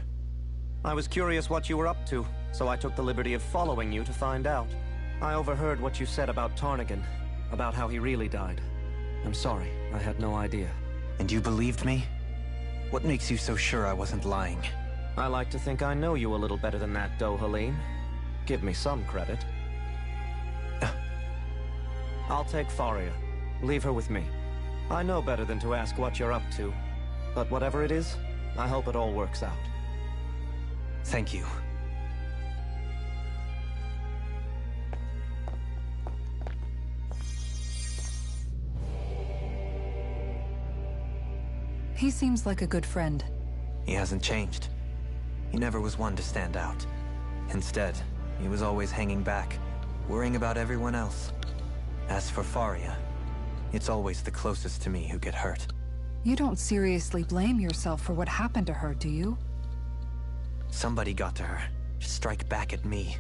I was curious what you were up to, so I took the liberty of following you to find out. I overheard what you said about Tarnagin, about how he really died. I'm sorry, I had no idea. And you believed me? What makes you so sure I wasn't lying? I like to think I know you a little better than that, Dohalim. Give me some credit. I'll take Faria. Leave her with me. I know better than to ask what you're up to. But whatever it is, I hope it all works out. Thank you. He seems like a good friend. He hasn't changed. He never was one to stand out. Instead, he was always hanging back, worrying about everyone else. As for Faria, it's always the closest to me who get hurt. You don't seriously blame yourself for what happened to her, do you? Somebody got to her, to strike back at me.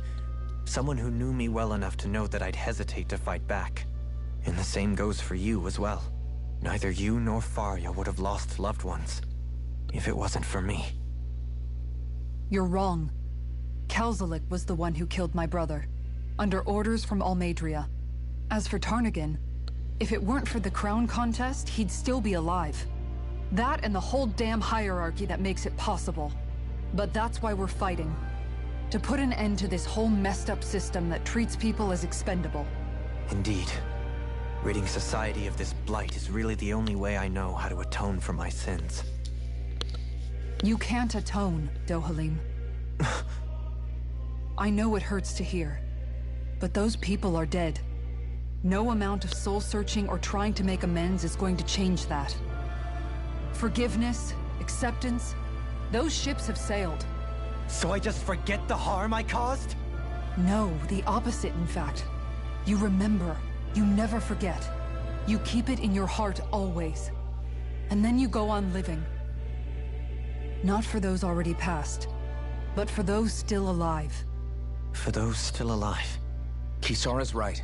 Someone who knew me well enough to know that I'd hesitate to fight back. And the same goes for you as well. Neither you nor Faria would have lost loved ones, if it wasn't for me. You're wrong. Kelzelik was the one who killed my brother, under orders from Almeidrea. As for Tarnagin, if it weren't for the crown contest, he'd still be alive. That and the whole damn hierarchy that makes it possible. But that's why we're fighting. To put an end to this whole messed up system that treats people as expendable. Indeed. Ridding society of this blight is really the only way I know how to atone for my sins. You can't atone, Dohalim. I know it hurts to hear, but those people are dead. No amount of soul-searching or trying to make amends is going to change that. Forgiveness, acceptance, those ships have sailed. So I just forget the harm I caused? No, the opposite, in fact. You remember. You never forget. You keep it in your heart always. And then you go on living. Not for those already past, but for those still alive. For those still alive. Kisara's right.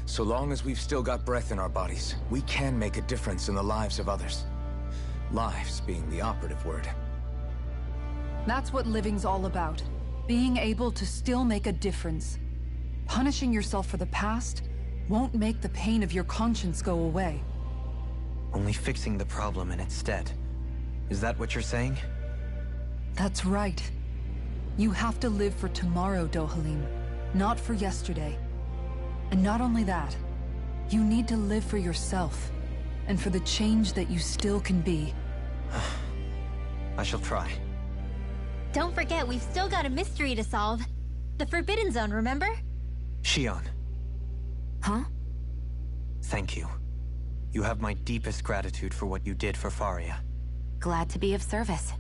So long as we've still got breath in our bodies, we can make a difference in the lives of others. Lives being the operative word. That's what living's all about. Being able to still make a difference. Punishing yourself for the past won't make the pain of your conscience go away. Only fixing the problem in its stead. Is that what you're saying? That's right. You have to live for tomorrow, Dohalim, not for yesterday. And not only that, you need to live for yourself, and for the change that you still can be. I shall try. Don't forget, we've still got a mystery to solve. The Forbidden Zone, remember? Shion. Huh? Thank you. You have my deepest gratitude for what you did for Faria. Glad to be of service.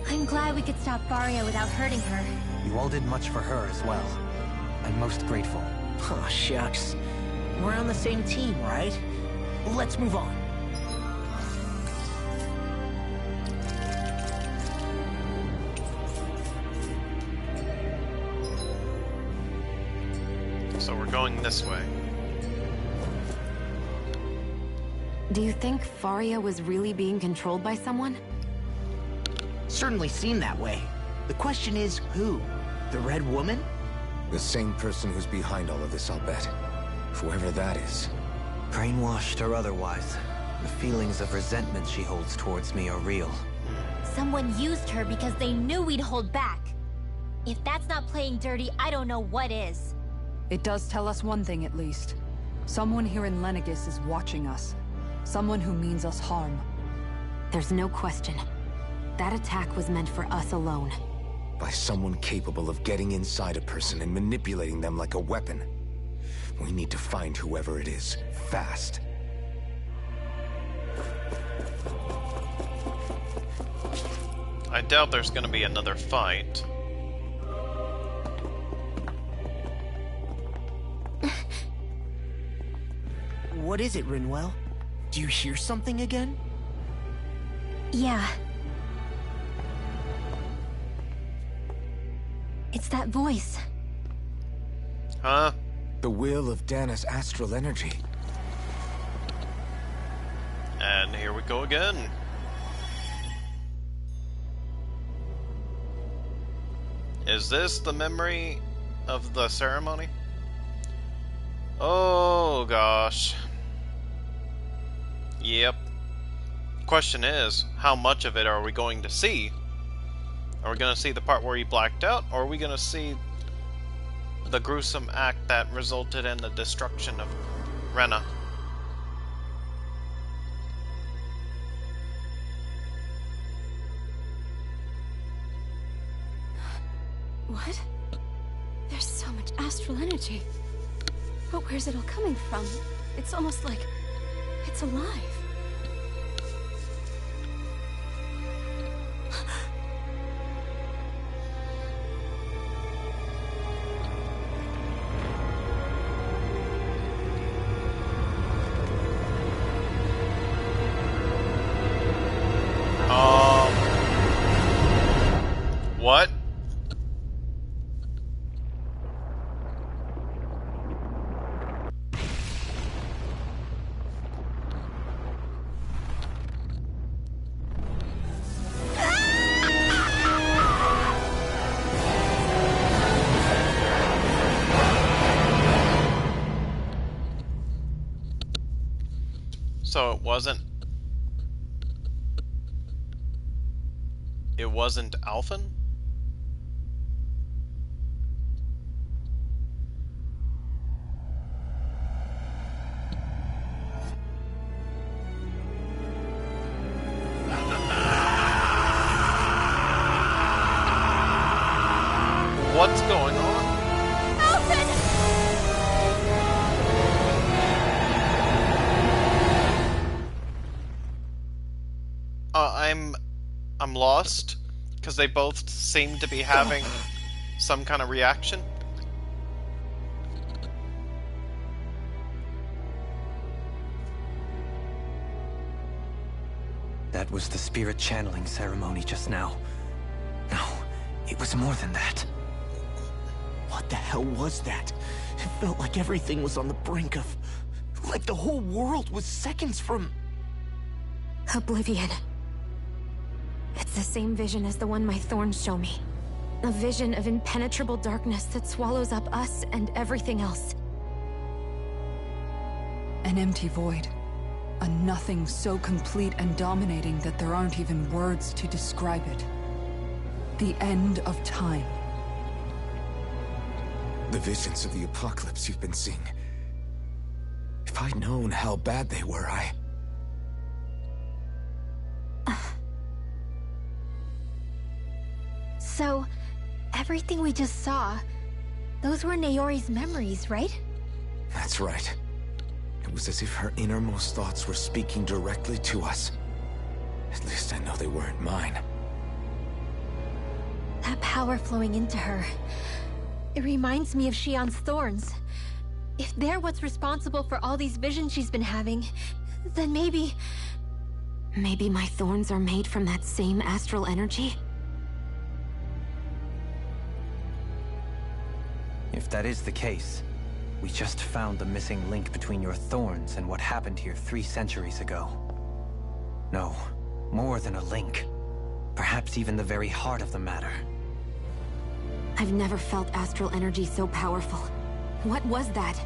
I'm glad we could stop Faria without hurting her. You all did much for her as well. I'm most grateful. Oh, shucks. We're on the same team, right? Let's move on. So we're going this way. Do you think Faria was really being controlled by someone? Certainly seemed that way. The question is, who? The Red Woman? The same person who's behind all of this, I'll bet. Whoever that is. Brainwashed or otherwise, the feelings of resentment she holds towards me are real. Someone used her because they knew we'd hold back. If that's not playing dirty, I don't know what is. It does tell us one thing at least. Someone here in Lenegis is watching us. Someone who means us harm. There's no question. That attack was meant for us alone. by someone capable of getting inside a person and manipulating them like a weapon. We need to find whoever it is, fast. I doubt there's gonna be another fight. What is it, Rinwell? Do you hear something again? Yeah. It's that voice. Huh? The will of Dana's astral energy. And here we go again. Is this the memory of the ceremony? Oh gosh. Yep. Question is, how much of it are we going to see? Are we going to see the part where he blacked out, or are we going to see the gruesome act that resulted in the destruction of Rena? What? There's so much astral energy. But where's it all coming from? It's almost like it's alive. What? So it wasn't Alphen? What's going on? I'm lost, because they both seem to be having some kind of reaction. That was the spirit channeling ceremony just now. No, it was more than that. What the hell was that? It felt like everything was on the brink of... like the whole world was seconds from... Oblivion. It's the same vision as the one my thorns show me. A vision of impenetrable darkness that swallows up us and everything else. An empty void. A nothing so complete and dominating that there aren't even words to describe it. The end of time. The visions of the apocalypse you've been seeing. If I'd known how bad they were, So, everything we just saw, those were Naori's memories, right? That's right. It was as if her innermost thoughts were speaking directly to us. At least I know they weren't mine. That power flowing into her, it reminds me of Shionne's thorns. If they're what's responsible for all these visions she's been having, then maybe... Maybe my thorns are made from that same astral energy? If that is the case, we just found the missing link between your thorns and what happened here 3 centuries ago. No, more than a link. Perhaps even the very heart of the matter. I've never felt astral energy so powerful. What was that?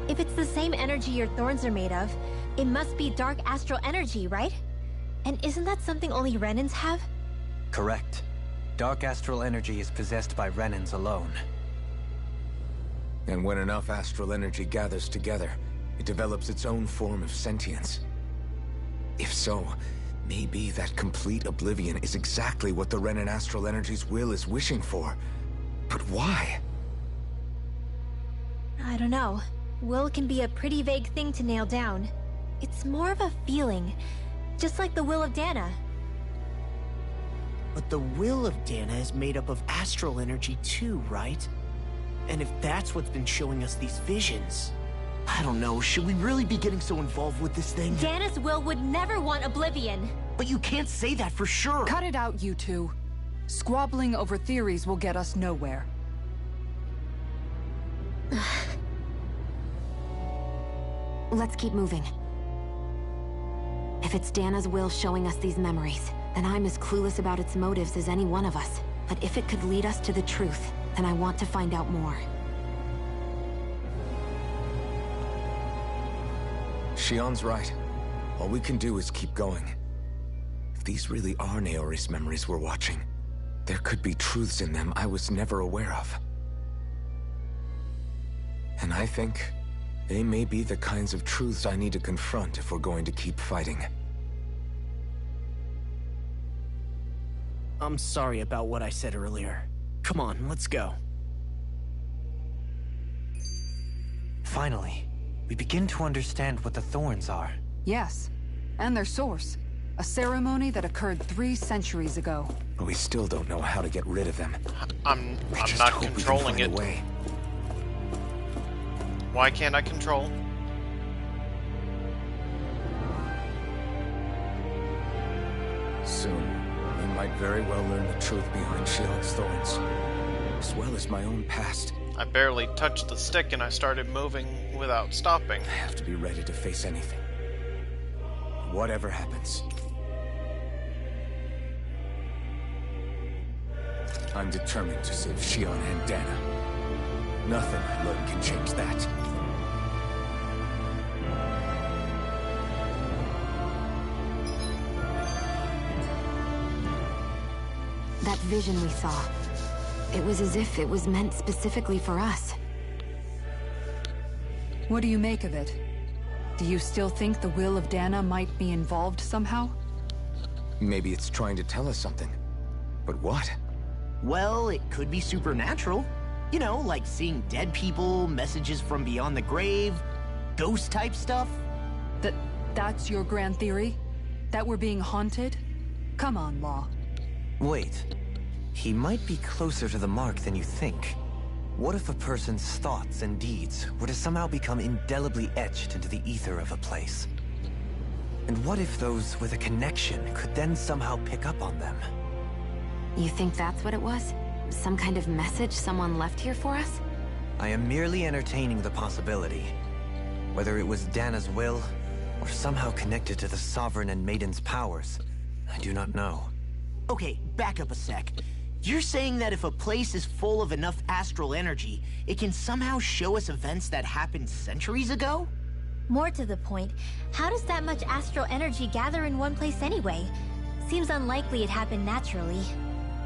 If it's the same energy your thorns are made of, it must be dark astral energy, right? And isn't that something only Renans have? Correct. Dark astral energy is possessed by Renans alone. And when enough astral energy gathers together, it develops its own form of sentience. If so, Maybe that complete oblivion is exactly what the Renan Astral Energy's will is wishing for. But why? I don't know. Will can be a pretty vague thing to nail down. It's more of a feeling, just like the will of Dana. But the will of Dana is made up of astral energy too, right? And if that's what's been showing us these visions... I don't know, should we really be getting so involved with this thing? Dana's will would never want oblivion. But you can't say that for sure. Cut it out, you two. Squabbling over theories will get us nowhere. Let's keep moving. If it's Dana's will showing us these memories, then I'm as clueless about its motives as any one of us. But if it could lead us to the truth, then I want to find out more. Shion's right. All we can do is keep going. If these really are Naori's memories we're watching, there could be truths in them I was never aware of. And I think they may be the kinds of truths I need to confront if we're going to keep fighting. I'm sorry about what I said earlier. Come on, let's go. Finally, we begin to understand what the Thorns are. Yes, and their source. A ceremony that occurred 3 centuries ago. But we still don't know how to get rid of them. I'm not controlling it. Why can't I control? Soon, we might very well learn the truth behind Shion's Thorns, as well as my own past. I barely touched the stick and I started moving without stopping. I have to be ready to face anything. Whatever happens. I'm determined to save Shion and Dana. Nothing I learn can change that. That vision we saw. It was as if it was meant specifically for us. What do you make of it? Do you still think the will of Dana might be involved somehow? Maybe it's trying to tell us something. But what? Well, it could be supernatural. You know, like seeing dead people, messages from beyond the grave, ghost-type stuff. That's your grand theory? That we're being haunted? Come on, Law. Wait. He might be closer to the mark than you think. What if a person's thoughts and deeds were to somehow become indelibly etched into the ether of a place? And what if those with a connection could then somehow pick up on them? You think that's what it was? Some kind of message someone left here for us? I am merely entertaining the possibility. Whether it was Dana's will, or somehow connected to the Sovereign and Maiden's powers, I do not know. Okay, back up a sec. You're saying that if a place is full of enough astral energy, it can somehow show us events that happened centuries ago? More to the point, how does that much astral energy gather in one place anyway? Seems unlikely it happened naturally.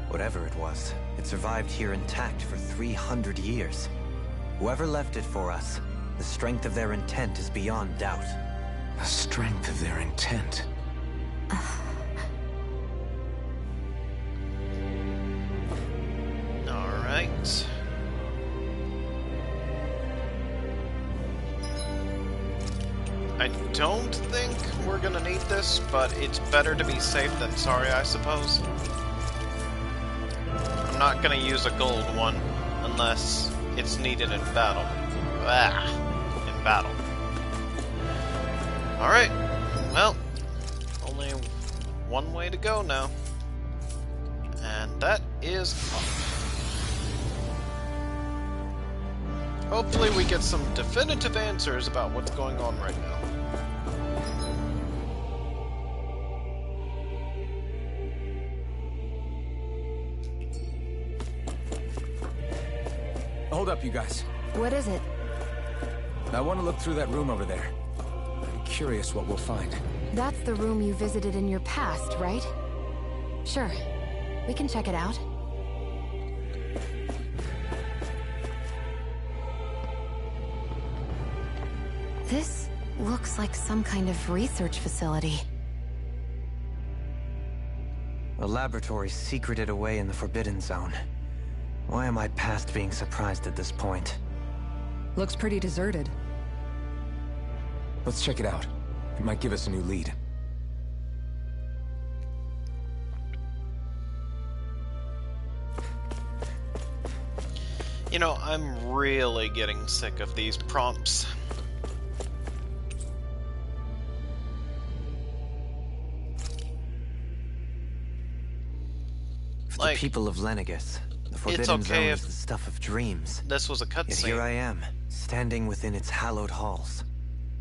Whatever it was, it survived here intact for 300 years. Whoever left it for us, the strength of their intent is beyond doubt. The strength of their intent? Alright. I don't think we're gonna need this, but it's better to be safe than sorry, I suppose. I'm not gonna use a gold one unless it's needed in battle. In battle. Alright, well, only one way to go now. And that is up. Hopefully we get some definitive answers about what's going on right now. Hold up, you guys. What is it? I want to look through that room over there. I'm curious what we'll find. That's the room you visited in your past, right? Sure. We can check it out. This looks like some kind of research facility. A laboratory secreted away in the Forbidden Zone. Why am I past being surprised at this point? Looks pretty deserted. Let's check it out. It might give us a new lead. You know, I'm really getting sick of these prompts. For the people of Lenegis, the Forbidden Zone is the stuff of dreams. This was a cutscene. Yet here I am, standing within its hallowed halls.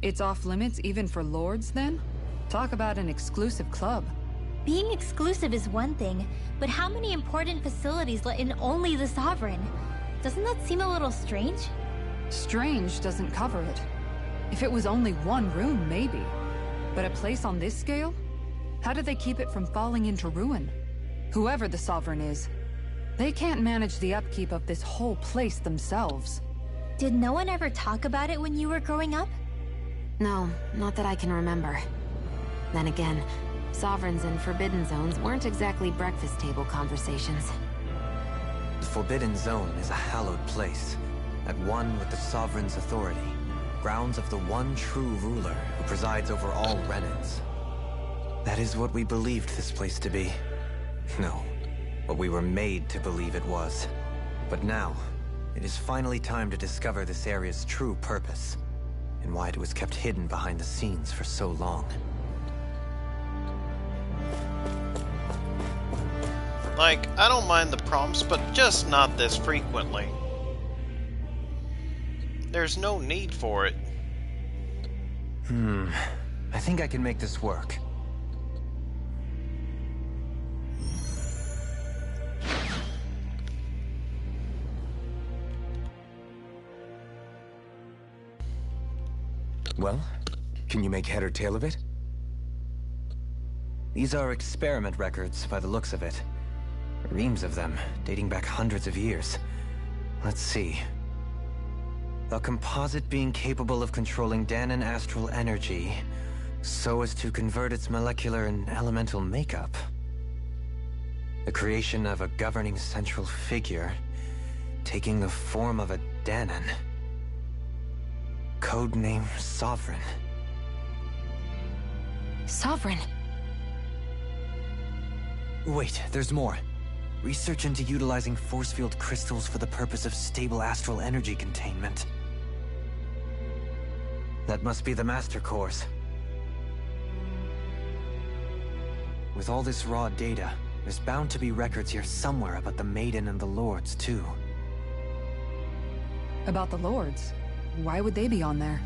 It's off limits even for lords, then? Talk about an exclusive club. Being exclusive is one thing, but how many important facilities let in only the Sovereign? Doesn't that seem a little strange? Strange doesn't cover it. If it was only one room, maybe. But a place on this scale? How do they keep it from falling into ruin? Whoever the Sovereign is, they can't manage the upkeep of this whole place themselves. Did no one ever talk about it when you were growing up? No, not that I can remember. Then again, Sovereigns and Forbidden Zones weren't exactly breakfast table conversations. The Forbidden Zone is a hallowed place, at one with the Sovereign's authority, grounds of the one true ruler who presides over all Renans. That is what we believed this place to be. No, what we were made to believe it was. But now, it is finally time to discover this area's true purpose, and why it was kept hidden behind the scenes for so long. Like, I don't mind the prompts, but just not this frequently. There's no need for it. I think I can make this work. Well, can you make head or tail of it? These are experiment records, by the looks of it. Reams of them, dating back hundreds of years. Let's see. A composite being capable of controlling Dahnan astral energy, so as to convert its molecular and elemental makeup. The creation of a governing central figure, taking the form of a Dahnan. Codename Sovereign. Sovereign? Wait, there's more. Research into utilizing force field crystals for the purpose of stable astral energy containment. That must be the Master Cores. With all this raw data, there's bound to be records here somewhere about the Maiden and the Lords, too. About the Lords? Why would they be on there?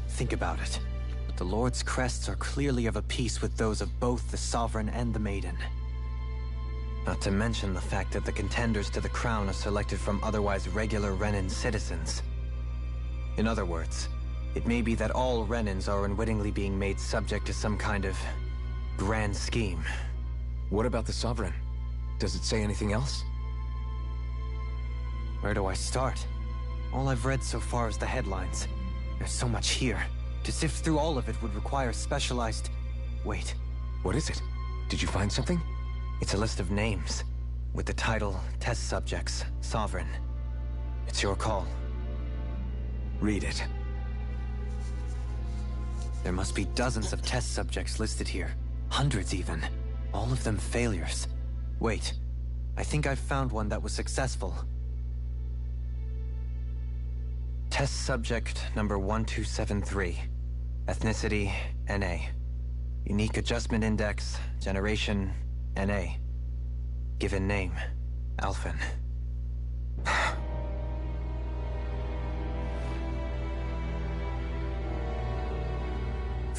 Think about it. The Lord's crests are clearly of a piece with those of both the Sovereign and the Maiden. Not to mention the fact that the contenders to the crown are selected from otherwise regular Renan citizens. In other words, it may be that all Renans are unwittingly being made subject to some kind of grand scheme. What about the Sovereign? Does it say anything else? Where do I start? All I've read so far is the headlines. There's so much here. To sift through all of it would require specialized... Wait. What is it? Did you find something? It's a list of names, with the title, Test Subjects, Sovereign. It's your call. Read it. There must be dozens of test subjects listed here. Hundreds even. All of them failures. Wait, I think I've found one that was successful. Test subject number 1273. Ethnicity, NA. Unique Adjustment Index, Generation, NA. Given name, Alphen.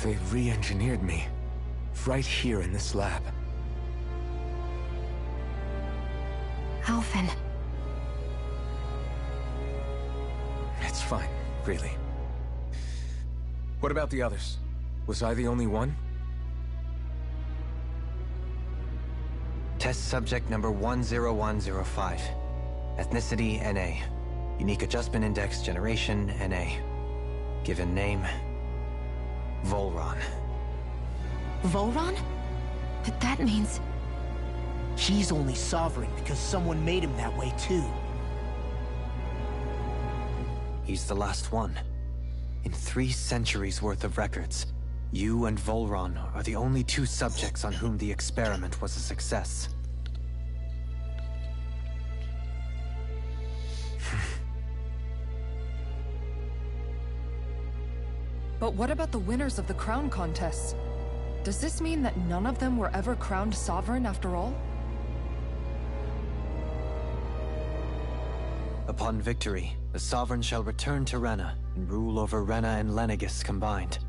They re-engineered me. Right here in this lab. Alphen. It's fine, really. What about the others? Was I the only one? Test subject number 10105. Ethnicity, NA. Unique Adjustment Index, Generation, NA. Given name, Volron. Volron? But that means... He's only sovereign because someone made him that way too. He's the last one. In 3 centuries worth of records, you and Volron are the only 2 subjects on whom the experiment was a success. But what about the winners of the crown contests? Does this mean that none of them were ever crowned sovereign after all? Upon victory, the Sovereign shall return to Rena and rule over Rena and Lenegis combined.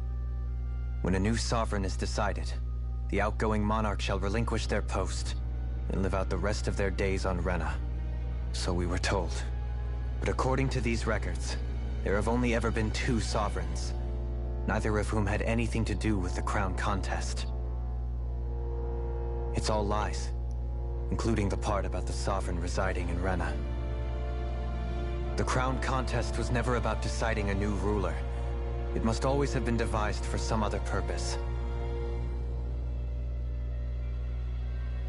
When a new Sovereign is decided, the outgoing monarch shall relinquish their post and live out the rest of their days on Rena. So we were told. But according to these records, there have only ever been 2 Sovereigns, neither of whom had anything to do with the crown contest. It's all lies, including the part about the Sovereign residing in Rena. The crown contest was never about deciding a new ruler. It must always have been devised for some other purpose.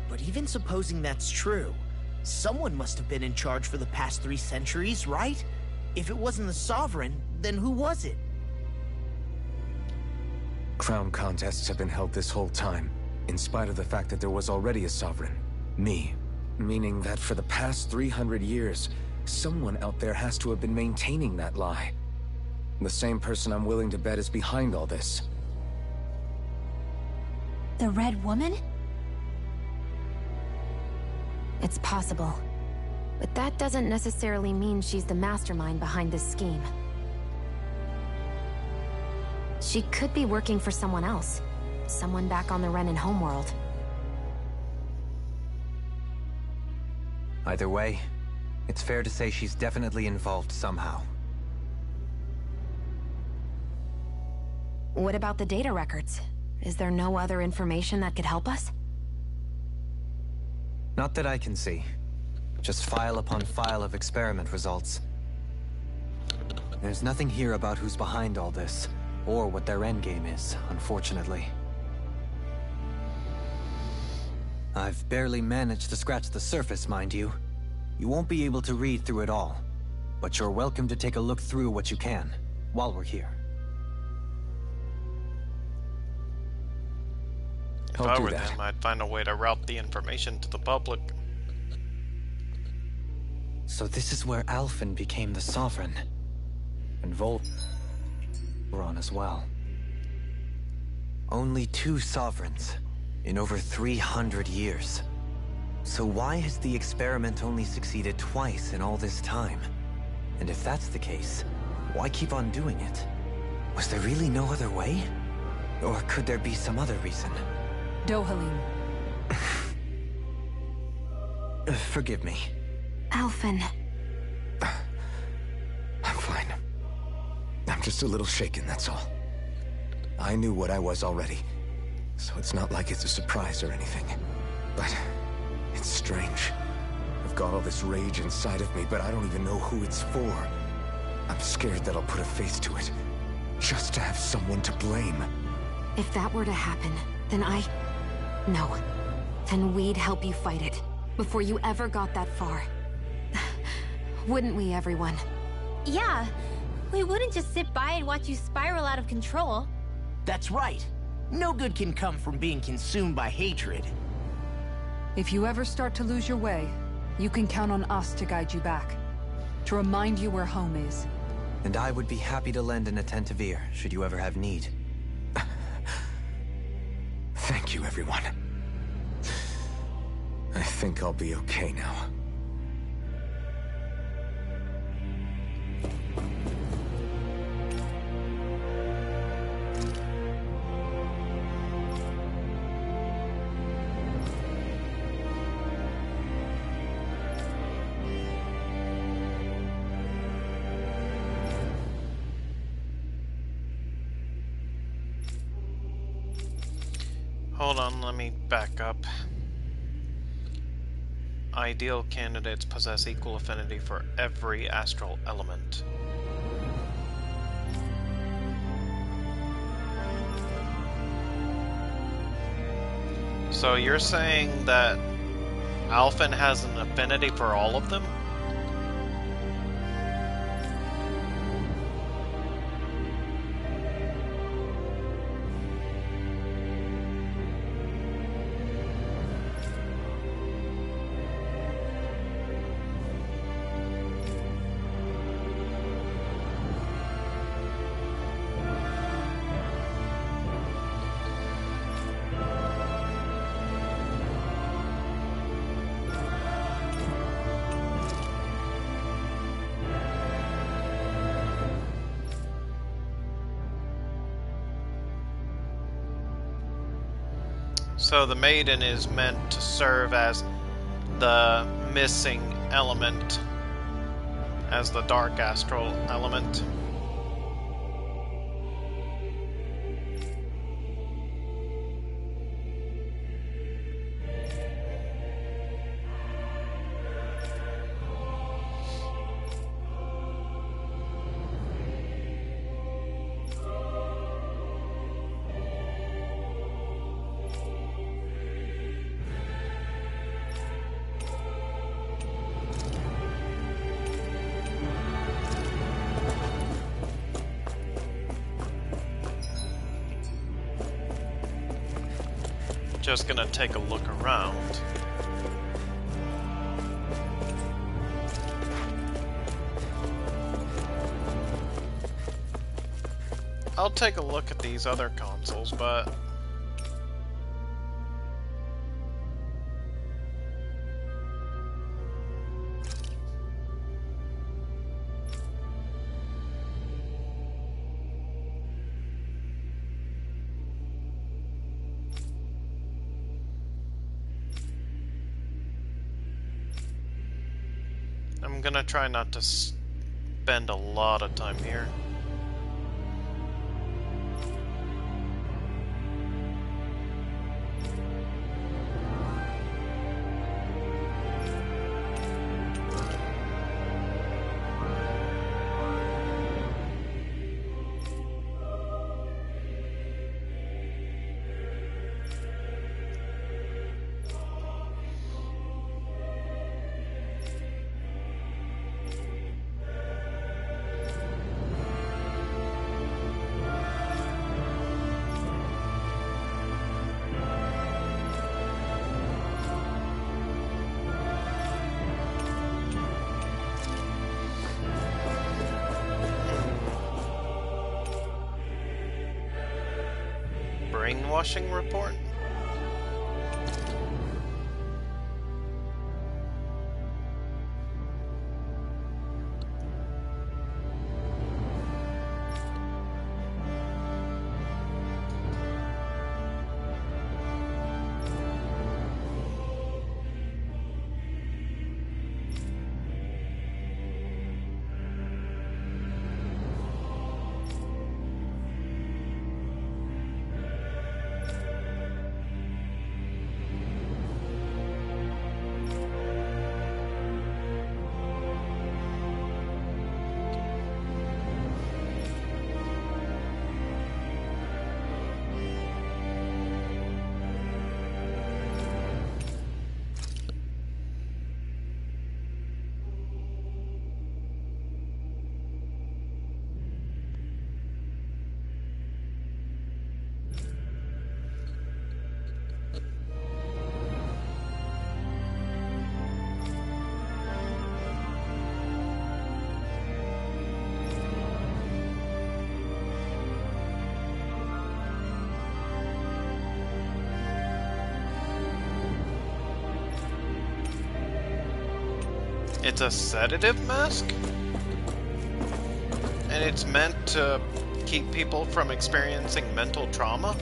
But even supposing that's true, someone must have been in charge for the past 3 centuries, right? If it wasn't the Sovereign, then who was it? Crown contests have been held this whole time, in spite of the fact that there was already a Sovereign. Me. Meaning that for the past 300 years, someone out there has to have been maintaining that lie. The same person I'm willing to bet is behind all this. The Red Woman? It's possible. But that doesn't necessarily mean she's the mastermind behind this scheme. She could be working for someone else. Someone back on the Renan homeworld. Either way, it's fair to say she's definitely involved somehow. What about the data records? Is there no other information that could help us? Not that I can see. Just file upon file of experiment results. There's nothing here about who's behind all this, or what their endgame is, unfortunately. I've barely managed to scratch the surface, mind you. You won't be able to read through it all, but you're welcome to take a look through what you can, while we're here. If I were them, I'd find a way to route the information to the public. So this is where Alphen became the Sovereign. And Volron as well. Only 2 Sovereigns in over 300 years. So why has the experiment only succeeded twice in all this time? And if that's the case, why keep on doing it? Was there really no other way? Or could there be some other reason? Dohalim. Forgive me. Alphen. I'm fine. I'm just a little shaken, that's all. I knew what I was already, so it's not like it's a surprise or anything. But it's strange. I've got all this rage inside of me, but I don't even know who it's for. I'm scared that I'll put a face to it, just to have someone to blame. If that were to happen, then No. Then we'd help you fight it, before you ever got that far. Wouldn't we, everyone? Yeah. We wouldn't just sit by and watch you spiral out of control. That's right. No good can come from being consumed by hatred. If you ever start to lose your way, you can count on us to guide you back. To remind you where home is. And I would be happy to lend an attentive ear, should you ever have need. Thank you, everyone. I think I'll be okay now. Hold on, let me back up. Ideal candidates possess equal affinity for every astral element. So you're saying that Alphen has an affinity for all of them? So the Maiden is meant to serve as the missing element, as the dark astral element. Just gonna take a look around. I'll take a look at these other consoles, but I'm gonna try not to spend a lot of time here. Brainwashing report? It's a sedative mask? And it's meant to keep people from experiencing mental trauma?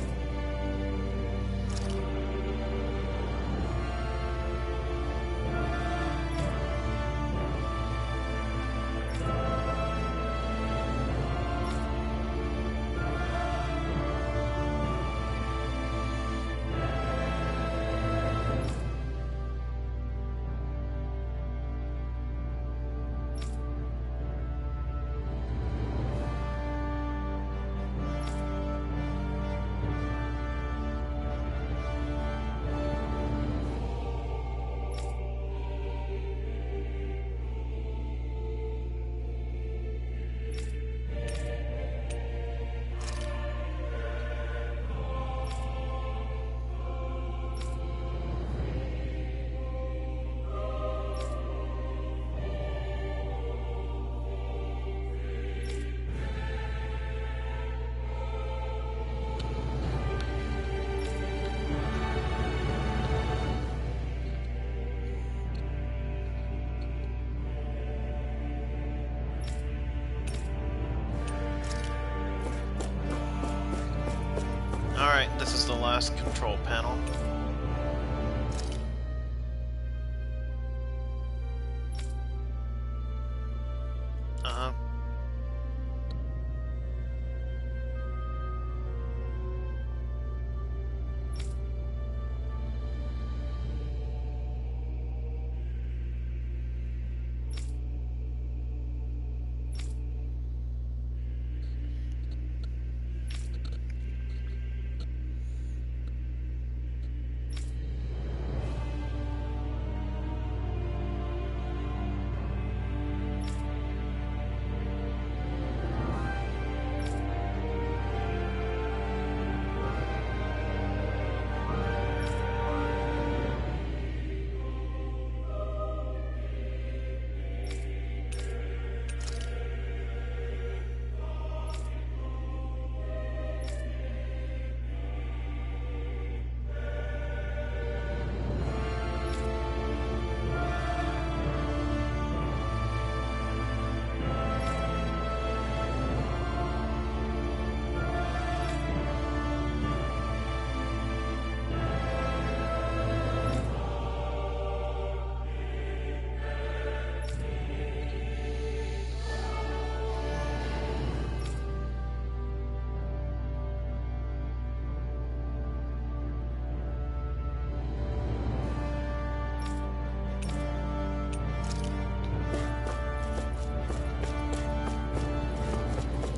this is the last control panel.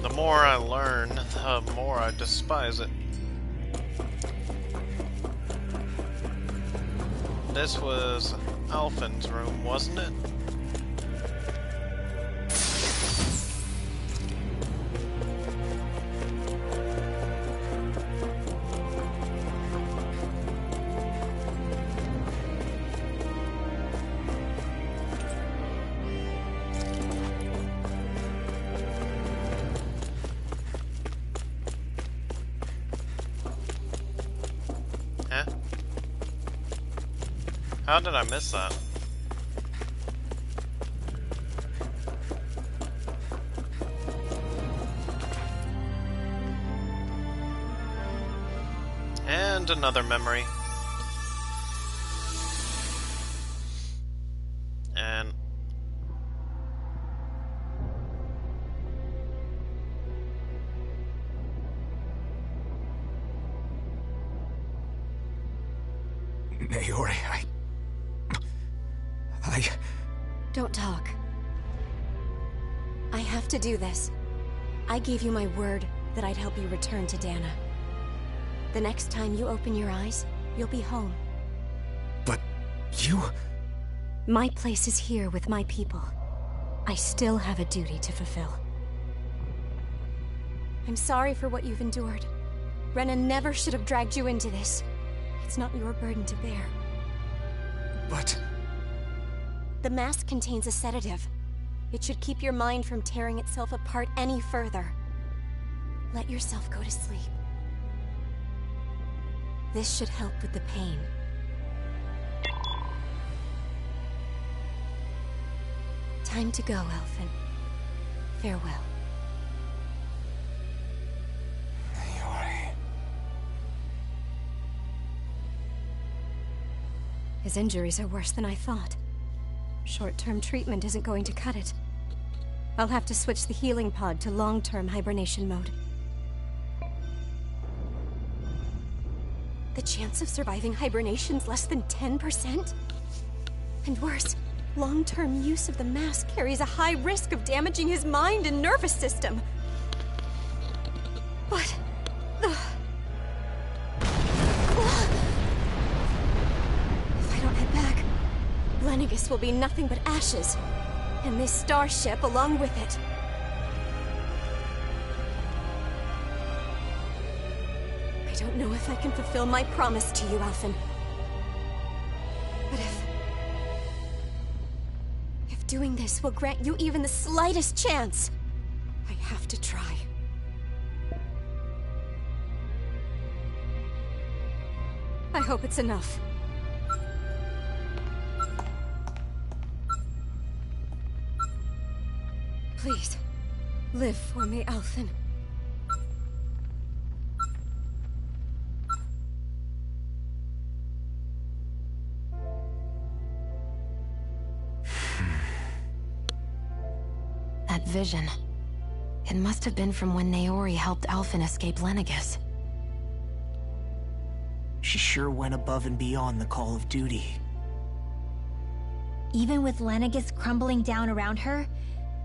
The more I learn, the more I despise it. This was Alphen's room, wasn't it? How did I miss that? And another memory. And Naori, Don't talk. I have to do this. I gave you my word that I'd help you return to Dana. The next time you open your eyes, you'll be home. But you... My place is here with my people. I still have a duty to fulfill. I'm sorry for what you've endured. Rena never should have dragged you into this. It's not your burden to bear. But... The mask contains a sedative. It should keep your mind from tearing itself apart any further. Let yourself go to sleep. This should help with the pain. Time to go, Alphen. Farewell. Naori. His injuries are worse than I thought. Short-term treatment isn't going to cut it. I'll have to switch the healing pod to long-term hibernation mode. The chance of surviving hibernation's less than 10%? And worse, long-term use of the mask carries a high risk of damaging his mind and nervous system. What? Lenegis will be nothing but ashes, and this starship along with it. I don't know if I can fulfill my promise to you, Alphen. But if doing this will grant you even the slightest chance, I have to try. I hope it's enough. Please, live for me, Alphen. That vision. It must have been from when Naori helped Alphen escape Lenegis. She sure went above and beyond the call of duty. Even with Lenegis crumbling down around her,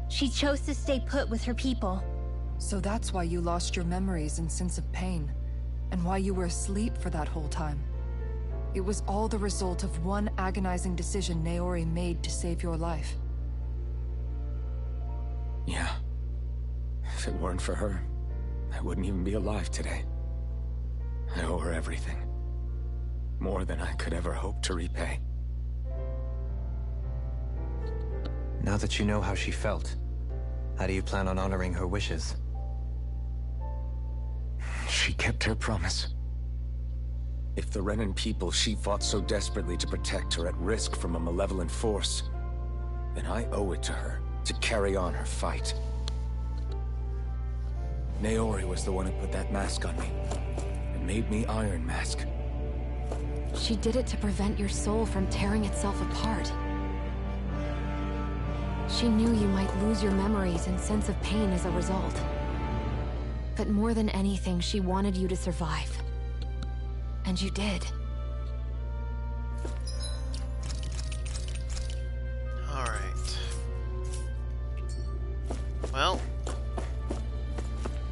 she chose to stay put with her people. So that's why you lost your memories and sense of pain, and why you were asleep for that whole time. It was all the result of one agonizing decision Naori made to save your life. Yeah. If it weren't for her, I wouldn't even be alive today. I owe her everything. More than I could ever hope to repay. Now that you know how she felt, how do you plan on honoring her wishes? She kept her promise. If the Renan people she fought so desperately to protect are at risk from a malevolent force, then I owe it to her to carry on her fight. Naori was the one who put that mask on me, and made me Iron Mask. She did it to prevent your soul from tearing itself apart. She knew you might lose your memories and sense of pain as a result. But more than anything, she wanted you to survive. And you did. Alright. Well,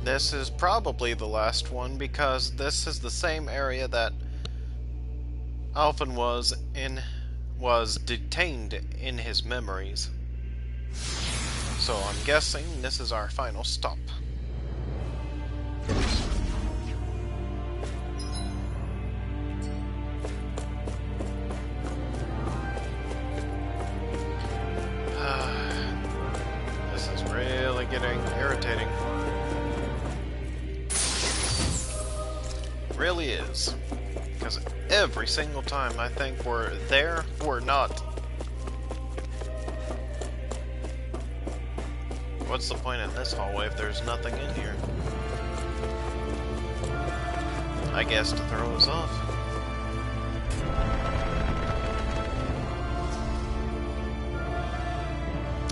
this is probably the last one, because this is the same area that Alphen was detained in his memories. So I'm guessing this is our final stop. This is really getting irritating. It really is. Because every single time I think we're there, we're not. What's the point in this hallway if there's nothing in here? I guess to throw us off.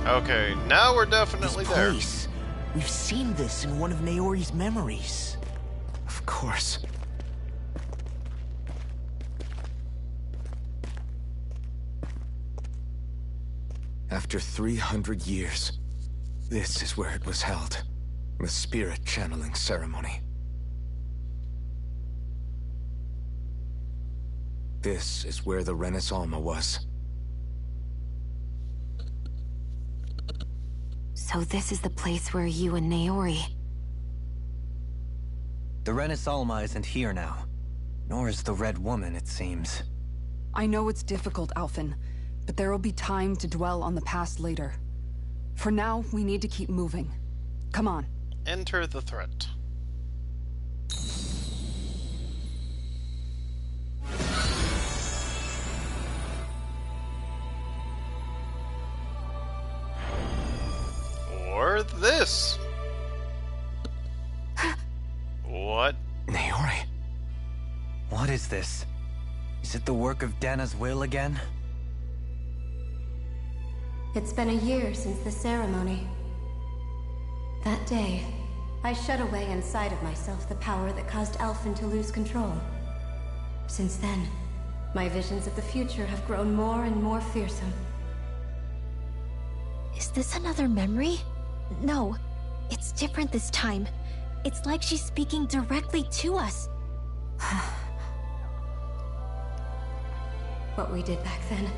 Okay, now we're definitely there. Place. We've seen this in one of Naori's memories. Of course. After 300 years, this is where it was held. The spirit channeling ceremony. This is where the Renis Alma was. So this is the place where you and Naori... The Renis Alma isn't here now. Nor is the Red Woman, it seems. I know it's difficult, Alphen, but there will be time to dwell on the past later. For now, we need to keep moving. Come on. Enter the threat. Or this. What? Naori. What is this? Is it the work of Dana's will again? It's been a year since the ceremony. That day, I shut away inside of myself the power that caused Alphen to lose control. Since then, my visions of the future have grown more and more fearsome. Is this another memory? No, it's different this time. It's like she's speaking directly to us. What we did back then.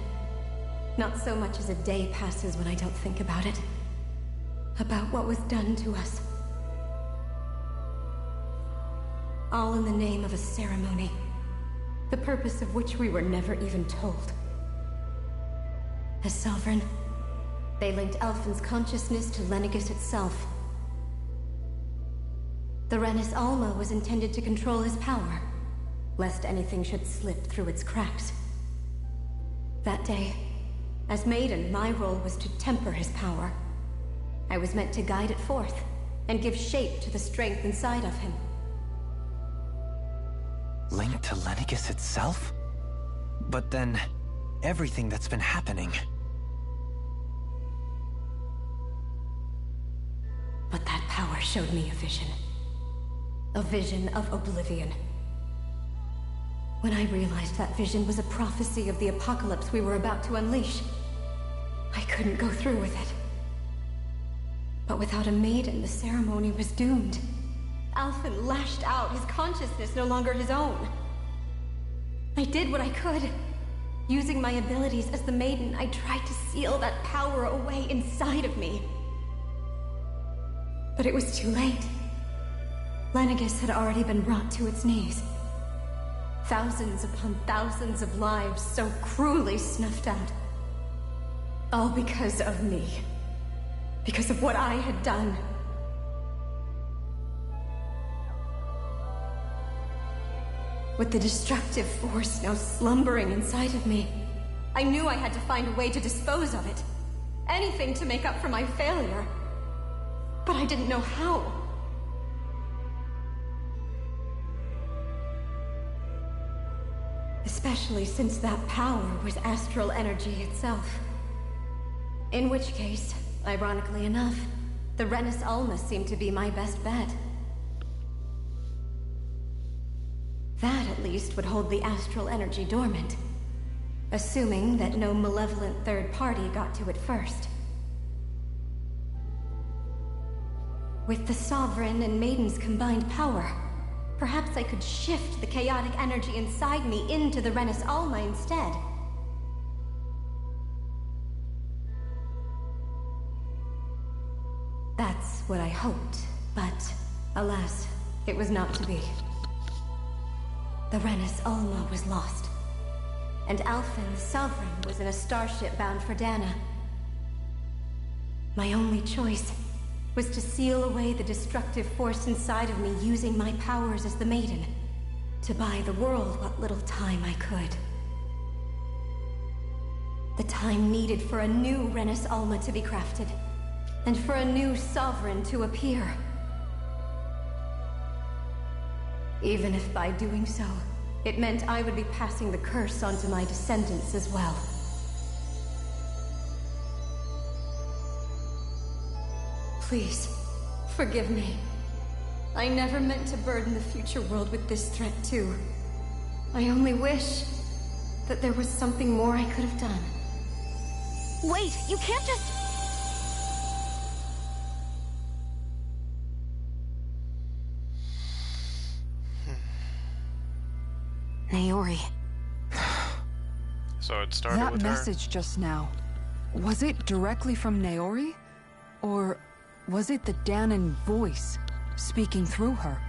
Not so much as a day passes when I don't think about it. About what was done to us. All in the name of a ceremony. The purpose of which we were never even told. As Sovereign, they linked Alphen's consciousness to Lenegis itself. The Renis Alma was intended to control his power, lest anything should slip through its cracks. That day, as Maiden, my role was to temper his power. I was meant to guide it forth, and give shape to the strength inside of him. Linked to Lenegis itself? But then, everything that's been happening... showed me a vision. A vision of oblivion. When I realized that vision was a prophecy of the apocalypse we were about to unleash, I couldn't go through with it. But without a maiden, the ceremony was doomed. Alphen lashed out, his consciousness no longer his own. I did what I could. Using my abilities as the maiden, I tried to seal that power away inside of me. But it was too late. Lenegis had already been brought to its knees. Thousands upon thousands of lives so cruelly snuffed out. All because of me. Because of what I had done. With the destructive force now slumbering inside of me, I knew I had to find a way to dispose of it. Anything to make up for my failure. But I didn't know how. Especially since that power was astral energy itself. In which case, ironically enough, the Renis Alma seemed to be my best bet. That, at least, would hold the astral energy dormant. Assuming that no malevolent third party got to it first. With the Sovereign and Maiden's combined power, perhaps I could shift the chaotic energy inside me into the Renis Alma instead. That's what I hoped, but alas, it was not to be. The Renis Alma was lost, and Alphen, the Sovereign, was in a starship bound for Dahna. My only choice was to seal away the destructive force inside of me using my powers as the Maiden, to buy the world what little time I could. The time needed for a new Renis Alma to be crafted, and for a new Sovereign to appear. Even if by doing so, it meant I would be passing the curse onto my descendants as well. Please, forgive me. I never meant to burden the future world with this threat too. I only wish that there was something more I could have done. Wait, you can't just... Naori. So it started with her? That message just now, was it directly from Naori? Or was it the Dahnan voice speaking through her?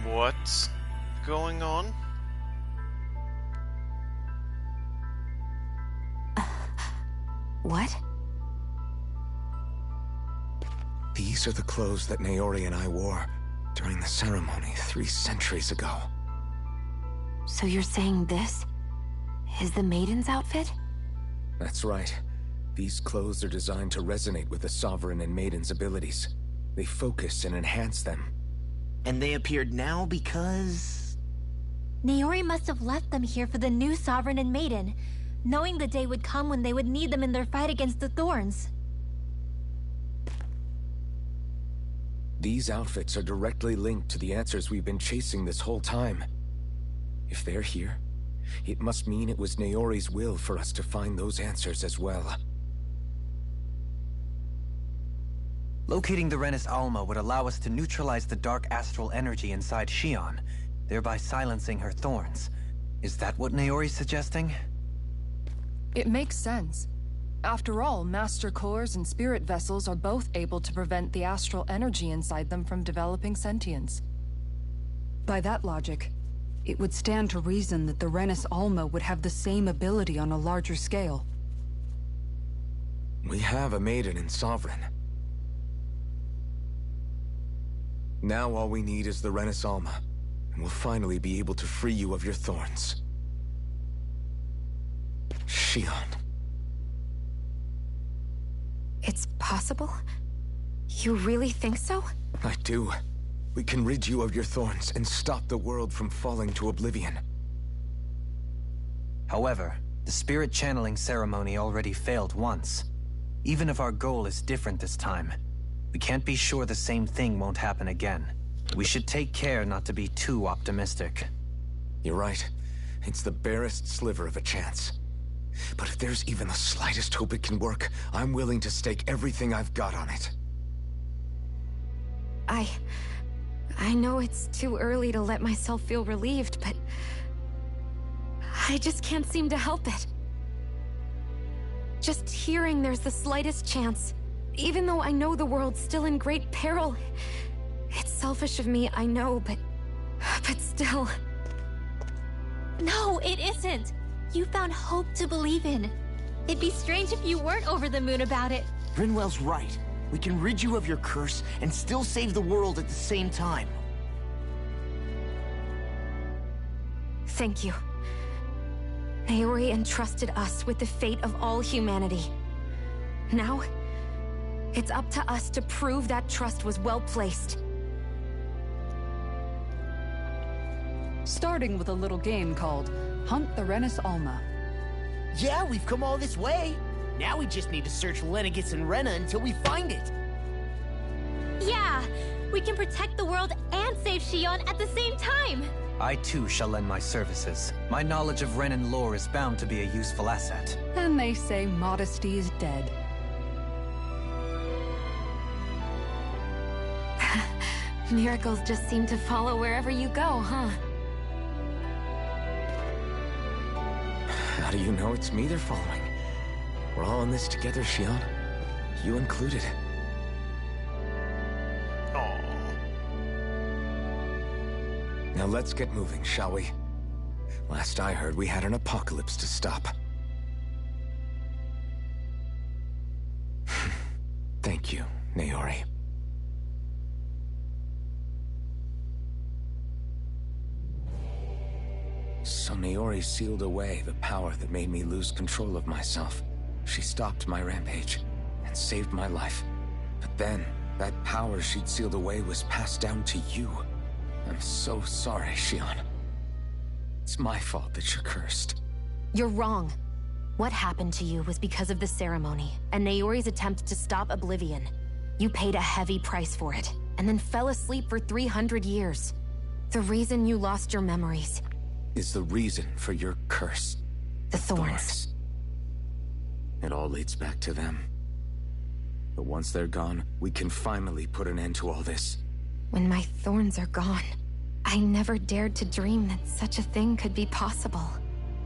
What's going on? What? These are the clothes that Naori and I wore during the ceremony 3 centuries ago. So you're saying this is the Maiden's outfit? That's right. These clothes are designed to resonate with the Sovereign and Maiden's abilities. They focus and enhance them. And they appeared now because... Naori must have left them here for the new Sovereign and Maiden, knowing the day would come when they would need them in their fight against the Thorns. These outfits are directly linked to the answers we've been chasing this whole time. If they're here, it must mean it was Naori's will for us to find those answers as well. Locating the Renis Alma would allow us to neutralize the dark astral energy inside Shion, thereby silencing her thorns. Is that what Naori's suggesting? It makes sense. After all, Master Cores and Spirit Vessels are both able to prevent the astral energy inside them from developing sentience. By that logic, it would stand to reason that the Renis Alma would have the same ability on a larger scale. We have a Maiden and Sovereign. Now all we need is the Renis Alma, and we'll finally be able to free you of your thorns. Shion. It's possible? You really think so? I do. We can rid you of your thorns and stop the world from falling to oblivion. However, the spirit channeling ceremony already failed once. Even if our goal is different this time, we can't be sure the same thing won't happen again. We should take care not to be too optimistic. You're right. It's the barest sliver of a chance. But if there's even the slightest hope it can work, I'm willing to stake everything I've got on it. I know it's too early to let myself feel relieved, but I just can't seem to help it. Just hearing there's the slightest chance, even though I know the world's still in great peril. It's selfish of me, I know, but still. No, it isn't. You found hope to believe in. It'd be strange if you weren't over the moon about it. Rinwell's right. We can rid you of your curse and still save the world at the same time. Thank you. Naori entrusted us with the fate of all humanity. Now, it's up to us to prove that trust was well placed. Starting with a little game called Hunt the Renis Alma. Yeah, we've come all this way. Now we just need to search Lenegis and Rena until we find it. Yeah, we can protect the world and save Shion at the same time. I too shall lend my services. My knowledge of Renan lore is bound to be a useful asset. And they say modesty is dead. Miracles just seem to follow wherever you go, huh? How do you know it's me they're following? We're all in this together, Shion. You included. Now let's get moving, shall we? Last I heard, we had an apocalypse to stop. Thank you, Naori. So Naori sealed away the power that made me lose control of myself. She stopped my rampage and saved my life. But then, that power she'd sealed away was passed down to you. I'm so sorry, Shion. It's my fault that you're cursed. You're wrong. What happened to you was because of the ceremony, and Naori's attempt to stop Oblivion. You paid a heavy price for it, and then fell asleep for 300 years. The reason you lost your memories is the reason for your curse. The thorns. It all leads back to them. But once they're gone, we can finally put an end to all this. When my thorns are gone, I never dared to dream that such a thing could be possible.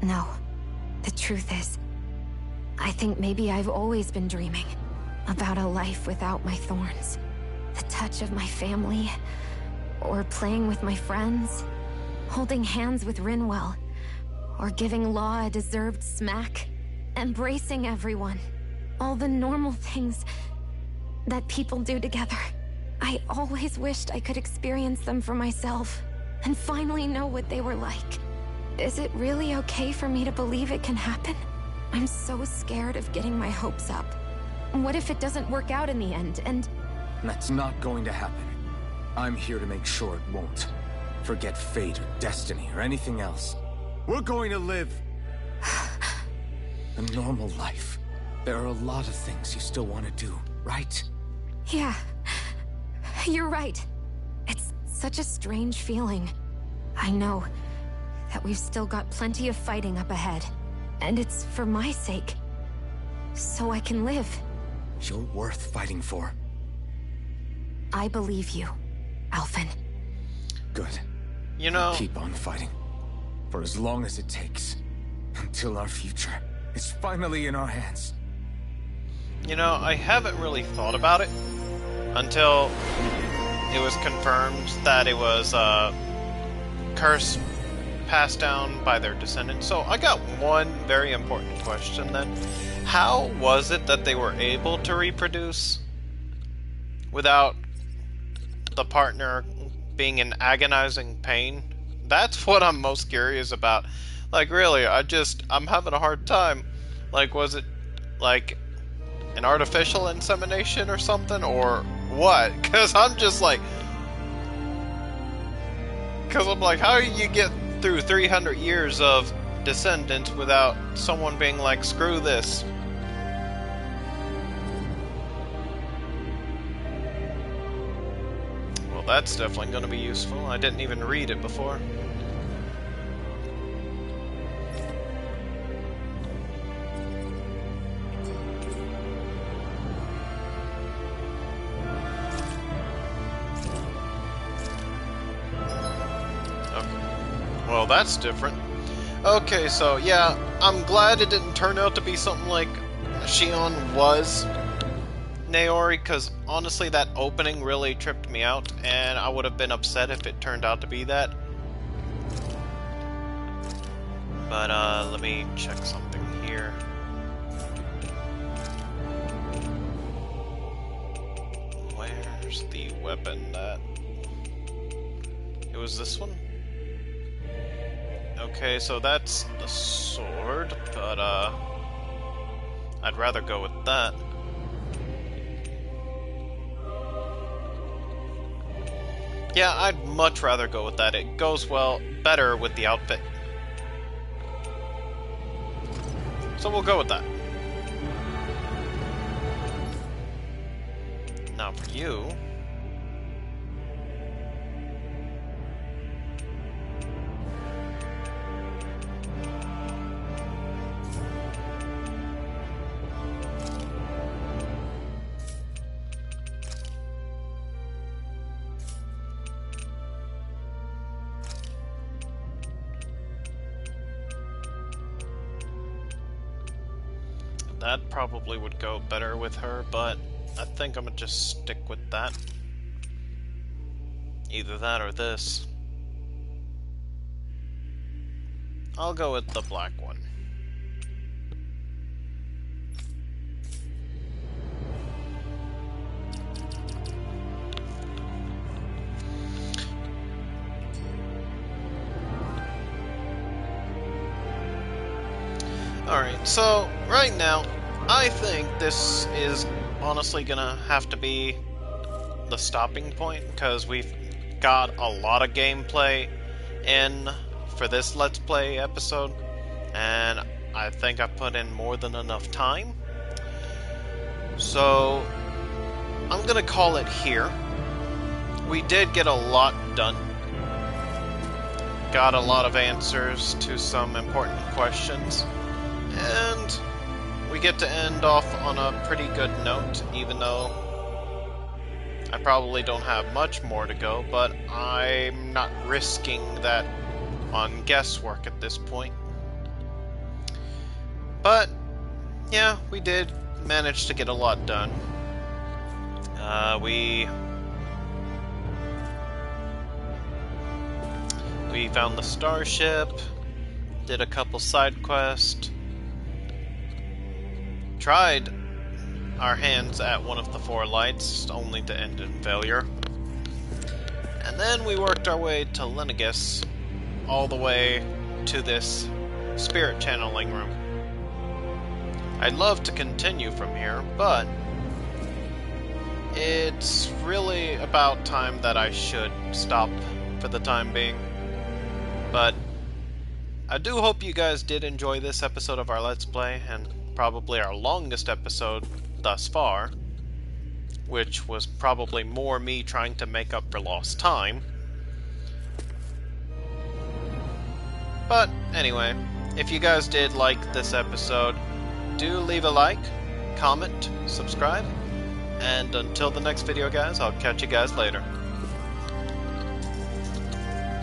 No, the truth is, I think maybe I've always been dreaming about a life without my thorns. The touch of my family, or playing with my friends, holding hands with Rinwell, or giving Law a deserved smack, embracing everyone. All the normal things that people do together. I always wished I could experience them for myself, and finally know what they were like. Is it really okay for me to believe it can happen? I'm so scared of getting my hopes up. What if it doesn't work out in the end, and... That's not going to happen. I'm here to make sure it won't. Forget fate or destiny or anything else. We're going to live a normal life. There are a lot of things you still want to do, right? Yeah. You're right. It's such a strange feeling. I know that we've still got plenty of fighting up ahead. And it's for my sake. So I can live. You're worth fighting for. I believe you, Alphen. Good. You know... Keep on fighting. For as long as it takes. Until our future is finally in our hands. You know, I haven't really thought about it until it was confirmed that it was a curse passed down by their descendants. So I got one very important question then. How was it that they were able to reproduce without the partner being in agonizing pain? That's what I'm most curious about. Like, really, I'm having a hard time. Like, was it, like, an artificial insemination or something, or what? Because I'm just like... Because I'm like, how do you get through 300 years of Descendant without someone being like, screw this. Well, that's definitely going to be useful. I didn't even read it before. Well, that's different. Okay, so yeah, I'm glad it didn't turn out to be something like Shion was Naori, because honestly that opening really tripped me out, and I would have been upset if it turned out to be that. But let me check something here. Where's the weapon that... It was this one? Okay, so that's the sword, but I'd rather go with that. Yeah, I'd much rather go with that. It goes well better with the outfit. So we'll go with that. Now for you... That probably would go better with her, but I think I'm gonna just stick with that. Either that or this. I'll go with the black one. Alright, so right now, I think this is honestly gonna have to be the stopping point, because we've got a lot of gameplay in for this Let's Play episode, and I think I put in more than enough time. So, I'm gonna call it here. We did get a lot done. Got a lot of answers to some important questions. And we get to end off on a pretty good note, even though I probably don't have much more to go, but I'm not risking that on guesswork at this point. But, yeah, we did manage to get a lot done. We found the starship, did a couple side quests, tried our hands at one of the 4 lights, only to end in failure. And then we worked our way to Lenegis, all the way to this spirit channeling room. I'd love to continue from here, but it's really about time that I should stop for the time being. But I do hope you guys did enjoy this episode of our Let's Play, and probably our longest episode thus far, which was probably more me trying to make up for lost time. But anyway, if you guys did like this episode, do leave a like, comment, subscribe, and until the next video guys, I'll catch you guys later.